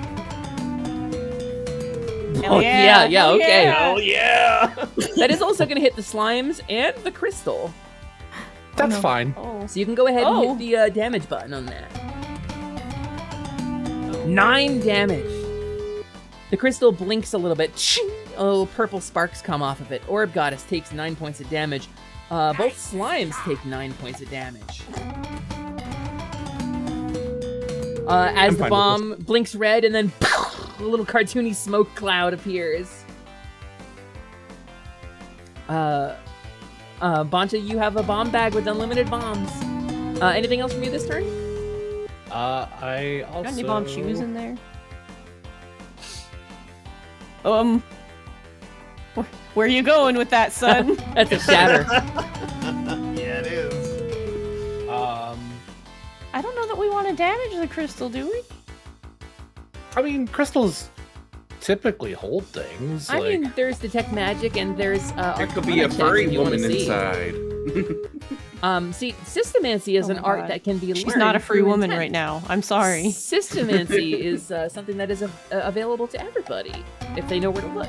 Speaker 15: Hell yeah.
Speaker 17: Okay.
Speaker 12: Hell yeah!
Speaker 17: That is also going to hit the slimes and the crystal.
Speaker 11: That's fine.
Speaker 17: So you can go ahead and hit the damage button on that. 9 damage. The crystal blinks a little bit purple sparks come off of it. Orb Goddess takes 9 points of damage. Both slimes take 9 points of damage. As the bomb blinks red and then a little cartoony smoke cloud appears. Bonta, you have a bomb bag with unlimited bombs. Anything else from you this turn?
Speaker 11: I also...
Speaker 15: Got any bomb shoes in there? Where are you going with that, son?
Speaker 17: That's a shatter.
Speaker 12: Yeah, it is.
Speaker 15: I don't know that we want to damage the crystal, do we?
Speaker 11: I mean, crystals typically hold things.
Speaker 17: I mean, there's detect magic and there's
Speaker 16: There could be a furry woman inside.
Speaker 17: See, Systemancy is an art that can be learned.
Speaker 15: She's not a free
Speaker 17: through
Speaker 15: woman
Speaker 17: intent.
Speaker 15: right now. I'm sorry.
Speaker 17: Systemancy is something that is available to everybody if they know where to look.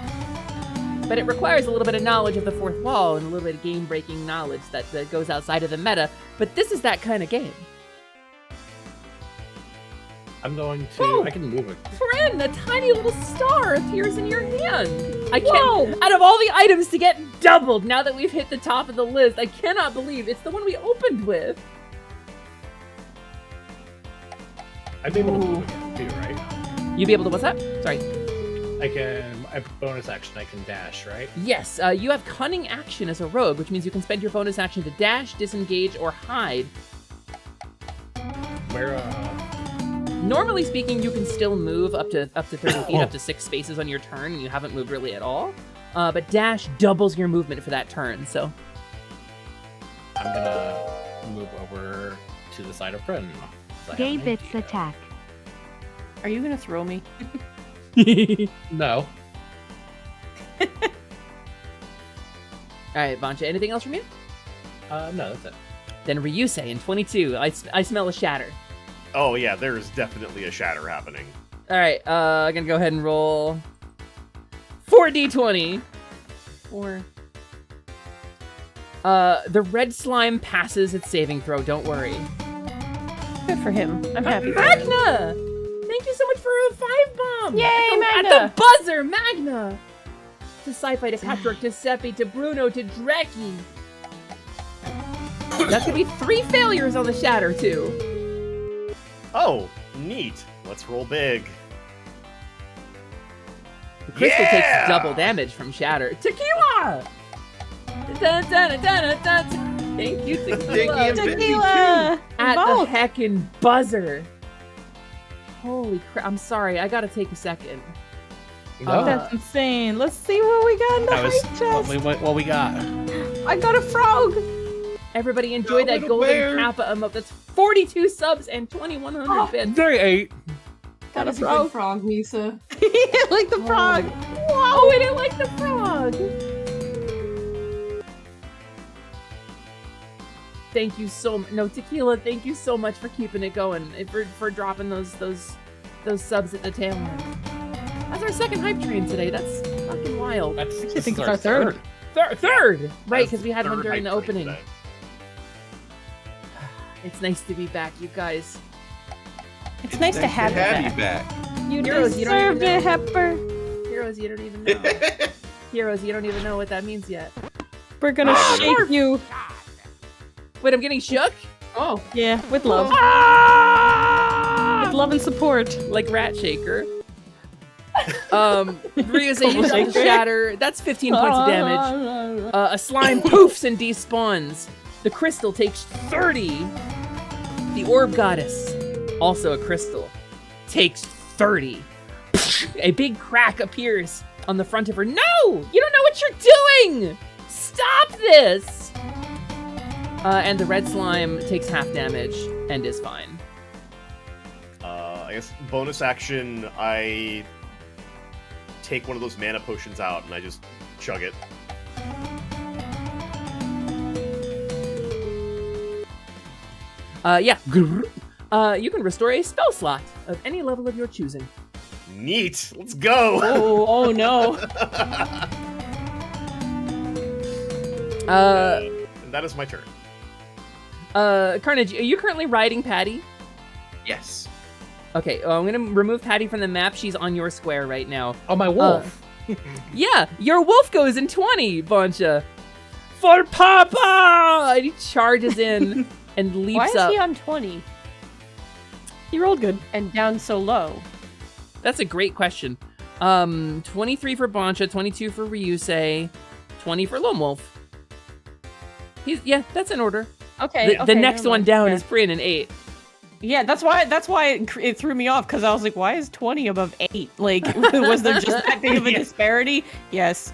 Speaker 17: But it requires a little bit of knowledge of the fourth wall and a little bit of game-breaking knowledge that goes outside of the meta. But this is that kind of game.
Speaker 11: I'm going to...
Speaker 17: Whoa.
Speaker 11: I can move it.
Speaker 17: Friend, a tiny little star appears in your hand. I can't... Out of all the items to get doubled now that we've hit the top of the list, I cannot believe it's the one we opened with.
Speaker 11: I'd be able to move again, too, right?
Speaker 17: You'd be able to... What's that? Sorry.
Speaker 11: I can... bonus action, I can dash, right?
Speaker 17: Yes, you have cunning action as a rogue, which means you can spend your bonus action to dash, disengage, or hide.
Speaker 11: Where,
Speaker 17: Normally speaking, you can still move up to 30 feet, up to 6 spaces on your turn, and you haven't moved really at all. But dash doubles your movement for that turn, so...
Speaker 11: I'm gonna move over to the side of Fred.
Speaker 2: Gay Bits attack.
Speaker 15: Are you gonna throw me?
Speaker 11: No.
Speaker 17: Alright, Vancha, anything else from you?
Speaker 11: No, that's it.
Speaker 17: Then Ryusei in 22. I smell a shatter.
Speaker 12: Oh yeah, there's definitely a shatter happening.
Speaker 17: Alright, I'm gonna go ahead and roll 4d20. The red slime passes its saving throw, don't worry.
Speaker 15: Good for him. I'm happy.
Speaker 17: Magna! Thank you so much for a 5-bomb!
Speaker 15: Yay, Magna!
Speaker 17: At the buzzer, Magna! To Sci-Fi, to Patrick, to Seppi, to Bruno, to Dreki. That's gonna be 3 failures on the shatter, too.
Speaker 12: Oh, neat. Let's roll big.
Speaker 17: The crystal takes double damage from shatter. Tequila! Dun, dun, dun, dun, dun. Thank you, Tequila.
Speaker 13: Tequila!
Speaker 17: At
Speaker 13: Both.
Speaker 17: the heckin' buzzer. Holy crap. I'm sorry. I gotta take a second.
Speaker 11: No.
Speaker 13: That's insane. Let's see what we got in the
Speaker 11: That was
Speaker 13: hype chest.
Speaker 11: what we got.
Speaker 13: I got a frog.
Speaker 17: Everybody enjoy that golden kappa emote. That's 42 subs and 2,100 bits.
Speaker 11: 38.
Speaker 13: Got a
Speaker 18: That's
Speaker 13: frog.
Speaker 18: good frog, Misa.
Speaker 13: Like the frog.
Speaker 17: Oh, we didn't like the frog. Thank you so much. No, Tequila, thank you so much for keeping it going. For dropping those subs at the tail end. That's our second hype train today. That's fucking wild.
Speaker 11: I
Speaker 13: think it's our third.
Speaker 17: Third! Right, because we had
Speaker 12: Third
Speaker 17: one during the
Speaker 12: hype train
Speaker 17: opening.
Speaker 12: today.
Speaker 17: It's nice to be back, you guys.
Speaker 15: It's nice to have you back.
Speaker 16: back.
Speaker 13: You
Speaker 17: Heroes, you don't
Speaker 13: deserved
Speaker 17: even
Speaker 13: it,
Speaker 17: know.
Speaker 13: Hepper.
Speaker 17: Heroes, you don't even know. Heroes, you don't even know what that means yet.
Speaker 13: We're gonna shake you.
Speaker 17: Wait, I'm getting shook?
Speaker 13: Oh. Yeah, with love. With love and support.
Speaker 17: Like Rat Shaker. Ryusei, you got the shatter. That's 15 points of damage. A slime poofs and despawns. The crystal takes 30. The orb goddess, also a crystal, takes 30. A big crack appears on the front of her. No! You don't know what you're doing! Stop this! And the red slime takes half damage and is fine.
Speaker 12: I guess bonus action, I take one of those mana potions out and I just chug it.
Speaker 17: Yeah. You can restore a spell slot of any level of your choosing.
Speaker 12: Neat. Let's go.
Speaker 15: Oh no.
Speaker 12: And that is my turn.
Speaker 17: Carnage, are you currently riding Patty?
Speaker 16: Yes.
Speaker 17: Okay, I'm gonna remove Patty from the map. She's on your square right now.
Speaker 11: Oh, my wolf.
Speaker 17: Yeah, your wolf goes in 20, Boncha. For Papa! And he charges in and leaps
Speaker 15: Why is
Speaker 17: up.
Speaker 15: he on 20?
Speaker 13: He rolled good.
Speaker 15: And down so low.
Speaker 17: That's a great question. 23 for Boncha, 22 for Ryusei, 20 for Lone Wolf. Yeah, that's in order.
Speaker 15: Okay.
Speaker 17: The next
Speaker 15: never
Speaker 17: one
Speaker 15: mind.
Speaker 17: down
Speaker 15: Yeah.
Speaker 17: is Prian in 8.
Speaker 15: Yeah, that's why it threw me off, because I was like, why is 20 above 8? Like, was there just that big of a disparity? Yes.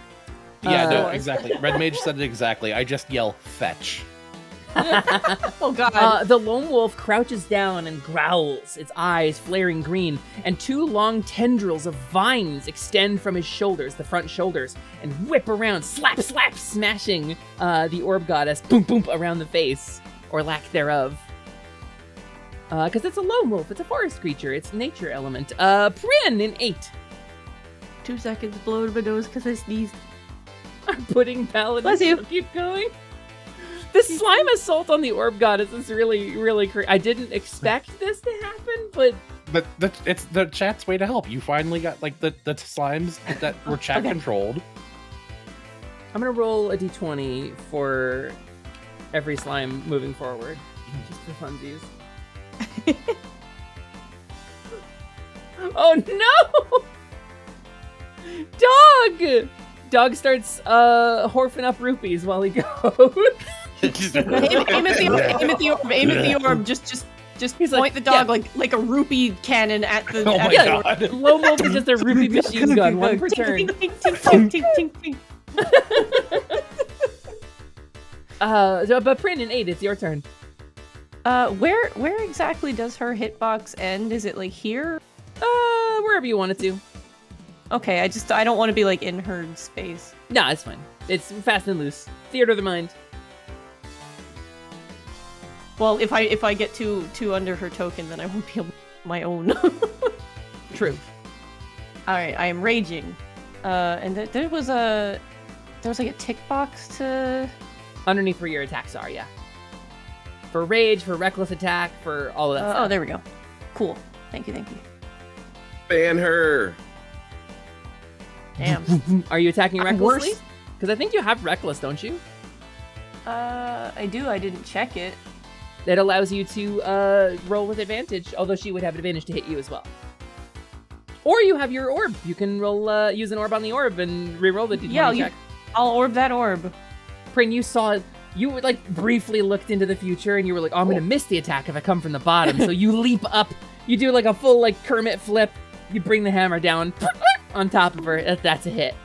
Speaker 11: Yeah, no, exactly. Red Mage said it exactly. I just yell, fetch.
Speaker 15: Oh god.
Speaker 17: The lone wolf crouches down and growls, its eyes flaring green, and 2 long tendrils of vines extend from his shoulders, the front shoulders, and whip around, slap, slap, smashing the orb goddess, boom, boom, around the face, or lack thereof. Because it's a lone wolf, it's a forest creature, it's nature element. Prin in 8.
Speaker 15: 2 seconds, blow my nose because I sneezed.
Speaker 17: Pudding paladin.
Speaker 15: Bless you.
Speaker 17: Keep going. The slime assault on the orb goddess is really, really crazy. I didn't expect this to happen, but
Speaker 11: it's the chat's way to help. You finally got like the slimes that were chat controlled.
Speaker 17: I'm gonna roll a d20 for every slime moving forward, just for funsies. Oh no! Dog starts horfing up rupees while he goes.
Speaker 15: aim at the orb. Just point the dog like a rupee cannon at the.
Speaker 11: Oh my god!
Speaker 17: Lone Wolf is just a rupee machine gun, one per turn. But Prin in 8, it's your turn.
Speaker 15: Where exactly does her hitbox end? Is it like here?
Speaker 17: Wherever you want it to.
Speaker 15: Okay, I don't want to be like in her space.
Speaker 17: Nah, it's fine. It's fast and loose. Theater of the mind.
Speaker 15: Well, if I get two under her token, then I won't be my own.
Speaker 17: True.
Speaker 15: All right, I am raging, and there was like a tick box to
Speaker 17: underneath where your attacks are. Yeah. For rage, for reckless attack, for all of that stuff.
Speaker 15: Oh, there we go. Cool. Thank you.
Speaker 16: Ban her.
Speaker 15: Damn.
Speaker 17: Are you attacking recklessly?
Speaker 15: Worse.
Speaker 17: Because I think you have reckless, don't you?
Speaker 15: I do. I didn't check it.
Speaker 17: That allows you to roll with advantage, although she would have advantage to hit you as well. Or you have your orb. You can roll, use an orb on the orb and re-roll the d20 check.
Speaker 15: I'll orb that orb.
Speaker 17: Prin, you saw, you like briefly looked into the future and you were like, oh, I'm gonna miss the attack if I come from the bottom. So you leap up, you do like a full like Kermit flip, you bring the hammer down on top of her. That's a hit.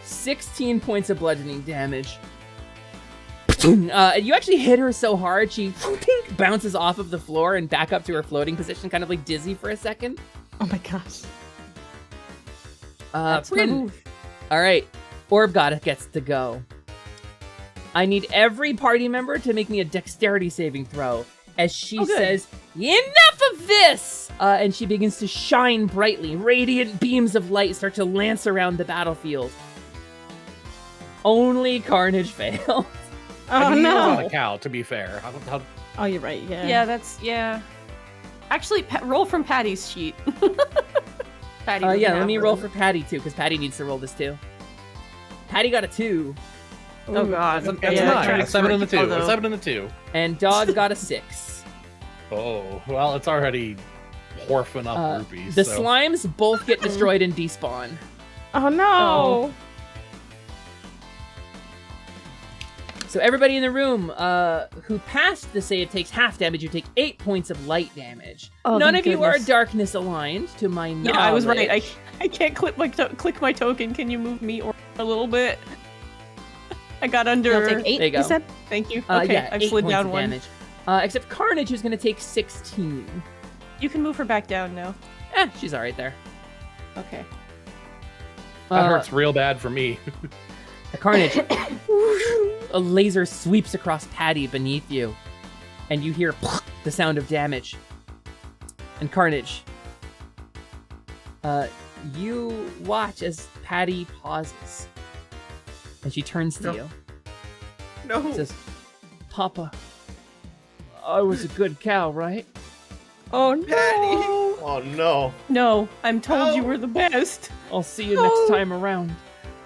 Speaker 17: 16 points of bludgeoning damage. You actually hit her so hard, she bounces off of the floor and back up to her floating position, kind of like dizzy for a second.
Speaker 13: Oh my gosh.
Speaker 15: That's my move.
Speaker 17: All right, Orb Goddess gets to go. I need every party member to make me a dexterity saving throw as she says, enough of this! And she begins to shine brightly. Radiant beams of light start to lance around the battlefield. Only Carnage failed.
Speaker 11: I mean, he was on a cow, to be fair.
Speaker 13: Oh, you're right, yeah.
Speaker 15: Yeah. Actually, roll from Patty's sheet. Patty
Speaker 17: yeah, let me roll for Patty too, because Patty needs to roll this too. Patty got a 2.
Speaker 15: Oh god.
Speaker 11: That's a 7 and a 2. A 7 and a 2.
Speaker 17: And Dog got a 6.
Speaker 11: Oh, well, it's already horfing up rupees.
Speaker 17: The slimes both get destroyed and despawn.
Speaker 13: Oh no!
Speaker 17: So everybody in the room who passed the save takes half damage. You take 8 points of light damage.
Speaker 15: Oh,
Speaker 17: None
Speaker 15: thank
Speaker 17: of you are
Speaker 15: goodness.
Speaker 17: darkness aligned, to my knowledge.
Speaker 15: Yeah, I was right. I can't click my token. Can you move me or a little bit? I got under.
Speaker 13: You'll take 8.
Speaker 17: There you go.
Speaker 13: You said?
Speaker 15: Thank you. Okay,
Speaker 17: yeah,
Speaker 15: I've
Speaker 17: 8
Speaker 15: slid
Speaker 17: points
Speaker 15: down
Speaker 17: of
Speaker 15: 1.
Speaker 17: damage. Except Carnage, who's going to take 16.
Speaker 15: You can move her back down now.
Speaker 17: She's all right there.
Speaker 15: Okay.
Speaker 11: That hurts real bad for me.
Speaker 17: Carnage. A laser sweeps across Patty beneath you, and you hear the sound of damage. And Carnage, you watch as Patty pauses, and she turns to you.
Speaker 16: No.
Speaker 17: Says, "Papa, I was a good cow, right?"
Speaker 13: Oh no!
Speaker 12: Oh no.
Speaker 15: No, I'm told you were the best.
Speaker 17: I'll see you next time around.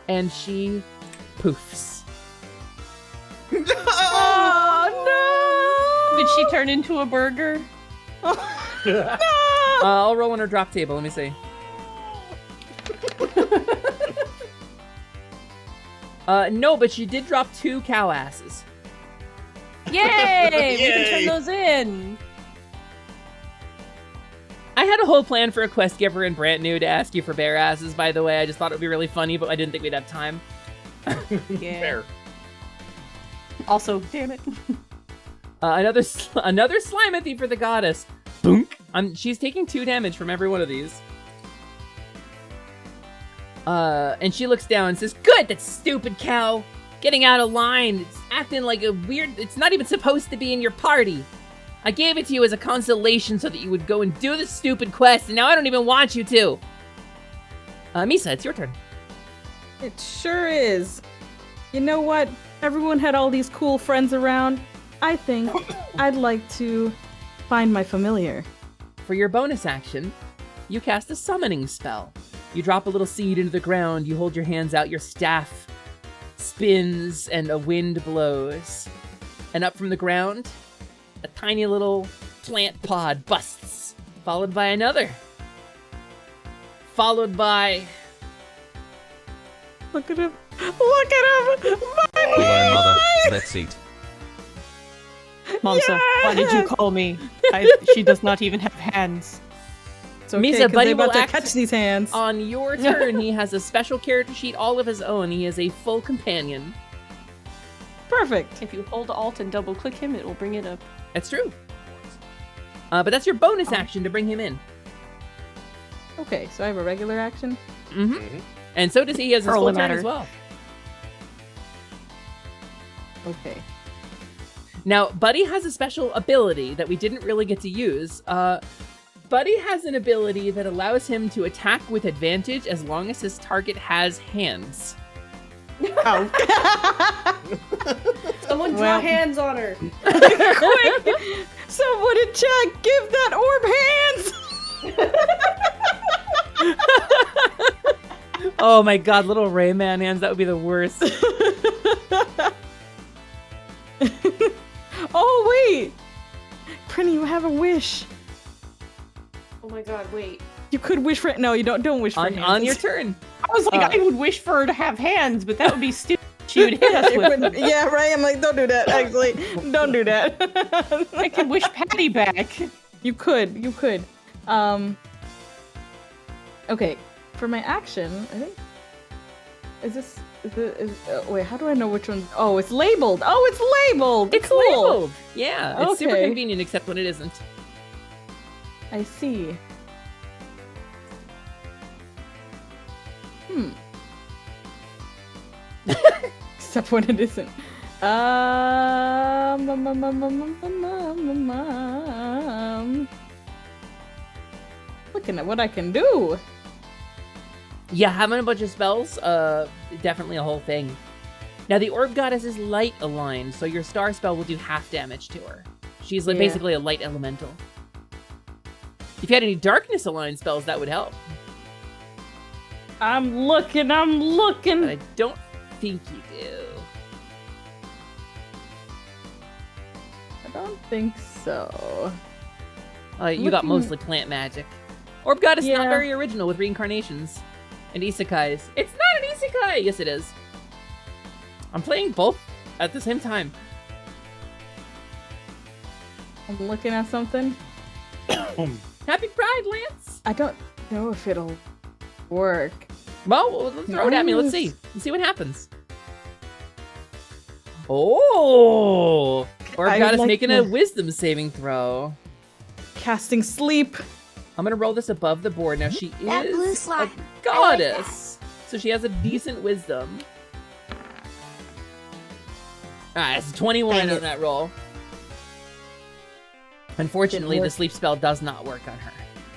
Speaker 17: And she poofs.
Speaker 13: Oh
Speaker 15: Did she turn into a burger?
Speaker 13: no!
Speaker 17: I'll roll on her drop table. Let me see. No, but she did drop 2 cow asses.
Speaker 15: Yay! We can turn those in.
Speaker 17: I had a whole plan for a quest giver in Brand New to ask you for bear asses, by the way. I just thought it would be really funny, but I didn't think we'd have time.
Speaker 15: Yeah.
Speaker 12: Fair.
Speaker 15: Also, damn it.
Speaker 17: Another Slimathy for the goddess. Boonk. She's taking 2 damage from every one of these. And she looks down and says, "Good, that stupid cow. Getting out of line. It's acting like a weird... It's not even supposed to be in your party. I gave it to you as a consolation so that you would go and do the stupid quest, and now I don't even want you to." Misa, it's your turn.
Speaker 13: It sure is. You know what? Everyone had all these cool friends around. I think I'd like to find my familiar.
Speaker 17: For your bonus action, you cast a summoning spell. You drop a little seed into the ground, you hold your hands out, your staff spins, and a wind blows. And up from the ground, a tiny little plant pod busts, followed by another. Followed by...
Speaker 13: Look at him! Look at him!
Speaker 1: Hello, mother. Let's eat.
Speaker 15: Momsa, why did you call me? She does not even have hands.
Speaker 13: It's okay,
Speaker 17: Misa, Buddy
Speaker 13: about
Speaker 17: will
Speaker 13: to
Speaker 17: act
Speaker 13: catch these hands.
Speaker 17: On your turn, he has a special character sheet all of his own. He is a full companion.
Speaker 13: Perfect.
Speaker 15: If you hold Alt and double click him, it will bring it up.
Speaker 17: That's true. But that's your bonus action to bring him in.
Speaker 13: Okay, so I have a regular action?
Speaker 17: Mm-hmm. And so does he. He has his full turn as well.
Speaker 13: Okay.
Speaker 17: Now, Buddy has a special ability that we didn't really get to use. Buddy has an ability that allows him to attack with advantage as long as his target has hands.
Speaker 15: Someone draw hands on her.
Speaker 13: Quick! Someone in chat, give that orb hands!
Speaker 17: Oh my god, little Rayman hands, that would be the worst.
Speaker 13: Oh, wait! Prinny, you have a wish.
Speaker 15: Oh my god, wait.
Speaker 13: You could wish for... No, you don't wish for hands.
Speaker 17: On your turn.
Speaker 15: I was like, I would wish for her to have hands, but that would be stupid. She would hit us with.
Speaker 13: Yeah, right? I'm like, don't do that, actually. Don't do that.
Speaker 15: I can wish Patty back.
Speaker 13: You could. Okay, for my action, I think... wait, how do I know which one? Oh, it's labeled. Oh, it's labeled.
Speaker 17: It's
Speaker 13: cool.
Speaker 17: labeled. Yeah, it's super
Speaker 13: Okay.
Speaker 17: convenient except when it isn't.
Speaker 13: I see. Except when it isn't. Looking at what I can do.
Speaker 17: Yeah, having a bunch of spells, definitely a whole thing. Now, the Orb Goddess is light aligned, so your star spell will do half damage to her. She's like basically a light elemental. If you had any darkness aligned spells, that would help.
Speaker 13: I'm looking.
Speaker 17: But I don't think you do.
Speaker 13: I don't think so.
Speaker 17: You got mostly plant magic. Orb Goddess is not very original with reincarnations and isekais. It's not an isekai! Yes, it is. I'm playing both at the same time.
Speaker 13: I'm looking at something.
Speaker 17: Happy Pride, Lance!
Speaker 13: I don't know if it'll work.
Speaker 17: Well, throw it at me. Let's see. Let's see what happens. Oh! Orb Goddess making a wisdom saving throw.
Speaker 13: Casting sleep.
Speaker 17: I'm gonna roll this above the board. Now she
Speaker 4: That blue
Speaker 17: is
Speaker 4: slime.
Speaker 17: a goddess, so she has a decent wisdom. Alright, it's 21 on that roll. Unfortunately, the sleep spell does not work on her.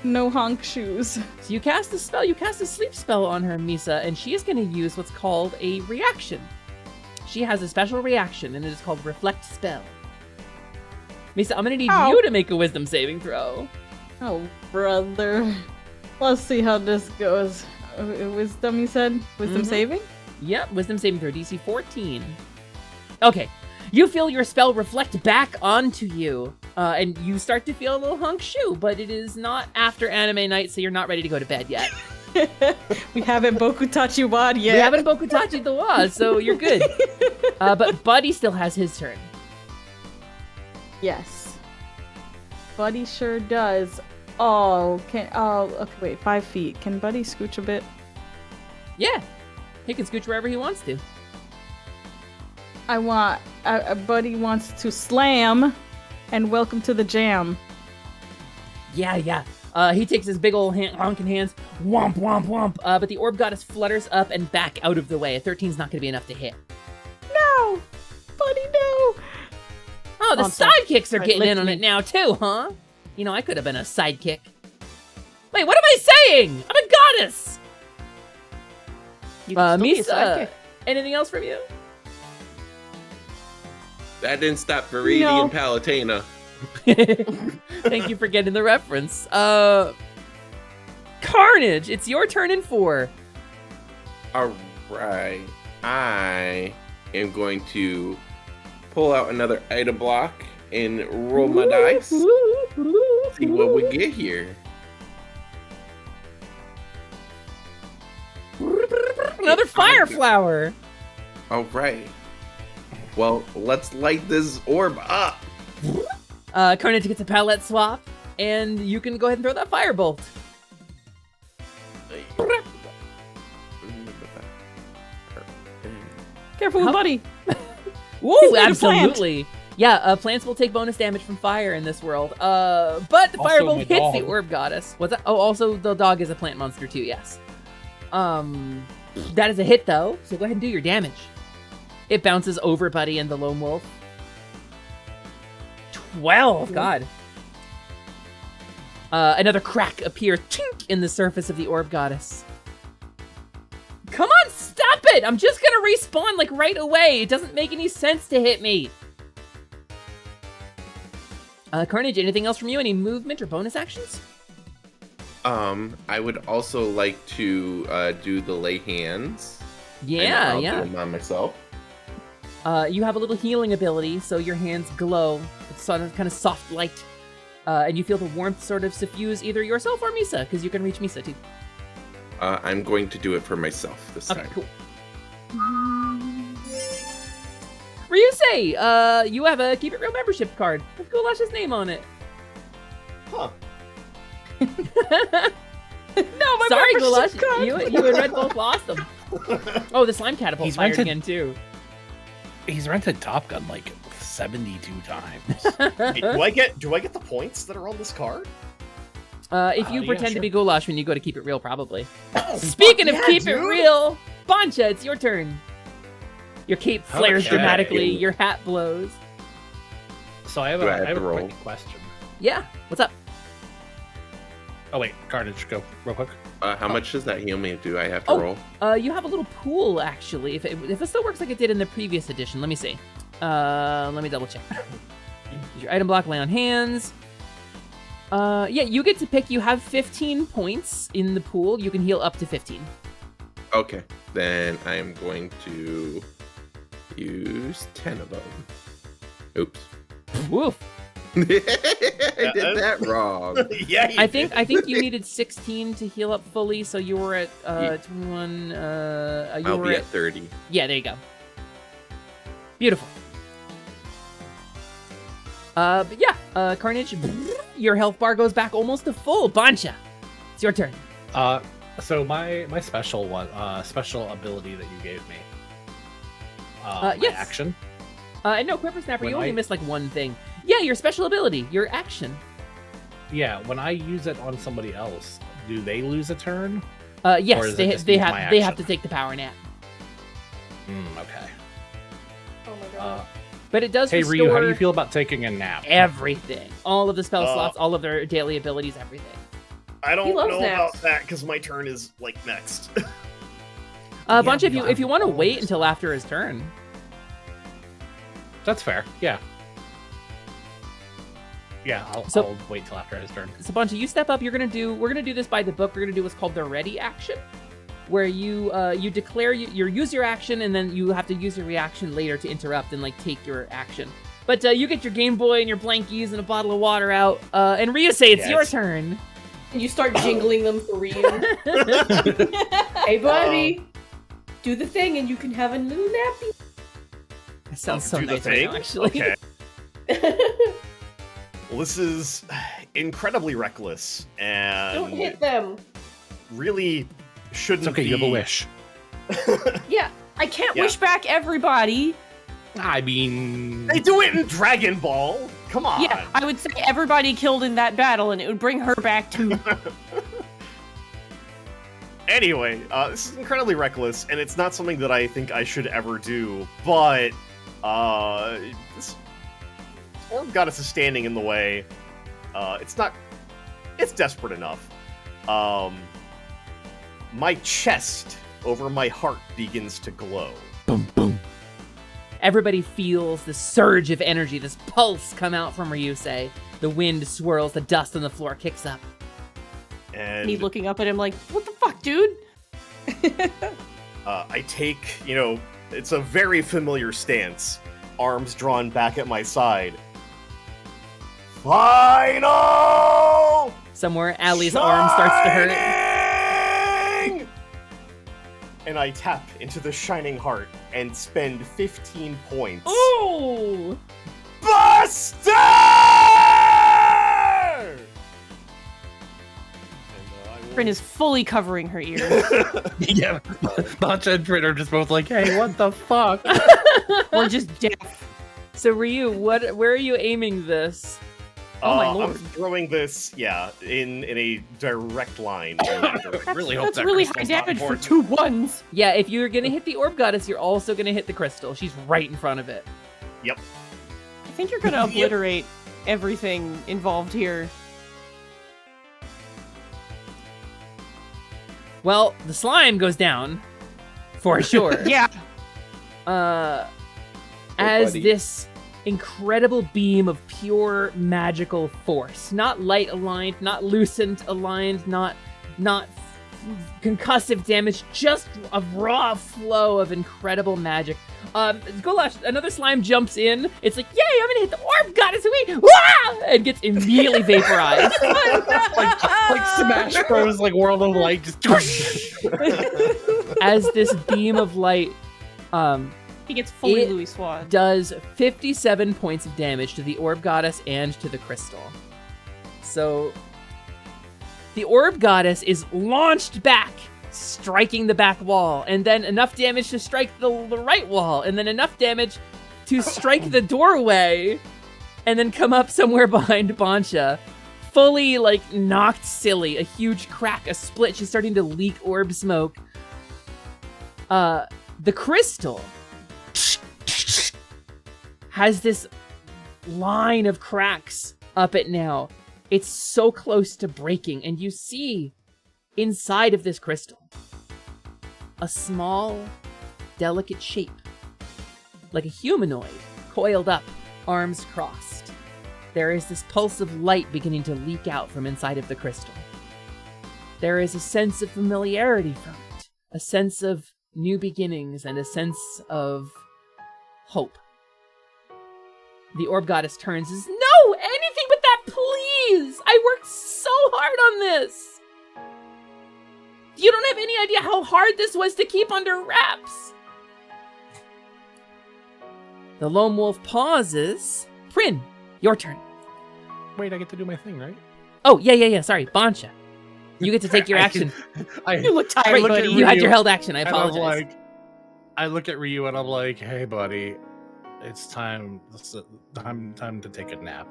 Speaker 13: No honk shoes.
Speaker 17: So you cast a spell, you cast a sleep spell on her, Misa, and she is going to use what's called a reaction. She has a special reaction, and it is called Reflect Spell. Misa, I'm going to need you to make a wisdom saving throw.
Speaker 13: Oh, brother. Let's see how this goes. Wisdom, you said? Wisdom saving?
Speaker 17: Yep, wisdom saving throw, DC 14. Okay, you feel your spell reflect back onto you, and you start to feel a little hunk shoe, but it is not after anime night, so you're not ready to go to bed yet.
Speaker 13: We haven't Bokutachi Wad yet.
Speaker 17: We haven't Bokutachi the Wa, so you're good. But Buddy still has his turn.
Speaker 13: Yes. Buddy sure does. Oh, okay, wait, 5 feet. Can Buddy scooch a bit?
Speaker 17: Yeah. He can scooch wherever he wants to.
Speaker 13: Buddy wants to slam and welcome to the jam.
Speaker 17: Yeah. He takes his big old honking hands, womp, womp, womp, but the orb goddess flutters up and back out of the way. A 13's not going to be enough to hit.
Speaker 13: No! Buddy, no!
Speaker 17: Oh, the sidekicks are getting in on it now, too, huh? You know, I could have been a sidekick. Wait, what am I saying? I'm a goddess!
Speaker 15: You can still be a
Speaker 17: Misa,
Speaker 15: sidekick.
Speaker 17: anything else from you?
Speaker 16: That didn't stop Veridi and Palutena.
Speaker 17: Thank you for getting the reference. Carnage, it's your turn in 4.
Speaker 16: Alright. I am going to pull out another item block and roll my dice. See what we get here.
Speaker 17: Another fire flower.
Speaker 16: Alright. Well, let's light this orb up.
Speaker 17: Carnage gets a palette swap, and you can go ahead and throw that firebolt.
Speaker 13: Careful, buddy.
Speaker 17: Ooh, absolutely. Yeah, plants will take bonus damage from fire in this world. But the firebolt hits the orb goddess. What's that? Oh, also the dog is a plant monster too. Yes. That is a hit though. So go ahead and do your damage. It bounces over Buddy and the lone wolf. 12. God. Another crack appears tink in the surface of the orb goddess. Come on, stop it! I'm just gonna respawn like right away. It doesn't make any sense to hit me. Carnage, anything else from you? Any movement or bonus actions?
Speaker 16: I would also like to do the lay hands.
Speaker 17: Yeah,
Speaker 16: I'll
Speaker 17: yeah.
Speaker 16: do them on myself.
Speaker 17: You have a little healing ability, so your hands glow. It's sort of kind of soft light. And you feel the warmth sort of suffuse either yourself or Misa, because you can reach Misa too.
Speaker 16: I'm going to do it for myself this time.
Speaker 17: Cool. Ryusei, you have a Keep It Real membership card with Goulash's name on it.
Speaker 12: Huh.
Speaker 17: No, my Sorry, Goulash. You and Red both lost them. Oh, the slime catapult fired again too.
Speaker 11: He's rented Top Gun like 72 times.
Speaker 12: Hey, do I get the points that are on this card?
Speaker 17: If you pretend to be Goulash when you go to Keep It Real, probably. Speaking of Keep It Real, Bancha, it's your turn. Your cape flares dramatically, your hat blows.
Speaker 11: So I have a quick question.
Speaker 17: Yeah, what's up?
Speaker 11: Oh wait, Carnage, go real quick.
Speaker 16: How much does that heal me? Do I have to roll?
Speaker 17: You have a little pool, actually. If it still works like it did in the previous edition, let me see. Let me double check. Your item block, lay on hands. Yeah, you get to pick. You have 15 points in the pool. You can heal up to 15.
Speaker 16: Okay, then I'm going to use 10 of them. Oops.
Speaker 17: Woof.
Speaker 16: I did that wrong.
Speaker 12: Yeah,
Speaker 17: I think you needed 16 to heal up fully, so you were at 21.
Speaker 16: I'll be at 30.
Speaker 17: Yeah, there you go. Beautiful. But yeah, Carnage, your health bar goes back almost to full. Bancha, it's your turn.
Speaker 11: So my special ability that you gave me.
Speaker 17: Yes.
Speaker 11: Action.
Speaker 17: No, Quiver Snapper, you only missed like one thing. Yeah, your special ability, your action.
Speaker 11: Yeah, when I use it on somebody else, do they lose a turn?
Speaker 17: Yes, they have to take the power nap.
Speaker 11: Okay.
Speaker 5: Oh my god.
Speaker 17: But it does
Speaker 11: Hey
Speaker 17: restore
Speaker 11: Ryu, how do you feel about taking a nap?
Speaker 17: everything. All of the spell slots, all of their daily abilities, everything.
Speaker 12: I don't
Speaker 5: He loves
Speaker 12: know
Speaker 5: naps.
Speaker 12: about that because my turn is like next.
Speaker 17: Bancha, if you want to wait until after his turn.
Speaker 11: That's fair. Yeah. Yeah, I'll wait till after his turn.
Speaker 17: So Bancha, you step up. We're gonna do this by the book. We're gonna do what's called the ready action, where you declare you use your action, and then you have to use your reaction later to interrupt and like take your action. But you get your Game Boy and your blankies and a bottle of water out, and Ryusei, it's your turn.
Speaker 5: And you start jingling them for Ryu. Hey, buddy, do the thing, and you can have a little nappy.
Speaker 17: That sounds so
Speaker 12: Do the
Speaker 17: nice right
Speaker 12: thing?
Speaker 17: now, actually.
Speaker 12: Okay. Well, this is incredibly reckless and
Speaker 5: Don't hit them.
Speaker 12: really shouldn't.
Speaker 11: It's okay.
Speaker 12: be...
Speaker 11: You have a wish.
Speaker 5: Yeah, I can't
Speaker 12: Yeah.
Speaker 5: wish back everybody.
Speaker 11: I mean,
Speaker 12: They do it in Dragon Ball. Come on.
Speaker 15: Yeah, I would say everybody killed in that battle, and it would bring her back to.
Speaker 12: Anyway, this is incredibly reckless, and it's not something that I think I should ever do. But this goddess is standing in the way. It's desperate enough. My chest over my heart begins to glow.
Speaker 17: Boom, boom. Everybody feels this surge of energy, this pulse come out from Ryusei. The wind swirls, the dust on the floor kicks up.
Speaker 12: And
Speaker 15: Me looking up at him like, what the fuck, dude?
Speaker 12: I take, it's a very familiar stance. Arms drawn back at my side. Final!
Speaker 17: Somewhere, Allie's arm starts to hurt.
Speaker 12: And I tap into the Shining Heart and spend 15 points.
Speaker 17: Ooh!
Speaker 12: Buster!
Speaker 15: Bryn is fully covering her ears.
Speaker 11: Yeah, Bancha and Frit are just both like, hey, what the fuck?
Speaker 15: We're just deaf.
Speaker 17: So Ryu, where are you aiming this?
Speaker 15: Oh my lord.
Speaker 12: I'm throwing this, in a direct line.
Speaker 11: Really
Speaker 15: That's really high damage for 2 ones.
Speaker 17: Yeah, if you're gonna hit the Orb Goddess, you're also gonna hit the crystal. She's right in front of it.
Speaker 12: Yep.
Speaker 15: I think you're gonna obliterate everything involved here.
Speaker 17: Well, the slime goes down, for sure.
Speaker 15: Yeah.
Speaker 17: As
Speaker 16: buddy.
Speaker 17: this incredible beam of pure magical force, not light aligned, not lucent aligned, not concussive damage, just a raw flow of incredible magic. Gulash, another slime jumps in. It's like, yay, I'm gonna hit the Orb Goddess away! Wah! And gets immediately vaporized.
Speaker 11: like Smash Bros. Like World of Light, just.
Speaker 17: As this beam of light,
Speaker 15: He gets fully
Speaker 17: it
Speaker 15: Louis Swad.
Speaker 17: does 57 points of damage to the Orb Goddess and to the crystal. So the Orb Goddess is launched back, striking the back wall, and then enough damage to strike the right wall, and then enough damage to strike the doorway, and then come up somewhere behind Bancha. Fully, knocked silly. A huge crack, a split. She's starting to leak orb smoke. The crystal has this line of cracks up it now. It's so close to breaking, and you see inside of this crystal a small, delicate shape, like a humanoid, coiled up, arms crossed. There is this pulse of light beginning to leak out from inside of the crystal. There is a sense of familiarity from it, a sense of new beginnings, and a sense of hope. The Orb Goddess turns and says, no, anything but that, please! I worked so hard on this! You don't have any idea how hard this was to keep under wraps! The lone wolf pauses. Prin, your turn.
Speaker 11: Wait, I get to do my thing, right?
Speaker 17: Oh, yeah, sorry, Bancha. You get to take your action.
Speaker 15: You look tired,
Speaker 17: Right,
Speaker 15: buddy.
Speaker 17: you had your held action, I
Speaker 11: and
Speaker 17: apologize.
Speaker 11: I look at Ryu and I'm like, hey, buddy, it's time to take a nap.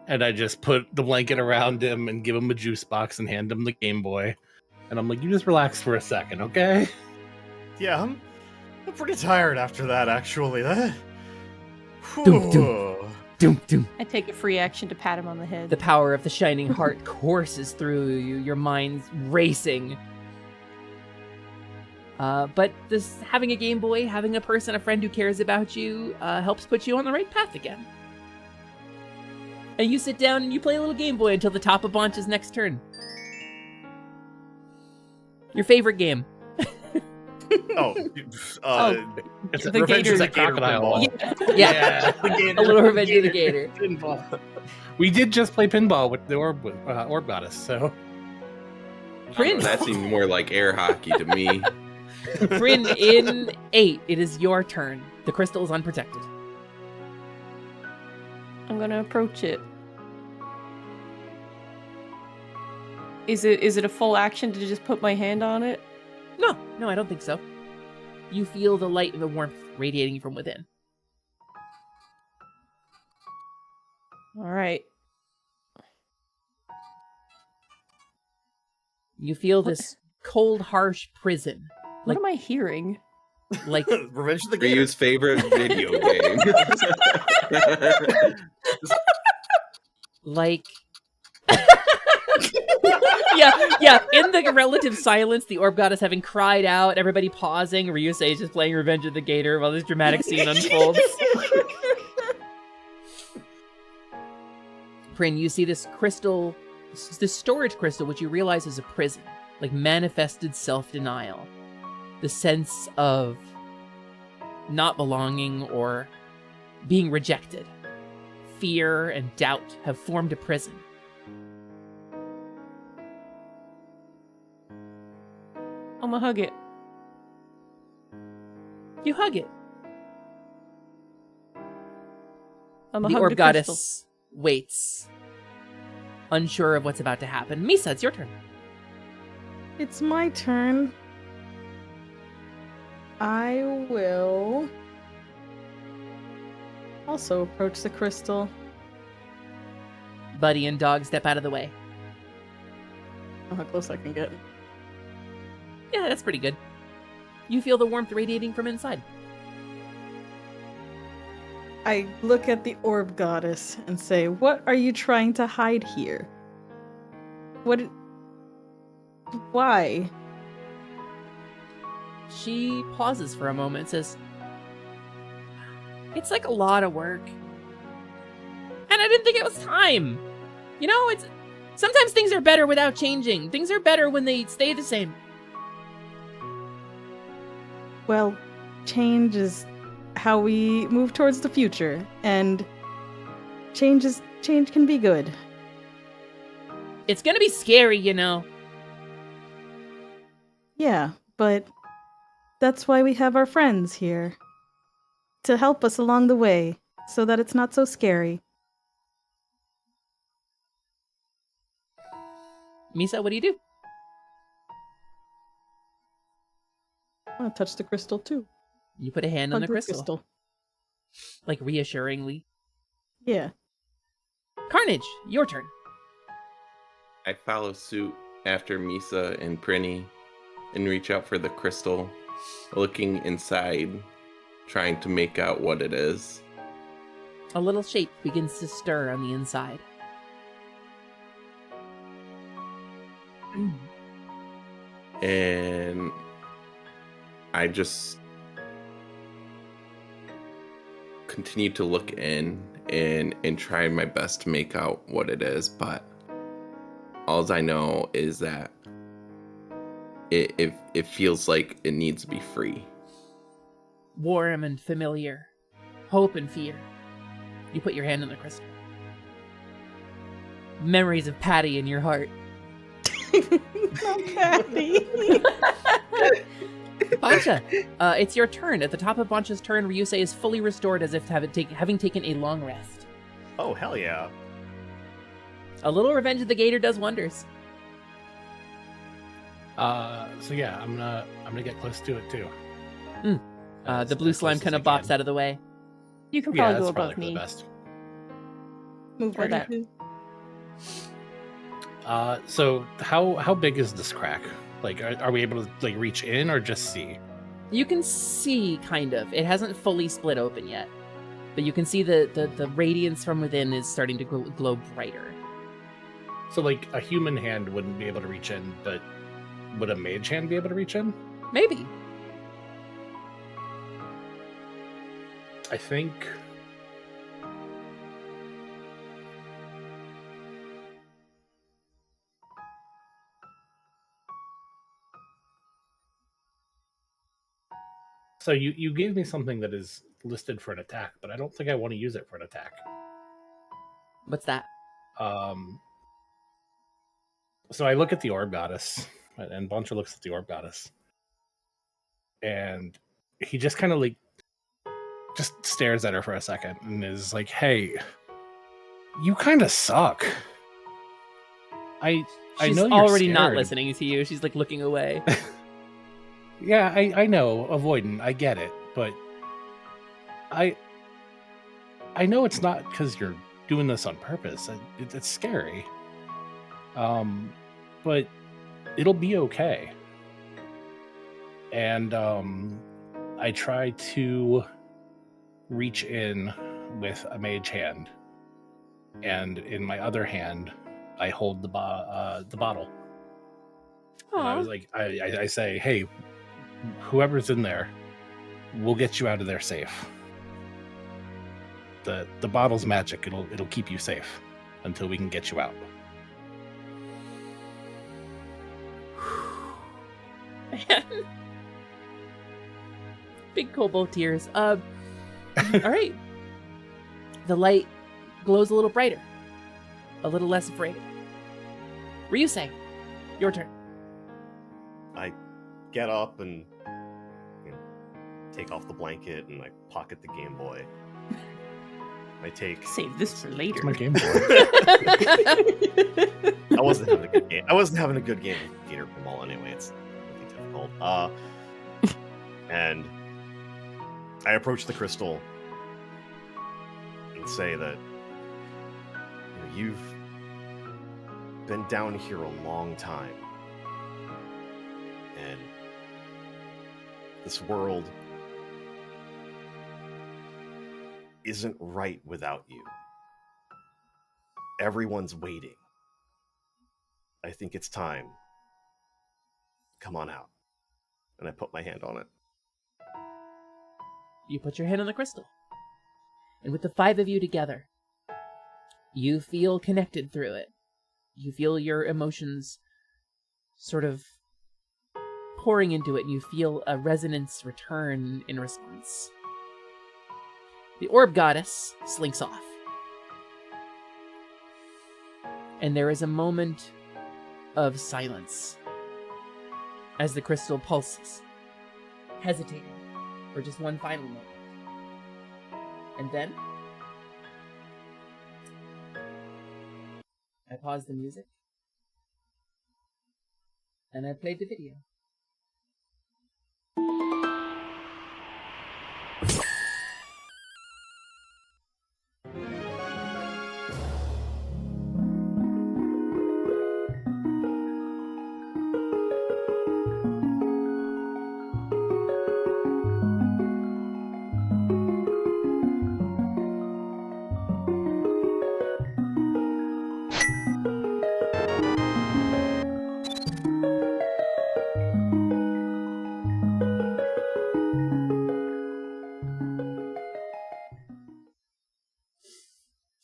Speaker 11: And I just put the blanket around him and give him a juice box and hand him the Game Boy. And I'm like, you just relax for a second, okay?
Speaker 12: Yeah, I'm pretty tired after that, actually.
Speaker 17: Doom, doom. Doom, doom.
Speaker 15: I take a free action to pat him on the head.
Speaker 17: The power of the Shining Heart courses through you, your mind's racing. But this having a Game Boy, having a person, a friend who cares about you, helps put you on the right path again. And you sit down and you play a little Game Boy until the top of Bonch's next turn. Your favorite game.
Speaker 11: It's
Speaker 15: the
Speaker 11: Revenge
Speaker 15: gator.
Speaker 11: of the Crocodile.
Speaker 17: Yeah.
Speaker 11: The gator.
Speaker 17: A little Revenge of the Gator.
Speaker 11: Pinball. We did just play pinball with the Orb Goddess, so.
Speaker 17: Prin.
Speaker 16: That seemed more like air hockey to me.
Speaker 17: Prin, in 8, it is your turn. The crystal is unprotected.
Speaker 15: I'm gonna approach it. Is it a full action to just put my hand on it?
Speaker 17: No, I don't think so. You feel the light and the warmth radiating from within.
Speaker 15: All right.
Speaker 17: You feel this cold, harsh prison.
Speaker 15: What am I hearing?
Speaker 17: Like
Speaker 12: Revenge of the Gator.
Speaker 16: Ryu's favorite video game.
Speaker 17: Like... yeah. In the relative silence, the Orb Goddess having cried out, everybody pausing, Ryusei is just playing Revenge of the Gator while this dramatic scene unfolds. Prin, you see this crystal, this storage crystal, which you realize is a prison, like manifested self-denial. The sense of not belonging or being rejected. Fear and doubt have formed a prison.
Speaker 15: I'm gonna hug it.
Speaker 17: You hug it.
Speaker 15: I'm
Speaker 17: The
Speaker 15: gonna hug
Speaker 17: Orb
Speaker 15: the
Speaker 17: Goddess
Speaker 15: crystal.
Speaker 17: waits, unsure of what's about to happen. Misa, it's your turn.
Speaker 13: It's my turn. I will also approach the crystal.
Speaker 17: Buddy and Dog step out of the way.
Speaker 13: Oh, how close I can get.
Speaker 17: Yeah, that's pretty good. You feel the warmth radiating from inside.
Speaker 13: I look at the Orb Goddess and say, "What are you trying to hide here? Why?"
Speaker 17: She pauses for a moment and says, "It's like a lot of work. And I didn't think it was time. You know, sometimes things are better without changing. Things are better when they stay the same."
Speaker 13: Well, change is how we move towards the future, and change can be good.
Speaker 17: It's gonna be scary, you know.
Speaker 13: Yeah, but that's why we have our friends here. To help us along the way, so that it's not so scary.
Speaker 17: Misa, what do you do?
Speaker 13: I want to touch the crystal too.
Speaker 17: You put a hand on
Speaker 13: Hug
Speaker 17: the crystal. Like reassuringly.
Speaker 13: Yeah.
Speaker 17: Carnage, your turn.
Speaker 16: I follow suit after Misa and Prinny and reach out for the crystal, looking inside, trying to make out what it is.
Speaker 17: A little shape begins to stir on the inside.
Speaker 16: And I just continue to look in and try my best to make out what it is, but all I know is that it feels like it needs to be free.
Speaker 17: Warm and familiar. Hope and fear. You put your hand on the crystal. Memories of Patty in your heart.
Speaker 13: Not Patty.
Speaker 17: Bancha, it's your turn. At the top of Bancha's turn, Ryusei is fully restored as if having taken a long rest.
Speaker 12: Oh, hell yeah.
Speaker 17: A little Revenge of the Gator does wonders.
Speaker 11: So yeah, I'm gonna get close to it too.
Speaker 17: The blue slime kind of bops out of the way.
Speaker 15: You can probably
Speaker 11: Yeah,
Speaker 15: go
Speaker 11: that's
Speaker 15: above
Speaker 11: probably for the
Speaker 15: me.
Speaker 11: best.
Speaker 13: Move
Speaker 15: Or that.
Speaker 11: So how big is this crack? Like, are we able to like reach in or just see?
Speaker 17: You can see, kind of. It hasn't fully split open yet. But you can see the radiance from within is starting to glow brighter.
Speaker 11: So like a human hand wouldn't be able to reach in, but would a mage hand be able to reach in?
Speaker 17: Maybe.
Speaker 11: I think So you gave me something that is listed for an attack, but I don't think I want to use it for an attack.
Speaker 17: What's that?
Speaker 11: So I look at the Orb Goddess, and Buncher looks at the Orb Goddess, and he just kind of like just stares at her for a second and is like, "Hey, you kind of suck." I
Speaker 17: She's
Speaker 11: know you're
Speaker 17: already not
Speaker 11: scared.
Speaker 17: listening to you. She's like looking away.
Speaker 11: Yeah, I know, avoidant. I get it, but I know it's not because you're doing this on purpose. It's scary. But it'll be okay. And I try to reach in with a mage hand, and in my other hand, I hold the bottle. And I was like, I say, "Hey, whoever's in there, we'll get you out of there safe. The bottle's magic. It'll keep you safe until we can get you out."
Speaker 17: Big Kobo tears. All right. The light glows a little brighter, a little less afraid. Ryusei, your turn.
Speaker 12: I get up and take off the blanket and I pocket the Game Boy. I take
Speaker 15: save this for later.
Speaker 11: It's my Game Boy.
Speaker 12: I wasn't having a good game. I wasn't having a good game with Peter Pinball anyway. It's really difficult. And I approach the crystal and say that you've been down here a long time, and this world isn't right without you. Everyone's waiting. I think it's time. Come on out. And I put my hand on it.
Speaker 17: You put your hand on the crystal. And with the 5 of you together, you feel connected through it. You feel your emotions sort of pouring into it, and you feel a resonance return in response. The Orb Goddess slinks off. And there is a moment of silence as the crystal pulses, hesitating for just one final moment. And then I paused the music and I played the video.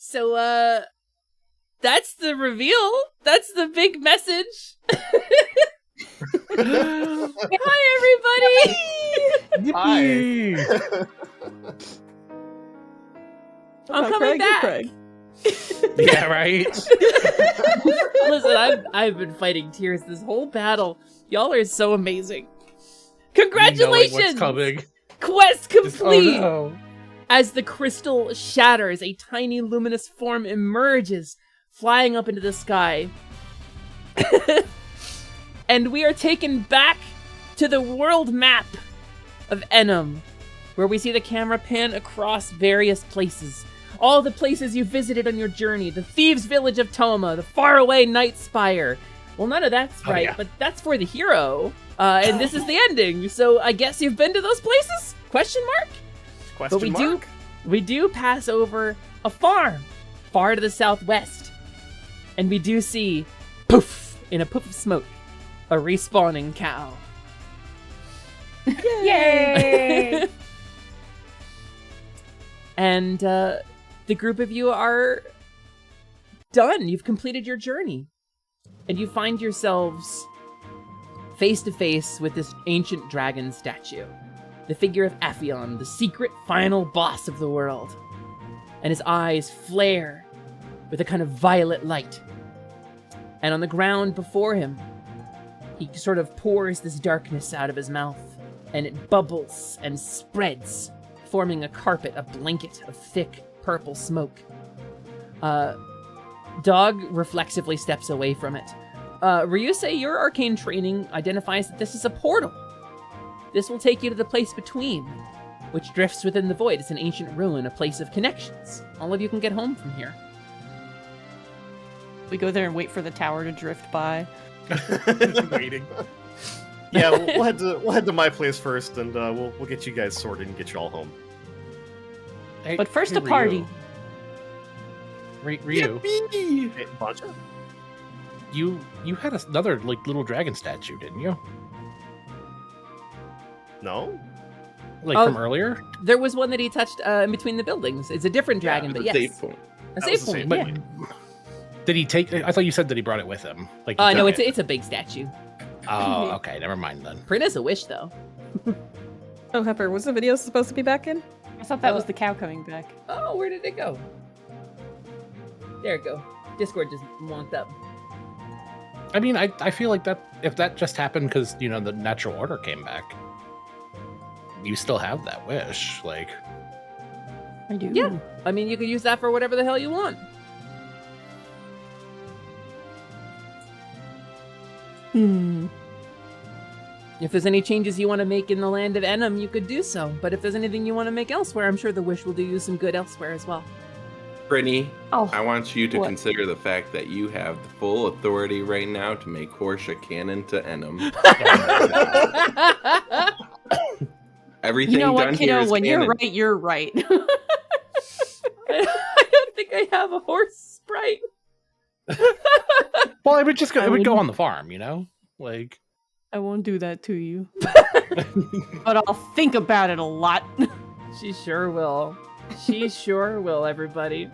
Speaker 17: So, that's the reveal. That's the big message. Hi, everybody.
Speaker 11: Hi.
Speaker 17: I'm coming back.
Speaker 13: Craig.
Speaker 11: Yeah, right.
Speaker 17: Listen, I've been fighting tears this whole battle. Y'all are so amazing. Congratulations!
Speaker 11: Knowing what's coming.
Speaker 17: Quest complete!
Speaker 11: Oh no.
Speaker 17: As the crystal shatters, a tiny luminous form emerges, flying up into the sky. And we are taken back to the world map of Enum, where we see the camera pan across various places. All the places you visited on your journey. The Thieves' Village of Toma, the faraway Night Spire. Well, none of that's right,
Speaker 11: yeah.
Speaker 17: but that's for the hero. And this is the ending, so I guess you've been to those places? Question mark? But we do pass over a farm far to the southwest. And we do see, poof, in a puff of smoke, a respawning cow.
Speaker 5: Yay!
Speaker 17: And the group of you are done. You've completed your journey. And you find yourselves face to face with this ancient dragon statue. the figure of Aphion, the secret final boss of the world. And his eyes flare with a kind of violet light. And on the ground before him, he sort of pours this darkness out of his mouth, and it bubbles and spreads, forming a carpet, a blanket of thick purple smoke. Dog reflexively steps away from it. Ryusei, your arcane training identifies that this is a portal. This will take you to the place between, which drifts within the void. It's an ancient ruin, a place of connections. All of you can get home from here.
Speaker 15: We go there and wait for the tower to drift by.
Speaker 12: Waiting. Yeah, we'll head to my place first, and we'll get you guys sorted and get you all home.
Speaker 11: Hey,
Speaker 15: But first
Speaker 11: hey,
Speaker 15: a party.
Speaker 11: Ryu.
Speaker 12: Hey, Bancha?
Speaker 11: You had another like little dragon statue, didn't you?
Speaker 12: No.
Speaker 11: Like
Speaker 17: Oh,
Speaker 11: from earlier?
Speaker 17: There was one that he touched in between the buildings. It's a different dragon, but yes. A save point, yeah.
Speaker 11: Did he take? I thought you said that he brought it with him. Like,
Speaker 17: No, it's a big statue.
Speaker 11: Oh, okay. Never mind then.
Speaker 17: Print is a wish, though.
Speaker 13: Oh, Pepper, was the video supposed to be back in?
Speaker 15: I thought that was the cow coming back.
Speaker 17: Oh, where did it go? There it go. Discord just wonked up.
Speaker 11: I mean, I feel like that if that just happened because the natural order came back, you still have that wish. Like,
Speaker 15: I do.
Speaker 17: Yeah, I mean, you could use that for whatever the hell you want. If there's any changes you want to make in the land of Enem, you could do so. But if there's anything you want to make elsewhere, I'm sure the wish will do you some good elsewhere as well.
Speaker 16: Brittany, I want you to
Speaker 17: what?
Speaker 16: consider the fact that you have the full authority right now to make Horsea canon to Enem. Everything
Speaker 15: You know what,
Speaker 16: done here
Speaker 15: kiddo?
Speaker 16: is
Speaker 15: When
Speaker 16: canon.
Speaker 15: you're right, you're right.
Speaker 17: I don't think I have a horse sprite.
Speaker 11: well, it would go on the farm, like.
Speaker 15: I won't do that to you. But I'll think about it a lot.
Speaker 17: She sure will. She sure will, everybody.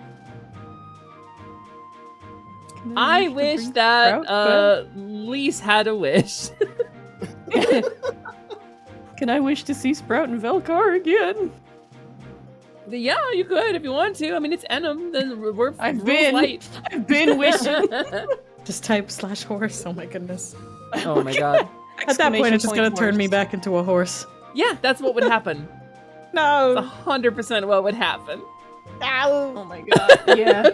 Speaker 17: I wish that Lise had a wish.
Speaker 15: Can I wish to see Sprout and Velcar again?
Speaker 17: Yeah, you could if you want to. I mean, it's Enem. Then we're
Speaker 15: I've
Speaker 17: light.
Speaker 15: been wishing.
Speaker 13: Just type /horse. Oh my goodness.
Speaker 17: Oh my god.
Speaker 13: At that point, it's just gonna turn
Speaker 15: horse.
Speaker 13: me back into a horse.
Speaker 17: Yeah, that's what would happen.
Speaker 13: No.
Speaker 17: It's 100% what would happen.
Speaker 15: Oh my god. Yeah.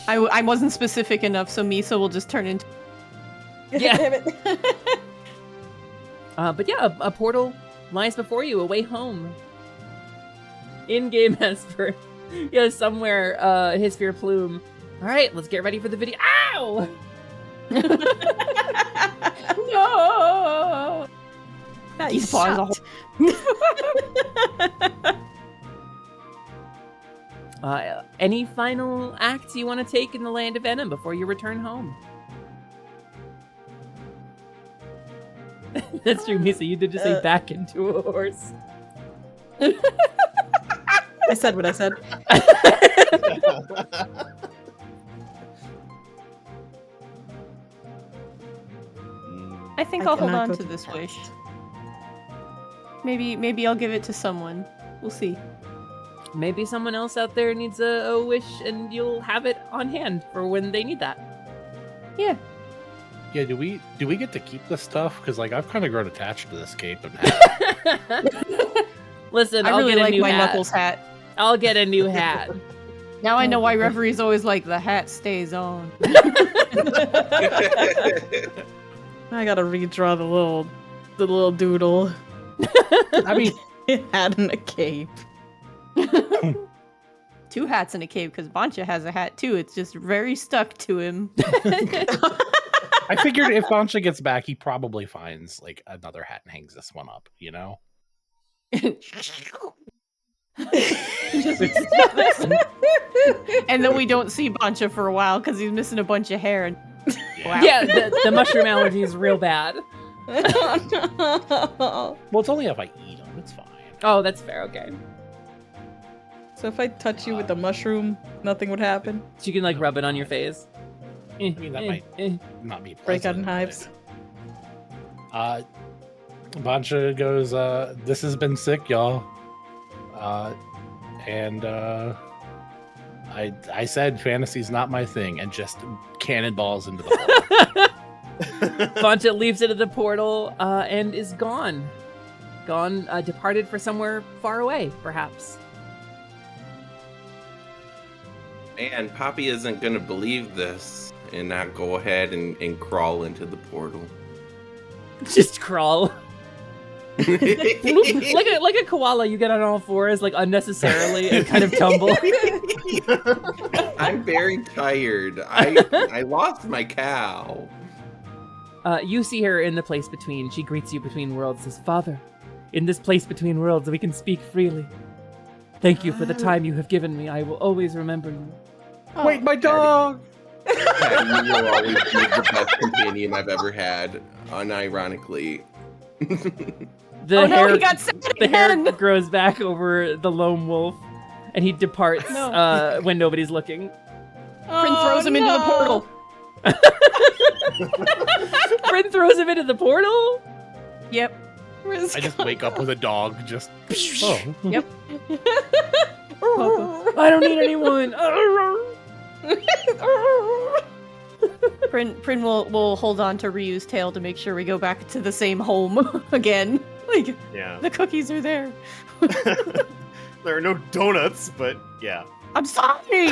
Speaker 15: I wasn't specific enough, so Misa will just turn into.
Speaker 17: Yeah. But yeah, a portal lies before you, a way home. In-game Esper. Yeah, somewhere, Hisphere Plume. Alright, let's get ready for the video. Ow!
Speaker 15: No!
Speaker 13: Nice
Speaker 15: shot.
Speaker 17: Any final acts you want to take in the land of Enem before you return home? That's true, Misa. You did just say back into a horse.
Speaker 13: I said what I said.
Speaker 15: I think
Speaker 13: I
Speaker 15: I'll hold
Speaker 13: cannot
Speaker 15: on
Speaker 13: go
Speaker 15: to
Speaker 13: to
Speaker 15: this
Speaker 13: that.
Speaker 15: wish. Maybe I'll give it to someone. We'll see.
Speaker 17: Maybe someone else out there needs a wish and you'll have it on hand for when they need that.
Speaker 15: Yeah.
Speaker 11: Yeah, do we get to keep this stuff? Because like I've kind of grown attached to this cape and hat.
Speaker 17: Listen,
Speaker 15: I
Speaker 17: I'll
Speaker 15: really
Speaker 17: get a
Speaker 15: like
Speaker 17: new
Speaker 15: my
Speaker 17: hat.
Speaker 15: Knuckles hat.
Speaker 17: I'll get a new hat.
Speaker 15: Now I know why Referee's always like, the hat stays on.
Speaker 13: I gotta redraw the little doodle.
Speaker 11: I mean,
Speaker 13: it had in a cape.
Speaker 15: 2 hats in a cape because Bancha has a hat too. It's just very stuck to him.
Speaker 11: I figured if Bancha gets back, he probably finds like another hat and hangs this one up.
Speaker 15: And then we don't see Bancha for a while because he's missing a bunch of hair. And wow.
Speaker 17: Yeah, the mushroom allergy is real bad.
Speaker 11: Well, it's only if I eat them. It's fine.
Speaker 17: Oh, that's fair. Okay.
Speaker 13: So if I touch you with the mushroom, nothing would happen?
Speaker 17: So you can like rub it on your face.
Speaker 11: I mean, that might not be
Speaker 13: Break out in
Speaker 11: pleasant,
Speaker 13: hives.
Speaker 11: but, Bancha goes, this has been sick, y'all. I said fantasy's not my thing, and just cannonballs into the hole.
Speaker 17: Bancha leaps into the portal and is gone. Departed for somewhere far away, perhaps.
Speaker 16: Man, Poppy isn't gonna believe this and not go ahead and crawl into the portal.
Speaker 17: Just crawl. like a koala, you get on all fours like unnecessarily and kind of tumble.
Speaker 16: I'm very tired. I lost my cow.
Speaker 17: You see her in the place between. She greets you between worlds, says, "Father, in this place between worlds we can speak freely. Thank you for the time you have given me. I will always remember you."
Speaker 11: Wait, my dog!
Speaker 16: Patty, you will always be the best companion I've ever had, unironically.
Speaker 17: The
Speaker 15: he got sad
Speaker 17: the hair
Speaker 15: again.
Speaker 17: grows back over the lone wolf, and he departs when nobody's looking.
Speaker 15: Prin throws him into the portal.
Speaker 17: Prin throws him into the portal?
Speaker 15: Yep.
Speaker 11: I just wake up with a dog, just...
Speaker 15: Yep.
Speaker 17: I don't need anyone.
Speaker 15: Prin will hold on to Ryu's tail to make sure we go back to the same home again. Like,
Speaker 12: Yeah.
Speaker 15: the cookies are there.
Speaker 12: There are no donuts, but yeah.
Speaker 15: I'm sorry!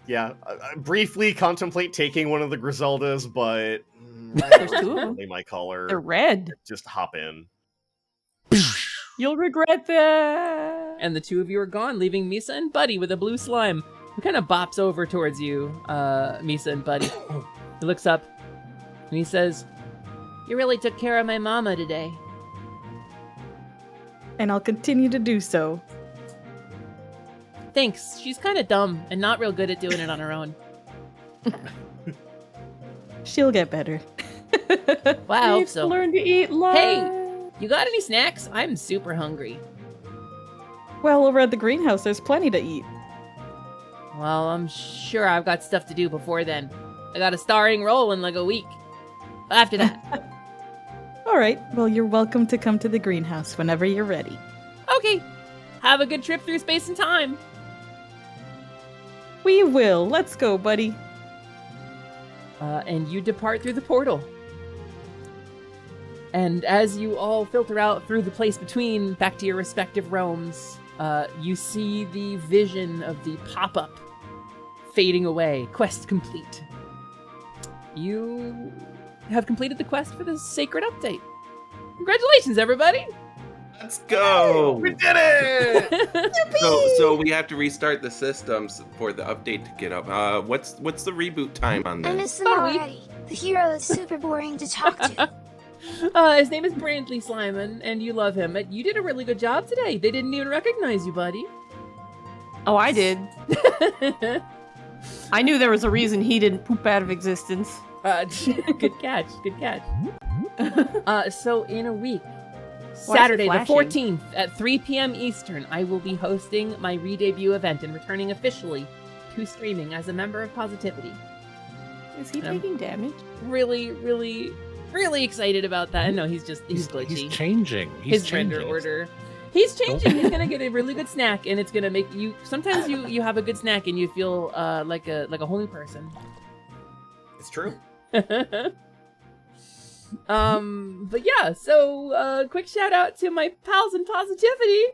Speaker 12: Yeah, I briefly contemplate taking one of the Griseldas, but
Speaker 15: There's two of them.
Speaker 12: really my color.
Speaker 15: They're red.
Speaker 12: Just hop in.
Speaker 15: You'll regret that.
Speaker 17: And the two of you are gone, leaving Misa and Buddy with a blue slime, who kind of bops over towards you, Misa and Buddy. He looks up, and he says, "You really took care of my mama today."
Speaker 13: And I'll continue to do so.
Speaker 17: Thanks. She's kind of dumb and not real good at doing it on her own.
Speaker 13: She'll get better.
Speaker 17: Wow, I hope
Speaker 15: Needs to
Speaker 17: so.
Speaker 15: learn to eat live.
Speaker 17: Hey, you got any snacks? I'm super hungry.
Speaker 13: Well, over at the greenhouse, there's plenty to eat.
Speaker 17: Well, I'm sure I've got stuff to do before then. I got a starring role in like a week. After that.
Speaker 13: All right. Well, you're welcome to come to the greenhouse whenever you're ready.
Speaker 17: Okay. Have a good trip through space and time.
Speaker 13: We will. Let's go, buddy.
Speaker 17: And you depart through the portal. And as you all filter out through the place between, back to your respective realms, you see the vision of the pop-up fading away. Quest complete. You have completed the quest for the sacred update. Congratulations, everybody!
Speaker 16: Let's go!
Speaker 12: We did it!
Speaker 16: So we have to restart the systems for the update to get up. What's the reboot time on
Speaker 4: I
Speaker 16: this?
Speaker 4: miss them already. The hero is super boring to talk to.
Speaker 17: His name is Brantley Slyman, and you love him. You did a really good job today. They didn't even recognize you, buddy.
Speaker 15: Oh, I did. I knew there was a reason he didn't poop out of existence.
Speaker 17: Good catch, good catch. So in a week,
Speaker 15: Why
Speaker 17: Saturday
Speaker 15: is
Speaker 17: the
Speaker 15: it flashing?
Speaker 17: 14th at 3 p.m. Eastern, I will be hosting my re-debut event and returning officially to streaming as a member of PositiVT.
Speaker 15: Is he taking damage?
Speaker 17: Really, really, really excited about that. No, he's glitchy.
Speaker 11: He's changing.
Speaker 17: His render order. He's changing. He's gonna get a really good snack, and it's gonna make you. Sometimes you have a good snack and you feel like a whole new person.
Speaker 12: It's true.
Speaker 17: But yeah, so quick shout out to my pals in PositiVT,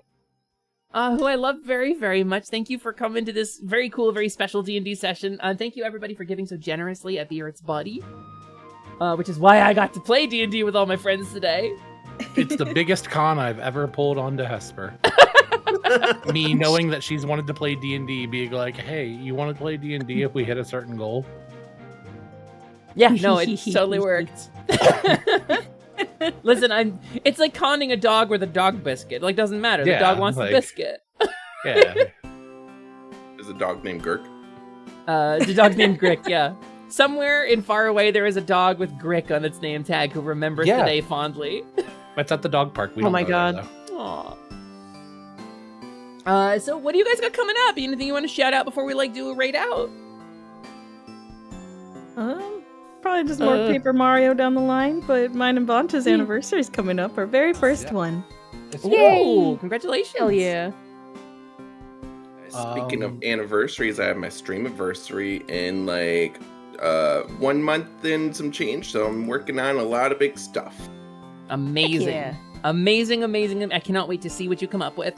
Speaker 17: who I love very, very much. Thank you for coming to this very cool, very special D&D session. Thank you everybody for giving so generously at the Earth's Body, which is why I got to play D&D with all my friends today.
Speaker 11: It's the biggest con I've ever pulled onto Hesper. Me knowing that she's wanted to play D&D, being like, hey, you want to play D&D if we hit a certain goal?
Speaker 17: Yeah, no, it totally worked. Listen, it's like conning a dog with a dog biscuit. Like, doesn't matter. The dog wants the biscuit.
Speaker 11: Yeah.
Speaker 16: There's a dog named Gurk.
Speaker 17: The dog named Grick, yeah. Somewhere in far away, there is a dog with Grick on its name tag who remembers the day fondly.
Speaker 11: It's at the dog park. We
Speaker 15: Oh
Speaker 11: don't
Speaker 15: my
Speaker 11: go
Speaker 15: god.
Speaker 11: there,
Speaker 17: Aw. So what do you guys got coming up? Anything you want to shout out before we do a raid out?
Speaker 13: Probably Just more Paper Mario down the line, but mine and Bonta's anniversary is coming up, our very first one.
Speaker 17: Yay! Congratulations!
Speaker 15: Hell yeah.
Speaker 16: Speaking of anniversaries, I have my stream anniversary in like 1 month and some change, so I'm working on a lot of big stuff.
Speaker 17: Amazing.
Speaker 15: Yeah.
Speaker 17: Amazing. I cannot wait to see what you come up with.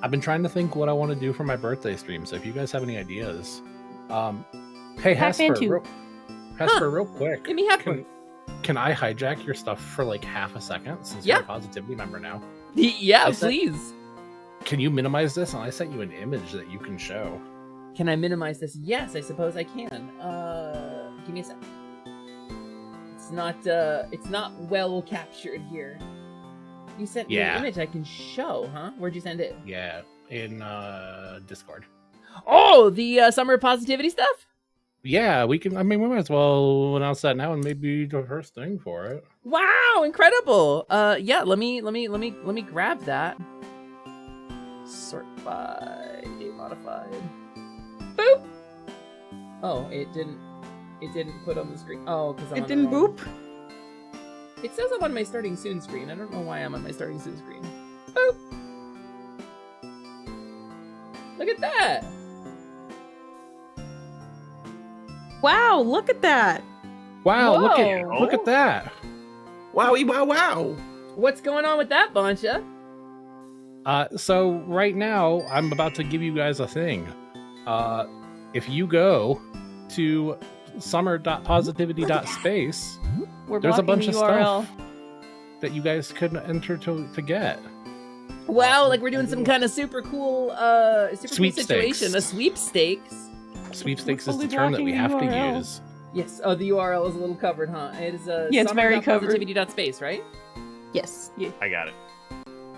Speaker 11: I've been trying to think what I want to do for my birthday stream, so if you guys have any ideas. Hey,
Speaker 15: Pac-Man
Speaker 11: Hesper,
Speaker 15: 2.
Speaker 11: real quick.
Speaker 17: Give me Hesper.
Speaker 11: Can I hijack your stuff for like half a second since you're a Positivity member now?
Speaker 17: Yeah, please.
Speaker 11: Can you minimize this? And I sent you an image that you can show.
Speaker 17: Can I minimize this? Yes, I suppose I can. Give me a sec. It's not well captured here. You sent me an image I can show, huh? Where'd you send it?
Speaker 11: Yeah, in Discord.
Speaker 17: Oh, the Summer of Positivity stuff?
Speaker 11: Yeah, we can. I mean, we might as well announce that now and maybe the first thing for it.
Speaker 17: Wow, incredible. Yeah, let me grab that. Sort by date modified. Boop. Oh, it didn't put on the screen. Oh, because
Speaker 13: It didn't boop?
Speaker 17: It says I'm on my starting soon screen. I don't know why I'm on my starting soon screen. Boop. Look at that.
Speaker 13: Wow, look at that.
Speaker 11: Wow,
Speaker 17: Whoa.
Speaker 11: look at that.
Speaker 16: Wowie, wow.
Speaker 17: What's going on with that, Boncha?
Speaker 11: So right now, I'm about to give you guys a thing. If you go to summer.positivity.space, there's a bunch of stuff that you guys could enter to get.
Speaker 17: Wow, like we're doing some kind of super cool situation, a sweepstakes.
Speaker 11: Sweepstakes is the term that we have to use.
Speaker 17: Yes. Oh, the URL is a little covered, huh? It is
Speaker 15: it's very covered.
Speaker 17: Positivity.space, right?
Speaker 13: Yes.
Speaker 15: Yeah.
Speaker 12: I got it.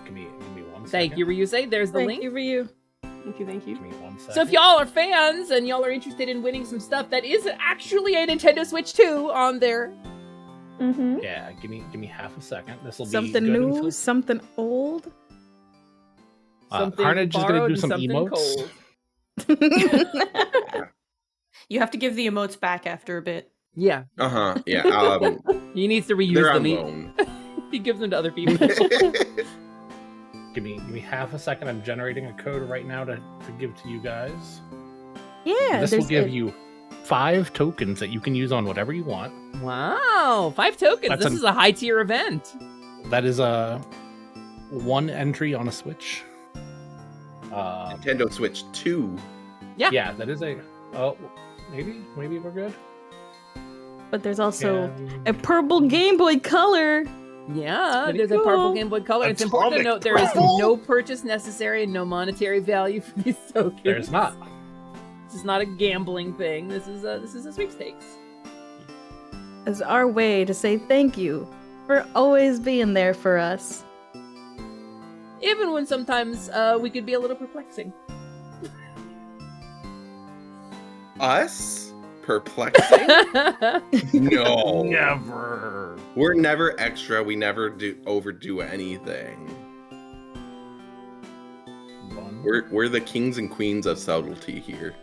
Speaker 11: Give me 1 second.
Speaker 17: Thank you, Ryusei. There's the link.
Speaker 13: Thank you, Ryu.
Speaker 15: Thank you.
Speaker 11: Give me 1 second.
Speaker 17: So if y'all are fans and y'all are interested in winning some stuff, that is actually a Nintendo Switch 2 on there.
Speaker 13: Mm-hmm.
Speaker 11: Yeah, give me half a second. This will be
Speaker 13: Something
Speaker 11: good
Speaker 13: new,
Speaker 11: until...
Speaker 13: something old.
Speaker 17: Something
Speaker 11: Carnage is going to do some
Speaker 17: something
Speaker 11: emotes.
Speaker 17: cold.
Speaker 15: You have to give the emotes back after a bit.
Speaker 17: Yeah.
Speaker 16: Yeah.
Speaker 17: He needs to reuse
Speaker 16: They're
Speaker 17: them.
Speaker 16: on loan.
Speaker 17: He gives them to other people.
Speaker 11: Give me half a second. I'm generating a code right now to give to you guys.
Speaker 13: Yeah.
Speaker 11: This will give you 5 tokens that you can use on whatever you want.
Speaker 17: Wow, 5 tokens. This is a high tier event.
Speaker 11: That is a 1 entry on a Switch.
Speaker 16: Nintendo Switch 2.
Speaker 11: Yeah, that is a. Oh, maybe we're good.
Speaker 13: But there's also a purple Game Boy Color.
Speaker 17: Yeah, there's a purple Game Boy Color. It's important to note there is no purchase necessary and no monetary value for these tokens.
Speaker 11: There's not.
Speaker 17: This is not a gambling thing. This is a sweepstakes.
Speaker 13: As our way to say thank you for always being there for us.
Speaker 17: Even when sometimes we could be a little perplexing.
Speaker 16: Us? Perplexing? No.
Speaker 12: Never.
Speaker 16: We're never extra. We never overdo anything. We're the kings and queens of subtlety here.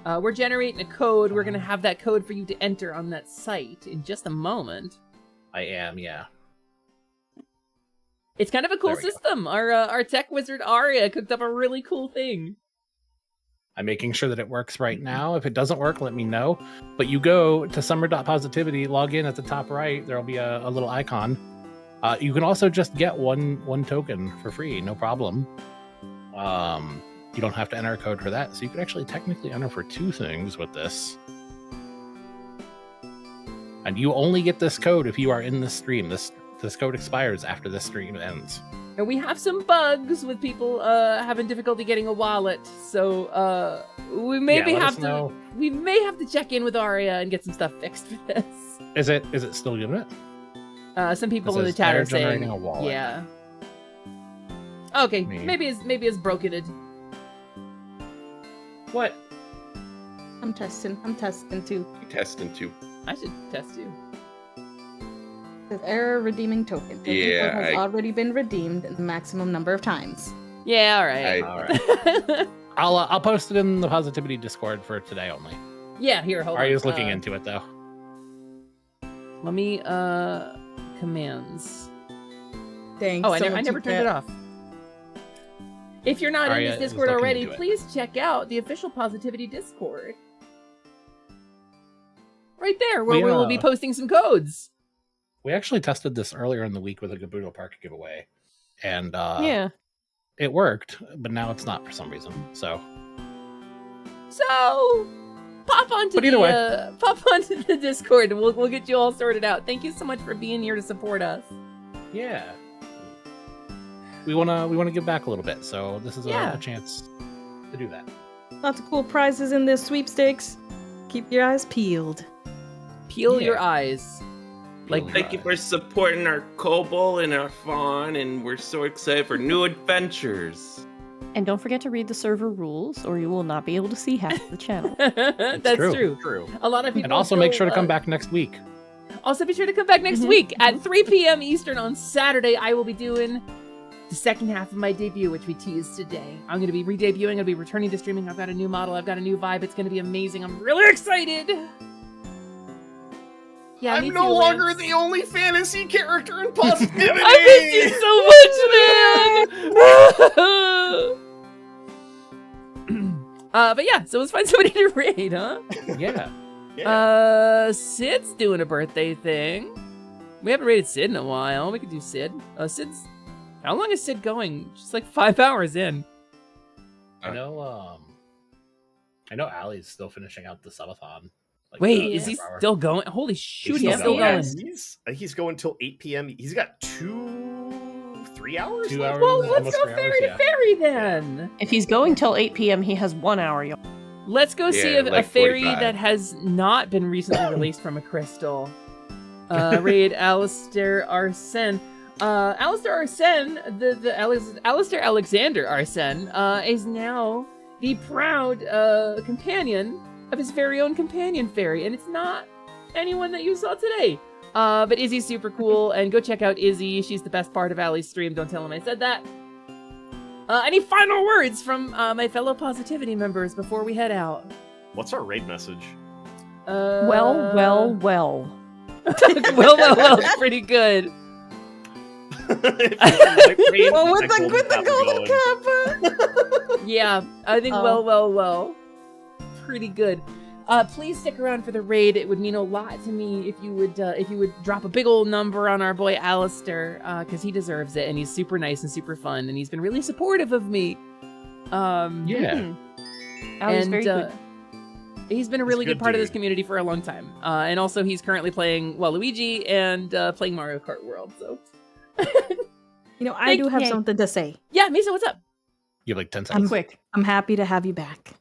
Speaker 17: We're generating a code. We're going to have that code for you to enter on that site in just a moment.
Speaker 11: I am, yeah.
Speaker 17: It's kind of a cool system. Our tech wizard Aria cooked up a really cool thing.
Speaker 11: I'm making sure that it works right now. If it doesn't work, let me know. But you go to summer.positivity, log in at the top right. There'll be a little icon. You can also just get one token for free, no problem. You don't have to enter a code for that. So you could actually technically enter for 2 things with this. And you only get this code if you are in the stream. This code expires after the stream ends.
Speaker 17: And we have some bugs with people having difficulty getting a wallet, so we may have to check in with Aria and get some stuff fixed for this.
Speaker 11: Is it still doing it?
Speaker 17: Some people in the chat are saying,
Speaker 11: a wallet.
Speaker 17: yeah. Okay, maybe it's broken it.
Speaker 11: What?
Speaker 13: I'm testing too.
Speaker 16: Testing too.
Speaker 17: I should test you.
Speaker 13: Says error redeeming token. Token has already been redeemed the maximum number of times.
Speaker 17: Yeah, all right.
Speaker 11: All right. I'll post it in the Positivity Discord for today only.
Speaker 17: Yeah, here, hold on.
Speaker 11: Arya's looking into it though.
Speaker 17: Let me commands.
Speaker 13: Dang.
Speaker 17: Oh, I
Speaker 13: someone
Speaker 17: never
Speaker 13: took
Speaker 17: turned it
Speaker 13: that.
Speaker 17: off. If you're not
Speaker 11: Arya
Speaker 17: in this
Speaker 11: is
Speaker 17: Discord
Speaker 11: looking
Speaker 17: already,
Speaker 11: into it.
Speaker 17: please check out the official Positivity Discord. Right there, where we will be posting some codes.
Speaker 11: We actually tested this earlier in the week with a Gabudo Park giveaway, and
Speaker 15: Yeah.
Speaker 11: it worked. But now it's not for some reason. So
Speaker 17: Pop onto
Speaker 11: But either
Speaker 17: pop onto the Discord, and we'll get you all sorted out. Thank you so much for being here to support us.
Speaker 11: yeah, we wanna give back a little bit. So this is
Speaker 17: Yeah.
Speaker 11: a chance to do that.
Speaker 13: Lots of cool prizes in this sweepstakes. Keep your eyes peeled.
Speaker 17: Peel your eyes.
Speaker 16: Thank you for supporting our kobold and our fawn, and we're so excited for new adventures.
Speaker 15: And don't forget to read the server rules, or you will not be able to see half of the channel.
Speaker 17: That's true. A lot of people.
Speaker 11: And also make
Speaker 17: still,
Speaker 11: sure to come back next week.
Speaker 17: Also, be sure to come back next week at 3 p.m. Eastern on Saturday. I will be doing the second half of my debut, which we teased today. I'm going to be re-debuting. I'm going to be returning to streaming. I've got a new model. I've got a new vibe. It's going to be amazing. I'm really excited. Yeah,
Speaker 12: I'm no longer the only fantasy character in Positivity.
Speaker 17: I miss you so much, man. But yeah, so let's find somebody to raid, huh?
Speaker 11: Yeah.
Speaker 17: Sid's doing a birthday thing. We haven't raided Sid in a while. We could do Sid. Sid's. How long is Sid going? Just like 5 hours in.
Speaker 11: I know Allie's still finishing out the subathon. Like,
Speaker 17: Wait, is he
Speaker 11: hour.
Speaker 17: still going? Holy shoot,
Speaker 11: He's
Speaker 17: he's still going.
Speaker 12: He's going till 8 p.m. He's got 3 hours.
Speaker 11: 2 hours.
Speaker 17: Well, let's
Speaker 11: almost
Speaker 17: go
Speaker 11: 3
Speaker 17: ferry
Speaker 11: hours,
Speaker 17: to ferry then.
Speaker 15: If he's going till 8 p.m., he has 1 hour, y'all.
Speaker 17: Let's go see
Speaker 16: Yeah,
Speaker 17: a
Speaker 16: like
Speaker 17: fairy
Speaker 16: 45.
Speaker 17: that has not been recently released from a crystal. Raid Alistair Arsene. Alistair Arsene, Alistair Alexander Arsene, is now the proud companion of his very own companion fairy, and it's not anyone that you saw today. But Izzy's super cool, and go check out Izzy. She's the best part of Allie's stream. Don't tell him I said that. Any final words from my fellow Positivity members before we head out?
Speaker 12: What's our raid message?
Speaker 15: Well.
Speaker 17: well. It's pretty good.
Speaker 13: Well, with the golden kappa.
Speaker 17: Yeah, I think well. Pretty good. Please stick around for the raid. It would mean a lot to me if you would drop a big old number on our boy Alistair, because he deserves it, and he's super nice and super fun, and he's been really supportive of me.
Speaker 15: Ali's very good.
Speaker 17: He's been a really
Speaker 12: good
Speaker 17: good part of this
Speaker 12: dude.
Speaker 17: community for a long time. And also he's currently playing Waluigi and playing Mario Kart World. So
Speaker 13: I do have something to say.
Speaker 17: Yeah, Misa, what's up?
Speaker 11: You have like 10 seconds.
Speaker 13: I'm happy to have you back.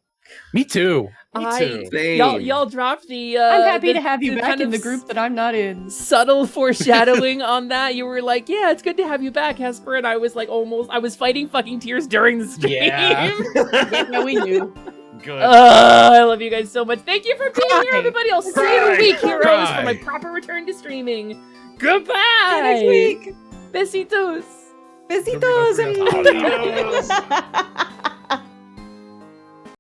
Speaker 11: Me too.
Speaker 17: Y'all dropped the.
Speaker 15: I'm happy to have you
Speaker 17: the
Speaker 15: back
Speaker 17: kind
Speaker 15: in
Speaker 17: of
Speaker 15: the group that I'm not in.
Speaker 17: Subtle foreshadowing on that. You were like, "Yeah, it's good to have you back, Hesper," and I was like, I was fighting fucking tears during the stream.
Speaker 15: Yeah, we knew.
Speaker 12: Good.
Speaker 17: I love you guys so much. Thank you for being here, everybody. I'll see you in a week, heroes, for my proper return to streaming. Goodbye.
Speaker 13: Next week.
Speaker 17: Besitos.
Speaker 13: Besitos.
Speaker 12: Adios.